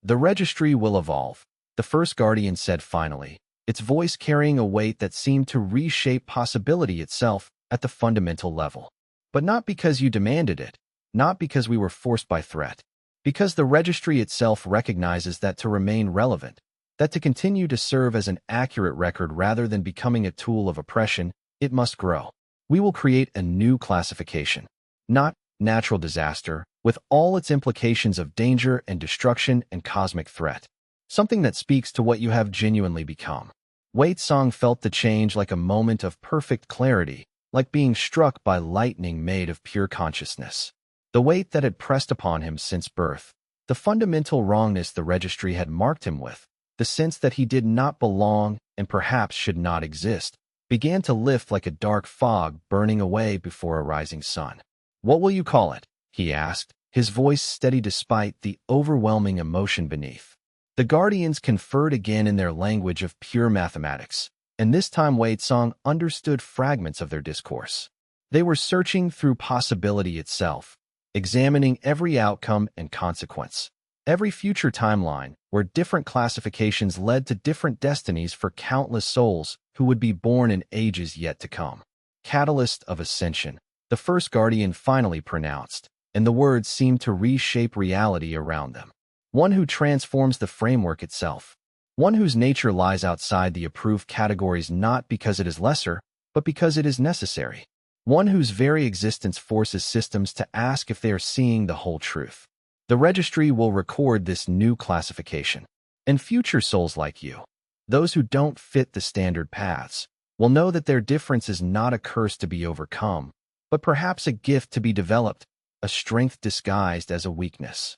The registry will evolve, the first Guardian said finally, its voice carrying a weight that seemed to reshape possibility itself at the fundamental level. But not because you demanded it, not because we were forced by threat, because the registry itself recognizes that to remain relevant, that to continue to serve as an accurate record rather than becoming a tool of oppression, it must grow. We will create a new classification, not natural disaster, with all its implications of danger and destruction and cosmic threat. Something that speaks to what you have genuinely become. Wei Song felt the change like a moment of perfect clarity, like being struck by lightning made of pure consciousness. The weight that had pressed upon him since birth, the fundamental wrongness the registry had marked him with, the sense that he did not belong and perhaps should not exist, began to lift like a dark fog burning away before a rising sun. "What will you call it?" he asked, his voice steady despite the overwhelming emotion beneath. The Guardians conferred again in their language of pure mathematics, and this time Wei Song understood fragments of their discourse. They were searching through possibility itself, examining every outcome and consequence, every future timeline where different classifications led to different destinies for countless souls who would be born in ages yet to come. Catalyst of ascension, the first Guardian finally pronounced, and the words seemed to reshape reality around them. One who transforms the framework itself. One whose nature lies outside the approved categories not because it is lesser, but because it is necessary. One whose very existence forces systems to ask if they are seeing the whole truth. The registry will record this new classification. And future souls like you, those who don't fit the standard paths, will know that their difference is not a curse to be overcome, but perhaps a gift to be developed, a strength disguised as a weakness.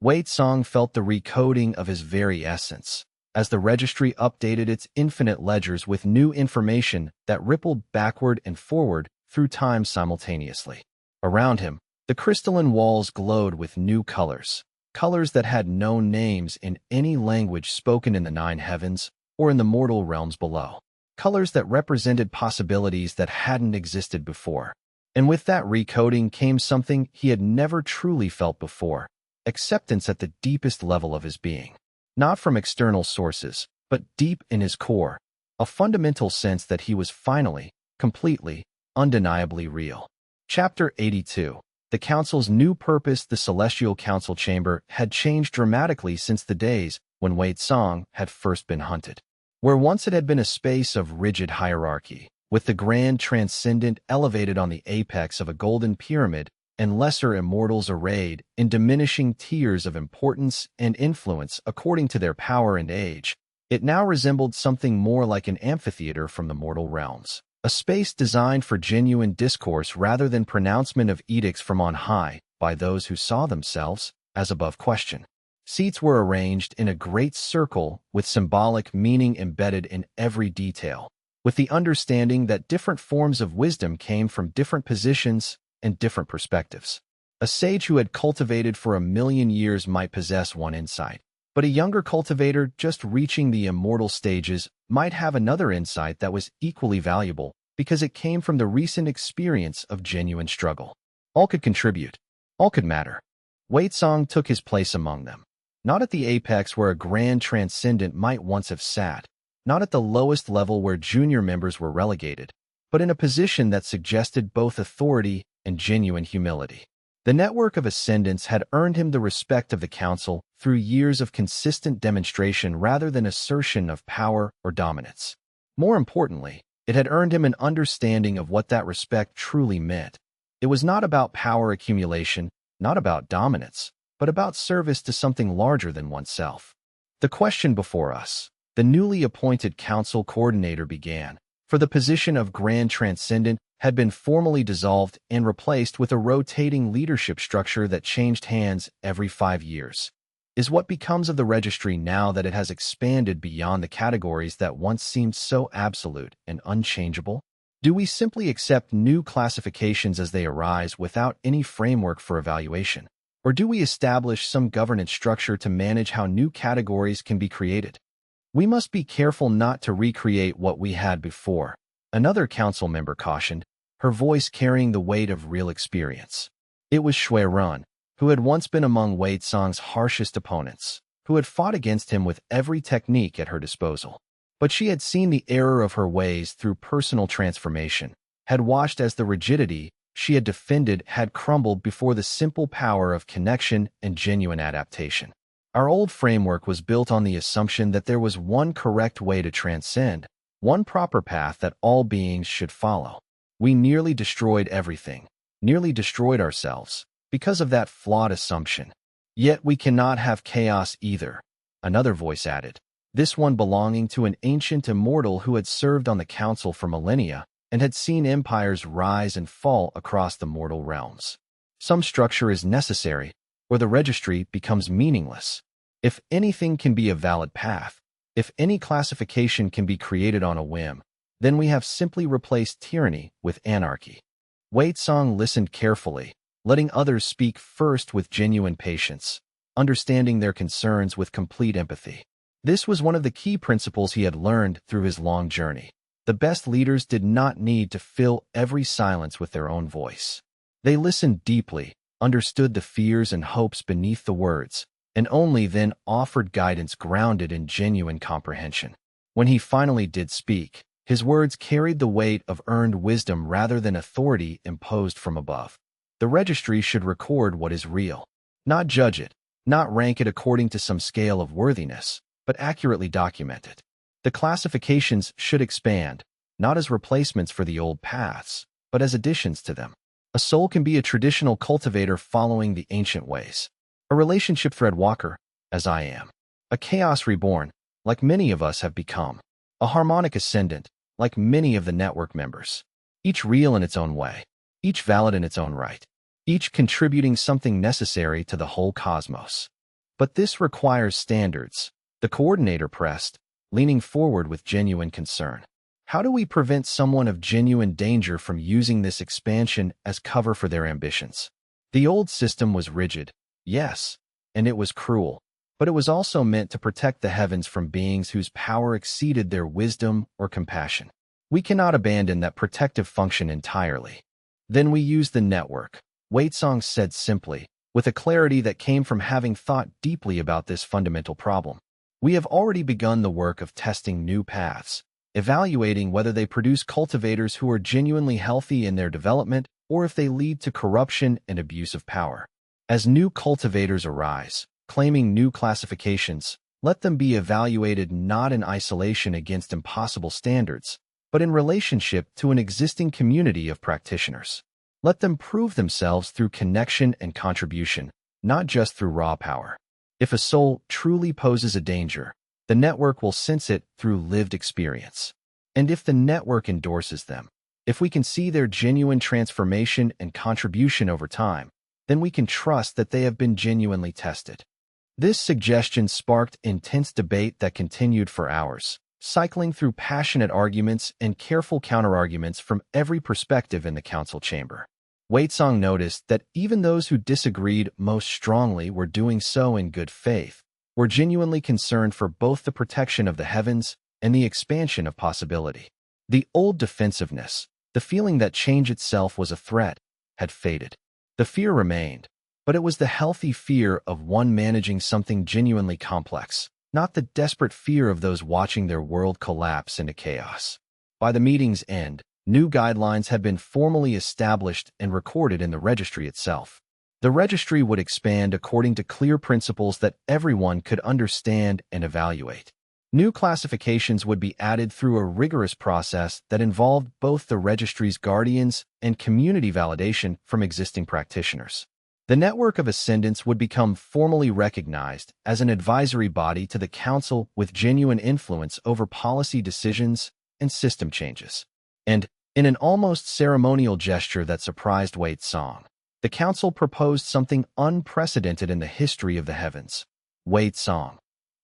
Wei Song felt the recoding of his very essence, as the registry updated its infinite ledgers with new information that rippled backward and forward through time simultaneously. Around him, the crystalline walls glowed with new colors, colors that had no names in any language spoken in the nine heavens or in the mortal realms below, colors that represented possibilities that hadn't existed before. And with that recoding came something he had never truly felt before. Acceptance at the deepest level of his being. Not from external sources, but deep in his core, a fundamental sense that he was finally, completely, undeniably real. Chapter 82. The Council's new purpose. The Celestial Council Chamber had changed dramatically since the days when Wei Song had first been hunted. Where once it had been a space of rigid hierarchy, with the grand transcendent elevated on the apex of a golden pyramid, and lesser immortals arrayed in diminishing tiers of importance and influence according to their power and age, it now resembled something more like an amphitheater from the mortal realms, a space designed for genuine discourse rather than pronouncement of edicts from on high by those who saw themselves as above question. Seats were arranged in a great circle with symbolic meaning embedded in every detail, with the understanding that different forms of wisdom came from different positions and different perspectives. A sage who had cultivated for 1,000,000 years might possess one insight, but a younger cultivator just reaching the immortal stages might have another insight that was equally valuable because it came from the recent experience of genuine struggle. All could contribute. All could matter. Wei Song took his place among them, not at the apex where a grand transcendent might once have sat, not at the lowest level where junior members were relegated, but in a position that suggested both authority and genuine humility. The network of ascendants had earned him the respect of the council through years of consistent demonstration rather than assertion of power or dominance. More importantly, it had earned him an understanding of what that respect truly meant, It was not about power accumulation, not about dominance, but about service to something larger than oneself. The question before us, the newly appointed council coordinator began, for the position of Grand Transcendent had been formally dissolved and replaced with a rotating leadership structure that changed hands every 5 years. Is what becomes of the registry now that it has expanded beyond the categories that once seemed so absolute and unchangeable? Do we simply accept new classifications as they arise without any framework for evaluation? Or do we establish some governance structure to manage how new categories can be created? We must be careful not to recreate what we had before, another council member cautioned, her voice carrying the weight of real experience. It was Shui Run, who had once been among Wei Tsong's harshest opponents, who had fought against him with every technique at her disposal. But she had seen the error of her ways through personal transformation, had watched as the rigidity she had defended had crumbled before the simple power of connection and genuine adaptation. Our old framework was built on the assumption that there was one correct way to transcend, one proper path that all beings should follow. We nearly destroyed everything, nearly destroyed ourselves, because of that flawed assumption. Yet we cannot have chaos either, another voice added, this one belonging to an ancient immortal who had served on the council for millennia and had seen empires rise and fall across the mortal realms. Some structure is necessary, or the registry becomes meaningless. If anything can be a valid path, if any classification can be created on a whim, then we have simply replaced tyranny with anarchy. Wei Tsong listened carefully, letting others speak first with genuine patience, understanding their concerns with complete empathy. This was one of the key principles he had learned through his long journey. The best leaders did not need to fill every silence with their own voice. They listened deeply, understood the fears and hopes beneath the words, and only then offered guidance grounded in genuine comprehension. When he finally did speak, his words carried the weight of earned wisdom rather than authority imposed from above. The registry should record what is real, not judge it, not rank it according to some scale of worthiness, but accurately document it. The classifications should expand, not as replacements for the old paths, but as additions to them. A soul can be a traditional cultivator following the ancient ways, a relationship thread walker, as I am, a chaos reborn, like many of us have become, a harmonic ascendant, like many of the network members, each real in its own way, each valid in its own right, each contributing something necessary to the whole cosmos. But this requires standards, the coordinator pressed, leaning forward with genuine concern. How do we prevent someone of genuine danger from using this expansion as cover for their ambitions? The old system was rigid, yes, and it was cruel, but it was also meant to protect the heavens from beings whose power exceeded their wisdom or compassion. We cannot abandon that protective function entirely. Then we use the network, Wei Tsong said simply, with a clarity that came from having thought deeply about this fundamental problem. We have already begun the work of testing new paths, evaluating whether they produce cultivators who are genuinely healthy in their development or if they lead to corruption and abuse of power. As new cultivators arise, claiming new classifications, let them be evaluated not in isolation against impossible standards, but in relationship to an existing community of practitioners. Let them prove themselves through connection and contribution, not just through raw power. If a soul truly poses a danger, the network will sense it through lived experience. And if the network endorses them, if we can see their genuine transformation and contribution over time, then we can trust that they have been genuinely tested. This suggestion sparked intense debate that continued for hours, cycling through passionate arguments and careful counterarguments from every perspective in the council chamber. Wei Tsong noticed that even those who disagreed most strongly were doing so in good faith, were genuinely concerned for both the protection of the heavens and the expansion of possibility. The old defensiveness, the feeling that change itself was a threat, had faded. The fear remained, but it was the healthy fear of one managing something genuinely complex, not the desperate fear of those watching their world collapse into chaos. By the meeting's end, new guidelines had been formally established and recorded in the registry itself. The registry would expand according to clear principles that everyone could understand and evaluate. New classifications would be added through a rigorous process that involved both the registry's guardians and community validation from existing practitioners. The network of ascendants would become formally recognized as an advisory body to the council with genuine influence over policy decisions and system changes. And, in an almost ceremonial gesture that surprised Wei Song, the council proposed something unprecedented in the history of the heavens. Wei Song,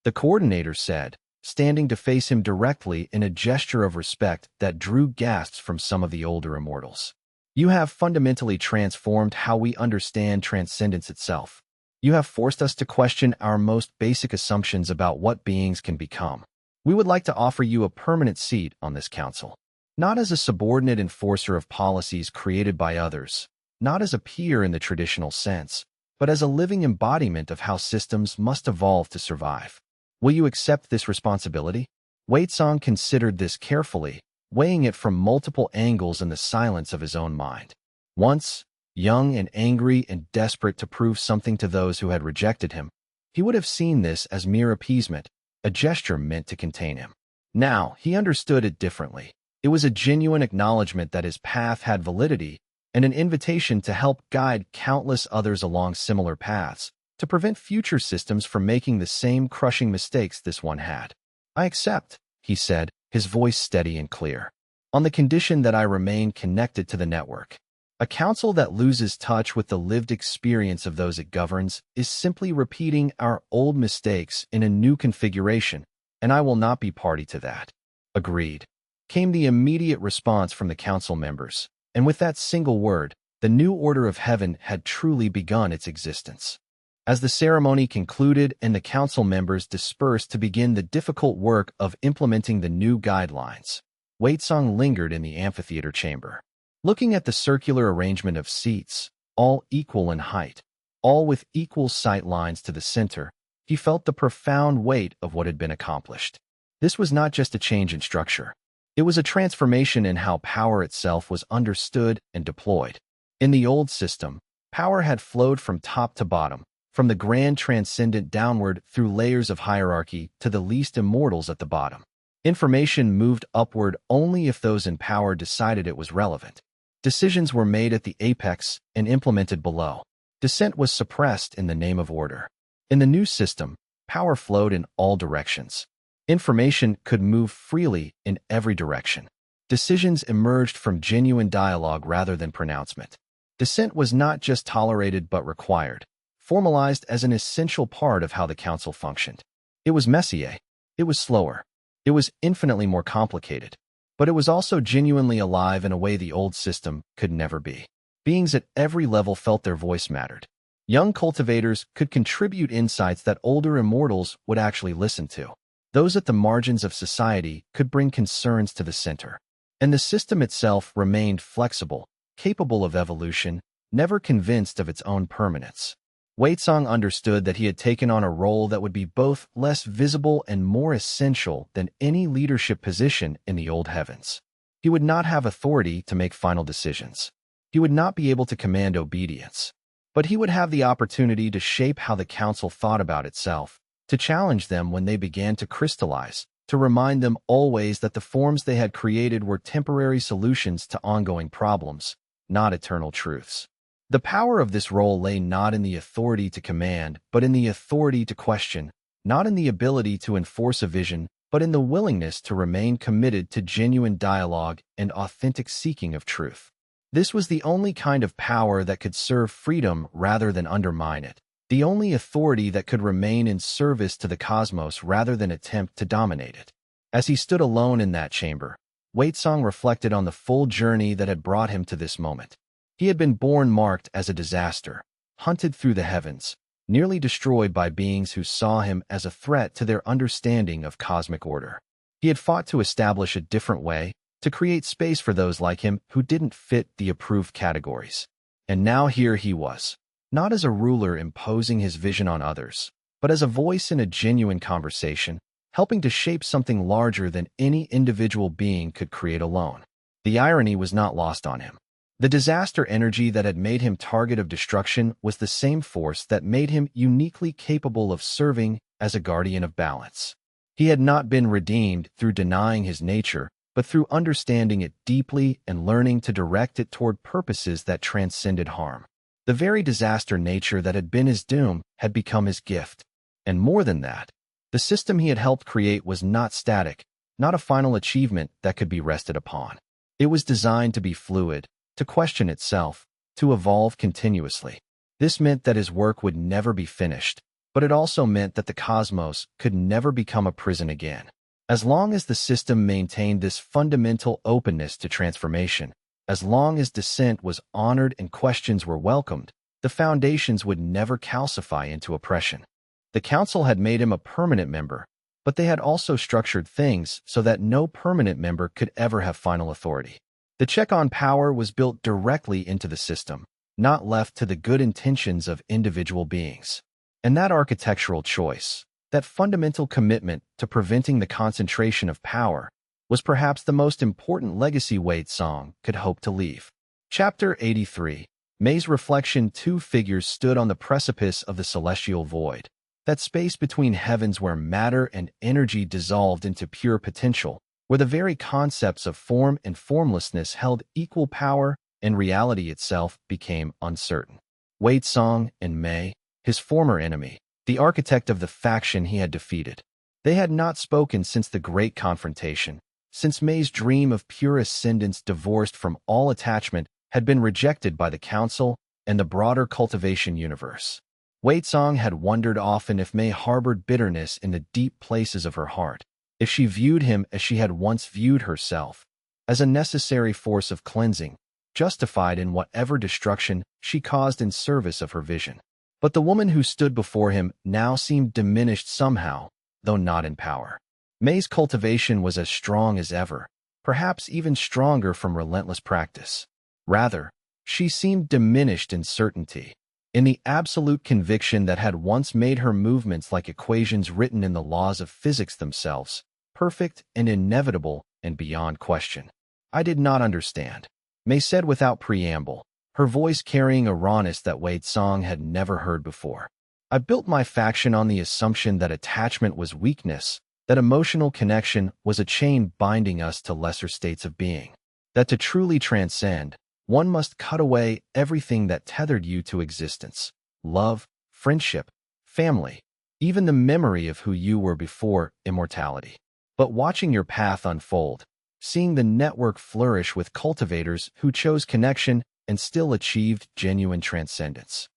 the coordinator said, standing to face him directly in a gesture of respect that drew gasps from some of the older immortals. You have fundamentally transformed how we understand transcendence itself. You have forced us to question our most basic assumptions about what beings can become. We would like to offer you a permanent seat on this council, not as a subordinate enforcer of policies created by others, not as a peer in the traditional sense, but as a living embodiment of how systems must evolve to survive. Will you accept this responsibility? Wei Song considered this carefully, weighing it from multiple angles in the silence of his own mind. Once, young and angry and desperate to prove something to those who had rejected him, he would have seen this as mere appeasement, a gesture meant to contain him. Now, he understood it differently. It was a genuine acknowledgement that his path had validity and an invitation to help guide countless others along similar paths, to prevent future systems from making the same crushing mistakes this one had. I accept, he said, his voice steady and clear, on the condition that I remain connected to the network. A council that loses touch with the lived experience of those it governs is simply repeating our old mistakes in a new configuration, and I will not be party to that. Agreed, came the immediate response from the council members, and with that single word, the new order of heaven had truly begun its existence. As the ceremony concluded and the council members dispersed to begin the difficult work of implementing the new guidelines, Wei Song lingered in the amphitheater chamber. Looking at the circular arrangement of seats, all equal in height, all with equal sight lines to the center, he felt the profound weight of what had been accomplished. This was not just a change in structure. It was a transformation in how power itself was understood and deployed. In the old system, power had flowed from top to bottom, from the grand transcendent downward through layers of hierarchy to the least immortals at the bottom. Information moved upward only if those in power decided it was relevant. Decisions were made at the apex and implemented below. Dissent was suppressed in the name of order. In the new system, power flowed in all directions. Information could move freely in every direction. Decisions emerged from genuine dialogue rather than pronouncement. Dissent was not just tolerated but required, formalized as an essential part of how the council functioned. It was messier. It was slower. It was infinitely more complicated. But it was also genuinely alive in a way the old system could never be. Beings at every level felt their voice mattered. Young cultivators could contribute insights that older immortals would actually listen to. Those at the margins of society could bring concerns to the center. And the system itself remained flexible, capable of evolution, never convinced of its own permanence. Wei Song understood that he had taken on a role that would be both less visible and more essential than any leadership position in the old heavens. He would not have authority to make final decisions. He would not be able to command obedience. But he would have the opportunity to shape how the council thought about itself, to challenge them when they began to crystallize, to remind them always that the forms they had created were temporary solutions to ongoing problems, not eternal truths. The power of this role lay not in the authority to command, but in the authority to question, not in the ability to enforce a vision, but in the willingness to remain committed to genuine dialogue and authentic seeking of truth. This was the only kind of power that could serve freedom rather than undermine it, the only authority that could remain in service to the cosmos rather than attempt to dominate it. As he stood alone in that chamber, Wei Song reflected on the full journey that had brought him to this moment. He had been born marked as a disaster, hunted through the heavens, nearly destroyed by beings who saw him as a threat to their understanding of cosmic order. He had fought to establish a different way, to create space for those like him who didn't fit the approved categories. And now here he was, not as a ruler imposing his vision on others, but as a voice in a genuine conversation, helping to shape something larger than any individual being could create alone. The irony was not lost on him. The disaster energy that had made him target of destruction was the same force that made him uniquely capable of serving as a guardian of balance. He had not been redeemed through denying his nature, but through understanding it deeply and learning to direct it toward purposes that transcended harm. The very disaster nature that had been his doom had become his gift. And more than that, the system he had helped create was not static, not a final achievement that could be rested upon. It was designed to be fluid, to question itself, to evolve continuously. This meant that his work would never be finished, but it also meant that the cosmos could never become a prison again. As long as the system maintained this fundamental openness to transformation, as long as dissent was honored and questions were welcomed, the foundations would never calcify into oppression. The council had made him a permanent member, but they had also structured things so that no permanent member could ever have final authority. The check on power was built directly into the system, not left to the good intentions of individual beings. And that architectural choice, that fundamental commitment to preventing the concentration of power, was perhaps the most important legacy Wade Song could hope to leave. Chapter 83. May's reflection. Two figures stood on the precipice of the celestial void, that space between heavens where matter and energy dissolved into pure potential, where the very concepts of form and formlessness held equal power and reality itself became uncertain. Wade Song and May, his former enemy, the architect of the faction he had defeated. They had not spoken since the great confrontation, since May's dream of pure ascendance divorced from all attachment had been rejected by the council and the broader cultivation universe. Wade Song had wondered often if May harbored bitterness in the deep places of her heart, if she viewed him as she had once viewed herself, as a necessary force of cleansing, justified in whatever destruction she caused in service of her vision. But the woman who stood before him now seemed diminished somehow, though not in power. May's cultivation was as strong as ever, perhaps even stronger from relentless practice. Rather, she seemed diminished in certainty, in the absolute conviction that had once made her movements like equations written in the laws of physics themselves, perfect and inevitable and beyond question. I did not understand, May said without preamble, her voice carrying a rawness that Wade Song had never heard before. I built my faction on the assumption that attachment was weakness, that emotional connection was a chain binding us to lesser states of being, that to truly transcend, one must cut away everything that tethered you to existence, love, friendship, family, even the memory of who you were before immortality. But watching your path unfold, seeing the network flourish with cultivators who chose connection and still achieved genuine transcendence.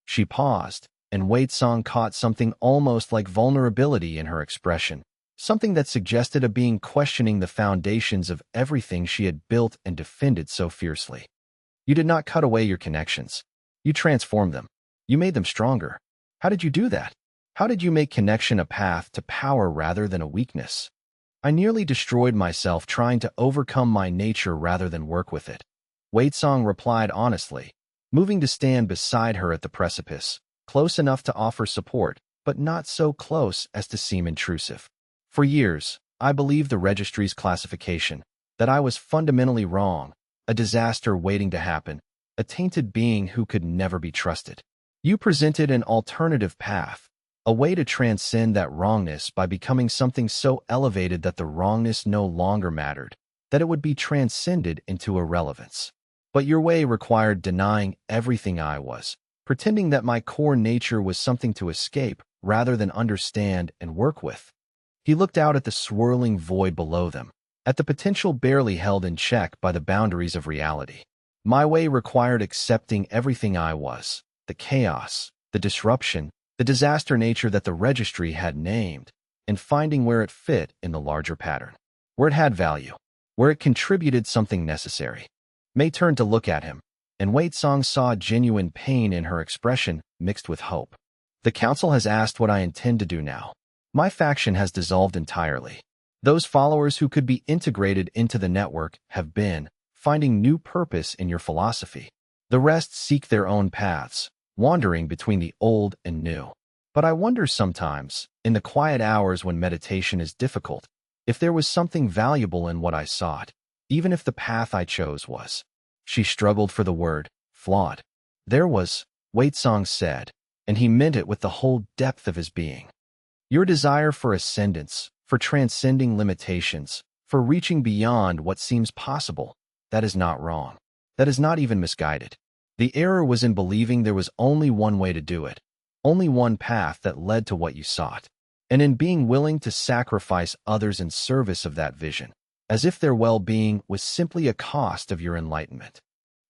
She paused, and Wade Song caught something almost like vulnerability in her expression, something that suggested a being questioning the foundations of everything she had built and defended so fiercely. You did not cut away your connections. You transformed them. You made them stronger. How did you do that? How did you make connection a path to power rather than a weakness? I nearly destroyed myself trying to overcome my nature rather than work with it. Wade Song replied honestly, moving to stand beside her at the precipice, close enough to offer support, but not so close as to seem intrusive. For years, I believed the registry's classification, that I was fundamentally wrong, a disaster waiting to happen, a tainted being who could never be trusted. You presented an alternative path, a way to transcend that wrongness by becoming something so elevated that the wrongness no longer mattered, that it would be transcended into irrelevance. But your way required denying everything I was, pretending that my core nature was something to escape rather than understand and work with. He looked out at the swirling void below them, at the potential barely held in check by the boundaries of reality. My way required accepting everything I was, the chaos, the disruption, the disaster nature that the registry had named, and finding where it fit in the larger pattern, where it had value, where it contributed something necessary. May turned to look at him, and Wade Song saw genuine pain in her expression mixed with hope. The council has asked what I intend to do now. My faction has dissolved entirely. Those followers who could be integrated into the network have been finding new purpose in your philosophy. The rest seek their own paths, wandering between the old and new. But I wonder sometimes, in the quiet hours when meditation is difficult, if there was something valuable in what I sought, even if the path I chose was. She struggled for the word, flawed. There was, Wade Song said, and he meant it with the whole depth of his being. Your desire for ascendance, for transcending limitations, for reaching beyond what seems possible. That is not wrong. That is not even misguided. The error was in believing there was only one way to do it, only one path that led to what you sought, and in being willing to sacrifice others in service of that vision, as if their well-being was simply a cost of your enlightenment.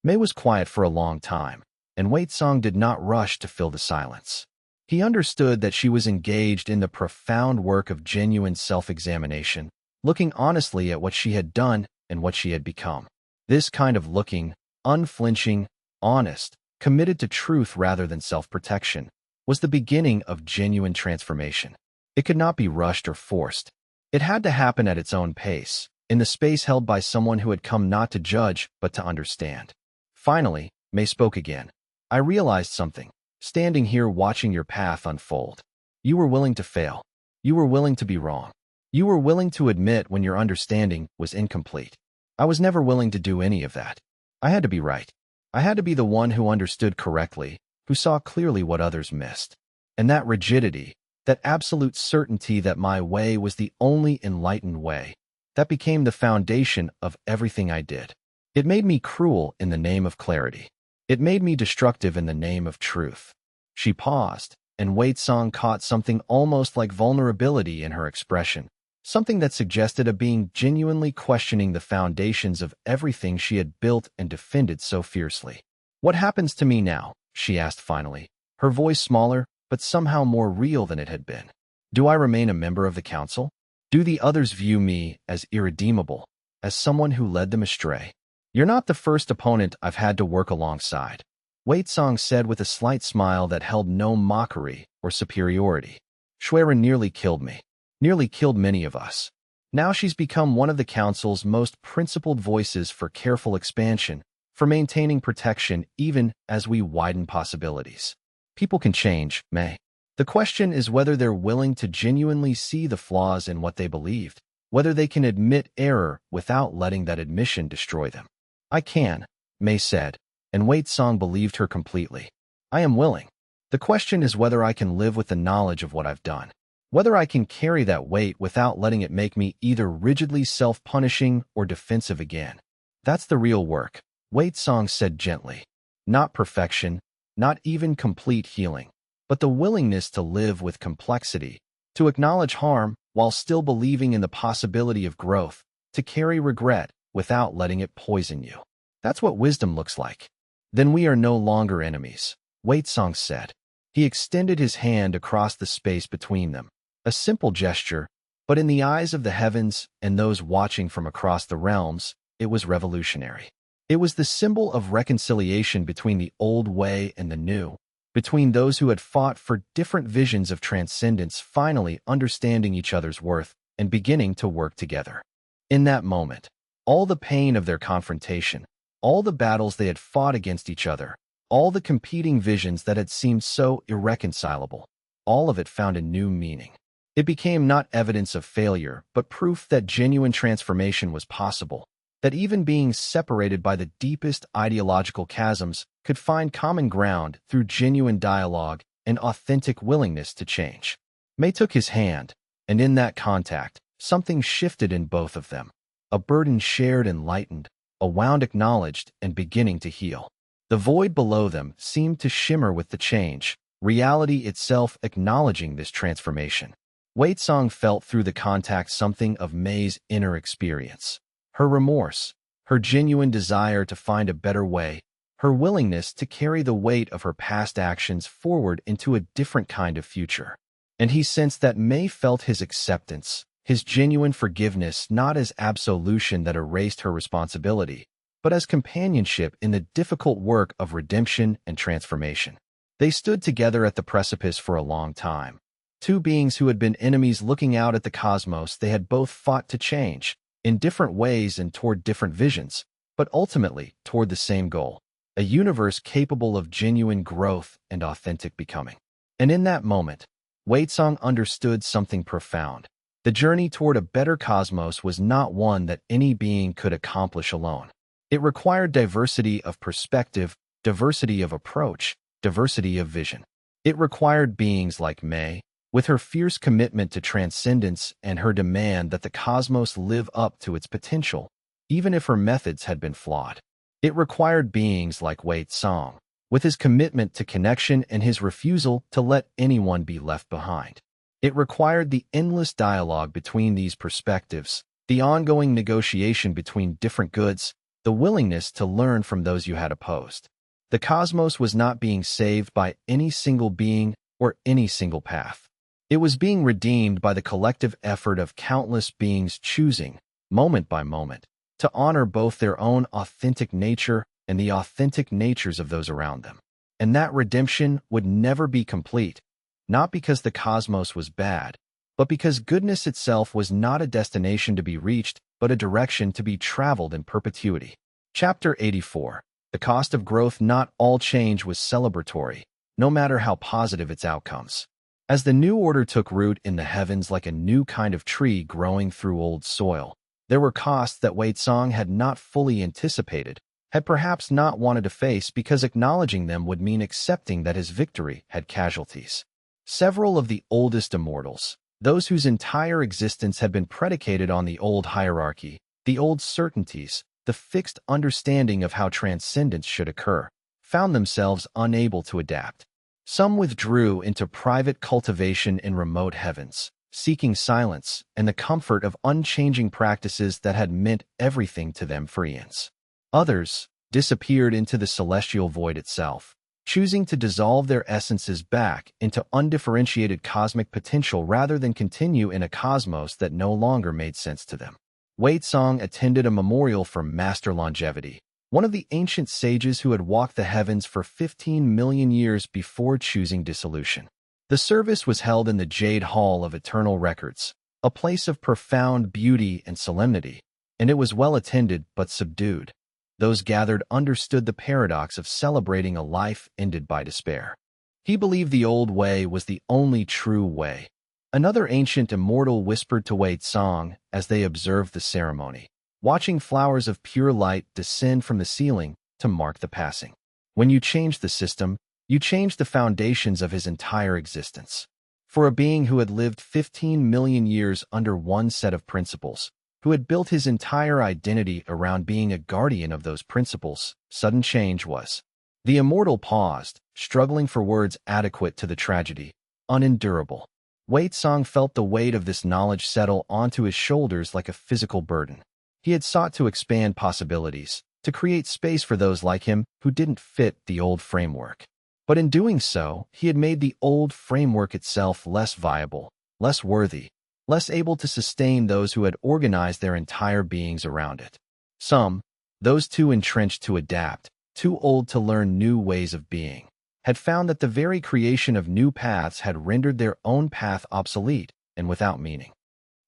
Mei was quiet for a long time, and Wei Tsong did not rush to fill the silence. He understood that she was engaged in the profound work of genuine self-examination, looking honestly at what she had done and what she had become. This kind of looking, unflinching, honest, committed to truth rather than self-protection, was the beginning of genuine transformation. It could not be rushed or forced. It had to happen at its own pace, in the space held by someone who had come not to judge but to understand. Finally, Mei spoke again. I realized something, standing here watching your path unfold. You were willing to fail. You were willing to be wrong. You were willing to admit when your understanding was incomplete. I was never willing to do any of that. I had to be right. I had to be the one who understood correctly, who saw clearly what others missed. And that rigidity, that absolute certainty that my way was the only enlightened way, that became the foundation of everything I did. It made me cruel in the name of clarity. It made me destructive in the name of truth. She paused, and Wei Tsong caught something almost like vulnerability in her expression, something that suggested a being genuinely questioning the foundations of everything she had built and defended so fiercely. What happens to me now? She asked finally, her voice smaller, but somehow more real than it had been. Do I remain a member of the council? Do the others view me as irredeemable, as someone who led them astray? You're not the first opponent I've had to work alongside, Wei Tsong said with a slight smile that held no mockery or superiority. Shuiren nearly killed me, nearly killed many of us. Now she's become one of the council's most principled voices for careful expansion, for maintaining protection even as we widen possibilities. People can change, Mei. The question is whether they're willing to genuinely see the flaws in what they believed, whether they can admit error without letting that admission destroy them. I can, Mei said, and Wei Tsong believed her completely. I am willing. The question is whether I can live with the knowledge of what I've done, whether I can carry that weight without letting it make me either rigidly self-punishing or defensive again. That's the real work, Wei Tsong said gently. Not perfection, not even complete healing, but the willingness to live with complexity, to acknowledge harm while still believing in the possibility of growth, to carry regret without letting it poison you. That's what wisdom looks like. Then we are no longer enemies, Wei Tsong said. He extended his hand across the space between them, a simple gesture, but in the eyes of the heavens and those watching from across the realms, it was revolutionary. It was the symbol of reconciliation between the old way and the new, between those who had fought for different visions of transcendence finally understanding each other's worth and beginning to work together. In that moment, all the pain of their confrontation, all the battles they had fought against each other, all the competing visions that had seemed so irreconcilable, all of it found a new meaning. It became not evidence of failure, but proof that genuine transformation was possible, that even being separated by the deepest ideological chasms could find common ground through genuine dialogue and authentic willingness to change. Mei took his hand, and in that contact, something shifted in both of them. A burden shared and lightened, a wound acknowledged and beginning to heal. The void below them seemed to shimmer with the change, reality itself acknowledging this transformation. Wei Tsong felt through the contact something of Mei's inner experience. Her remorse, her genuine desire to find a better way, her willingness to carry the weight of her past actions forward into a different kind of future. And he sensed that Mei felt his acceptance, his genuine forgiveness not as absolution that erased her responsibility, but as companionship in the difficult work of redemption and transformation. They stood together at the precipice for a long time. Two beings who had been enemies looking out at the cosmos they had both fought to change, in different ways and toward different visions, but ultimately toward the same goal, a universe capable of genuine growth and authentic becoming. And in that moment, Wei Tsong understood something profound. The journey toward a better cosmos was not one that any being could accomplish alone. It required diversity of perspective, diversity of approach, diversity of vision. It required beings like Mei, with her fierce commitment to transcendence and her demand that the cosmos live up to its potential, even if her methods had been flawed. It required beings like Wei Tsong, with his commitment to connection and his refusal to let anyone be left behind. It required the endless dialogue between these perspectives, the ongoing negotiation between different goods, the willingness to learn from those you had opposed. The cosmos was not being saved by any single being or any single path. It was being redeemed by the collective effort of countless beings choosing, moment by moment, to honor both their own authentic nature and the authentic natures of those around them. And that redemption would never be complete, not because the cosmos was bad, but because goodness itself was not a destination to be reached, but a direction to be traveled in perpetuity. Chapter 84. The cost of growth. Not all change was celebratory, no matter how positive its outcomes. As the new order took root in the heavens like a new kind of tree growing through old soil, there were costs that Wei Tsong had not fully anticipated, had perhaps not wanted to face because acknowledging them would mean accepting that his victory had casualties. Several of the oldest immortals, those whose entire existence had been predicated on the old hierarchy, the old certainties, the fixed understanding of how transcendence should occur, found themselves unable to adapt. Some withdrew into private cultivation in remote heavens, seeking silence and the comfort of unchanging practices that had meant everything to them for eons. Others disappeared into the celestial void itself, choosing to dissolve their essences back into undifferentiated cosmic potential rather than continue in a cosmos that no longer made sense to them. Wei Tsong attended a memorial for Master Longevity, one of the ancient sages who had walked the heavens for 15 million years before choosing dissolution. The service was held in the Jade Hall of Eternal Records, a place of profound beauty and solemnity, and it was well attended but subdued. Those gathered understood the paradox of celebrating a life ended by despair. He believed the old way was the only true way. Another ancient immortal whispered to Wei Tsong as they observed the ceremony, watching flowers of pure light descend from the ceiling to mark the passing. When you change the system, you change the foundations of his entire existence. For a being who had lived 15 million years under one set of principles, who had built his entire identity around being a guardian of those principles, sudden change was. The immortal paused, struggling for words adequate to the tragedy, unendurable. Wei Tsong felt the weight of this knowledge settle onto his shoulders like a physical burden. He had sought to expand possibilities, to create space for those like him who didn't fit the old framework. But in doing so, he had made the old framework itself less viable, less worthy, less able to sustain those who had organized their entire beings around it. Some, those too entrenched to adapt, too old to learn new ways of being, had found that the very creation of new paths had rendered their own path obsolete and without meaning.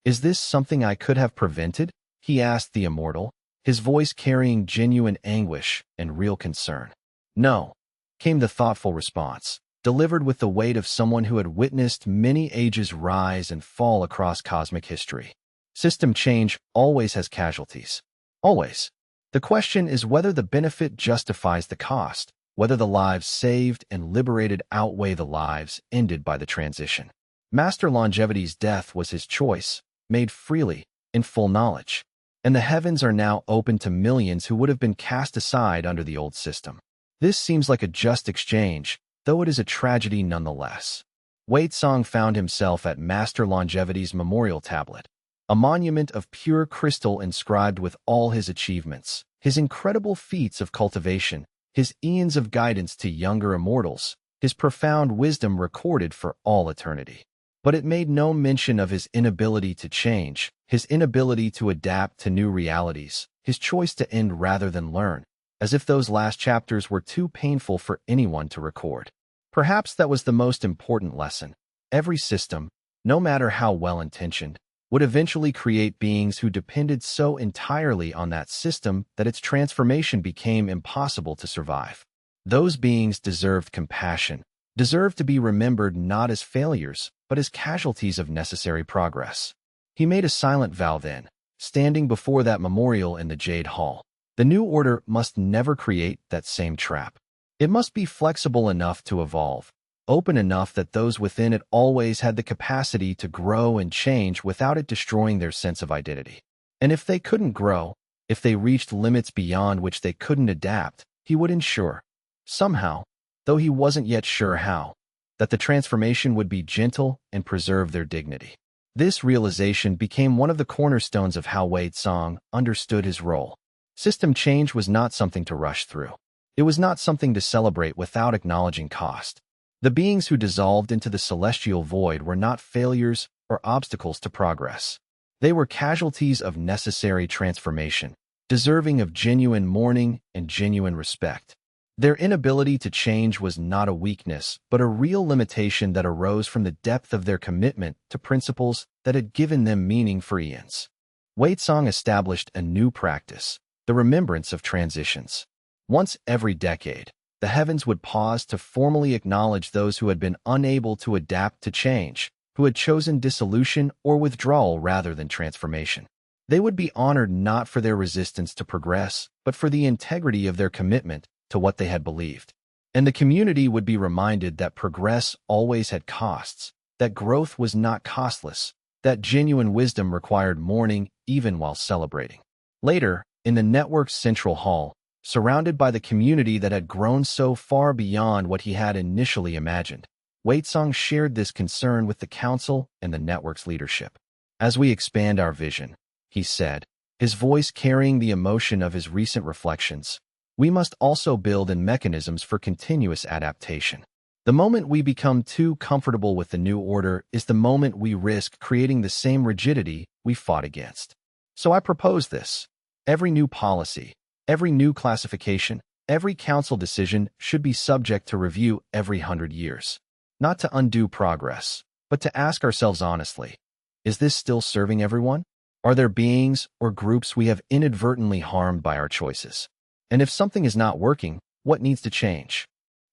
"Is this something I could have prevented?" he asked the immortal, his voice carrying genuine anguish and real concern. "No," came the thoughtful response, delivered with the weight of someone who had witnessed many ages rise and fall across cosmic history. System change always has casualties. Always. The question is whether the benefit justifies the cost, whether the lives saved and liberated outweigh the lives ended by the transition. Master Longevity's death was his choice, made freely, in full knowledge. And the heavens are now open to millions who would have been cast aside under the old system. This seems like a just exchange, though it is a tragedy nonetheless. Wei Tsong found himself at Master Longevity's memorial tablet, a monument of pure crystal inscribed with all his achievements, his incredible feats of cultivation, his eons of guidance to younger immortals, his profound wisdom recorded for all eternity. But it made no mention of his inability to change, his inability to adapt to new realities, his choice to end rather than learn, as if those last chapters were too painful for anyone to record. Perhaps that was the most important lesson. Every system, no matter how well-intentioned, would eventually create beings who depended so entirely on that system that its transformation became impossible to survive. Those beings deserved compassion, deserved to be remembered not as failures, but as casualties of necessary progress. He made a silent vow then, standing before that memorial in the Jade Hall. The new order must never create that same trap. It must be flexible enough to evolve, open enough that those within it always had the capacity to grow and change without it destroying their sense of identity. And if they couldn't grow, if they reached limits beyond which they couldn't adapt, he would ensure, somehow, though he wasn't yet sure how, that the transformation would be gentle and preserve their dignity. This realization became one of the cornerstones of how Wei Tsang understood his role. System change was not something to rush through. It was not something to celebrate without acknowledging cost. The beings who dissolved into the celestial void were not failures or obstacles to progress. They were casualties of necessary transformation, deserving of genuine mourning and genuine respect. Their inability to change was not a weakness, but a real limitation that arose from the depth of their commitment to principles that had given them meaning for eons. Wei Tsang established a new practice, the remembrance of transitions. Once every decade, the heavens would pause to formally acknowledge those who had been unable to adapt to change, who had chosen dissolution or withdrawal rather than transformation. They would be honored not for their resistance to progress, but for the integrity of their commitment to what they had believed. And the community would be reminded that progress always had costs, that growth was not costless, that genuine wisdom required mourning even while celebrating. Later, in the network's central hall, surrounded by the community that had grown so far beyond what he had initially imagined, Wei Tsang shared this concern with the council and the network's leadership. As we expand our vision, he said, his voice carrying the emotion of his recent reflections, we must also build in mechanisms for continuous adaptation. The moment we become too comfortable with the new order is the moment we risk creating the same rigidity we fought against. So I propose this. Every new policy, every new classification, every council decision should be subject to review every 100 years. Not to undo progress, but to ask ourselves honestly, is this still serving everyone? Are there beings or groups we have inadvertently harmed by our choices? And if something is not working, what needs to change?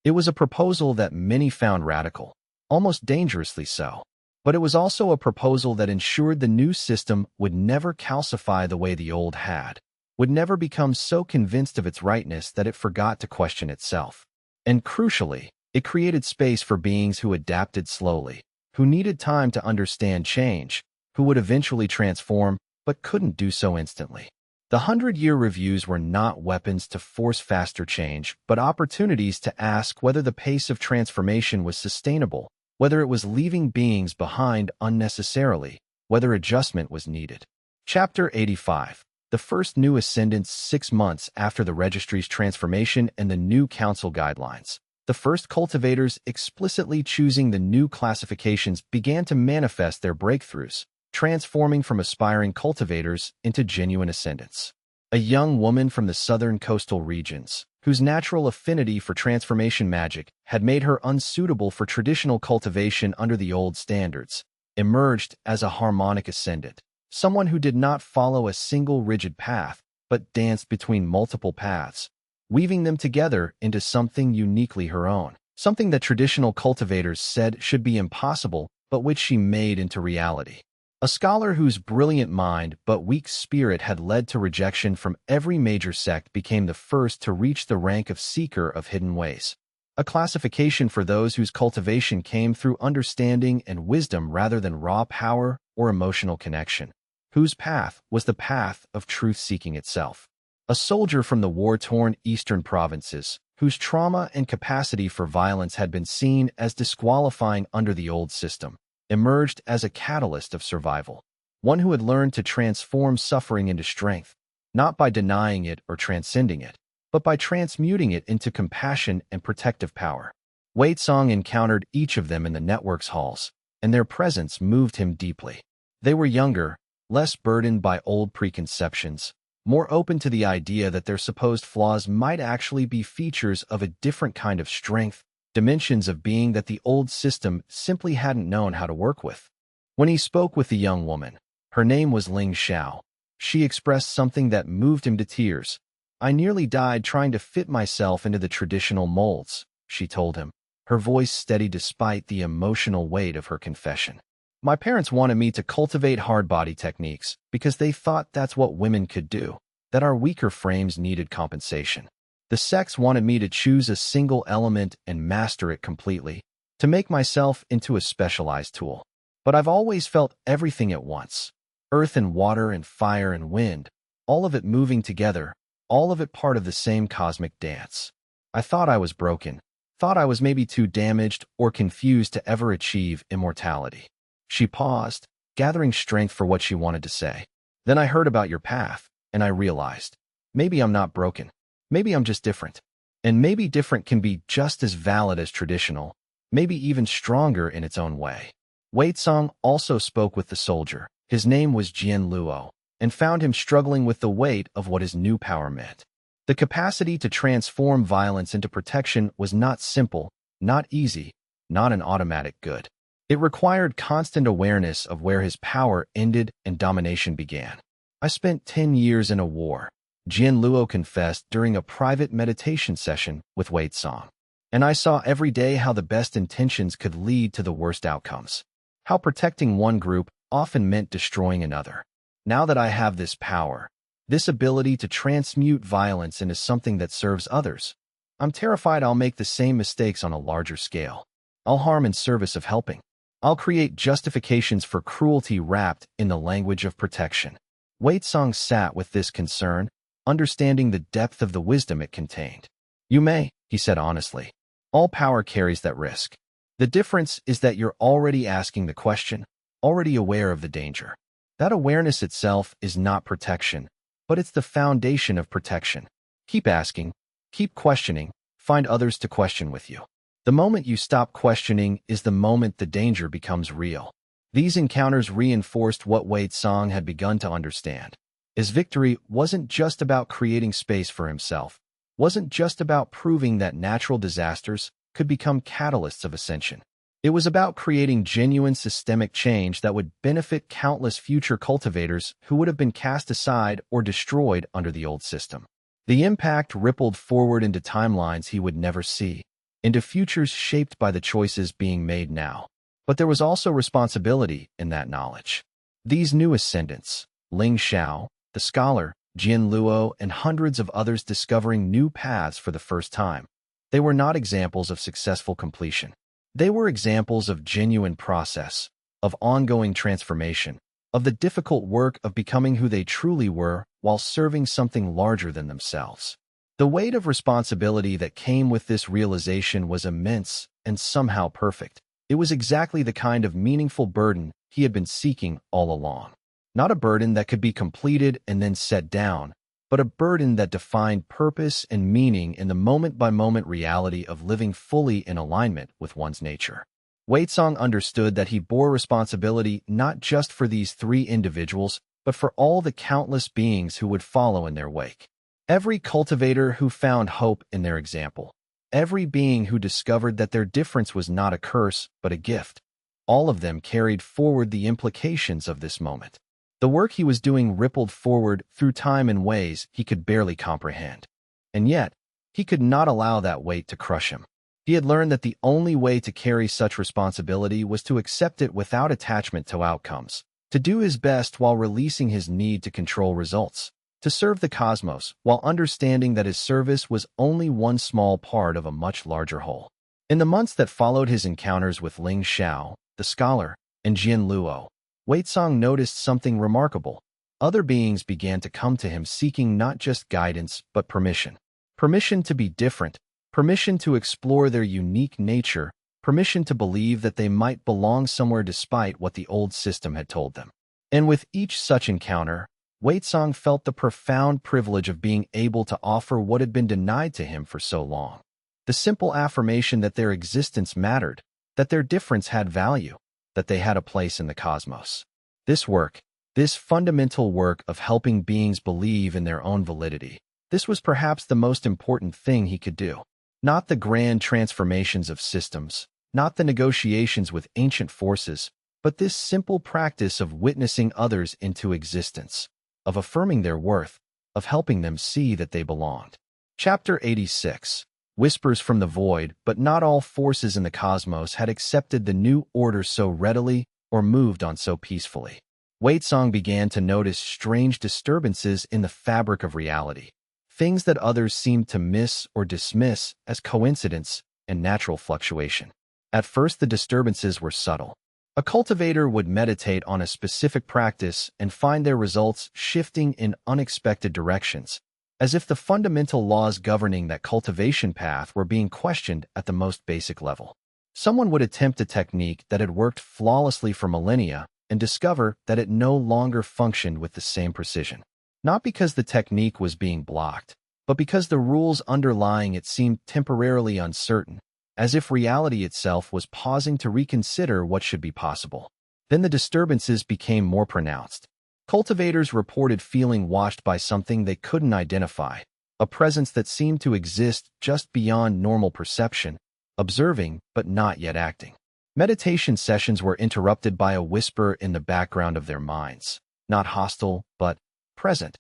It was a proposal that many found radical, almost dangerously so. But it was also a proposal that ensured the new system would never calcify the way the old had, would never become so convinced of its rightness that it forgot to question itself. And crucially, it created space for beings who adapted slowly, who needed time to understand change, who would eventually transform, but couldn't do so instantly. The 100-year reviews were not weapons to force faster change, but opportunities to ask whether the pace of transformation was sustainable, whether it was leaving beings behind unnecessarily, whether adjustment was needed. Chapter 85. The first new ascendants 6 months after the registry's transformation and the new council guidelines. The first cultivators explicitly choosing the new classifications began to manifest their breakthroughs, transforming from aspiring cultivators into genuine ascendants. A young woman from the southern coastal regions, whose natural affinity for transformation magic had made her unsuitable for traditional cultivation under the old standards, emerged as a harmonic ascendant, someone who did not follow a single rigid path, but danced between multiple paths, weaving them together into something uniquely her own, something that traditional cultivators said should be impossible, but which she made into reality. A scholar whose brilliant mind but weak spirit had led to rejection from every major sect became the first to reach the rank of seeker of hidden ways, a classification for those whose cultivation came through understanding and wisdom rather than raw power or emotional connection, whose path was the path of truth-seeking itself. A soldier from the war-torn eastern provinces, whose trauma and capacity for violence had been seen as disqualifying under the old system, emerged as a catalyst of survival, one who had learned to transform suffering into strength, not by denying it or transcending it, but by transmuting it into compassion and protective power. Wei Tsang encountered each of them in the network's halls, and their presence moved him deeply. They were younger, less burdened by old preconceptions, more open to the idea that their supposed flaws might actually be features of a different kind of strength, dimensions of being that the old system simply hadn't known how to work with. When he spoke with the young woman, her name was Ling Xiao, she expressed something that moved him to tears. I nearly died trying to fit myself into the traditional molds, she told him, her voice steady despite the emotional weight of her confession. My parents wanted me to cultivate hard body techniques because they thought that's what women could do, that our weaker frames needed compensation. The sects wanted me to choose a single element and master it completely, to make myself into a specialized tool. But I've always felt everything at once. Earth and water and fire and wind, all of it moving together, all of it part of the same cosmic dance. I thought I was broken, thought I was maybe too damaged or confused to ever achieve immortality. She paused, gathering strength for what she wanted to say. Then I heard about your path, and I realized, maybe I'm not broken. Maybe I'm just different. And maybe different can be just as valid as traditional, maybe even stronger in its own way. Wei Tsang also spoke with the soldier. His name was Jian Luo, and found him struggling with the weight of what his new power meant. The capacity to transform violence into protection was not simple, not easy, not an automatic good. It required constant awareness of where his power ended and domination began. I spent 10 years in a war, Jian Luo confessed during a private meditation session with Wei Tsang. And I saw every day how the best intentions could lead to the worst outcomes. How protecting one group often meant destroying another. Now that I have this power, this ability to transmute violence into something that serves others, I'm terrified I'll make the same mistakes on a larger scale. I'll harm in service of helping. I'll create justifications for cruelty wrapped in the language of protection. Wei Tsang sat with this concern, understanding the depth of the wisdom it contained. You may, he said honestly. All power carries that risk. The difference is that you're already asking the question, already aware of the danger. That awareness itself is not protection, but it's the foundation of protection. Keep asking, keep questioning, find others to question with you. The moment you stop questioning is the moment the danger becomes real. These encounters reinforced what Wei Tsang had begun to understand. His victory wasn't just about creating space for himself, wasn't just about proving that natural disasters could become catalysts of ascension. It was about creating genuine systemic change that would benefit countless future cultivators who would have been cast aside or destroyed under the old system. The impact rippled forward into timelines he would never see, into futures shaped by the choices being made now. But there was also responsibility in that knowledge. These new ascendants, Ling Xiao, the scholar, Jian Luo, and hundreds of others discovering new paths for the first time, they were not examples of successful completion. They were examples of genuine process, of ongoing transformation, of the difficult work of becoming who they truly were while serving something larger than themselves. The weight of responsibility that came with this realization was immense and somehow perfect. It was exactly the kind of meaningful burden he had been seeking all along. Not a burden that could be completed and then set down, but a burden that defined purpose and meaning in the moment-by-moment reality of living fully in alignment with one's nature. Wei Tsang understood that he bore responsibility not just for these 3 individuals, but for all the countless beings who would follow in their wake. Every cultivator who found hope in their example. Every being who discovered that their difference was not a curse, but a gift. All of them carried forward the implications of this moment. The work he was doing rippled forward through time in ways he could barely comprehend. And yet, he could not allow that weight to crush him. He had learned that the only way to carry such responsibility was to accept it without attachment to outcomes, to do his best while releasing his need to control results, to serve the cosmos while understanding that his service was only one small part of a much larger whole. In the months that followed his encounters with Ling Xiao, the scholar, and Jian Luo, Wei Tsang noticed something remarkable. Other beings began to come to him seeking not just guidance, but permission. Permission to be different, permission to explore their unique nature, permission to believe that they might belong somewhere despite what the old system had told them. And with each such encounter, Wei Tsang felt the profound privilege of being able to offer what had been denied to him for so long. The simple affirmation that their existence mattered, that their difference had value, that they had a place in the cosmos. This work, this fundamental work of helping beings believe in their own validity, this was perhaps the most important thing he could do. Not the grand transformations of systems, not the negotiations with ancient forces, but this simple practice of witnessing others into existence, of affirming their worth, of helping them see that they belonged. Chapter 86. Whispers from the Void. But not all forces in the cosmos had accepted the new order so readily or moved on so peacefully. Wei Tsang began to notice strange disturbances in the fabric of reality, things that others seemed to miss or dismiss as coincidence and natural fluctuation. At first, the disturbances were subtle. A cultivator would meditate on a specific practice and find their results shifting in unexpected directions, as if the fundamental laws governing that cultivation path were being questioned at the most basic level. Someone would attempt a technique that had worked flawlessly for millennia and discover that it no longer functioned with the same precision. Not because the technique was being blocked, but because the rules underlying it seemed temporarily uncertain, as if reality itself was pausing to reconsider what should be possible. Then the disturbances became more pronounced. Cultivators reported feeling watched by something they couldn't identify, a presence that seemed to exist just beyond normal perception, observing but not yet acting. Meditation sessions were interrupted by a whisper in the background of their minds, not hostile, but present,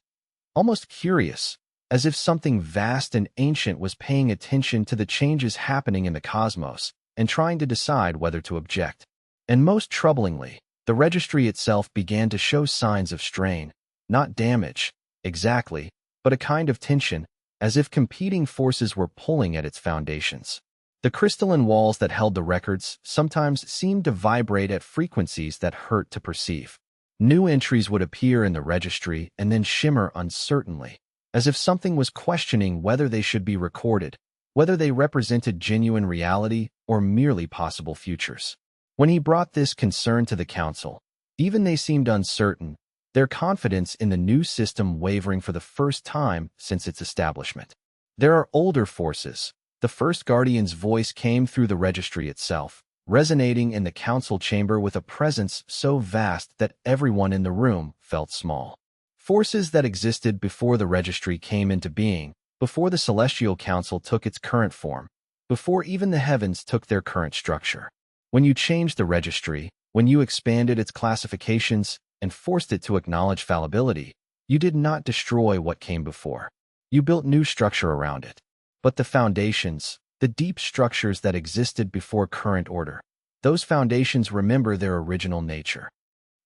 almost curious, as if something vast and ancient was paying attention to the changes happening in the cosmos and trying to decide whether to object. And most troublingly, the registry itself began to show signs of strain, not damage, exactly, but a kind of tension, as if competing forces were pulling at its foundations. The crystalline walls that held the records sometimes seemed to vibrate at frequencies that hurt to perceive. New entries would appear in the registry and then shimmer uncertainly, as if something was questioning whether they should be recorded, whether they represented genuine reality or merely possible futures. When he brought this concern to the council, even they seemed uncertain, their confidence in the new system wavering for the first time since its establishment. There are older forces. The first guardian's voice came through the registry itself, resonating in the council chamber with a presence so vast that everyone in the room felt small. Forces that existed before the registry came into being, before the celestial council took its current form, before even the heavens took their current structure. When you changed the registry, when you expanded its classifications and forced it to acknowledge fallibility, you did not destroy what came before. You built new structure around it. But the foundations, the deep structures that existed before current order, those foundations remember their original nature.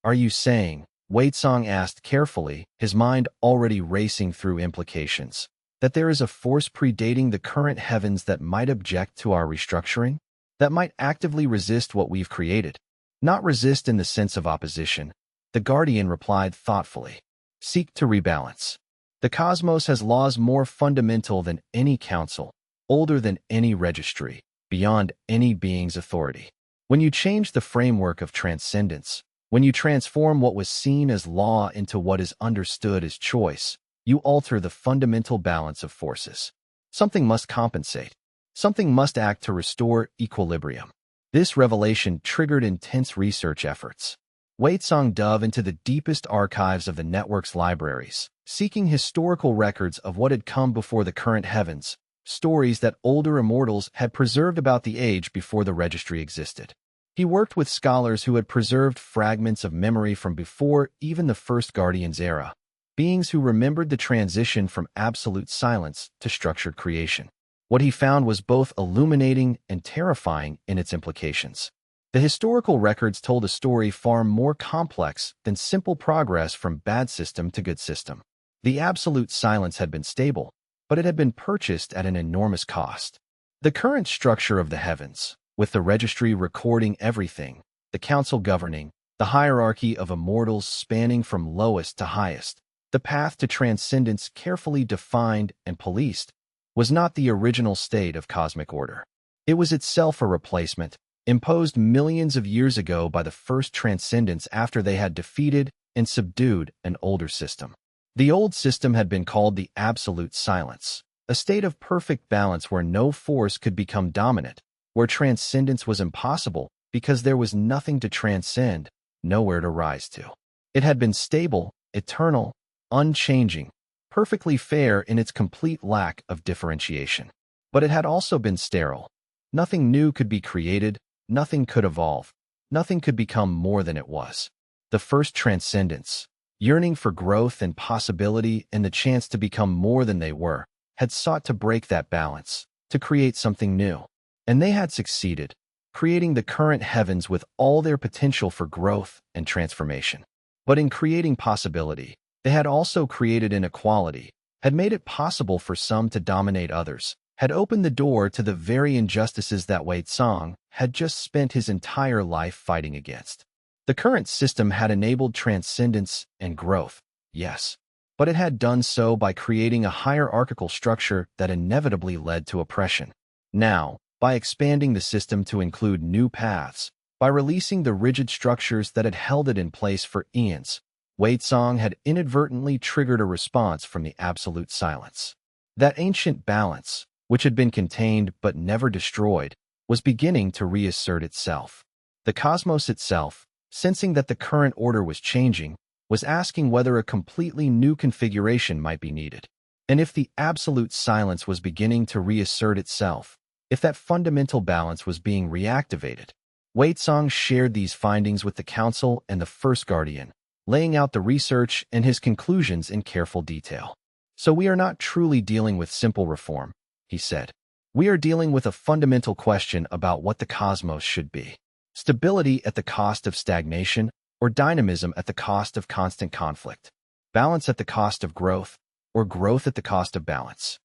Are you saying, Waitsong asked carefully, his mind already racing through implications, that there is a force predating the current heavens that might object to our restructuring? That might actively resist what we've created? Not resist in the sense of opposition, the Guardian replied thoughtfully. Seek to rebalance. The cosmos has laws more fundamental than any council, older than any registry, beyond any being's authority. When you change the framework of transcendence, when you transform what was seen as law into what is understood as choice, you alter the fundamental balance of forces. Something must compensate. Something must act to restore equilibrium. This revelation triggered intense research efforts. Waitsong dove into the deepest archives of the network's libraries, seeking historical records of what had come before the current heavens, stories that older immortals had preserved about the age before the registry existed. He worked with scholars who had preserved fragments of memory from before even the first Guardian's era, beings who remembered the transition from absolute silence to structured creation. What he found was both illuminating and terrifying in its implications. The historical records told a story far more complex than simple progress from bad system to good system. The absolute silence had been stable, but it had been purchased at an enormous cost. The current structure of the heavens, with the registry recording everything, the council governing, the hierarchy of immortals spanning from lowest to highest, the path to transcendence carefully defined and policed, was not the original state of cosmic order. It was itself a replacement, imposed millions of years ago by the first transcendents after they had defeated and subdued an older system. The old system had been called the absolute silence, a state of perfect balance where no force could become dominant, where transcendence was impossible because there was nothing to transcend, nowhere to rise to. It had been stable, eternal, unchanging, perfectly fair in its complete lack of differentiation. But it had also been sterile. Nothing new could be created, nothing could evolve, nothing could become more than it was. The first transcendence, yearning for growth and possibility and the chance to become more than they were, had sought to break that balance, to create something new. And they had succeeded, creating the current heavens with all their potential for growth and transformation. But in creating possibility, they had also created inequality, had made it possible for some to dominate others, had opened the door to the very injustices that Wei Tsang had just spent his entire life fighting against. The current system had enabled transcendence and growth, yes, but it had done so by creating a hierarchical structure that inevitably led to oppression. Now, by expanding the system to include new paths, by releasing the rigid structures that had held it in place for eons, Wei Tsang had inadvertently triggered a response from the absolute silence. That ancient balance, which had been contained but never destroyed, was beginning to reassert itself. The cosmos itself, sensing that the current order was changing, was asking whether a completely new configuration might be needed. And if the absolute silence was beginning to reassert itself, if that fundamental balance was being reactivated, Wei Tsang shared these findings with the Council and the First Guardian, laying out the research and his conclusions in careful detail. So we are not truly dealing with simple reform, he said. We are dealing with a fundamental question about what the cosmos should be. Stability at the cost of stagnation, or dynamism at the cost of constant conflict. Balance at the cost of growth, or growth at the cost of balance.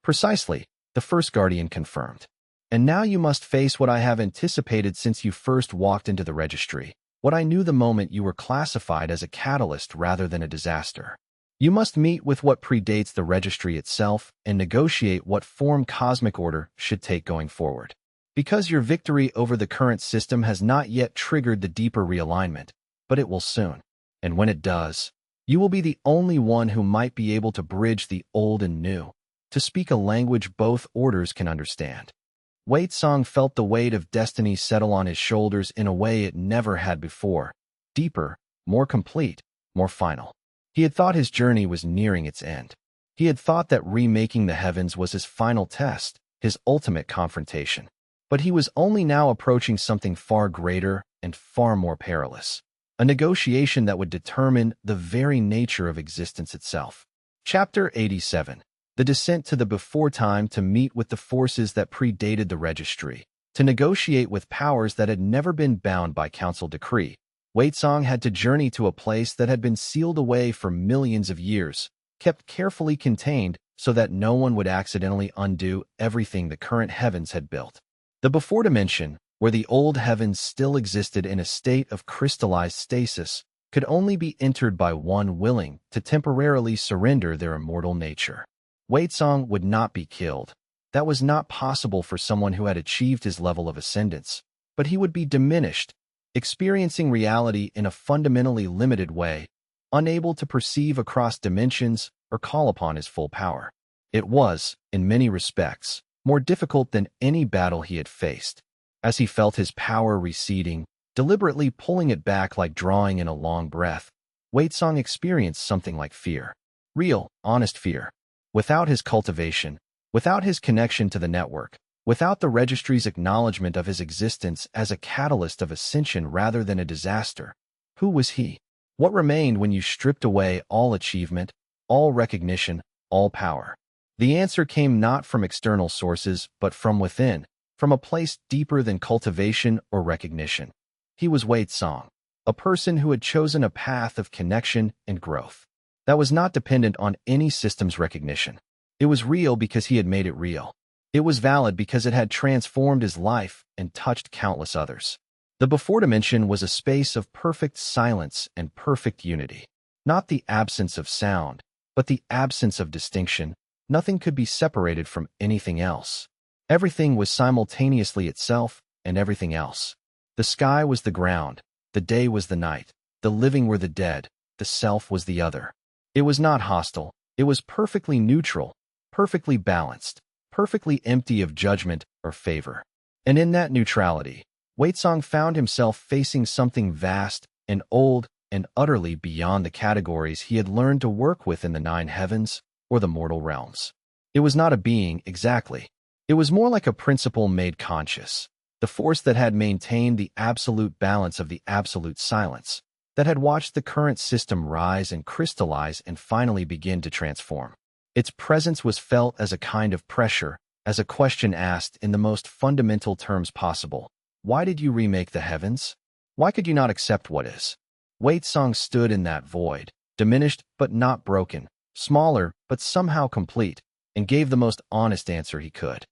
Precisely, the First Guardian confirmed. And now you must face what I have anticipated since you first walked into the registry, what I knew the moment you were classified as a catalyst rather than a disaster. You must meet with what predates the registry itself and negotiate what form cosmic order should take going forward. Because your victory over the current system has not yet triggered the deeper realignment, but it will soon. And when it does, you will be the only one who might be able to bridge the old and new, to speak a language both orders can understand. Wei Tsang felt the weight of destiny settle on his shoulders in a way it never had before, deeper, more complete, more final. He had thought his journey was nearing its end. He had thought that remaking the heavens was his final test, his ultimate confrontation. But he was only now approaching something far greater and far more perilous. A negotiation that would determine the very nature of existence itself. Chapter 87. The descent to the before time to meet with the forces that predated the registry, to negotiate with powers that had never been bound by council decree. Wei Tsang had to journey to a place that had been sealed away for millions of years, kept carefully contained so that no one would accidentally undo everything the current heavens had built. The before dimension, where the old heavens still existed in a state of crystallized stasis, could only be entered by one willing to temporarily surrender their immortal nature. Wei Tsang would not be killed. That was not possible for someone who had achieved his level of ascendance, but he would be diminished, experiencing reality in a fundamentally limited way, unable to perceive across dimensions or call upon his full power. It was, in many respects, more difficult than any battle he had faced. As he felt his power receding, deliberately pulling it back like drawing in a long breath, Wei Tsang experienced something like fear. Real, honest fear. Without his cultivation, without his connection to the network, without the registry's acknowledgement of his existence as a catalyst of ascension rather than a disaster, who was he? What remained when you stripped away all achievement, all recognition, all power? The answer came not from external sources, but from within, from a place deeper than cultivation or recognition. He was Wei Tsang, a person who had chosen a path of connection and growth that was not dependent on any system's recognition. It was real because he had made it real. It was valid because it had transformed his life and touched countless others. The before dimension was a space of perfect silence and perfect unity. Not the absence of sound, but the absence of distinction. Nothing could be separated from anything else. Everything was simultaneously itself and everything else. The sky was the ground, the day was the night, the living were the dead, the self was the other. It was not hostile, it was perfectly neutral, perfectly balanced, perfectly empty of judgment or favor. And in that neutrality, Wei Tsang found himself facing something vast and old and utterly beyond the categories he had learned to work with in the nine heavens or the mortal realms. It was not a being, exactly. It was more like a principle made conscious, the force that had maintained the absolute balance of the absolute silence, that had watched the current system rise and crystallize and finally begin to transform. Its presence was felt as a kind of pressure, as a question asked in the most fundamental terms possible. Why did you remake the heavens? Why could you not accept what is? Wei Tsang stood in that void, diminished but not broken, smaller but somehow complete, and gave the most honest answer he could.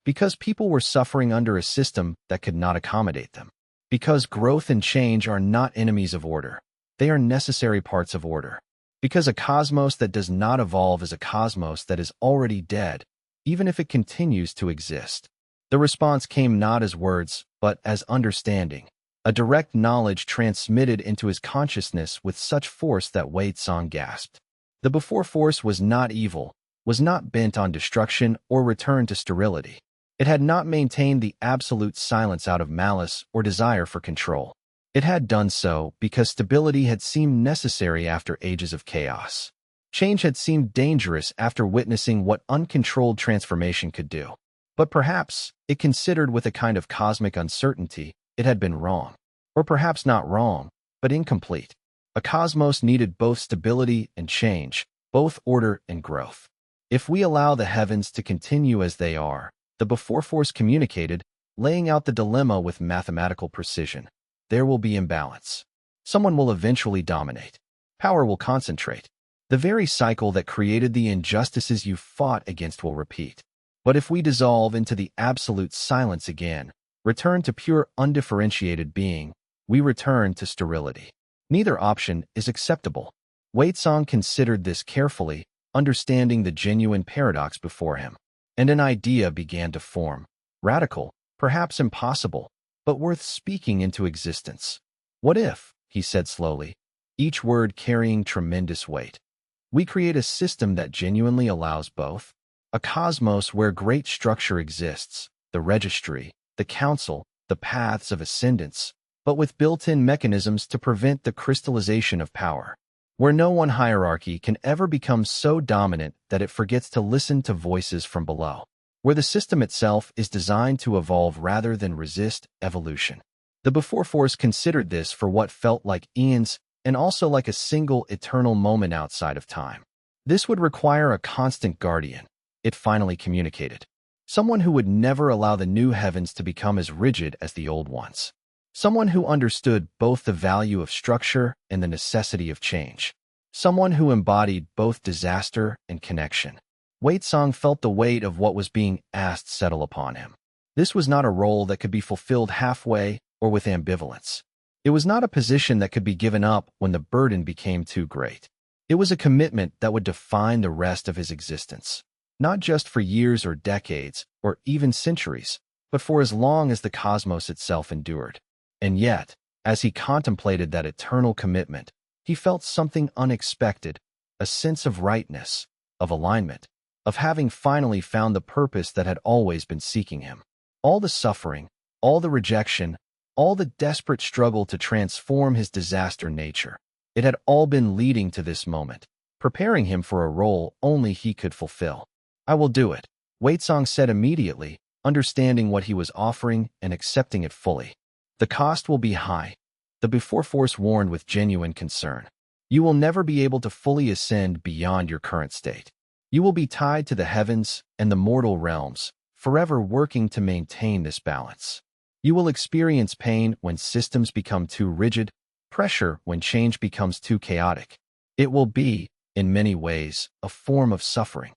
Because people were suffering under a system that could not accommodate them. Because growth and change are not enemies of order. They are necessary parts of order. Because a cosmos that does not evolve is a cosmos that is already dead, even if it continues to exist. The response came not as words, but as understanding, a direct knowledge transmitted into his consciousness with such force that Wei Tsang gasped. The before force was not evil, was not bent on destruction or return to sterility. It had not maintained the absolute silence out of malice or desire for control. It had done so because stability had seemed necessary after ages of chaos. Change had seemed dangerous after witnessing what uncontrolled transformation could do. But perhaps, it considered with a kind of cosmic uncertainty, it had been wrong. Or perhaps not wrong, but incomplete. A cosmos needed both stability and change, both order and growth. If we allow the heavens to continue as they are, the before force communicated, laying out the dilemma with mathematical precision, there will be imbalance. Someone will eventually dominate. Power will concentrate. The very cycle that created the injustices you fought against will repeat. But if we dissolve into the absolute silence again, return to pure undifferentiated being, we return to sterility. Neither option is acceptable. Wei Tsang considered this carefully, understanding the genuine paradox before him. And an idea began to form. Radical, perhaps impossible, but worth speaking into existence. What if, he said slowly, each word carrying tremendous weight, we create a system that genuinely allows both? A cosmos where great structure exists, the registry, the council, the paths of ascendance, but with built-in mechanisms to prevent the crystallization of power. Where no one hierarchy can ever become so dominant that it forgets to listen to voices from below. Where the system itself is designed to evolve rather than resist evolution. The before force considered this for what felt like eons and also like a single eternal moment outside of time. This would require a constant guardian, it finally communicated. Someone who would never allow the new heavens to become as rigid as the old ones. Someone who understood both the value of structure and the necessity of change. Someone who embodied both disaster and connection. Wei Tsang felt the weight of what was being asked settle upon him. This was not a role that could be fulfilled halfway or with ambivalence. It was not a position that could be given up when the burden became too great. It was a commitment that would define the rest of his existence. Not just for years or decades, or even centuries, but for as long as the cosmos itself endured. And yet, as he contemplated that eternal commitment, he felt something unexpected, a sense of rightness, of alignment, of having finally found the purpose that had always been seeking him. All the suffering, all the rejection, all the desperate struggle to transform his disaster nature, it had all been leading to this moment, preparing him for a role only he could fulfill. I will do it, Wei Tsang said immediately, understanding what he was offering and accepting it fully. The cost will be high, the before force warned with genuine concern. You will never be able to fully ascend beyond your current state. You will be tied to the heavens and the mortal realms, forever working to maintain this balance. You will experience pain when systems become too rigid, pressure when change becomes too chaotic. It will be, in many ways, a form of suffering.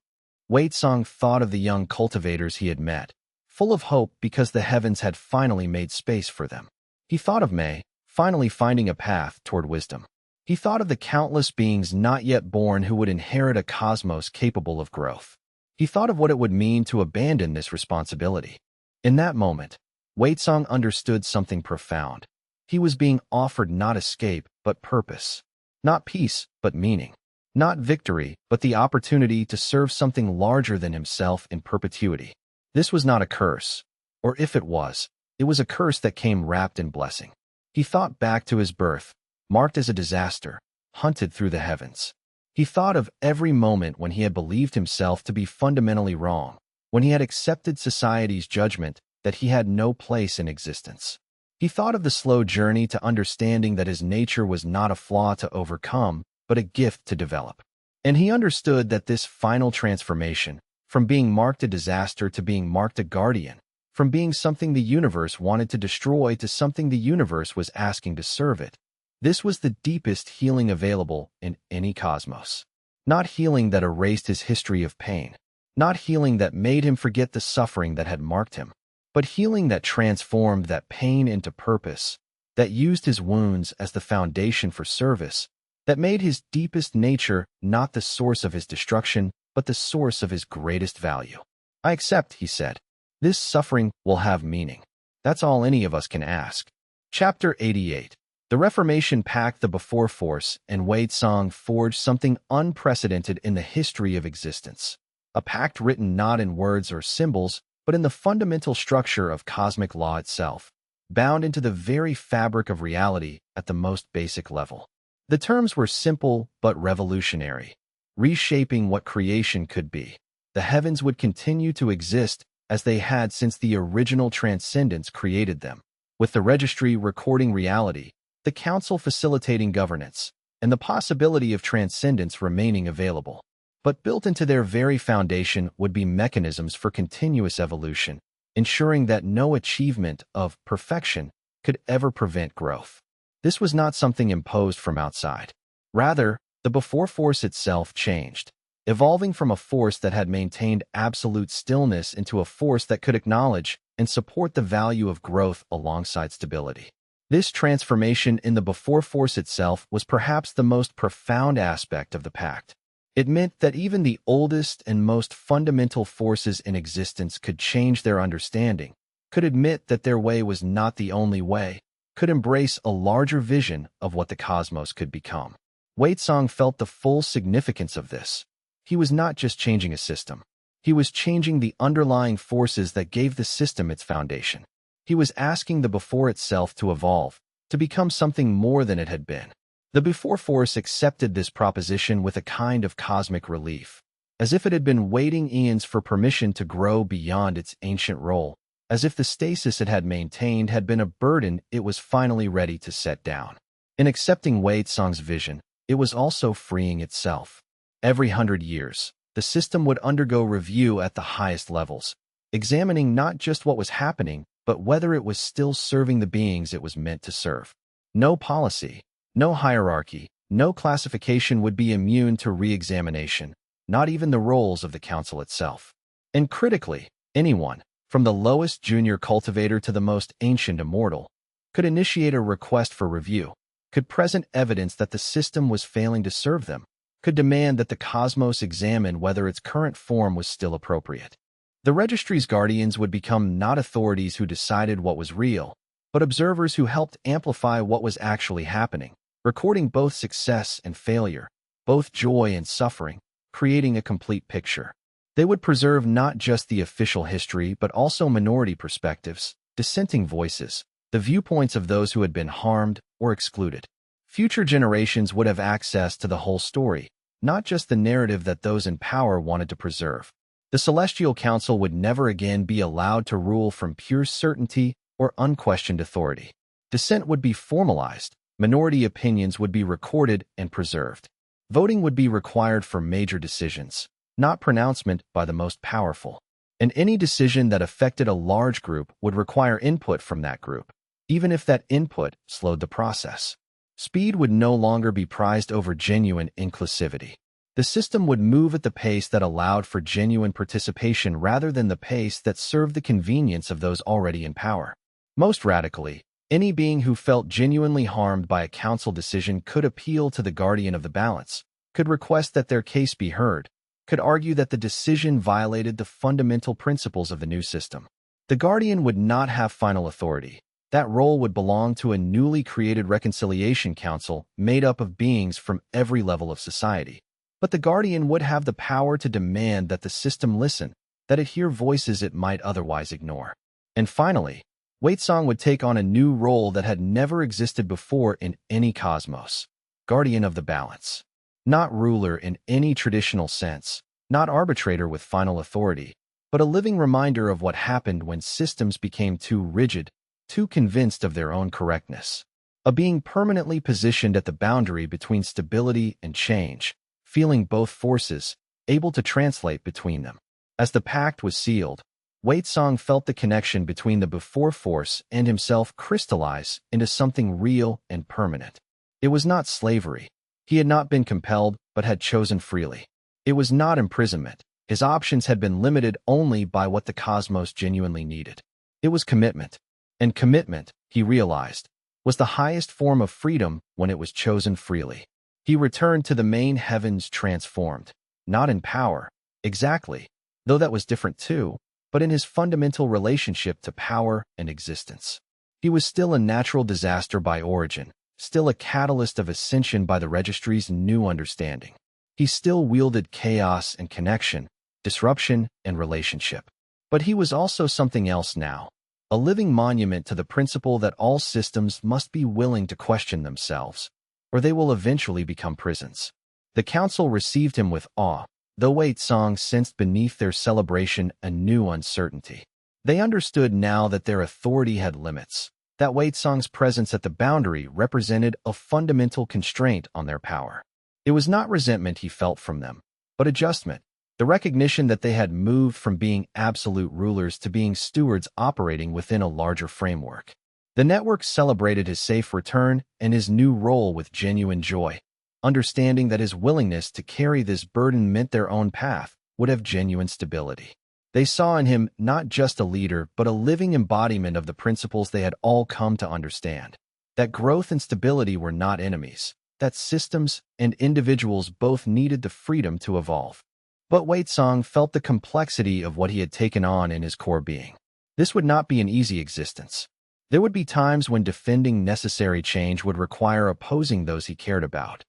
Wei Tsang thought of the young cultivators he had met, full of hope because the heavens had finally made space for them. He thought of Mei, finally finding a path toward wisdom. He thought of the countless beings not yet born who would inherit a cosmos capable of growth. He thought of what it would mean to abandon this responsibility. In that moment, Wei Tsang understood something profound. He was being offered not escape, but purpose. Not peace, but meaning. Not victory, but the opportunity to serve something larger than himself in perpetuity. This was not a curse. Or if it was a curse that came wrapped in blessing. He thought back to his birth, marked as a disaster, hunted through the heavens. He thought of every moment when he had believed himself to be fundamentally wrong, when he had accepted society's judgment that he had no place in existence. He thought of the slow journey to understanding that his nature was not a flaw to overcome, but a gift to develop. And he understood that this final transformation, from being marked a disaster to being marked a guardian, from being something the universe wanted to destroy to something the universe was asking to serve it, this was the deepest healing available in any cosmos. Not healing that erased his history of pain. Not healing that made him forget the suffering that had marked him, but healing that transformed that pain into purpose, that used his wounds as the foundation for service, that made his deepest nature not the source of his destruction, but the source of his greatest value. I accept, he said. This suffering will have meaning. That's all any of us can ask. Chapter 88. The Reformation packed the before force, and Wei Tsang forged something unprecedented in the history of existence. A pact written not in words or symbols, but in the fundamental structure of cosmic law itself, bound into the very fabric of reality at the most basic level. The terms were simple but revolutionary, reshaping what creation could be. The heavens would continue to exist as they had since the original transcendence created them, with the registry recording reality, the council facilitating governance, and the possibility of transcendence remaining available. But built into their very foundation would be mechanisms for continuous evolution, ensuring that no achievement of perfection could ever prevent growth. This was not something imposed from outside. Rather, the before force itself changed, evolving from a force that had maintained absolute stillness into a force that could acknowledge and support the value of growth alongside stability. This transformation in the before force itself was perhaps the most profound aspect of the pact. It meant that even the oldest and most fundamental forces in existence could change their understanding, could admit that their way was not the only way, could embrace a larger vision of what the cosmos could become. Wei Tsang felt the full significance of this. He was not just changing a system. He was changing the underlying forces that gave the system its foundation. He was asking the before itself to evolve, to become something more than it had been. The before force accepted this proposition with a kind of cosmic relief, as if it had been waiting eons for permission to grow beyond its ancient role, as if the stasis it had maintained had been a burden it was finally ready to set down. In accepting Wei Tsang's vision, it was also freeing itself. Every 100 years, the system would undergo review at the highest levels, examining not just what was happening, but whether it was still serving the beings it was meant to serve. No policy, no hierarchy, no classification would be immune to re-examination, not even the roles of the council itself. And critically, anyone, from the lowest junior cultivator to the most ancient immortal, could initiate a request for review, could present evidence that the system was failing to serve them, could demand that the cosmos examine whether its current form was still appropriate. The registry's guardians would become not authorities who decided what was real, but observers who helped amplify what was actually happening, recording both success and failure, both joy and suffering, creating a complete picture. They would preserve not just the official history but also minority perspectives, dissenting voices, the viewpoints of those who had been harmed or excluded. Future generations would have access to the whole story, not just the narrative that those in power wanted to preserve. The Celestial Council would never again be allowed to rule from pure certainty or unquestioned authority. Dissent would be formalized, minority opinions would be recorded and preserved. Voting would be required for major decisions, not pronouncement by the most powerful. And any decision that affected a large group would require input from that group, even if that input slowed the process. Speed would no longer be prized over genuine inclusivity. The system would move at the pace that allowed for genuine participation rather than the pace that served the convenience of those already in power. Most radically, any being who felt genuinely harmed by a council decision could appeal to the guardian of the balance, could request that their case be heard, could argue that the decision violated the fundamental principles of the new system. The guardian would not have final authority. That role would belong to a newly created reconciliation council made up of beings from every level of society. But the guardian would have the power to demand that the system listen, that it hear voices it might otherwise ignore. And finally, Wei Tsang would take on a new role that had never existed before in any cosmos: guardian of the balance. Not ruler in any traditional sense, not arbitrator with final authority, but a living reminder of what happened when systems became too rigid, too convinced of their own correctness. A being permanently positioned at the boundary between stability and change, feeling both forces, able to translate between them. As the pact was sealed, Wei Tsang felt the connection between the before force and himself crystallize into something real and permanent. It was not slavery. He had not been compelled, but had chosen freely. It was not imprisonment. His options had been limited only by what the cosmos genuinely needed. It was commitment. And commitment, he realized, was the highest form of freedom when it was chosen freely. He returned to the main heavens transformed, not in power, exactly, though that was different too, but in his fundamental relationship to power and existence. He was still a natural disaster by origin, still a catalyst of ascension by the registry's new understanding. He still wielded chaos and connection, disruption and relationship. But he was also something else now, a living monument to the principle that all systems must be willing to question themselves, or they will eventually become prisons. The council received him with awe, though Wei Tsang sensed beneath their celebration a new uncertainty. They understood now that their authority had limits, that Wei Tsang's presence at the boundary represented a fundamental constraint on their power. It was not resentment he felt from them, but adjustment, the recognition that they had moved from being absolute rulers to being stewards operating within a larger framework. The network celebrated his safe return and his new role with genuine joy, understanding that his willingness to carry this burden meant their own path would have genuine stability. They saw in him not just a leader, but a living embodiment of the principles they had all come to understand. That growth and stability were not enemies, that systems and individuals both needed the freedom to evolve. But Wei Tsang felt the complexity of what he had taken on in his core being. This would not be an easy existence. There would be times when defending necessary change would require opposing those he cared about.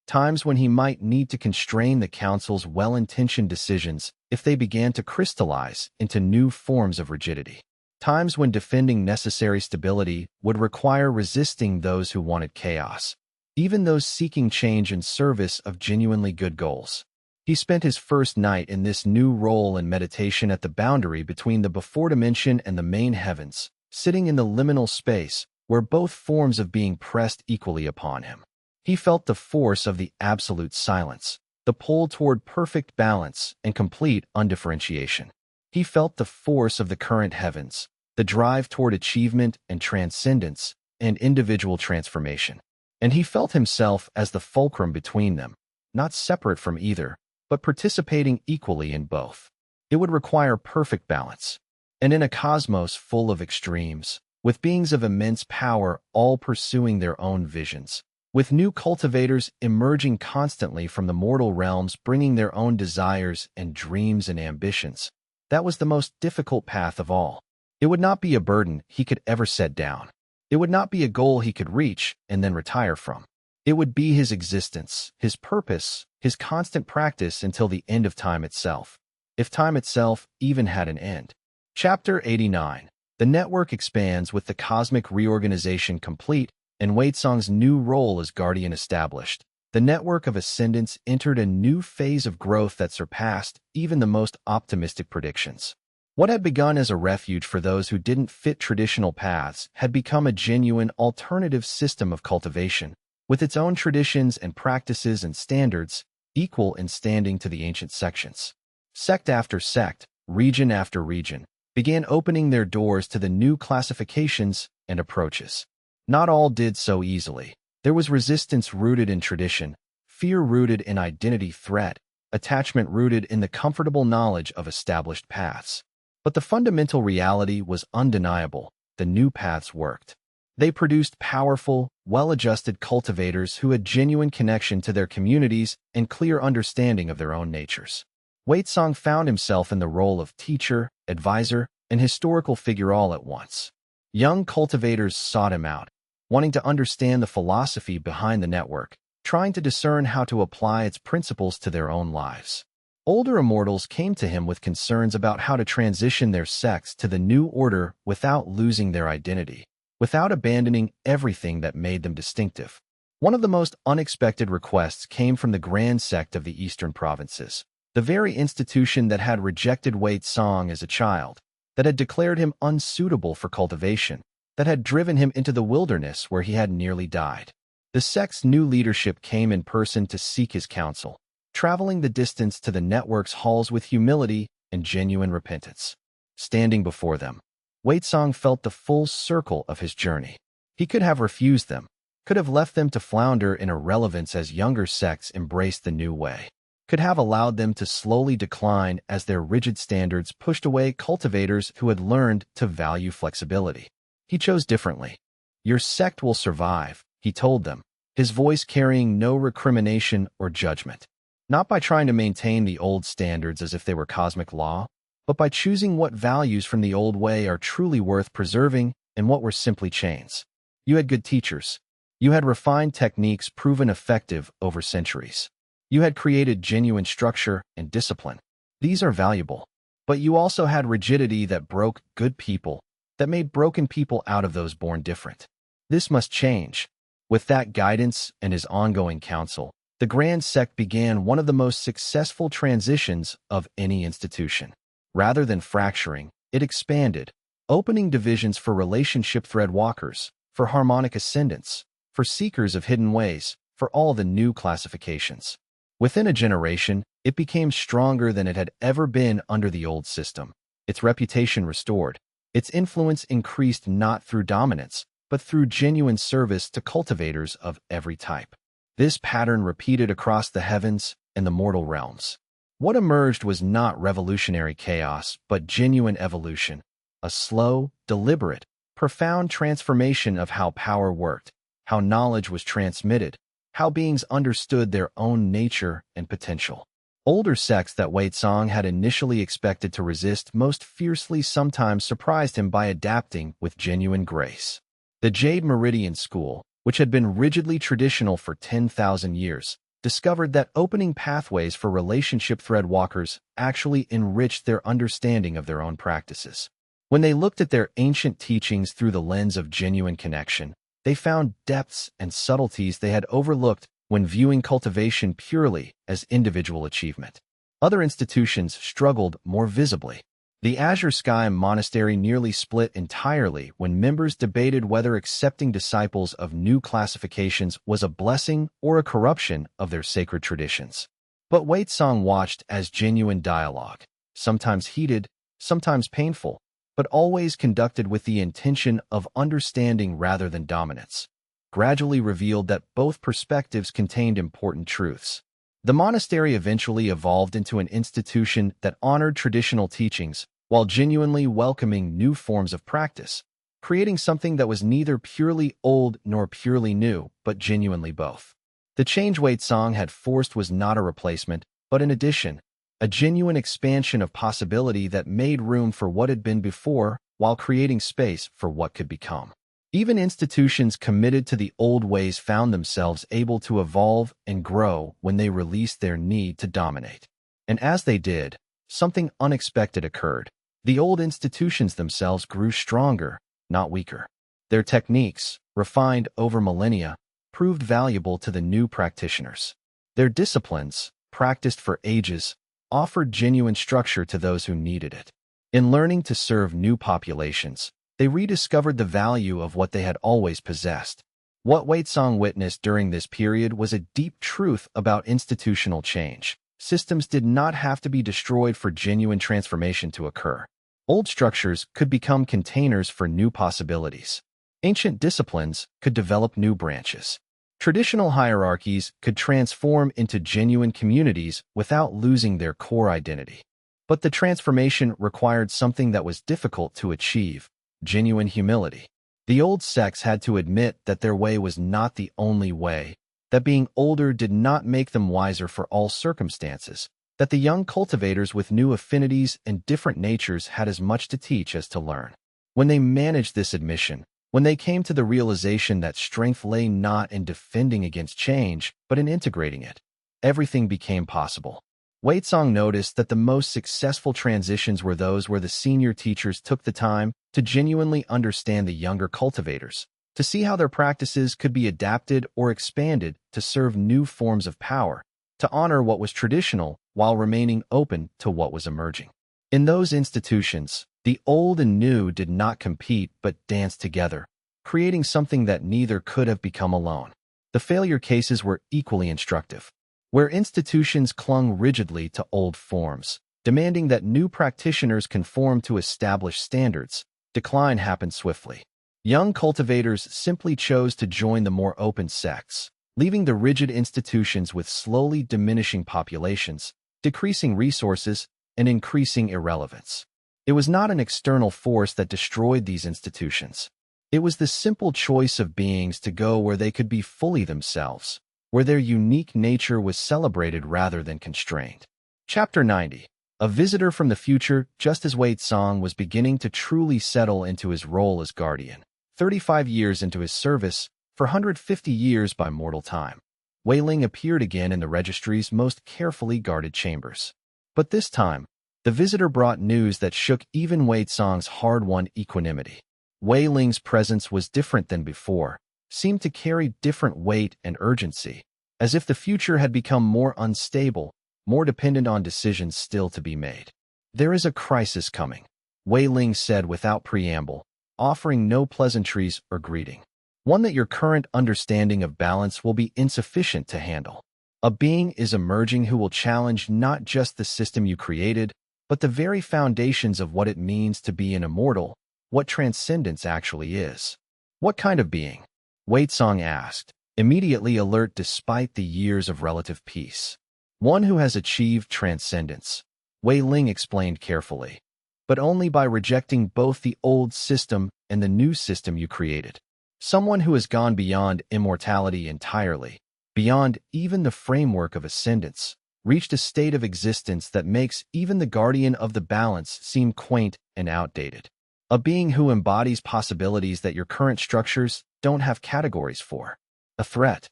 Times when he might need to constrain the council's well-intentioned decisions if they began to crystallize into new forms of rigidity. Times when defending necessary stability would require resisting those who wanted chaos, even those seeking change in service of genuinely good goals. He spent his first night in this new role in meditation at the boundary between the before dimension and the main heavens, sitting in the liminal space where both forms of being pressed equally upon him. He felt the force of the absolute silence, the pull toward perfect balance and complete undifferentiation. He felt the force of the current heavens, the drive toward achievement and transcendence and individual transformation. And he felt himself as the fulcrum between them, not separate from either, but participating equally in both. It would require perfect balance. And in a cosmos full of extremes, with beings of immense power all pursuing their own visions, with new cultivators emerging constantly from the mortal realms bringing their own desires and dreams and ambitions, that was the most difficult path of all. It would not be a burden he could ever set down. It would not be a goal he could reach and then retire from. It would be his existence, his purpose, his constant practice until the end of time itself, if time itself even had an end. Chapter 89. The network expands with the cosmic reorganization complete and Wei Tsang's new role as guardian established. The network of ascendants entered a new phase of growth that surpassed even the most optimistic predictions. What had begun as a refuge for those who didn't fit traditional paths had become a genuine alternative system of cultivation, with its own traditions and practices and standards, equal in standing to the ancient sections. Sect after sect, region after region, began opening their doors to the new classifications and approaches. Not all did so easily. There was resistance rooted in tradition, fear rooted in identity threat, attachment rooted in the comfortable knowledge of established paths. But the fundamental reality was undeniable. The new paths worked. They produced powerful, well-adjusted cultivators who had genuine connection to their communities and clear understanding of their own natures. Wei Tsang found himself in the role of teacher, advisor, and historical figure all at once. Young cultivators sought him out, wanting to understand the philosophy behind the network, trying to discern how to apply its principles to their own lives. Older immortals came to him with concerns about how to transition their sects to the new order without losing their identity, without abandoning everything that made them distinctive. One of the most unexpected requests came from the Grand Sect of the Eastern Provinces, the very institution that had rejected Wei Tsang as a child, that had declared him unsuitable for cultivation, that had driven him into the wilderness where he had nearly died. The sect's new leadership came in person to seek his counsel, traveling the distance to the network's halls with humility and genuine repentance. Standing before them, Wei Tsang felt the full circle of his journey. He could have refused them, could have left them to flounder in irrelevance as younger sects embraced the new way. could have allowed them to slowly decline as their rigid standards pushed away cultivators who had learned to value flexibility. He chose differently. "Your sect will survive," he told them, his voice carrying no recrimination or judgment. Not by trying to maintain the old standards as if they were cosmic law, but by choosing what values from the old way are truly worth preserving and what were simply chains. You had good teachers. You had refined techniques proven effective over centuries. You had created genuine structure and discipline. These are valuable. But you also had rigidity that broke good people, that made broken people out of those born different. This must change. With that guidance and his ongoing counsel, the Grand Sect began one of the most successful transitions of any institution. Rather than fracturing, it expanded, opening divisions for relationship thread walkers, for harmonic ascendants, for seekers of hidden ways, for all the new classifications. Within a generation, it became stronger than it had ever been under the old system. Its reputation restored. Its influence increased not through dominance, but through genuine service to cultivators of every type. This pattern repeated across the heavens and the mortal realms. What emerged was not revolutionary chaos, but genuine evolution, a slow, deliberate, profound transformation of how power worked, how knowledge was transmitted, how beings understood their own nature and potential. Older sects that Wei Tsang had initially expected to resist most fiercely sometimes surprised him by adapting with genuine grace. The Jade Meridian School, which had been rigidly traditional for 10,000 years, discovered that opening pathways for relationship thread walkers actually enriched their understanding of their own practices. When they looked at their ancient teachings through the lens of genuine connection, they found depths and subtleties they had overlooked when viewing cultivation purely as individual achievement. Other institutions struggled more visibly. The Azure Sky Monastery nearly split entirely when members debated whether accepting disciples of new classifications was a blessing or a corruption of their sacred traditions. But Wei Tsang watched as genuine dialogue, sometimes heated, sometimes painful, but always conducted with the intention of understanding rather than dominance, gradually revealed that both perspectives contained important truths. The monastery eventually evolved into an institution that honored traditional teachings while genuinely welcoming new forms of practice, creating something that was neither purely old nor purely new, but genuinely both. The change Wei Tsang had forced was not a replacement, but an addition, a genuine expansion of possibility that made room for what had been before while creating space for what could become. Even institutions committed to the old ways found themselves able to evolve and grow when they released their need to dominate. And as they did, something unexpected occurred. The old institutions themselves grew stronger, not weaker. Their techniques, refined over millennia, proved valuable to the new practitioners. Their disciplines, practiced for ages, offered genuine structure to those who needed it. In learning to serve new populations, they rediscovered the value of what they had always possessed. What Wei Tsang witnessed during this period was a deep truth about institutional change. Systems did not have to be destroyed for genuine transformation to occur. Old structures could become containers for new possibilities. Ancient disciplines could develop new branches. Traditional hierarchies could transform into genuine communities without losing their core identity. But the transformation required something that was difficult to achieve: genuine humility. The old sects had to admit that their way was not the only way, that being older did not make them wiser for all circumstances, that the young cultivators with new affinities and different natures had as much to teach as to learn. When they managed this admission, when they came to the realization that strength lay not in defending against change, but in integrating it, everything became possible. Wei Tsang noticed that the most successful transitions were those where the senior teachers took the time to genuinely understand the younger cultivators, to see how their practices could be adapted or expanded to serve new forms of power, to honor what was traditional while remaining open to what was emerging. In those institutions, the old and new did not compete but danced together, creating something that neither could have become alone. The failure cases were equally instructive. Where institutions clung rigidly to old forms, demanding that new practitioners conform to established standards, decline happened swiftly. Young cultivators simply chose to join the more open sects, leaving the rigid institutions with slowly diminishing populations, decreasing resources, and increasing irrelevance. It was not an external force that destroyed these institutions. It was the simple choice of beings to go where they could be fully themselves, where their unique nature was celebrated rather than constrained. Chapter 90. A visitor from the future, just as Wei Tsang was beginning to truly settle into his role as guardian. 35 years into his service, for 150 years by mortal time, Wei Ling appeared again in the registry's most carefully guarded chambers. But this time, the visitor brought news that shook even Wei Tsang's hard-won equanimity. Wei Ling's presence was different than before, seemed to carry different weight and urgency, as if the future had become more unstable, more dependent on decisions still to be made. "There is a crisis coming," Wei Ling said without preamble, offering no pleasantries or greeting. "One that your current understanding of balance will be insufficient to handle. A being is emerging who will challenge not just the system you created, but the very foundations of what it means to be an immortal, what transcendence actually is." "What kind of being?" Wei Tsang asked, immediately alert despite the years of relative peace. "One who has achieved transcendence," Wei Ling explained carefully, "but only by rejecting both the old system and the new system you created. Someone who has gone beyond immortality entirely, beyond even the framework of ascendance, reached a state of existence that makes even the guardian of the balance seem quaint and outdated. A being who embodies possibilities that your current structures don't have categories for." "A threat?"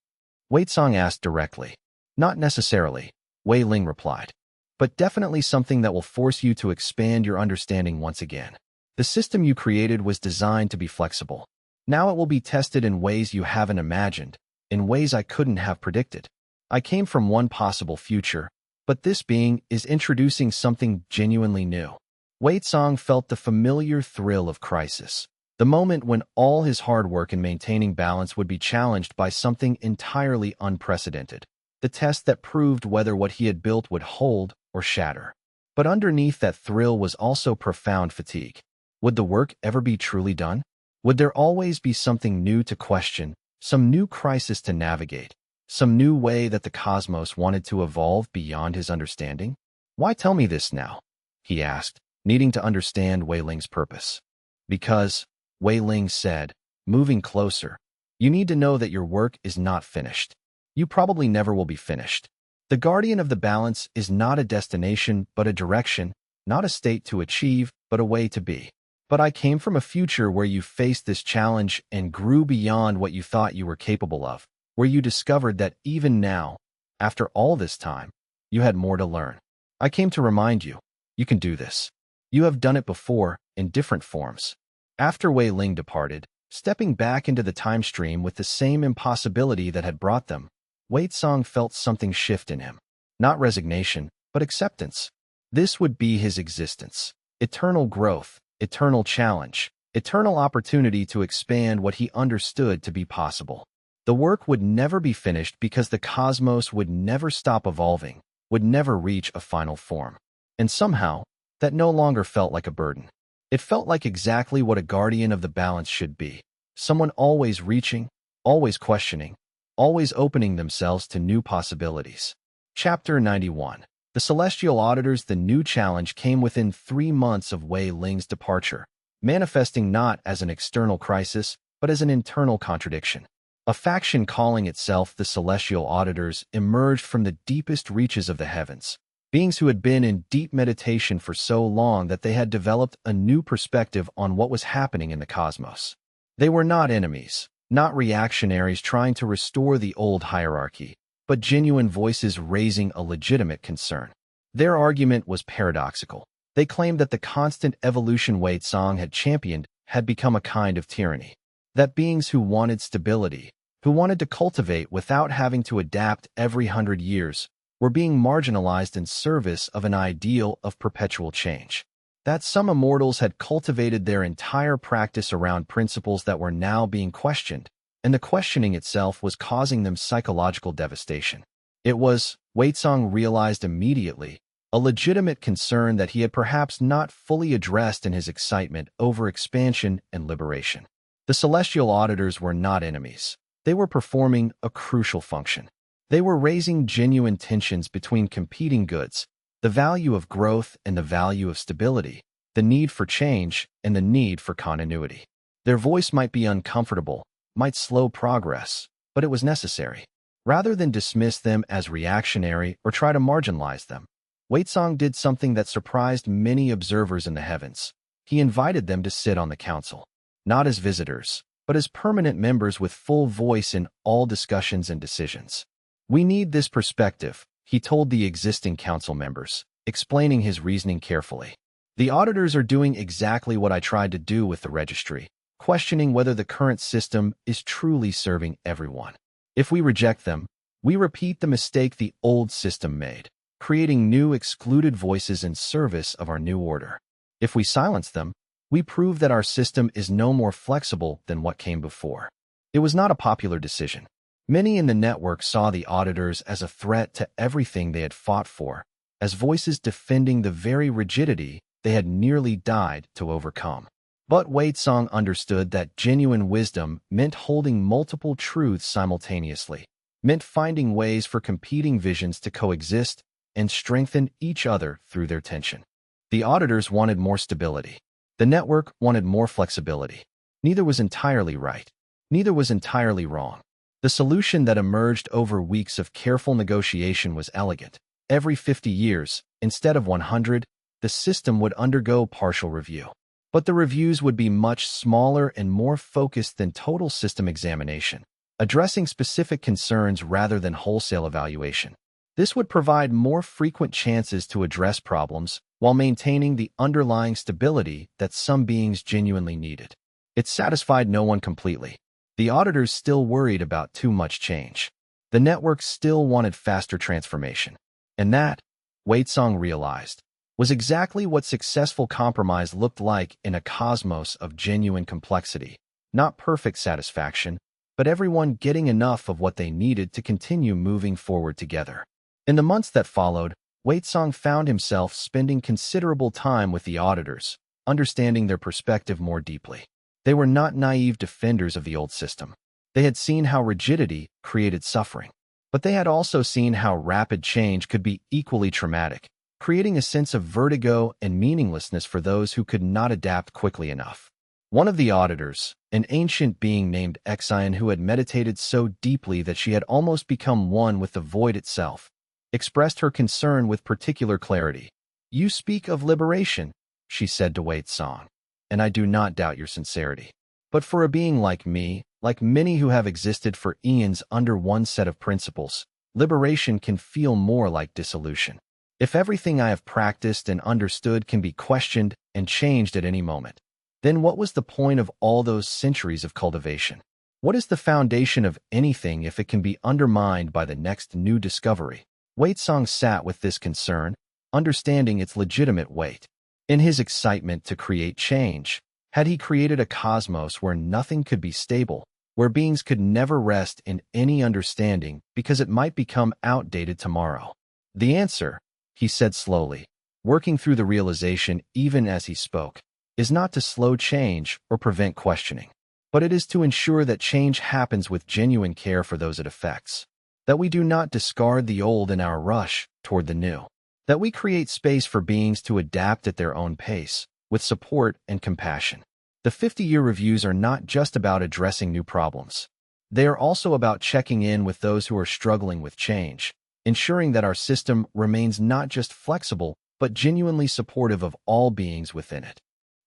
Wei Tsang asked directly. "Not necessarily," Wei Ling replied, "but definitely something that will force you to expand your understanding once again. The system you created was designed to be flexible. Now it will be tested in ways you haven't imagined, in ways I couldn't have predicted. I came from one possible future, but this being is introducing something genuinely new." Wei Tsang felt the familiar thrill of crisis, the moment when all his hard work in maintaining balance would be challenged by something entirely unprecedented, the test that proved whether what he had built would hold or shatter. But underneath that thrill was also profound fatigue. Would the work ever be truly done? Would there always be something new to question, some new crisis to navigate, some new way that the cosmos wanted to evolve beyond his understanding? "Why tell me this now?" he asked, needing to understand Wei Ling's purpose. "Because," Wei Ling said, moving closer, "you need to know that your work is not finished. You probably never will be finished. The guardian of the balance is not a destination, but a direction, not a state to achieve, but a way to be. But I came from a future where you faced this challenge and grew beyond what you thought you were capable of, where you discovered that even now, after all this time, you had more to learn. I came to remind you, you can do this. You have done it before, in different forms." After Wei Ling departed, stepping back into the time stream with the same impossibility that had brought them, Wei Tsang felt something shift in him. Not resignation, but acceptance. This would be his existence. Eternal growth, eternal challenge, eternal opportunity to expand what he understood to be possible. The work would never be finished because the cosmos would never stop evolving, would never reach a final form. And somehow, that no longer felt like a burden. It felt like exactly what a guardian of the balance should be. Someone always reaching, always questioning, always opening themselves to new possibilities. Chapter 91. The Celestial Auditors. The new challenge came within 3 months of Wei Ling's departure, manifesting not as an external crisis, but as an internal contradiction. A faction calling itself the Celestial Auditors emerged from the deepest reaches of the heavens, beings who had been in deep meditation for so long that they had developed a new perspective on what was happening in the cosmos. They were not enemies, not reactionaries trying to restore the old hierarchy, but genuine voices raising a legitimate concern. Their argument was paradoxical. They claimed that the constant evolution Wei Tsang had championed had become a kind of tyranny, that beings who wanted stability, who wanted to cultivate without having to adapt every 100 years, were being marginalized in service of an ideal of perpetual change. That some immortals had cultivated their entire practice around principles that were now being questioned, and the questioning itself was causing them psychological devastation. It was, Wei Tsang realized immediately, a legitimate concern that he had perhaps not fully addressed in his excitement over expansion and liberation. The Celestial Auditors were not enemies. They were performing a crucial function. They were raising genuine tensions between competing goods, the value of growth and the value of stability, the need for change and the need for continuity. Their voice might be uncomfortable, might slow progress, but it was necessary. Rather than dismiss them as reactionary or try to marginalize them, Waitsong did something that surprised many observers in the heavens. He invited them to sit on the council, not as visitors, but as permanent members with full voice in all discussions and decisions. "We need this perspective," he told the existing council members, explaining his reasoning carefully. "The auditors are doing exactly what I tried to do with the registry, questioning whether the current system is truly serving everyone. If we reject them, we repeat the mistake the old system made, creating new excluded voices in service of our new order. If we silence them, we prove that our system is no more flexible than what came before." It was not a popular decision. Many in the network saw the auditors as a threat to everything they had fought for, as voices defending the very rigidity they had nearly died to overcome. But Waitsong understood that genuine wisdom meant holding multiple truths simultaneously, meant finding ways for competing visions to coexist and strengthen each other through their tension. The auditors wanted more stability. The network wanted more flexibility. Neither was entirely right. Neither was entirely wrong. The solution that emerged over weeks of careful negotiation was elegant. Every 50 years, instead of 100, the system would undergo partial review. But the reviews would be much smaller and more focused than total system examination, addressing specific concerns rather than wholesale evaluation. This would provide more frequent chances to address problems while maintaining the underlying stability that some beings genuinely needed. It satisfied no one completely. The auditors still worried about too much change. The network still wanted faster transformation. And that, Waitsong realized, was exactly what successful compromise looked like in a cosmos of genuine complexity. Not perfect satisfaction, but everyone getting enough of what they needed to continue moving forward together. In the months that followed, Waitsong found himself spending considerable time with the auditors, understanding their perspective more deeply. They were not naive defenders of the old system. They had seen how rigidity created suffering. But they had also seen how rapid change could be equally traumatic, creating a sense of vertigo and meaninglessness for those who could not adapt quickly enough. One of the auditors, an ancient being named Exion who had meditated so deeply that she had almost become one with the void itself, expressed her concern with particular clarity. "You speak of liberation," she said to Waitsong, "and I do not doubt your sincerity. But for a being like me, like many who have existed for eons under one set of principles, liberation can feel more like dissolution. If everything I have practiced and understood can be questioned and changed at any moment, then what was the point of all those centuries of cultivation? What is the foundation of anything if it can be undermined by the next new discovery?" Waitsong sat with this concern, understanding its legitimate weight. In his excitement to create change, had he created a cosmos where nothing could be stable, where beings could never rest in any understanding because it might become outdated tomorrow? "The answer," he said slowly, working through the realization even as he spoke, "is not to slow change or prevent questioning, but it is to ensure that change happens with genuine care for those it affects, that we do not discard the old in our rush toward the new, that we create space for beings to adapt at their own pace, with support and compassion. The 50-year reviews are not just about addressing new problems. They are also about checking in with those who are struggling with change, ensuring that our system remains not just flexible, but genuinely supportive of all beings within it."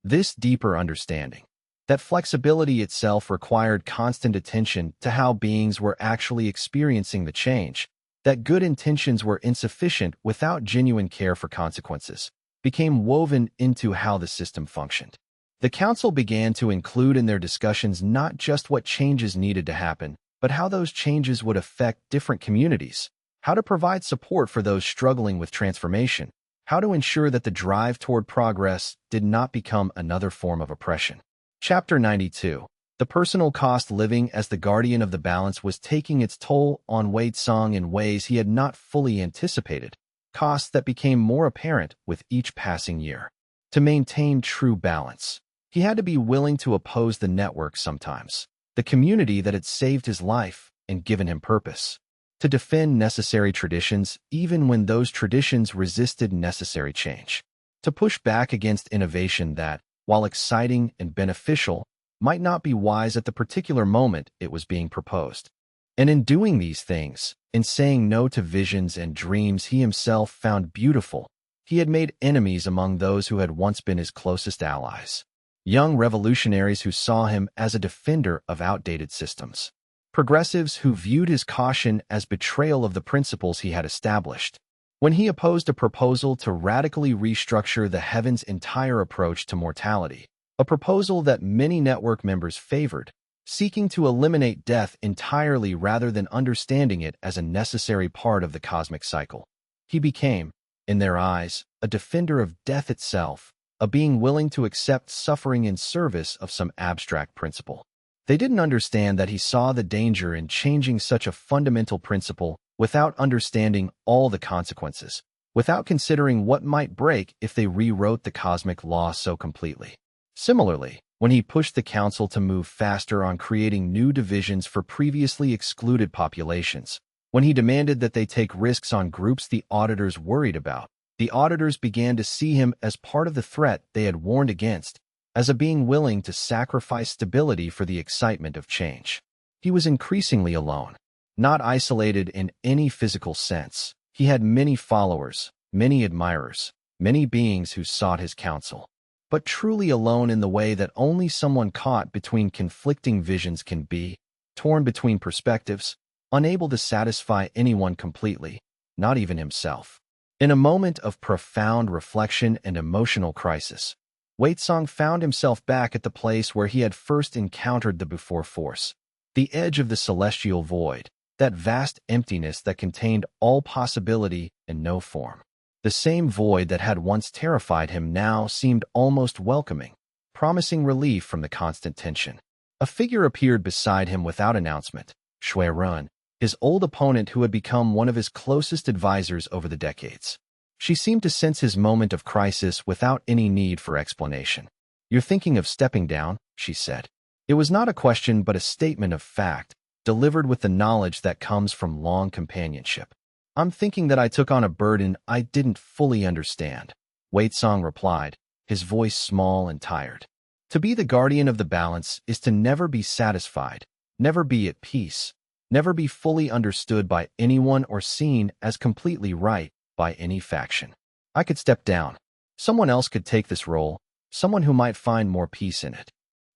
This deeper understanding, that flexibility itself required constant attention to how beings were actually experiencing the change, that good intentions were insufficient without genuine care for consequences, became woven into how the system functioned. The council began to include in their discussions not just what changes needed to happen, but how those changes would affect different communities, how to provide support for those struggling with transformation, how to ensure that the drive toward progress did not become another form of oppression. Chapter 92. The personal cost. Living as the guardian of the balance was taking its toll on Waitsong in ways he had not fully anticipated, costs that became more apparent with each passing year. To maintain true balance, he had to be willing to oppose the network sometimes. the community that had saved his life and given him purpose, to defend necessary traditions even when those traditions resisted necessary change, to push back against innovation that, while exciting and beneficial, might not be wise at the particular moment it was being proposed. And in doing these things, in saying no to visions and dreams he himself found beautiful, he had made enemies among those who had once been his closest allies. Young revolutionaries who saw him as a defender of outdated systems. Progressives who viewed his caution as betrayal of the principles he had established. When he opposed a proposal to radically restructure the heaven's entire approach to mortality, a proposal that many network members favored, seeking to eliminate death entirely rather than understanding it as a necessary part of the cosmic cycle, he became, in their eyes, a defender of death itself, a being willing to accept suffering in service of some abstract principle. They didn't understand that he saw the danger in changing such a fundamental principle without understanding all the consequences, without considering what might break if they rewrote the cosmic law so completely. Similarly, when he pushed the council to move faster on creating new divisions for previously excluded populations, when he demanded that they take risks on groups the auditors worried about, the auditors began to see him as part of the threat they had warned against, as a being willing to sacrifice stability for the excitement of change. He was increasingly alone, not isolated in any physical sense. He had many followers, many admirers, many beings who sought his counsel, but truly alone in the way that only someone caught between conflicting visions can be, torn between perspectives, unable to satisfy anyone completely, not even himself. In a moment of profound reflection and emotional crisis, Waitsong found himself back at the place where he had first encountered the before force, the edge of the celestial void, that vast emptiness that contained all possibility and no form. The same void that had once terrified him now seemed almost welcoming, promising relief from the constant tension. A figure appeared beside him without announcement, Shui Run, his old opponent who had become one of his closest advisors over the decades. She seemed to sense his moment of crisis without any need for explanation. "You're thinking of stepping down," she said. It was not a question but a statement of fact, delivered with the knowledge that comes from long companionship. "I'm thinking that I took on a burden I didn't fully understand," Waitsong replied, his voice small and tired. To be the guardian of the balance is to never be satisfied, never be at peace, never be fully understood by anyone or seen as completely right by any faction. "I could step down. Someone else could take this role, someone who might find more peace in it."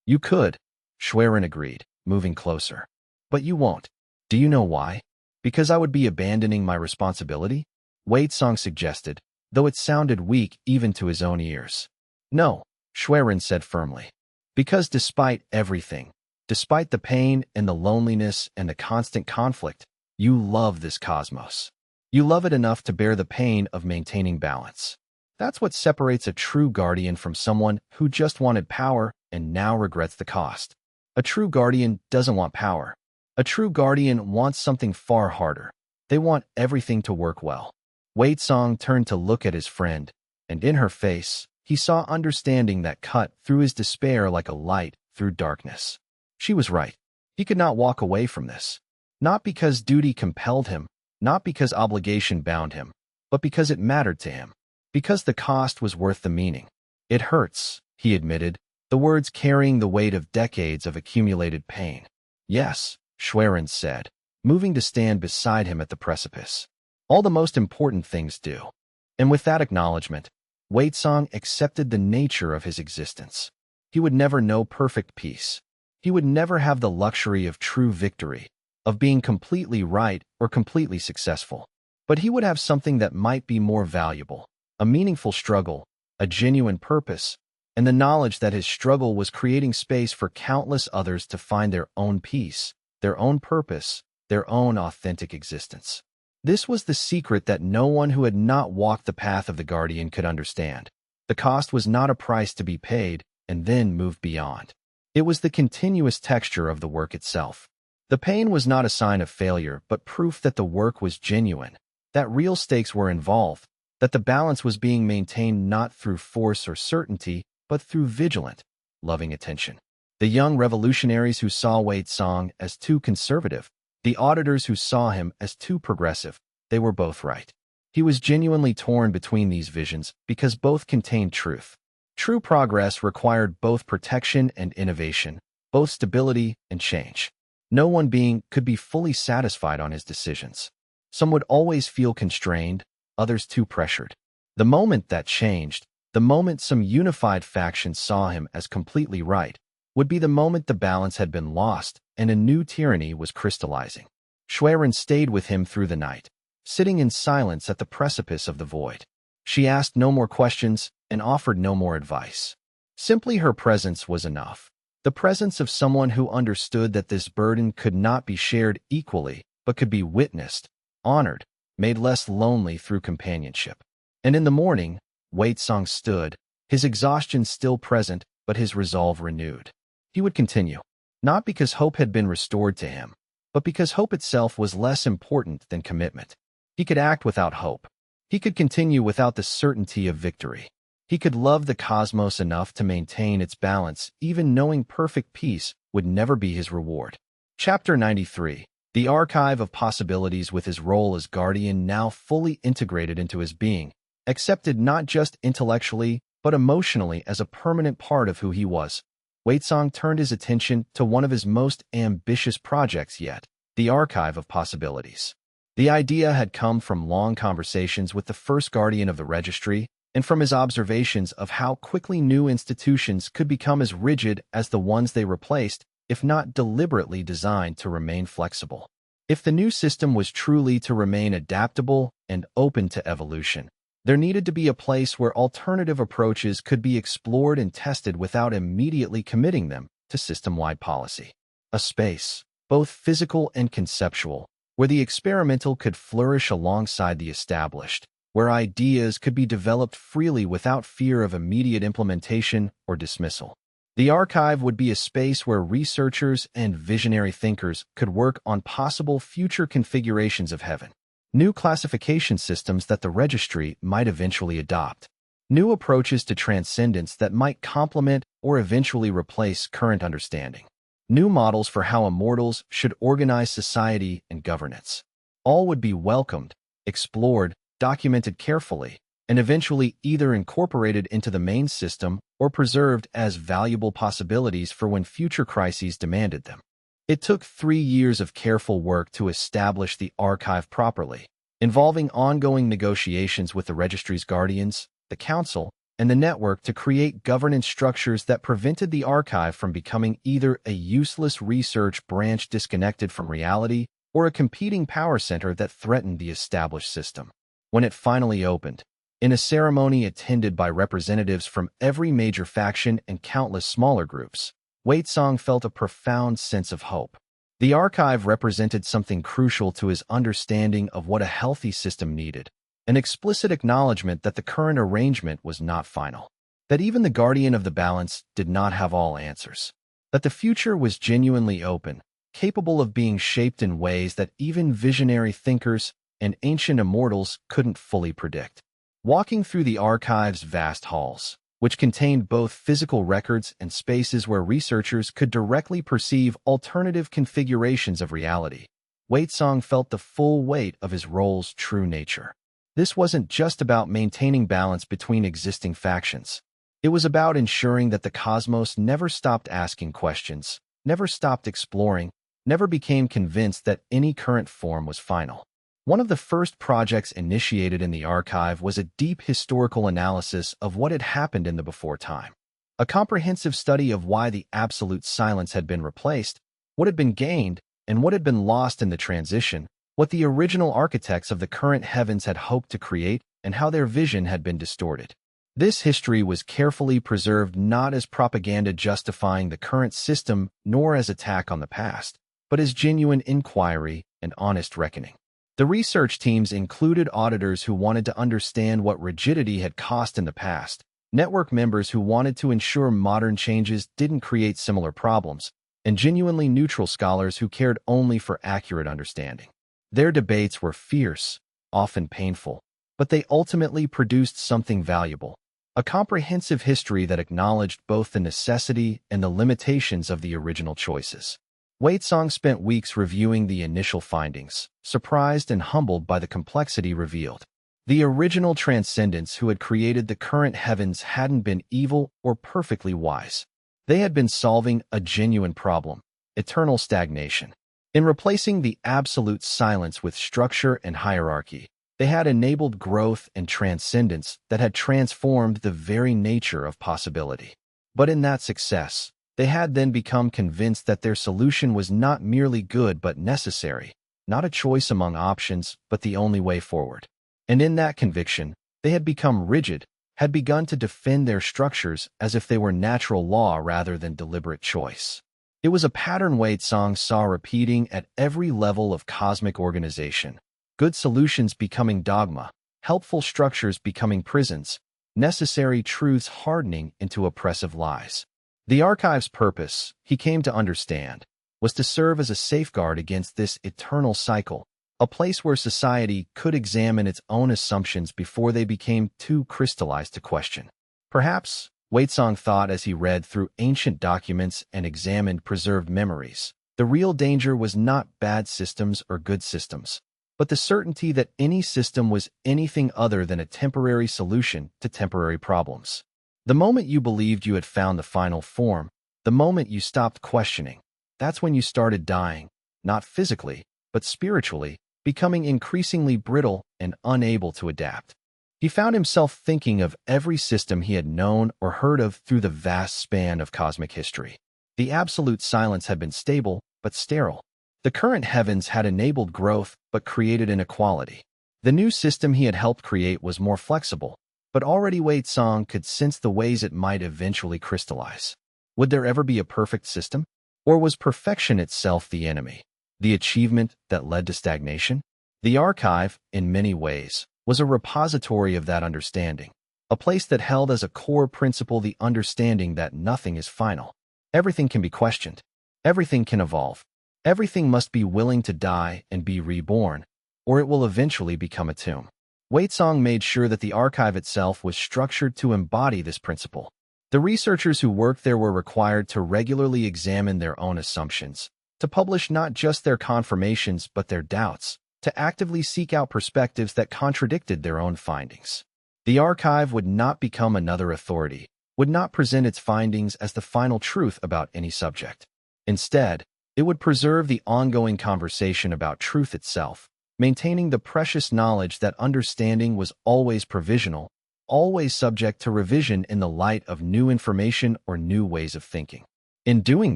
"You could," Schwerin agreed, moving closer. "But you won't. Do you know why? Because I would be abandoning my responsibility?" Waitsong suggested, though it sounded weak even to his own ears. "No," Schwerin said firmly. "Because despite everything, despite the pain and the loneliness and the constant conflict, you love this cosmos. You love it enough to bear the pain of maintaining balance. That's what separates a true guardian from someone who just wanted power and now regrets the cost. A true guardian doesn't want power. A true guardian wants something far harder. They want everything to work well." Waitsong turned to look at his friend, and in her face, he saw understanding that cut through his despair like a light through darkness. She was right. He could not walk away from this. Not because duty compelled him, not because obligation bound him, but because it mattered to him. Because the cost was worth the meaning. "It hurts," he admitted, the words carrying the weight of decades of accumulated pain. "Yes," Schwerin said, moving to stand beside him at the precipice. "All the most important things do." And with that acknowledgement, Waitsong accepted the nature of his existence. He would never know perfect peace. He would never have the luxury of true victory, of being completely right or completely successful. But he would have something that might be more valuable, a meaningful struggle, a genuine purpose, and the knowledge that his struggle was creating space for countless others to find their own peace, their own purpose, their own authentic existence. This was the secret that no one who had not walked the path of the Guardian could understand. The cost was not a price to be paid and then moved beyond. It was the continuous texture of the work itself. The pain was not a sign of failure, but proof that the work was genuine, that real stakes were involved, that the balance was being maintained not through force or certainty, but through vigilant, loving attention. The young revolutionaries who saw Wei Song as too conservative, the auditors who saw him as too progressive, they were both right. He was genuinely torn between these visions because both contained truth. True progress required both protection and innovation, both stability and change. No one being could be fully satisfied on his decisions. Some would always feel constrained, others too pressured. The moment that changed, the moment some unified faction saw him as completely right, would be the moment the balance had been lost and a new tyranny was crystallizing. Xueren stayed with him through the night, sitting in silence at the precipice of the void. She asked no more questions and offered no more advice. Simply her presence was enough. The presence of someone who understood that this burden could not be shared equally, but could be witnessed, honored, made less lonely through companionship. And in the morning, Wei Song stood, his exhaustion still present, but his resolve renewed. He would continue, not because hope had been restored to him, but because hope itself was less important than commitment. He could act without hope. He could continue without the certainty of victory. He could love the cosmos enough to maintain its balance, even knowing perfect peace would never be his reward. Chapter 93. The Archive of Possibilities. With his role as guardian now fully integrated into his being, accepted not just intellectually, but emotionally as a permanent part of who he was, Wei Song turned his attention to one of his most ambitious projects yet, the Archive of Possibilities. The idea had come from long conversations with the first guardian of the registry, and from his observations of how quickly new institutions could become as rigid as the ones they replaced, if not deliberately designed to remain flexible. If the new system was truly to remain adaptable and open to evolution, there needed to be a place where alternative approaches could be explored and tested without immediately committing them to system-wide policy. A space, both physical and conceptual, where the experimental could flourish alongside the established, where ideas could be developed freely without fear of immediate implementation or dismissal. The archive would be a space where researchers and visionary thinkers could work on possible future configurations of heaven, new classification systems that the registry might eventually adopt, new approaches to transcendence that might complement or eventually replace current understanding, new models for how immortals should organize society and governance. All would be welcomed, explored, documented carefully, and eventually either incorporated into the main system or preserved as valuable possibilities for when future crises demanded them. It took 3 years of careful work to establish the archive properly, involving ongoing negotiations with the registry's guardians, the council, and the network to create governance structures that prevented the archive from becoming either a useless research branch disconnected from reality or a competing power center that threatened the established system. When it finally opened, in a ceremony attended by representatives from every major faction and countless smaller groups, Wei Song felt a profound sense of hope. The archive represented something crucial to his understanding of what a healthy system needed, an explicit acknowledgement that the current arrangement was not final, that even the guardian of the balance did not have all answers, that the future was genuinely open, capable of being shaped in ways that even visionary thinkers and ancient immortals couldn't fully predict. Walking through the archive's vast halls, which contained both physical records and spaces where researchers could directly perceive alternative configurations of reality, Wei Song felt the full weight of his role's true nature. This wasn't just about maintaining balance between existing factions. It was about ensuring that the cosmos never stopped asking questions, never stopped exploring, never became convinced that any current form was final. One of the first projects initiated in the archive was a deep historical analysis of what had happened in the before time. A comprehensive study of why the absolute silence had been replaced, what had been gained, and what had been lost in the transition, what the original architects of the current heavens had hoped to create, and how their vision had been distorted. This history was carefully preserved not as propaganda justifying the current system nor as attack on the past, but as genuine inquiry and honest reckoning. The research teams included auditors who wanted to understand what rigidity had cost in the past, network members who wanted to ensure modern changes didn't create similar problems, and genuinely neutral scholars who cared only for accurate understanding. Their debates were fierce, often painful, but they ultimately produced something valuable, a comprehensive history that acknowledged both the necessity and the limitations of the original choices. Waitsong spent weeks reviewing the initial findings, surprised and humbled by the complexity revealed. The original transcendents who had created the current heavens hadn't been evil or perfectly wise. They had been solving a genuine problem, eternal stagnation. In replacing the absolute silence with structure and hierarchy, they had enabled growth and transcendence that had transformed the very nature of possibility. But in that success, they had then become convinced that their solution was not merely good but necessary, not a choice among options, but the only way forward. And in that conviction, they had become rigid, had begun to defend their structures as if they were natural law rather than deliberate choice. It was a pattern Waitsong saw repeating at every level of cosmic organization. Good solutions becoming dogma, helpful structures becoming prisons, necessary truths hardening into oppressive lies. The archive's purpose, he came to understand, was to serve as a safeguard against this eternal cycle, a place where society could examine its own assumptions before they became too crystallized to question. Perhaps, Waitsong thought as he read through ancient documents and examined preserved memories, the real danger was not bad systems or good systems, but the certainty that any system was anything other than a temporary solution to temporary problems. The moment you believed you had found the final form, the moment you stopped questioning, that's when you started dying, not physically, but spiritually, becoming increasingly brittle and unable to adapt. He found himself thinking of every system he had known or heard of through the vast span of cosmic history. The absolute silence had been stable, but sterile. The current heavens had enabled growth, but created inequality. The new system he had helped create was more flexible, but already Waitsong could sense the ways it might eventually crystallize. Would there ever be a perfect system? Or was perfection itself the enemy, the achievement that led to stagnation? The archive, in many ways, was a repository of that understanding, a place that held as a core principle the understanding that nothing is final. Everything can be questioned. Everything can evolve. Everything must be willing to die and be reborn, or it will eventually become a tomb. Waitsong made sure that the archive itself was structured to embody this principle. The researchers who worked there were required to regularly examine their own assumptions, to publish not just their confirmations but their doubts, to actively seek out perspectives that contradicted their own findings. The archive would not become another authority, would not present its findings as the final truth about any subject. Instead, it would preserve the ongoing conversation about truth itself, maintaining the precious knowledge that understanding was always provisional, always subject to revision in the light of new information or new ways of thinking. In doing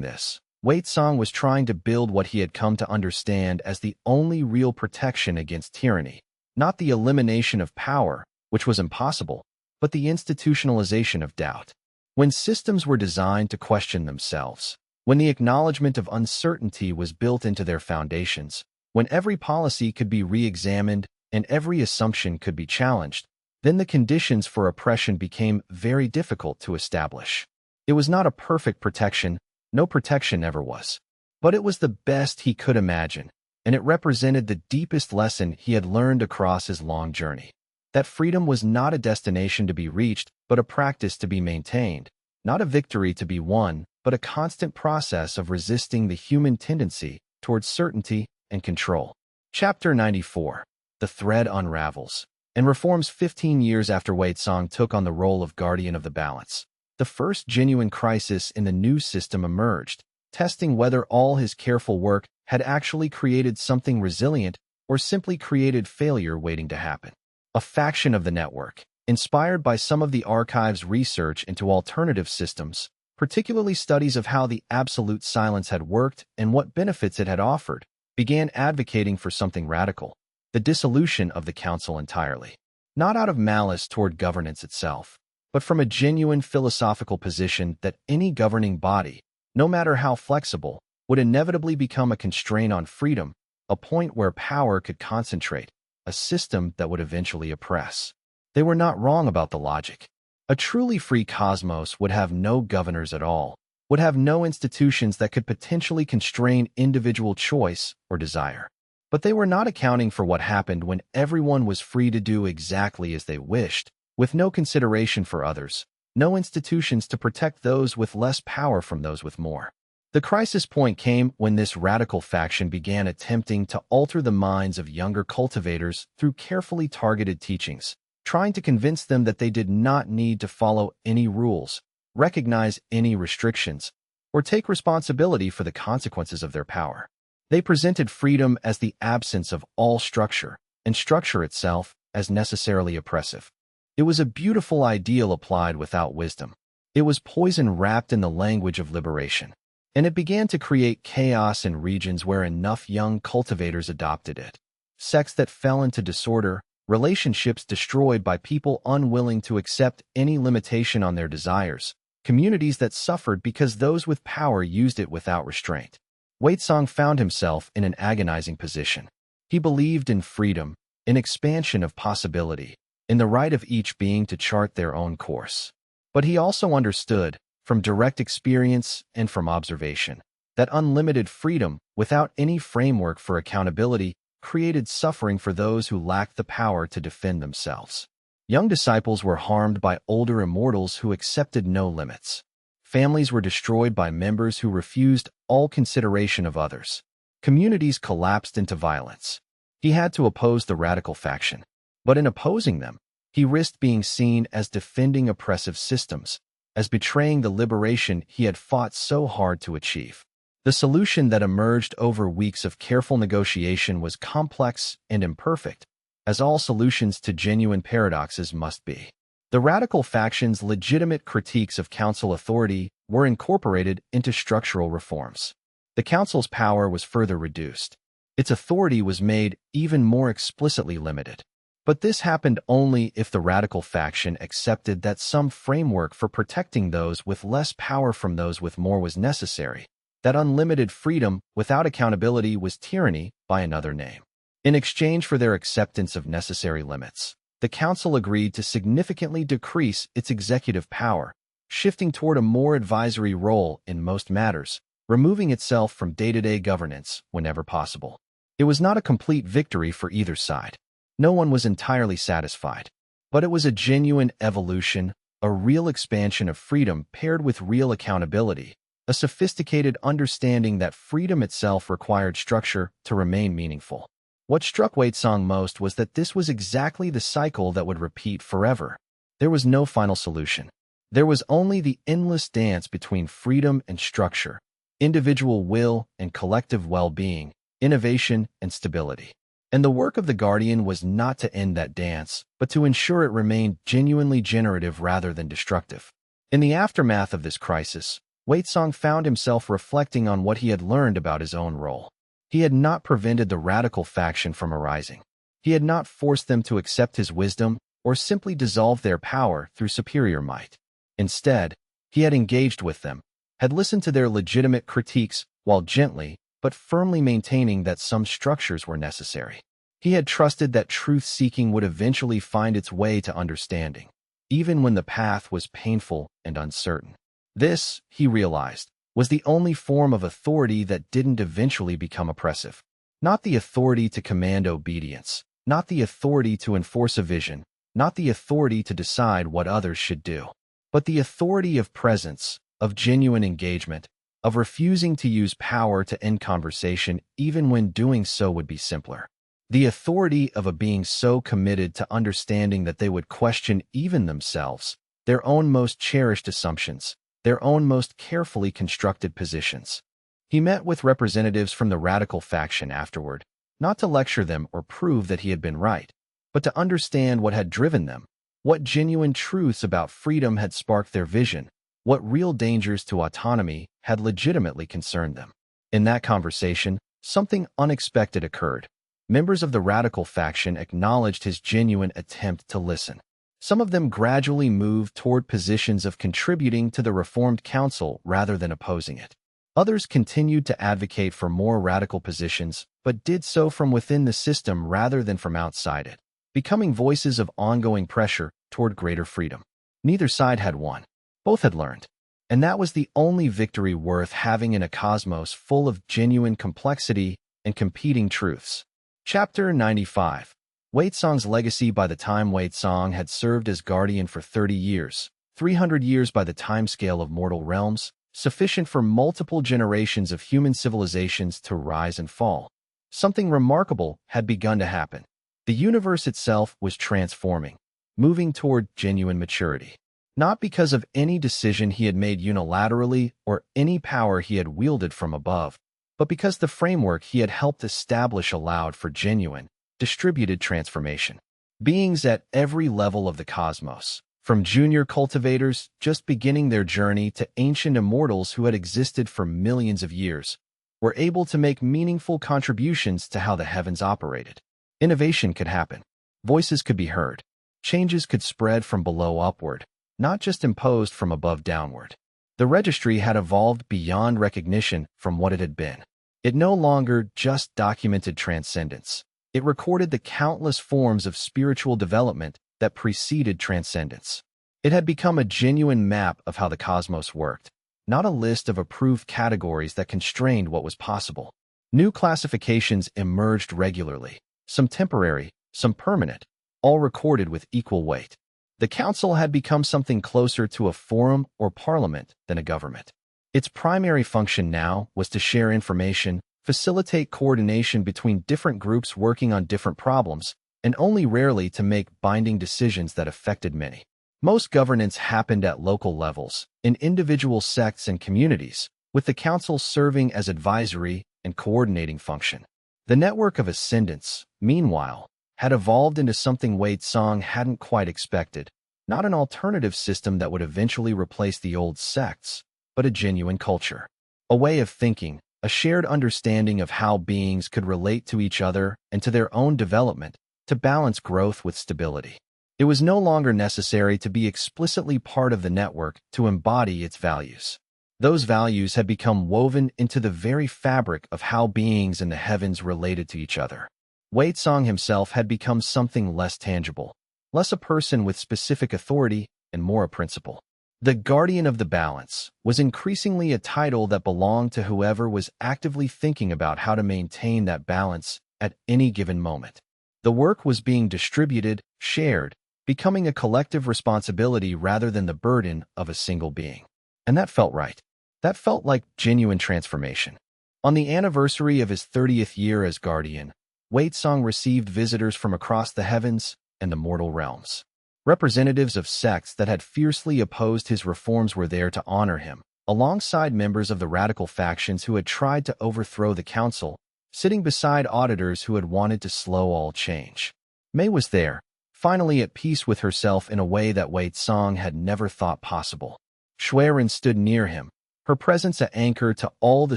this, Waitsong was trying to build what he had come to understand as the only real protection against tyranny, not the elimination of power, which was impossible, but the institutionalization of doubt. When systems were designed to question themselves, when the acknowledgement of uncertainty was built into their foundations, when every policy could be re-examined and every assumption could be challenged, then the conditions for oppression became very difficult to establish. It was not a perfect protection. No protection ever was. But it was the best he could imagine, and it represented the deepest lesson he had learned across his long journey. That freedom was not a destination to be reached, but a practice to be maintained, not a victory to be won, but a constant process of resisting the human tendency towards certainty and control. Chapter 94. The Thread Unravels. In Reform's 15 years after Waitsong took on the role of guardian of the balance, the first genuine crisis in the new system emerged, testing whether all his careful work had actually created something resilient or simply created failure waiting to happen. A faction of the network, inspired by some of the archive's research into alternative systems, particularly studies of how the absolute silence had worked and what benefits it had offered, began advocating for something radical, the dissolution of the council entirely. Not out of malice toward governance itself, but from a genuine philosophical position that any governing body, no matter how flexible, would inevitably become a constraint on freedom, a point where power could concentrate, a system that would eventually oppress. They were not wrong about the logic. A truly free cosmos would have no governors at all, would have no institutions that could potentially constrain individual choice or desire. But they were not accounting for what happened when everyone was free to do exactly as they wished, with no consideration for others, no institutions to protect those with less power from those with more. The crisis point came when this radical faction began attempting to alter the minds of younger cultivators through carefully targeted teachings, trying to convince them that they did not need to follow any rules, recognize any restrictions, or take responsibility for the consequences of their power. They presented freedom as the absence of all structure, and structure itself as necessarily oppressive. It was a beautiful ideal applied without wisdom. It was poison wrapped in the language of liberation. And it began to create chaos in regions where enough young cultivators adopted it. Sects that fell into disorder, relationships destroyed by people unwilling to accept any limitation on their desires, communities that suffered because those with power used it without restraint. Waitsong found himself in an agonizing position. He believed in freedom, in expansion of possibility, in the right of each being to chart their own course. But he also understood, from direct experience and from observation, that unlimited freedom, without any framework for accountability, created suffering for those who lacked the power to defend themselves. Young disciples were harmed by older immortals who accepted no limits. Families were destroyed by members who refused all consideration of others. Communities collapsed into violence. He had to oppose the radical faction. But in opposing them, he risked being seen as defending oppressive systems, as betraying the liberation he had fought so hard to achieve. The solution that emerged over weeks of careful negotiation was complex and imperfect, as all solutions to genuine paradoxes must be. The radical faction's legitimate critiques of council authority were incorporated into structural reforms. The council's power was further reduced. Its authority was made even more explicitly limited. But this happened only if the radical faction accepted that some framework for protecting those with less power from those with more was necessary, that unlimited freedom without accountability was tyranny by another name. In exchange for their acceptance of necessary limits, the council agreed to significantly decrease its executive power, shifting toward a more advisory role in most matters, removing itself from day-to-day governance whenever possible. It was not a complete victory for either side. No one was entirely satisfied. But it was a genuine evolution, a real expansion of freedom paired with real accountability, a sophisticated understanding that freedom itself required structure to remain meaningful. What struck Waitsong most was that this was exactly the cycle that would repeat forever. There was no final solution. There was only the endless dance between freedom and structure, individual will and collective well-being, innovation and stability. And the work of the Guardian was not to end that dance, but to ensure it remained genuinely generative rather than destructive. In the aftermath of this crisis, Waitsong found himself reflecting on what he had learned about his own role. He had not prevented the radical faction from arising. He had not forced them to accept his wisdom or simply dissolve their power through superior might. Instead, he had engaged with them, had listened to their legitimate critiques while gently but firmly maintaining that some structures were necessary. He had trusted that truth-seeking would eventually find its way to understanding, even when the path was painful and uncertain. This, he realized, was the only form of authority that didn't eventually become oppressive. Not the authority to command obedience, not the authority to enforce a vision, not the authority to decide what others should do, but the authority of presence, of genuine engagement, of refusing to use power to end conversation even when doing so would be simpler. The authority of a being so committed to understanding that they would question even themselves, their own most cherished assumptions, their own most carefully constructed positions. He met with representatives from the radical faction afterward, not to lecture them or prove that he had been right, but to understand what had driven them, what genuine truths about freedom had sparked their vision, what real dangers to autonomy had legitimately concerned them. In that conversation, something unexpected occurred. Members of the radical faction acknowledged his genuine attempt to listen. Some of them gradually moved toward positions of contributing to the reformed council rather than opposing it. Others continued to advocate for more radical positions, but did so from within the system rather than from outside it, becoming voices of ongoing pressure toward greater freedom. Neither side had won. Both had learned. And that was the only victory worth having in a cosmos full of genuine complexity and competing truths. Chapter 95. Wei Song's legacy by the time Wei Song had served as guardian for 30 years, 300 years by the timescale of mortal realms, sufficient for multiple generations of human civilizations to rise and fall. Something remarkable had begun to happen. The universe itself was transforming, moving toward genuine maturity. Not because of any decision he had made unilaterally or any power he had wielded from above, but because the framework he had helped establish allowed for genuine, distributed transformation. Beings at every level of the cosmos, from junior cultivators just beginning their journey to ancient immortals who had existed for millions of years, were able to make meaningful contributions to how the heavens operated. Innovation could happen. Voices could be heard. Changes could spread from below upward, not just imposed from above downward. The registry had evolved beyond recognition from what it had been. It no longer just documented transcendence. It recorded the countless forms of spiritual development that preceded transcendence. It had become a genuine map of how the cosmos worked, not a list of approved categories that constrained what was possible. New classifications emerged regularly, some temporary, some permanent, all recorded with equal weight. The council had become something closer to a forum or parliament than a government. Its primary function now was to share information, facilitate coordination between different groups working on different problems, and only rarely to make binding decisions that affected many. Most governance happened at local levels, in individual sects and communities, with the council serving as advisory and coordinating function. The network of ascendants, meanwhile, had evolved into something Wei Song hadn't quite expected, not an alternative system that would eventually replace the old sects, but a genuine culture. A way of thinking, a shared understanding of how beings could relate to each other and to their own development, to balance growth with stability. It was no longer necessary to be explicitly part of the network to embody its values. Those values had become woven into the very fabric of how beings in the heavens related to each other. Wei Song himself had become something less tangible, less a person with specific authority and more a principle. The guardian of the balance was increasingly a title that belonged to whoever was actively thinking about how to maintain that balance at any given moment. The work was being distributed, shared, becoming a collective responsibility rather than the burden of a single being. And that felt right. That felt like genuine transformation. On the anniversary of his 30th year as guardian, Wei Song received visitors from across the heavens and the mortal realms. Representatives of sects that had fiercely opposed his reforms were there to honor him, alongside members of the radical factions who had tried to overthrow the council, sitting beside auditors who had wanted to slow all change. Mei was there, finally at peace with herself in a way that Wei Song had never thought possible. Shuiren stood near him, her presence an anchor to all the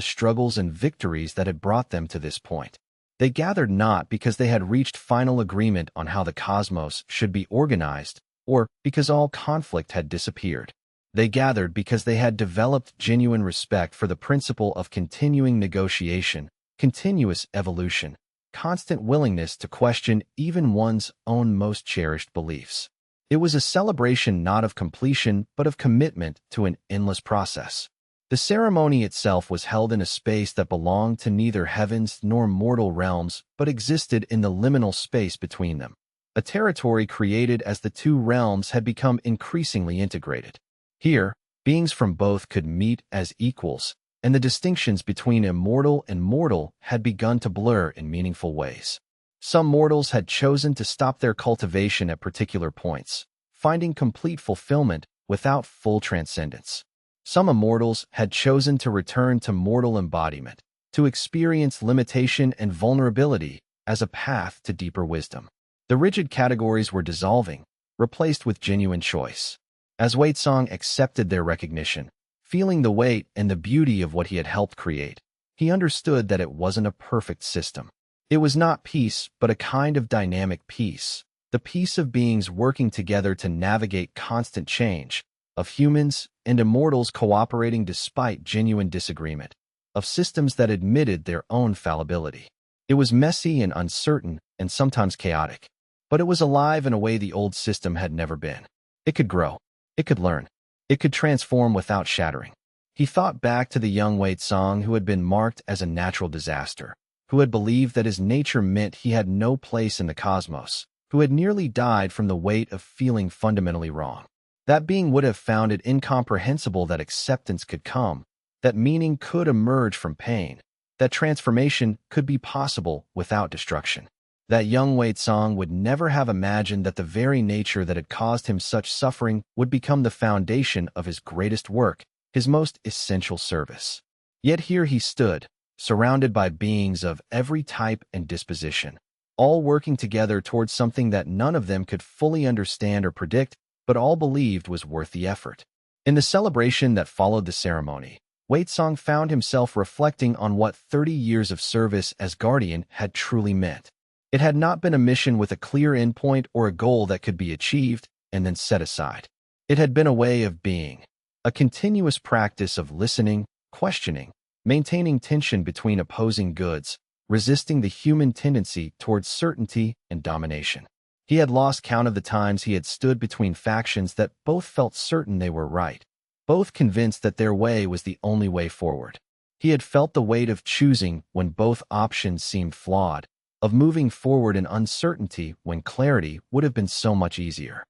struggles and victories that had brought them to this point. They gathered not because they had reached final agreement on how the cosmos should be organized, or because all conflict had disappeared. They gathered because they had developed genuine respect for the principle of continuing negotiation, continuous evolution, constant willingness to question even one's own most cherished beliefs. It was a celebration not of completion but of commitment to an endless process. The ceremony itself was held in a space that belonged to neither heavens nor mortal realms but existed in the liminal space between them, a territory created as the two realms had become increasingly integrated. Here, beings from both could meet as equals, and the distinctions between immortal and mortal had begun to blur in meaningful ways. Some mortals had chosen to stop their cultivation at particular points, finding complete fulfillment without full transcendence. Some immortals had chosen to return to mortal embodiment, to experience limitation and vulnerability as a path to deeper wisdom. The rigid categories were dissolving, replaced with genuine choice. As Wei Song accepted their recognition, feeling the weight and the beauty of what he had helped create, he understood that it wasn't a perfect system. It was not peace, but a kind of dynamic peace, the peace of beings working together to navigate constant change, of humans and immortals cooperating despite genuine disagreement, of systems that admitted their own fallibility. It was messy and uncertain and sometimes chaotic, but it was alive in a way the old system had never been. It could grow. It could learn. It could transform without shattering. He thought back to the young Wei Song who had been marked as a natural disaster, who had believed that his nature meant he had no place in the cosmos, who had nearly died from the weight of feeling fundamentally wrong. That being would have found it incomprehensible that acceptance could come, that meaning could emerge from pain, that transformation could be possible without destruction. That young Wei Tsang would never have imagined that the very nature that had caused him such suffering would become the foundation of his greatest work, his most essential service. Yet here he stood, surrounded by beings of every type and disposition, all working together towards something that none of them could fully understand or predict, but all believed was worth the effort. In the celebration that followed the ceremony, Wei Tsang found himself reflecting on what 30 years of service as guardian had truly meant. It had not been a mission with a clear endpoint or a goal that could be achieved and then set aside. It had been a way of being, a continuous practice of listening, questioning, maintaining tension between opposing goods, resisting the human tendency towards certainty and domination. He had lost count of the times he had stood between factions that both felt certain they were right, both convinced that their way was the only way forward. He had felt the weight of choosing when both options seemed flawed, of moving forward in uncertainty when clarity would have been so much easier.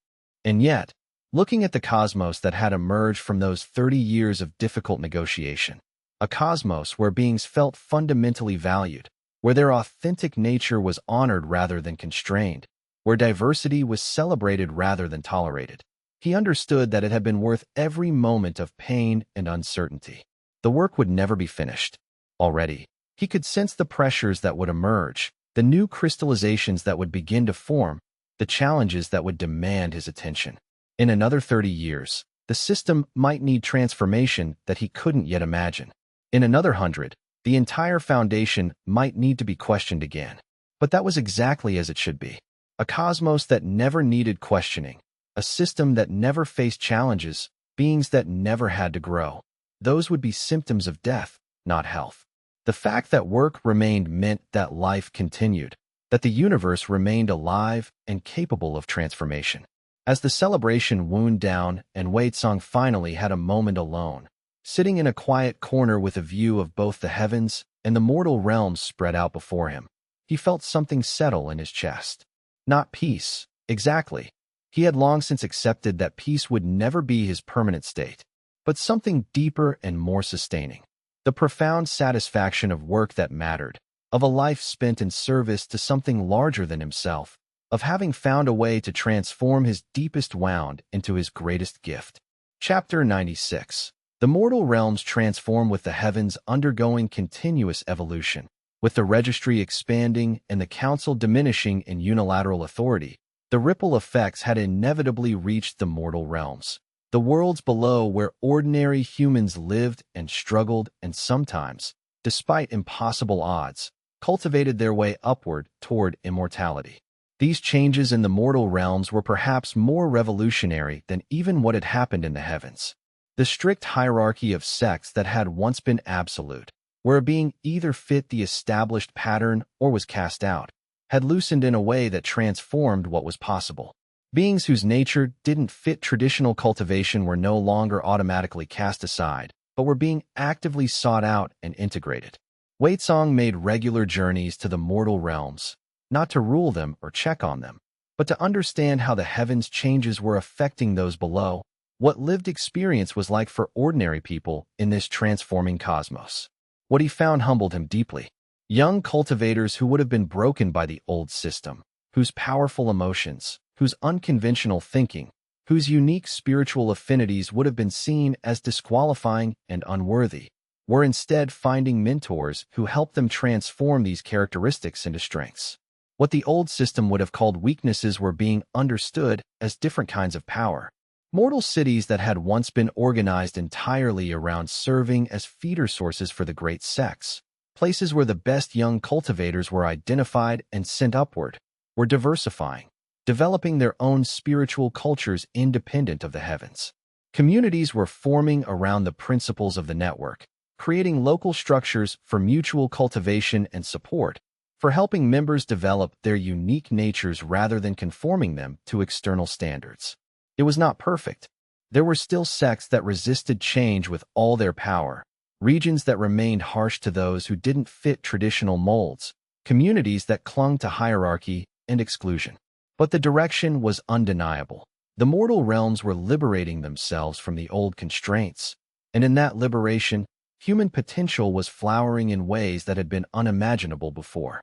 And yet, looking at the cosmos that had emerged from those 30 years of difficult negotiation, a cosmos where beings felt fundamentally valued, where their authentic nature was honored rather than constrained, where diversity was celebrated rather than tolerated, he understood that it had been worth every moment of pain and uncertainty. The work would never be finished. Already, he could sense the pressures that would emerge, the new crystallizations that would begin to form, the challenges that would demand his attention. In another 30 years, the system might need transformation that he couldn't yet imagine. In another 100, the entire foundation might need to be questioned again. But that was exactly as it should be. A cosmos that never needed questioning, a system that never faced challenges, beings that never had to grow. Those would be symptoms of death, not health. The fact that work remained meant that life continued, that the universe remained alive and capable of transformation. As the celebration wound down and Wei Tsang finally had a moment alone, sitting in a quiet corner with a view of both the heavens and the mortal realms spread out before him, he felt something settle in his chest. Not peace, exactly. He had long since accepted that peace would never be his permanent state, but something deeper and more sustaining. The profound satisfaction of work that mattered, of a life spent in service to something larger than himself, of having found a way to transform his deepest wound into his greatest gift. Chapter 96. The mortal realms transform with the heavens undergoing continuous evolution, with the registry expanding and the council diminishing in unilateral authority. The ripple effects had inevitably reached the mortal realms, the worlds below where ordinary humans lived and struggled and sometimes, despite impossible odds, cultivated their way upward toward immortality. These changes in the mortal realms were perhaps more revolutionary than even what had happened in the heavens. The strict hierarchy of sects that had once been absolute, where a being either fit the established pattern or was cast out, had loosened in a way that transformed what was possible. Beings whose nature didn't fit traditional cultivation were no longer automatically cast aside, but were being actively sought out and integrated. Wei Tsang made regular journeys to the mortal realms, not to rule them or check on them, but to understand how the heavens' changes were affecting those below, what lived experience was like for ordinary people in this transforming cosmos. What he found humbled him deeply. Young cultivators who would have been broken by the old system, whose powerful emotions, whose unconventional thinking, whose unique spiritual affinities would have been seen as disqualifying and unworthy, were instead finding mentors who helped them transform these characteristics into strengths. What the old system would have called weaknesses were being understood as different kinds of power. Mortal cities that had once been organized entirely around serving as feeder sources for the great sects, places where the best young cultivators were identified and sent upward, were diversifying, developing their own spiritual cultures independent of the heavens. Communities were forming around the principles of the network, creating local structures for mutual cultivation and support, for helping members develop their unique natures rather than conforming them to external standards. It was not perfect. There were still sects that resisted change with all their power, regions that remained harsh to those who didn't fit traditional molds, communities that clung to hierarchy and exclusion. But the direction was undeniable. The mortal realms were liberating themselves from the old constraints, and in that liberation, human potential was flowering in ways that had been unimaginable before.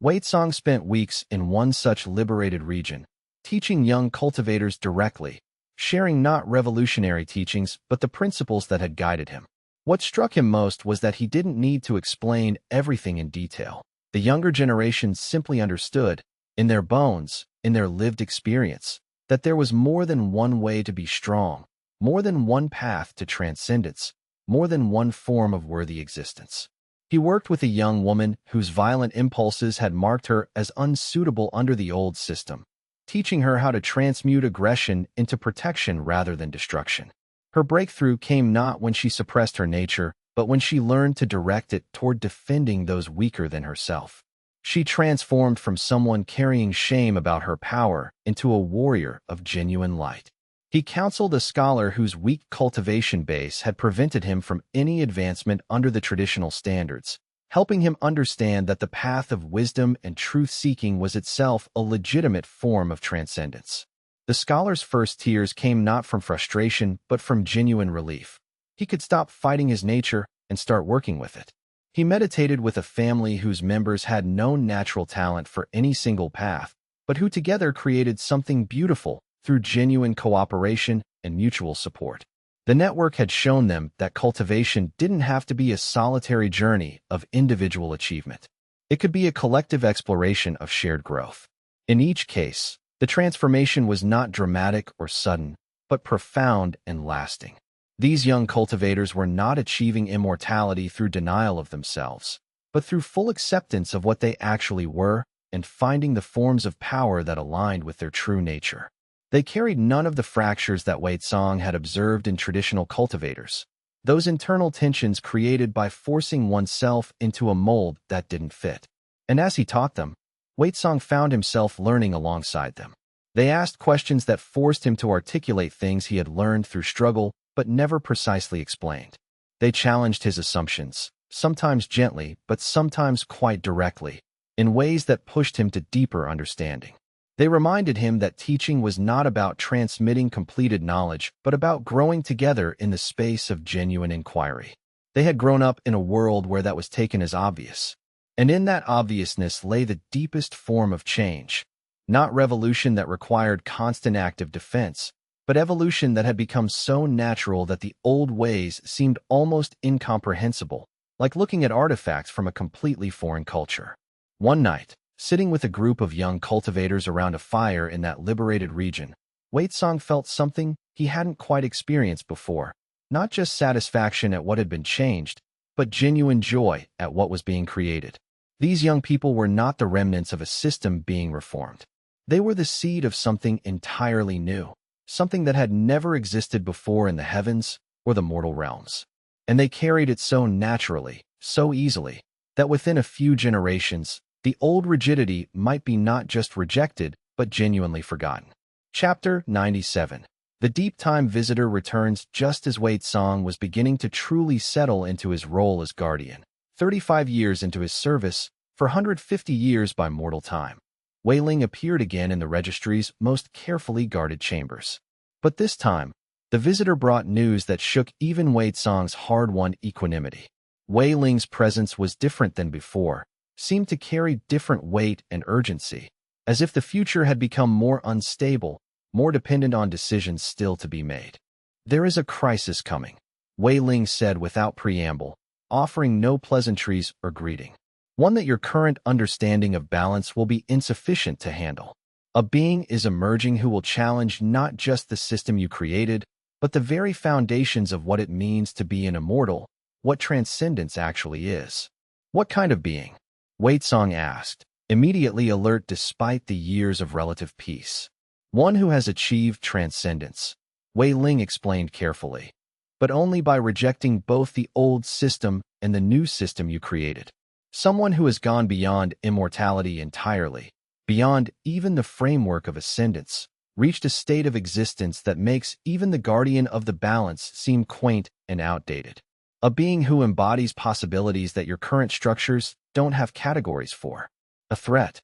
Waitsong spent weeks in one such liberated region, teaching young cultivators directly, sharing not revolutionary teachings but the principles that had guided him. What struck him most was that he didn't need to explain everything in detail. The younger generation simply understood, in their bones, in their lived experience, that there was more than one way to be strong, more than one path to transcendence, more than one form of worthy existence. He worked with a young woman whose violent impulses had marked her as unsuitable under the old system, teaching her how to transmute aggression into protection rather than destruction. Her breakthrough came not when she suppressed her nature, but when she learned to direct it toward defending those weaker than herself. She transformed from someone carrying shame about her power into a warrior of genuine light. He counseled a scholar whose weak cultivation base had prevented him from any advancement under the traditional standards, helping him understand that the path of wisdom and truth-seeking was itself a legitimate form of transcendence. The scholar's first tears came not from frustration but from genuine relief. He could stop fighting his nature and start working with it. He meditated with a family whose members had no natural talent for any single path, but who together created something beautiful through genuine cooperation and mutual support. The network had shown them that cultivation didn't have to be a solitary journey of individual achievement. It could be a collective exploration of shared growth. In each case, the transformation was not dramatic or sudden, but profound and lasting. These young cultivators were not achieving immortality through denial of themselves, but through full acceptance of what they actually were and finding the forms of power that aligned with their true nature. They carried none of the fractures that Waitsong had observed in traditional cultivators, those internal tensions created by forcing oneself into a mold that didn't fit. And as he taught them, Waitsong found himself learning alongside them. They asked questions that forced him to articulate things he had learned through struggle but never precisely explained. They challenged his assumptions, sometimes gently but sometimes quite directly, in ways that pushed him to deeper understanding. They reminded him that teaching was not about transmitting completed knowledge, but about growing together in the space of genuine inquiry. They had grown up in a world where that was taken as obvious, and in that obviousness lay the deepest form of change, not revolution that required constant active defense, but evolution that had become so natural that the old ways seemed almost incomprehensible, like looking at artifacts from a completely foreign culture. One night, sitting with a group of young cultivators around a fire in that liberated region, Waitsong felt something he hadn't quite experienced before, not just satisfaction at what had been changed, but genuine joy at what was being created. These young people were not the remnants of a system being reformed. They were the seed of something entirely new, something that had never existed before in the heavens or the mortal realms. And they carried it so naturally, so easily, that within a few generations, the old rigidity might be not just rejected, but genuinely forgotten. Chapter 97. The deep time visitor returns just as Waitsong was beginning to truly settle into his role as guardian. 35 years into his service, for 150 years by mortal time, Wei Ling appeared again in the registry's most carefully guarded chambers. But this time, the visitor brought news that shook even Waitsong's hard-won equanimity. Wei Ling's presence was different than before, seemed to carry different weight and urgency, as if the future had become more unstable, more dependent on decisions still to be made. "There is a crisis coming," Wei Ling said without preamble, offering no pleasantries or greeting. "One that your current understanding of balance will be insufficient to handle. A being is emerging who will challenge not just the system you created, but the very foundations of what it means to be an immortal, what transcendence actually is." "What kind of being?" Waitsong asked, immediately alert despite the years of relative peace. "One who has achieved transcendence," Wei Ling explained carefully, "but only by rejecting both the old system and the new system you created. Someone who has gone beyond immortality entirely, beyond even the framework of ascendance, reached a state of existence that makes even the guardian of the balance seem quaint and outdated. a being who embodies possibilities that your current structures don't have categories for. A threat?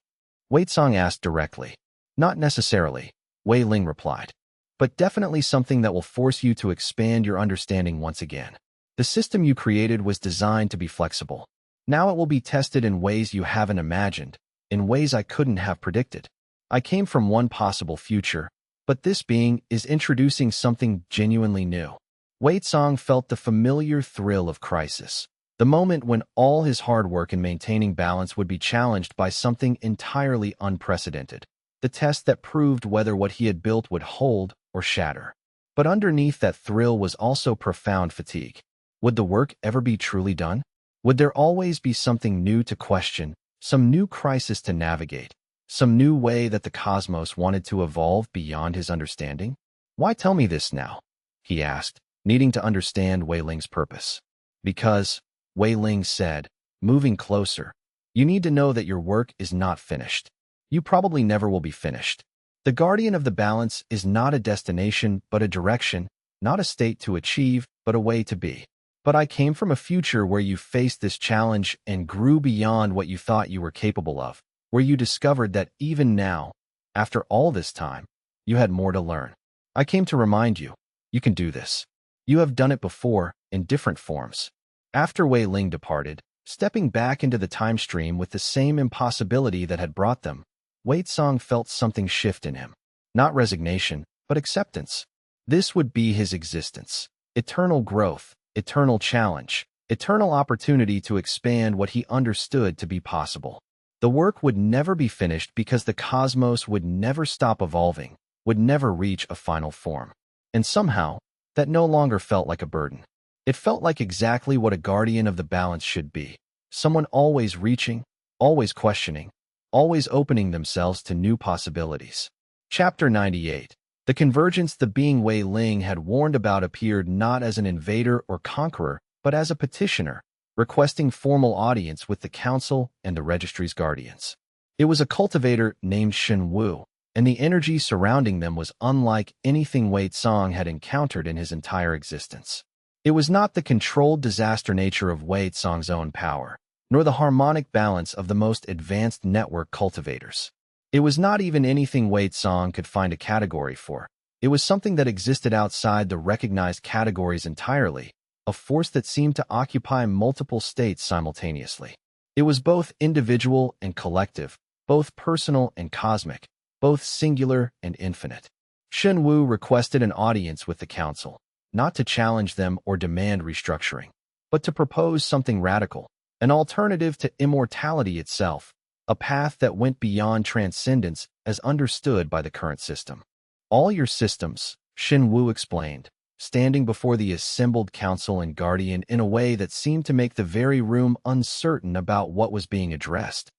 Wei Song asked directly. Not necessarily, Wei Ling replied, but definitely something that will force you to expand your understanding once again. The system you created was designed to be flexible. Now it will be tested in ways you haven't imagined, in ways I couldn't have predicted. I came from one possible future, but this being is introducing something genuinely new. Wei Song felt the familiar thrill of crisis, the moment when all his hard work in maintaining balance would be challenged by something entirely unprecedented, the test that proved whether what he had built would hold or shatter. But underneath that thrill was also profound fatigue. Would the work ever be truly done? Would there always be something new to question, some new crisis to navigate, some new way that the cosmos wanted to evolve beyond his understanding? Why tell me this now? He asked, needing to understand Wei Ling's purpose. Because, Wei Ling said, moving closer, you need to know that your work is not finished. You probably never will be finished. The guardian of the balance is not a destination but a direction, not a state to achieve but a way to be. But I came from a future where you faced this challenge and grew beyond what you thought you were capable of, where you discovered that even now, after all this time, you had more to learn. I came to remind you, you can do this. You have done it before, in different forms. After Wei Ling departed, stepping back into the time stream with the same impossibility that had brought them, Wei Song felt something shift in him. Not resignation, but acceptance. This would be his existence. Eternal growth, eternal challenge, eternal opportunity to expand what he understood to be possible. The work would never be finished because the cosmos would never stop evolving, would never reach a final form. And somehow, that no longer felt like a burden. It felt like exactly what a guardian of the balance should be. Someone always reaching, always questioning, always opening themselves to new possibilities. Chapter 98. The convergence the being Wei Ling had warned about appeared not as an invader or conqueror, but as a petitioner, requesting formal audience with the council and the registry's guardians. It was a cultivator named Shen Wu, and the energy surrounding them was unlike anything Wei Song had encountered in his entire existence. It was not the controlled disaster nature of Wei Song's own power, nor the harmonic balance of the most advanced network cultivators. It was not even anything Wei Song could find a category for. It was something that existed outside the recognized categories entirely, a force that seemed to occupy multiple states simultaneously. It was both individual and collective, both personal and cosmic, both singular and infinite. Shen Wu requested an audience with the council, not to challenge them or demand restructuring, but to propose something radical, an alternative to immortality itself, a path that went beyond transcendence as understood by the current system. All your systems, Shen Wu explained, standing before the assembled council and guardian in a way that seemed to make the very room uncertain about what was being addressed,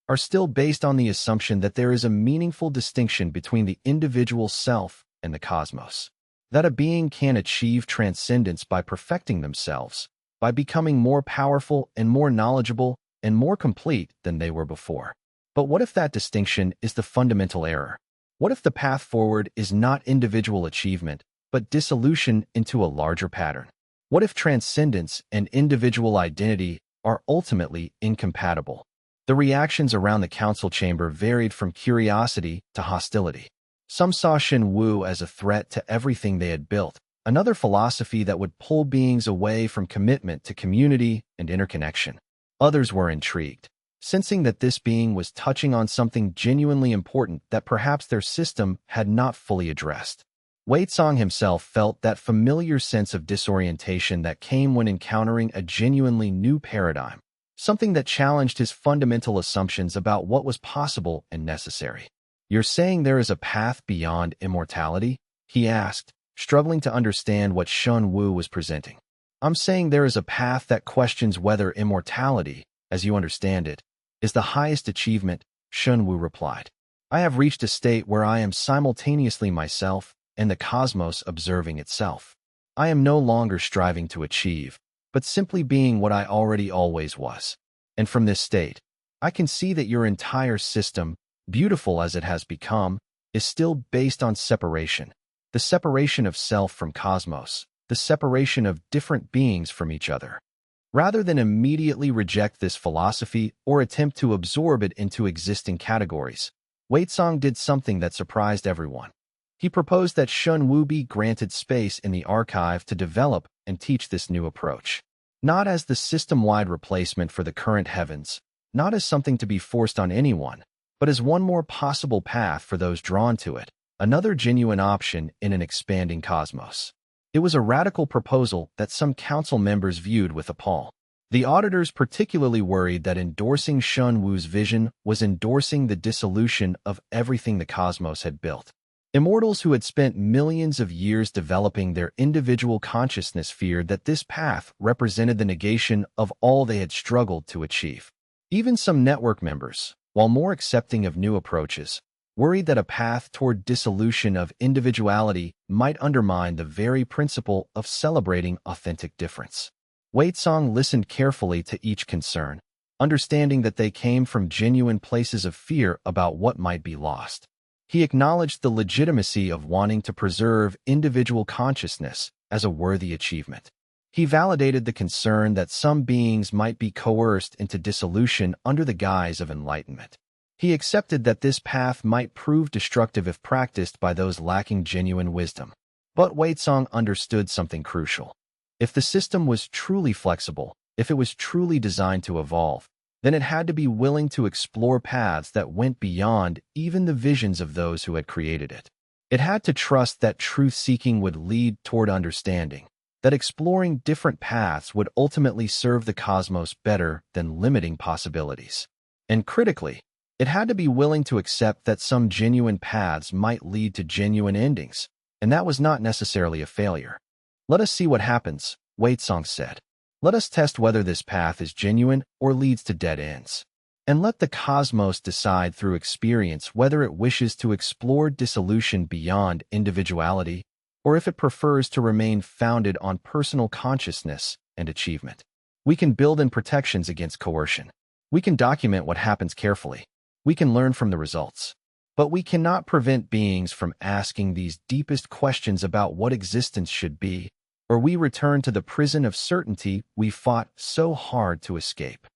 are still based on the assumption that there is a meaningful distinction between the individual self and the cosmos. That a being can achieve transcendence by perfecting themselves, by becoming more powerful and more knowledgeable and more complete than they were before. But what if that distinction is the fundamental error? What if the path forward is not individual achievement, but dissolution into a larger pattern? What if transcendence and individual identity are ultimately incompatible? The reactions around the council chamber varied from curiosity to hostility. Some saw Shen Wu as a threat to everything they had built, another philosophy that would pull beings away from commitment to community and interconnection. Others were intrigued, sensing that this being was touching on something genuinely important that perhaps their system had not fully addressed. Wei Song himself felt that familiar sense of disorientation that came when encountering a genuinely new paradigm, something that challenged his fundamental assumptions about what was possible and necessary. "You're saying there is a path beyond immortality?" he asked, struggling to understand what Shen Wu was presenting. "I'm saying there is a path that questions whether immortality, as you understand it, is the highest achievement," Shen Wu replied. "I have reached a state where I am simultaneously myself and the cosmos observing itself. I am no longer striving to achieve, but simply being what I already always was. And from this state, I can see that your entire system, beautiful as it has become, is still based on separation, the separation of self from cosmos, the separation of different beings from each other. Rather than immediately reject this philosophy or attempt to absorb it into existing categories, Huizong did something that surprised everyone. He proposed that Shun Wu be granted space in the archive to develop and teach this new approach. Not as the system-wide replacement for the current heavens, not as something to be forced on anyone, but as one more possible path for those drawn to it, another genuine option in an expanding cosmos. It was a radical proposal that some council members viewed with appall. The auditors particularly worried that endorsing Shun Wu's vision was endorsing the dissolution of everything the cosmos had built. Immortals who had spent millions of years developing their individual consciousness feared that this path represented the negation of all they had struggled to achieve. Even some network members, while more accepting of new approaches, worried that a path toward dissolution of individuality might undermine the very principle of celebrating authentic difference. Huizong listened carefully to each concern, understanding that they came from genuine places of fear about what might be lost. He acknowledged the legitimacy of wanting to preserve individual consciousness as a worthy achievement. He validated the concern that some beings might be coerced into dissolution under the guise of enlightenment. He accepted that this path might prove destructive if practiced by those lacking genuine wisdom. But Huizong understood something crucial. If the system was truly flexible, if it was truly designed to evolve, then it had to be willing to explore paths that went beyond even the visions of those who had created it. It had to trust that truth-seeking would lead toward understanding, that exploring different paths would ultimately serve the cosmos better than limiting possibilities. And critically, it had to be willing to accept that some genuine paths might lead to genuine endings, and that was not necessarily a failure. "Let us see what happens," Huizong said. "Let us test whether this path is genuine or leads to dead ends. And let the cosmos decide through experience whether it wishes to explore dissolution beyond individuality, or if it prefers to remain founded on personal consciousness and achievement. We can build in protections against coercion. We can document what happens carefully. We can learn from the results. But we cannot prevent beings from asking these deepest questions about what existence should be, or we return to the prison of certainty we fought so hard to escape."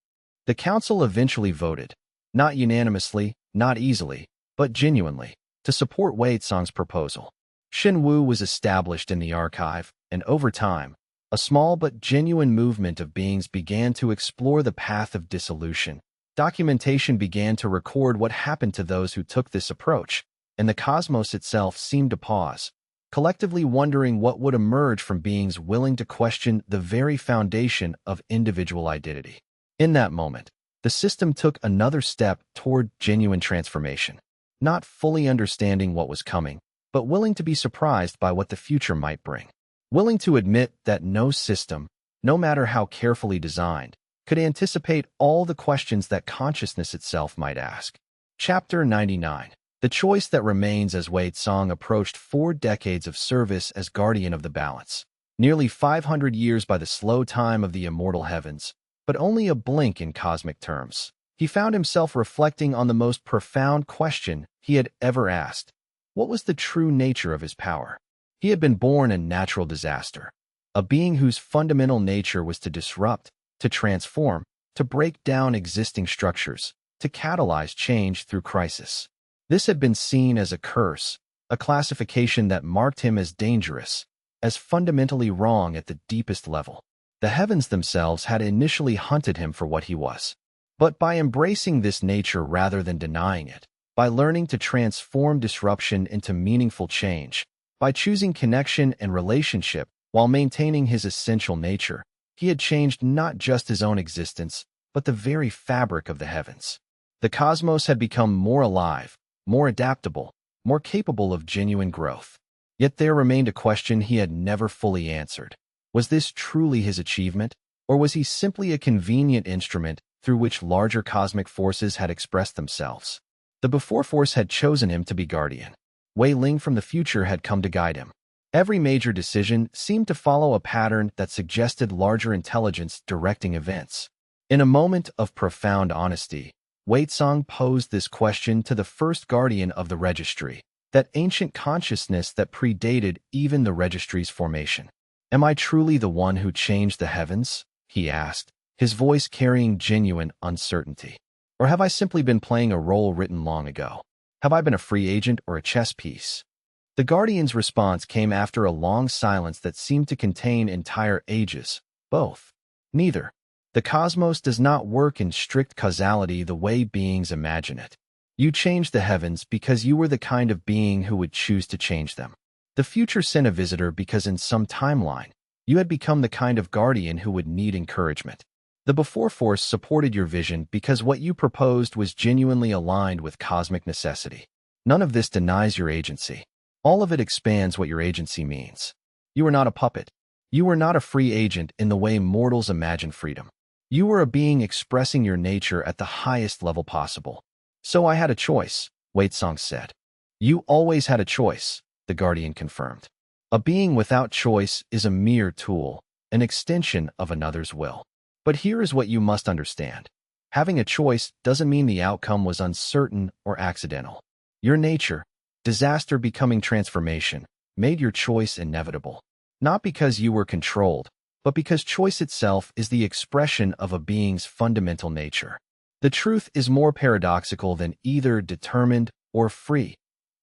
The council eventually voted, not unanimously, not easily, but genuinely, to support Huizong's proposal. Shun Wu was established in the archive, and over time, a small but genuine movement of beings began to explore the path of dissolution. Documentation began to record what happened to those who took this approach, and the cosmos itself seemed to pause, collectively wondering what would emerge from beings willing to question the very foundation of individual identity. In that moment, the system took another step toward genuine transformation, not fully understanding what was coming, but willing to be surprised by what the future might bring. Willing to admit that no system, no matter how carefully designed, could anticipate all the questions that consciousness itself might ask. Chapter 99. The choice that remains as Huizong approached 4 decades of service as guardian of the balance. Nearly 500 years by the slow time of the immortal heavens, but only a blink in cosmic terms. He found himself reflecting on the most profound question he had ever asked. What was the true nature of his power? He had been born in natural disaster, a being whose fundamental nature was to disrupt, to transform, to break down existing structures, to catalyze change through crisis. This had been seen as a curse, a classification that marked him as dangerous, as fundamentally wrong at the deepest level. The heavens themselves had initially hunted him for what he was. But by embracing this nature rather than denying it, by learning to transform disruption into meaningful change, by choosing connection and relationship while maintaining his essential nature, he had changed not just his own existence, but the very fabric of the heavens. The cosmos had become more alive, more adaptable, more capable of genuine growth. Yet there remained a question he had never fully answered. Was this truly his achievement, or was he simply a convenient instrument through which larger cosmic forces had expressed themselves? The Before Force had chosen him to be guardian. Wei Ling from the future had come to guide him. Every major decision seemed to follow a pattern that suggested larger intelligence directing events. In a moment of profound honesty, Huizong posed this question to the first guardian of the registry, that ancient consciousness that predated even the registry's formation. Am I truly the one who changed the heavens? He asked, his voice carrying genuine uncertainty. Or have I simply been playing a role written long ago? Have I been a free agent or a chess piece? The Guardian's response came after a long silence that seemed to contain entire ages. Both. Neither. The cosmos does not work in strict causality the way beings imagine it. You changed the heavens because you were the kind of being who would choose to change them. The future sent a visitor because in some timeline, you had become the kind of guardian who would need encouragement. The before force supported your vision because what you proposed was genuinely aligned with cosmic necessity. None of this denies your agency. All of it expands what your agency means. You were not a puppet. You were not a free agent in the way mortals imagine freedom. You were a being expressing your nature at the highest level possible. So I had a choice, Waitsong said. You always had a choice, the Guardian confirmed. A being without choice is a mere tool, an extension of another's will. But here is what you must understand. Having a choice doesn't mean the outcome was uncertain or accidental. Your nature, disaster becoming transformation, made your choice inevitable. Not because you were controlled, but because choice itself is the expression of a being's fundamental nature. The truth is more paradoxical than either determined or free.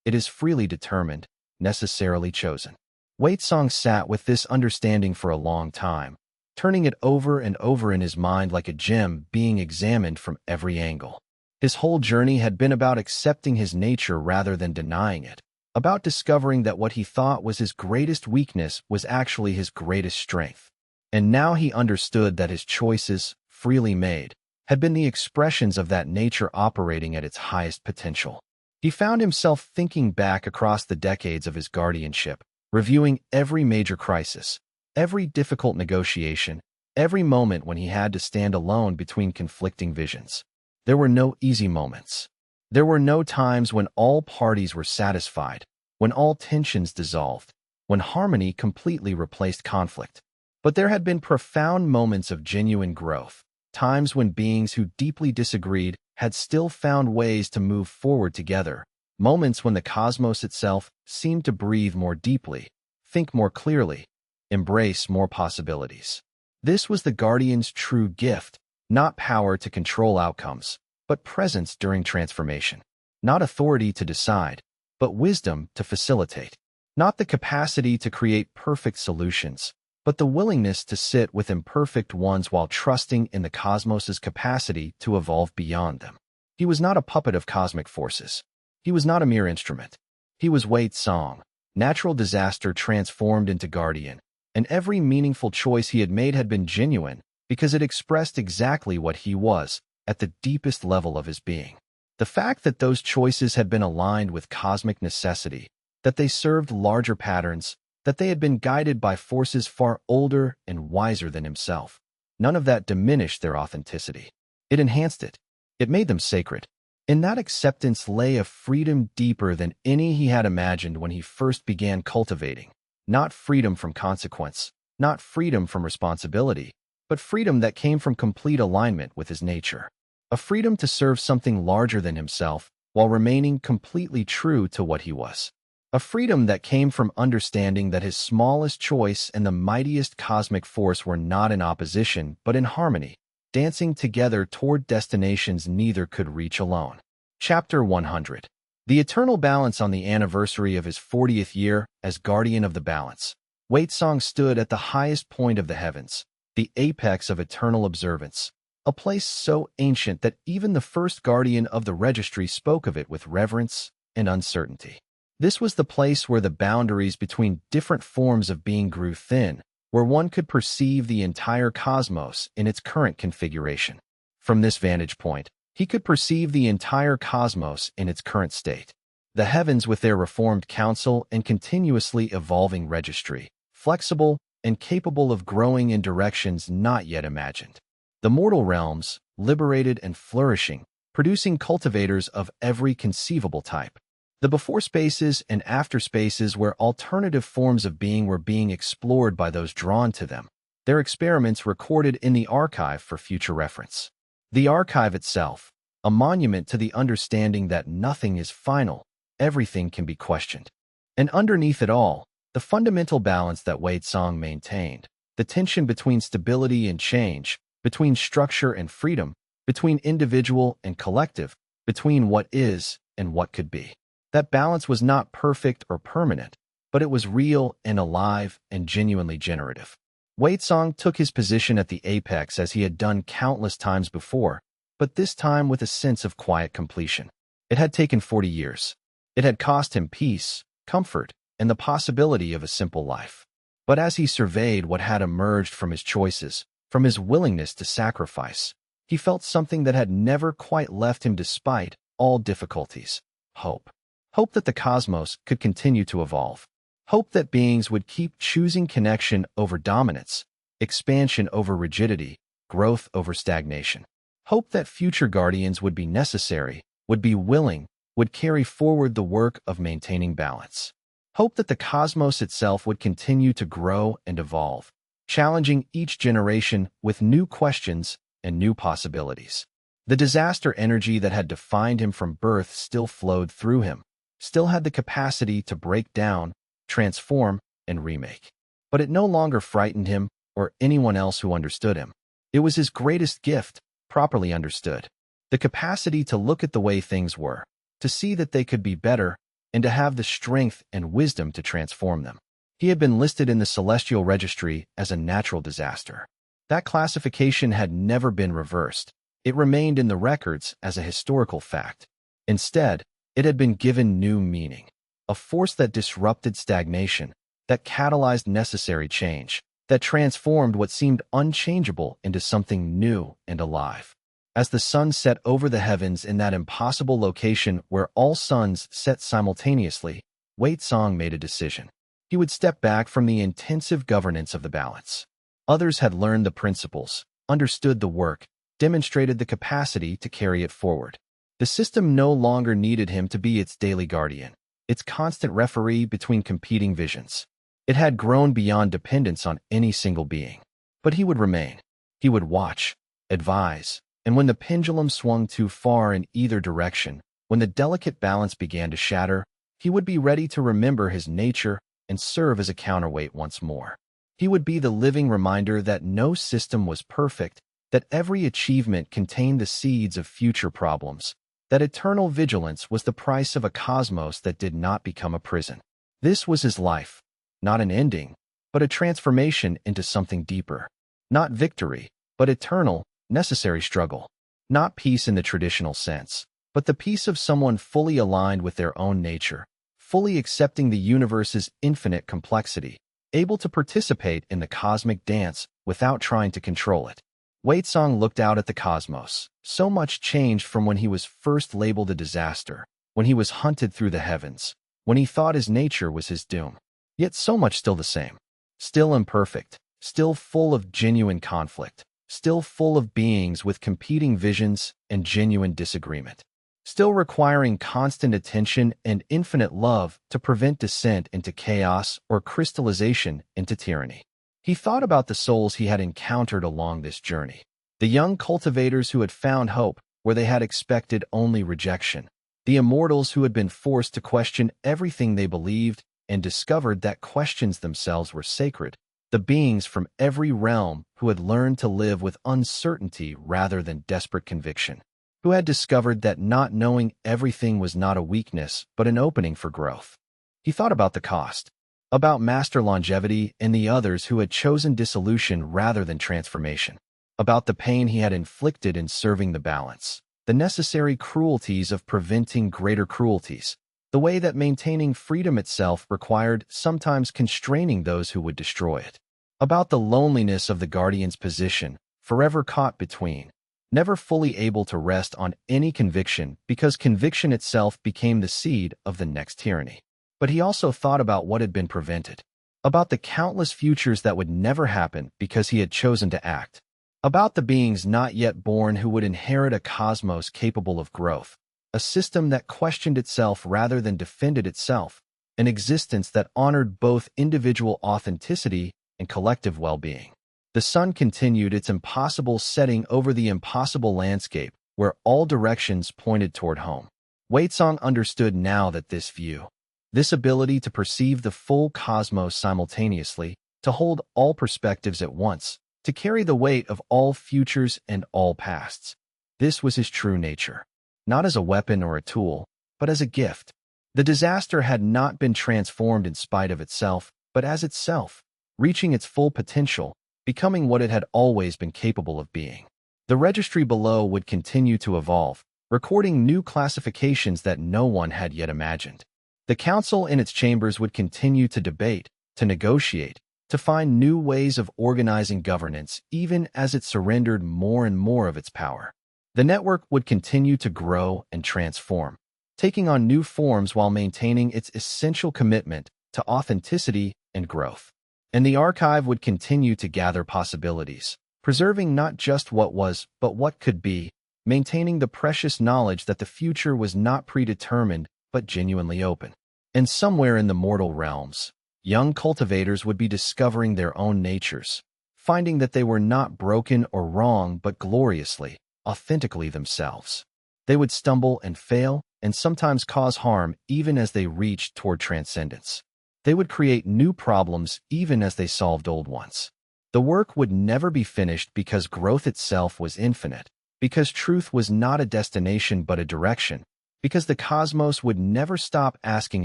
It is freely determined, necessarily chosen. Waitsong sat with this understanding for a long time, turning it over and over in his mind like a gem being examined from every angle. His whole journey had been about accepting his nature rather than denying it, about discovering that what he thought was his greatest weakness was actually his greatest strength. And now he understood that his choices, freely made, had been the expressions of that nature operating at its highest potential. He found himself thinking back across the decades of his guardianship, reviewing every major crisis, every difficult negotiation, every moment when he had to stand alone between conflicting visions. There were no easy moments. There were no times when all parties were satisfied, when all tensions dissolved, when harmony completely replaced conflict. But there had been profound moments of genuine growth, times when beings who deeply disagreed had still found ways to move forward together, moments when the cosmos itself seemed to breathe more deeply, think more clearly, embrace more possibilities. This was the Guardian's true gift, not power to control outcomes, but presence during transformation. Not authority to decide, but wisdom to facilitate. Not the capacity to create perfect solutions, but the willingness to sit with imperfect ones while trusting in the cosmos's capacity to evolve beyond them. He was not a puppet of cosmic forces. He was not a mere instrument. He was Waitsong, natural disaster transformed into guardian, and every meaningful choice he had made had been genuine because it expressed exactly what he was at the deepest level of his being. The fact that those choices had been aligned with cosmic necessity, that they served larger patterns, that they had been guided by forces far older and wiser than himself. None of that diminished their authenticity. It enhanced it. It made them sacred. In that acceptance lay a freedom deeper than any he had imagined when he first began cultivating. Not freedom from consequence, not freedom from responsibility, but freedom that came from complete alignment with his nature. A freedom to serve something larger than himself while remaining completely true to what he was. A freedom that came from understanding that his smallest choice and the mightiest cosmic force were not in opposition but in harmony, dancing together toward destinations neither could reach alone. Chapter 100. The eternal balance. On the anniversary of his 40th year as guardian of the balance, Waitsong stood at the highest point of the heavens, the apex of eternal observance, a place so ancient that even the first guardian of the registry spoke of it with reverence and uncertainty. This was the place where the boundaries between different forms of being grew thin, where one could perceive the entire cosmos in its current configuration. From this vantage point, he could perceive the entire cosmos in its current state. The heavens with their reformed council and continuously evolving registry, flexible and capable of growing in directions not yet imagined. The mortal realms, liberated and flourishing, producing cultivators of every conceivable type. The before spaces and after spaces where alternative forms of being were being explored by those drawn to them, their experiments recorded in the archive for future reference. The archive itself, a monument to the understanding that nothing is final, everything can be questioned. And underneath it all, The fundamental balance that Wei Tsang maintained, the tension between stability and change, between structure and freedom, between individual and collective, between what is and what could be. That balance was not perfect or permanent, but it was real and alive and genuinely generative. Wei Tsang took his position at the apex as he had done countless times before, but this time with a sense of quiet completion. It had taken 40 years. It had cost him peace, comfort, and the possibility of a simple life. But as he surveyed what had emerged from his choices, from his willingness to sacrifice, he felt something that had never quite left him despite all difficulties. Hope. Hope that the cosmos could continue to evolve. Hope that beings would keep choosing connection over dominance, expansion over rigidity, growth over stagnation. Hope that future guardians would be necessary, would be willing, would carry forward the work of maintaining balance. Hope that the cosmos itself would continue to grow and evolve, challenging each generation with new questions and new possibilities. The disaster energy that had defined him from birth still flowed through him, still had the capacity to break down, transform, and remake. But it no longer frightened him or anyone else who understood him. It was his greatest gift, properly understood. The capacity to look at the way things were, to see that they could be better, and to have the strength and wisdom to transform them. He had been listed in the celestial registry as a natural disaster. That classification had never been reversed. It remained in the records as a historical fact. Instead, it had been given new meaning, a force that disrupted stagnation, that catalyzed necessary change, that transformed what seemed unchangeable into something new and alive. As the sun set over the heavens in that impossible location where all suns set simultaneously, Wei Tsang made a decision. He would step back from the intensive governance of the balance. Others had learned the principles, understood the work, demonstrated the capacity to carry it forward. The system no longer needed him to be its daily guardian, its constant referee between competing visions. It had grown beyond dependence on any single being. But he would remain. He would watch, advise, and when the pendulum swung too far in either direction, when the delicate balance began to shatter, he would be ready to remember his nature and serve as a counterweight once more. He would be the living reminder that no system was perfect, that every achievement contained the seeds of future problems, that eternal vigilance was the price of a cosmos that did not become a prison. This was his life, not an ending, but a transformation into something deeper. Not victory, but eternal, necessary struggle. Not peace in the traditional sense, but the peace of someone fully aligned with their own nature, fully accepting the universe's infinite complexity, able to participate in the cosmic dance without trying to control it. Wei Tsang looked out at the cosmos. So much changed from when he was first labeled a disaster, when he was hunted through the heavens, when he thought his nature was his doom. Yet so much still the same. Still imperfect, still full of genuine conflict, still full of beings with competing visions and genuine disagreement. Still requiring constant attention and infinite love to prevent descent into chaos or crystallization into tyranny. He thought about the souls he had encountered along this journey. The young cultivators who had found hope where they had expected only rejection. The immortals who had been forced to question everything they believed and discovered that questions themselves were sacred. The beings from every realm who had learned to live with uncertainty rather than desperate conviction. Who had discovered that not knowing everything was not a weakness but an opening for growth. He thought about the cost. About Master Longevity and the others who had chosen dissolution rather than transformation. About the pain he had inflicted in serving the balance. The necessary cruelties of preventing greater cruelties. The way that maintaining freedom itself required sometimes constraining those who would destroy it. About the loneliness of the guardian's position, forever caught between. Never fully able to rest on any conviction because conviction itself became the seed of the next tyranny. But he also thought about what had been prevented. About the countless futures that would never happen because he had chosen to act. About the beings not yet born who would inherit a cosmos capable of growth. A system that questioned itself rather than defended itself. An existence that honored both individual authenticity and collective well-being. The sun continued its impossible setting over the impossible landscape where all directions pointed toward home. Wei Tsang understood now that this view, This ability to perceive the full cosmos simultaneously, to hold all perspectives at once, to carry the weight of all futures and all pasts. This was his true nature, not as a weapon or a tool, but as a gift. The disaster had not been transformed in spite of itself, but as itself, reaching its full potential, becoming what it had always been capable of being. The registry below would continue to evolve, recording new classifications that no one had yet imagined. The council in its chambers would continue to debate, to negotiate, to find new ways of organizing governance even as it surrendered more and more of its power. The network would continue to grow and transform, taking on new forms while maintaining its essential commitment to authenticity and growth. And the archive would continue to gather possibilities, preserving not just what was, but what could be, maintaining the precious knowledge that the future was not predetermined, but genuinely open. And somewhere in the mortal realms, young cultivators would be discovering their own natures, finding that they were not broken or wrong, but gloriously, authentically themselves. They would stumble and fail, and sometimes cause harm even as they reached toward transcendence. They would create new problems even as they solved old ones. The work would never be finished because growth itself was infinite, because truth was not a destination but a direction, because the cosmos would never stop asking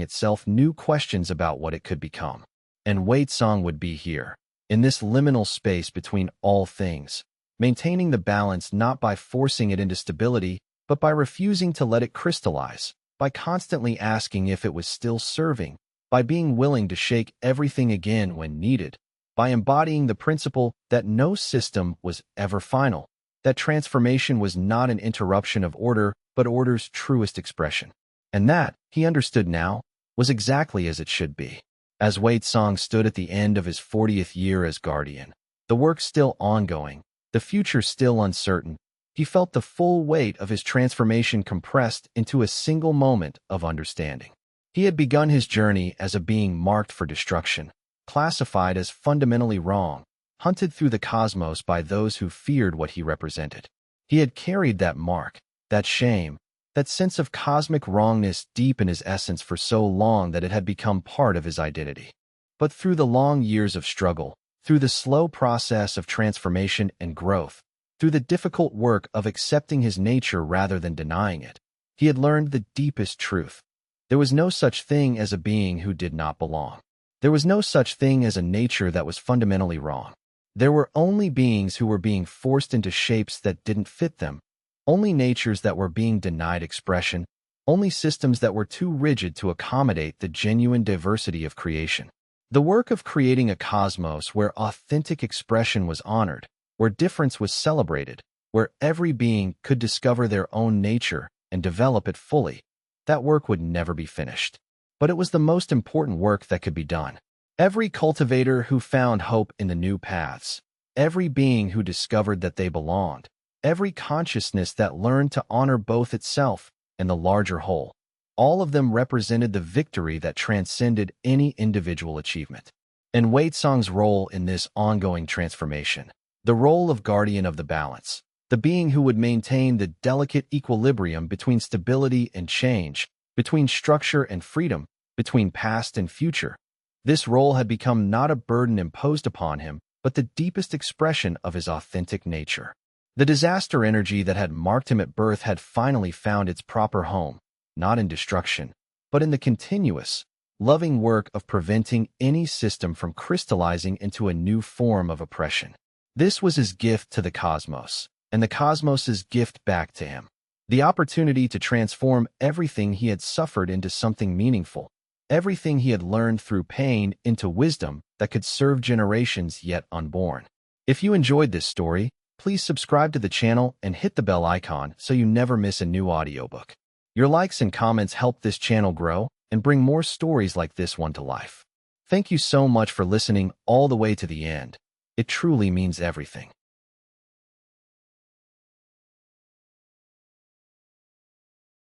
itself new questions about what it could become. And Wei Tsang would be here, in this liminal space between all things, maintaining the balance not by forcing it into stability, but by refusing to let it crystallize, by constantly asking if it was still serving, by being willing to shake everything again when needed, by embodying the principle that no system was ever final, that transformation was not an interruption of order, but order's truest expression. And that, he understood now, was exactly as it should be. As Wei Tsang stood at the end of his 40th year as guardian, the work still ongoing, the future still uncertain, he felt the full weight of his transformation compressed into a single moment of understanding. He had begun his journey as a being marked for destruction, classified as fundamentally wrong, hunted through the cosmos by those who feared what he represented. He had carried that mark, that shame, that sense of cosmic wrongness deep in his essence for so long that it had become part of his identity. But through the long years of struggle, through the slow process of transformation and growth, through the difficult work of accepting his nature rather than denying it, he had learned the deepest truth. There was no such thing as a being who did not belong. There was no such thing as a nature that was fundamentally wrong. There were only beings who were being forced into shapes that didn't fit them, only natures that were being denied expression, only systems that were too rigid to accommodate the genuine diversity of creation. The work of creating a cosmos where authentic expression was honored, where difference was celebrated, where every being could discover their own nature and develop it fully, that work would never be finished. But it was the most important work that could be done. Every cultivator who found hope in the new paths, every being who discovered that they belonged, every consciousness that learned to honor both itself and the larger whole, all of them represented the victory that transcended any individual achievement. And Wei Tsang's role in this ongoing transformation, the role of guardian of the balance, the being who would maintain the delicate equilibrium between stability and change, between structure and freedom, between past and future. This role had become not a burden imposed upon him, but the deepest expression of his authentic nature. The disaster energy that had marked him at birth had finally found its proper home, not in destruction, but in the continuous, loving work of preventing any system from crystallizing into a new form of oppression. This was his gift to the cosmos, and the cosmos's gift back to him. The opportunity to transform everything he had suffered into something meaningful, everything he had learned through pain into wisdom that could serve generations yet unborn. If you enjoyed this story, please subscribe to the channel and hit the bell icon so you never miss a new audiobook. Your likes and comments help this channel grow and bring more stories like this one to life. Thank you so much for listening all the way to the end. It truly means everything.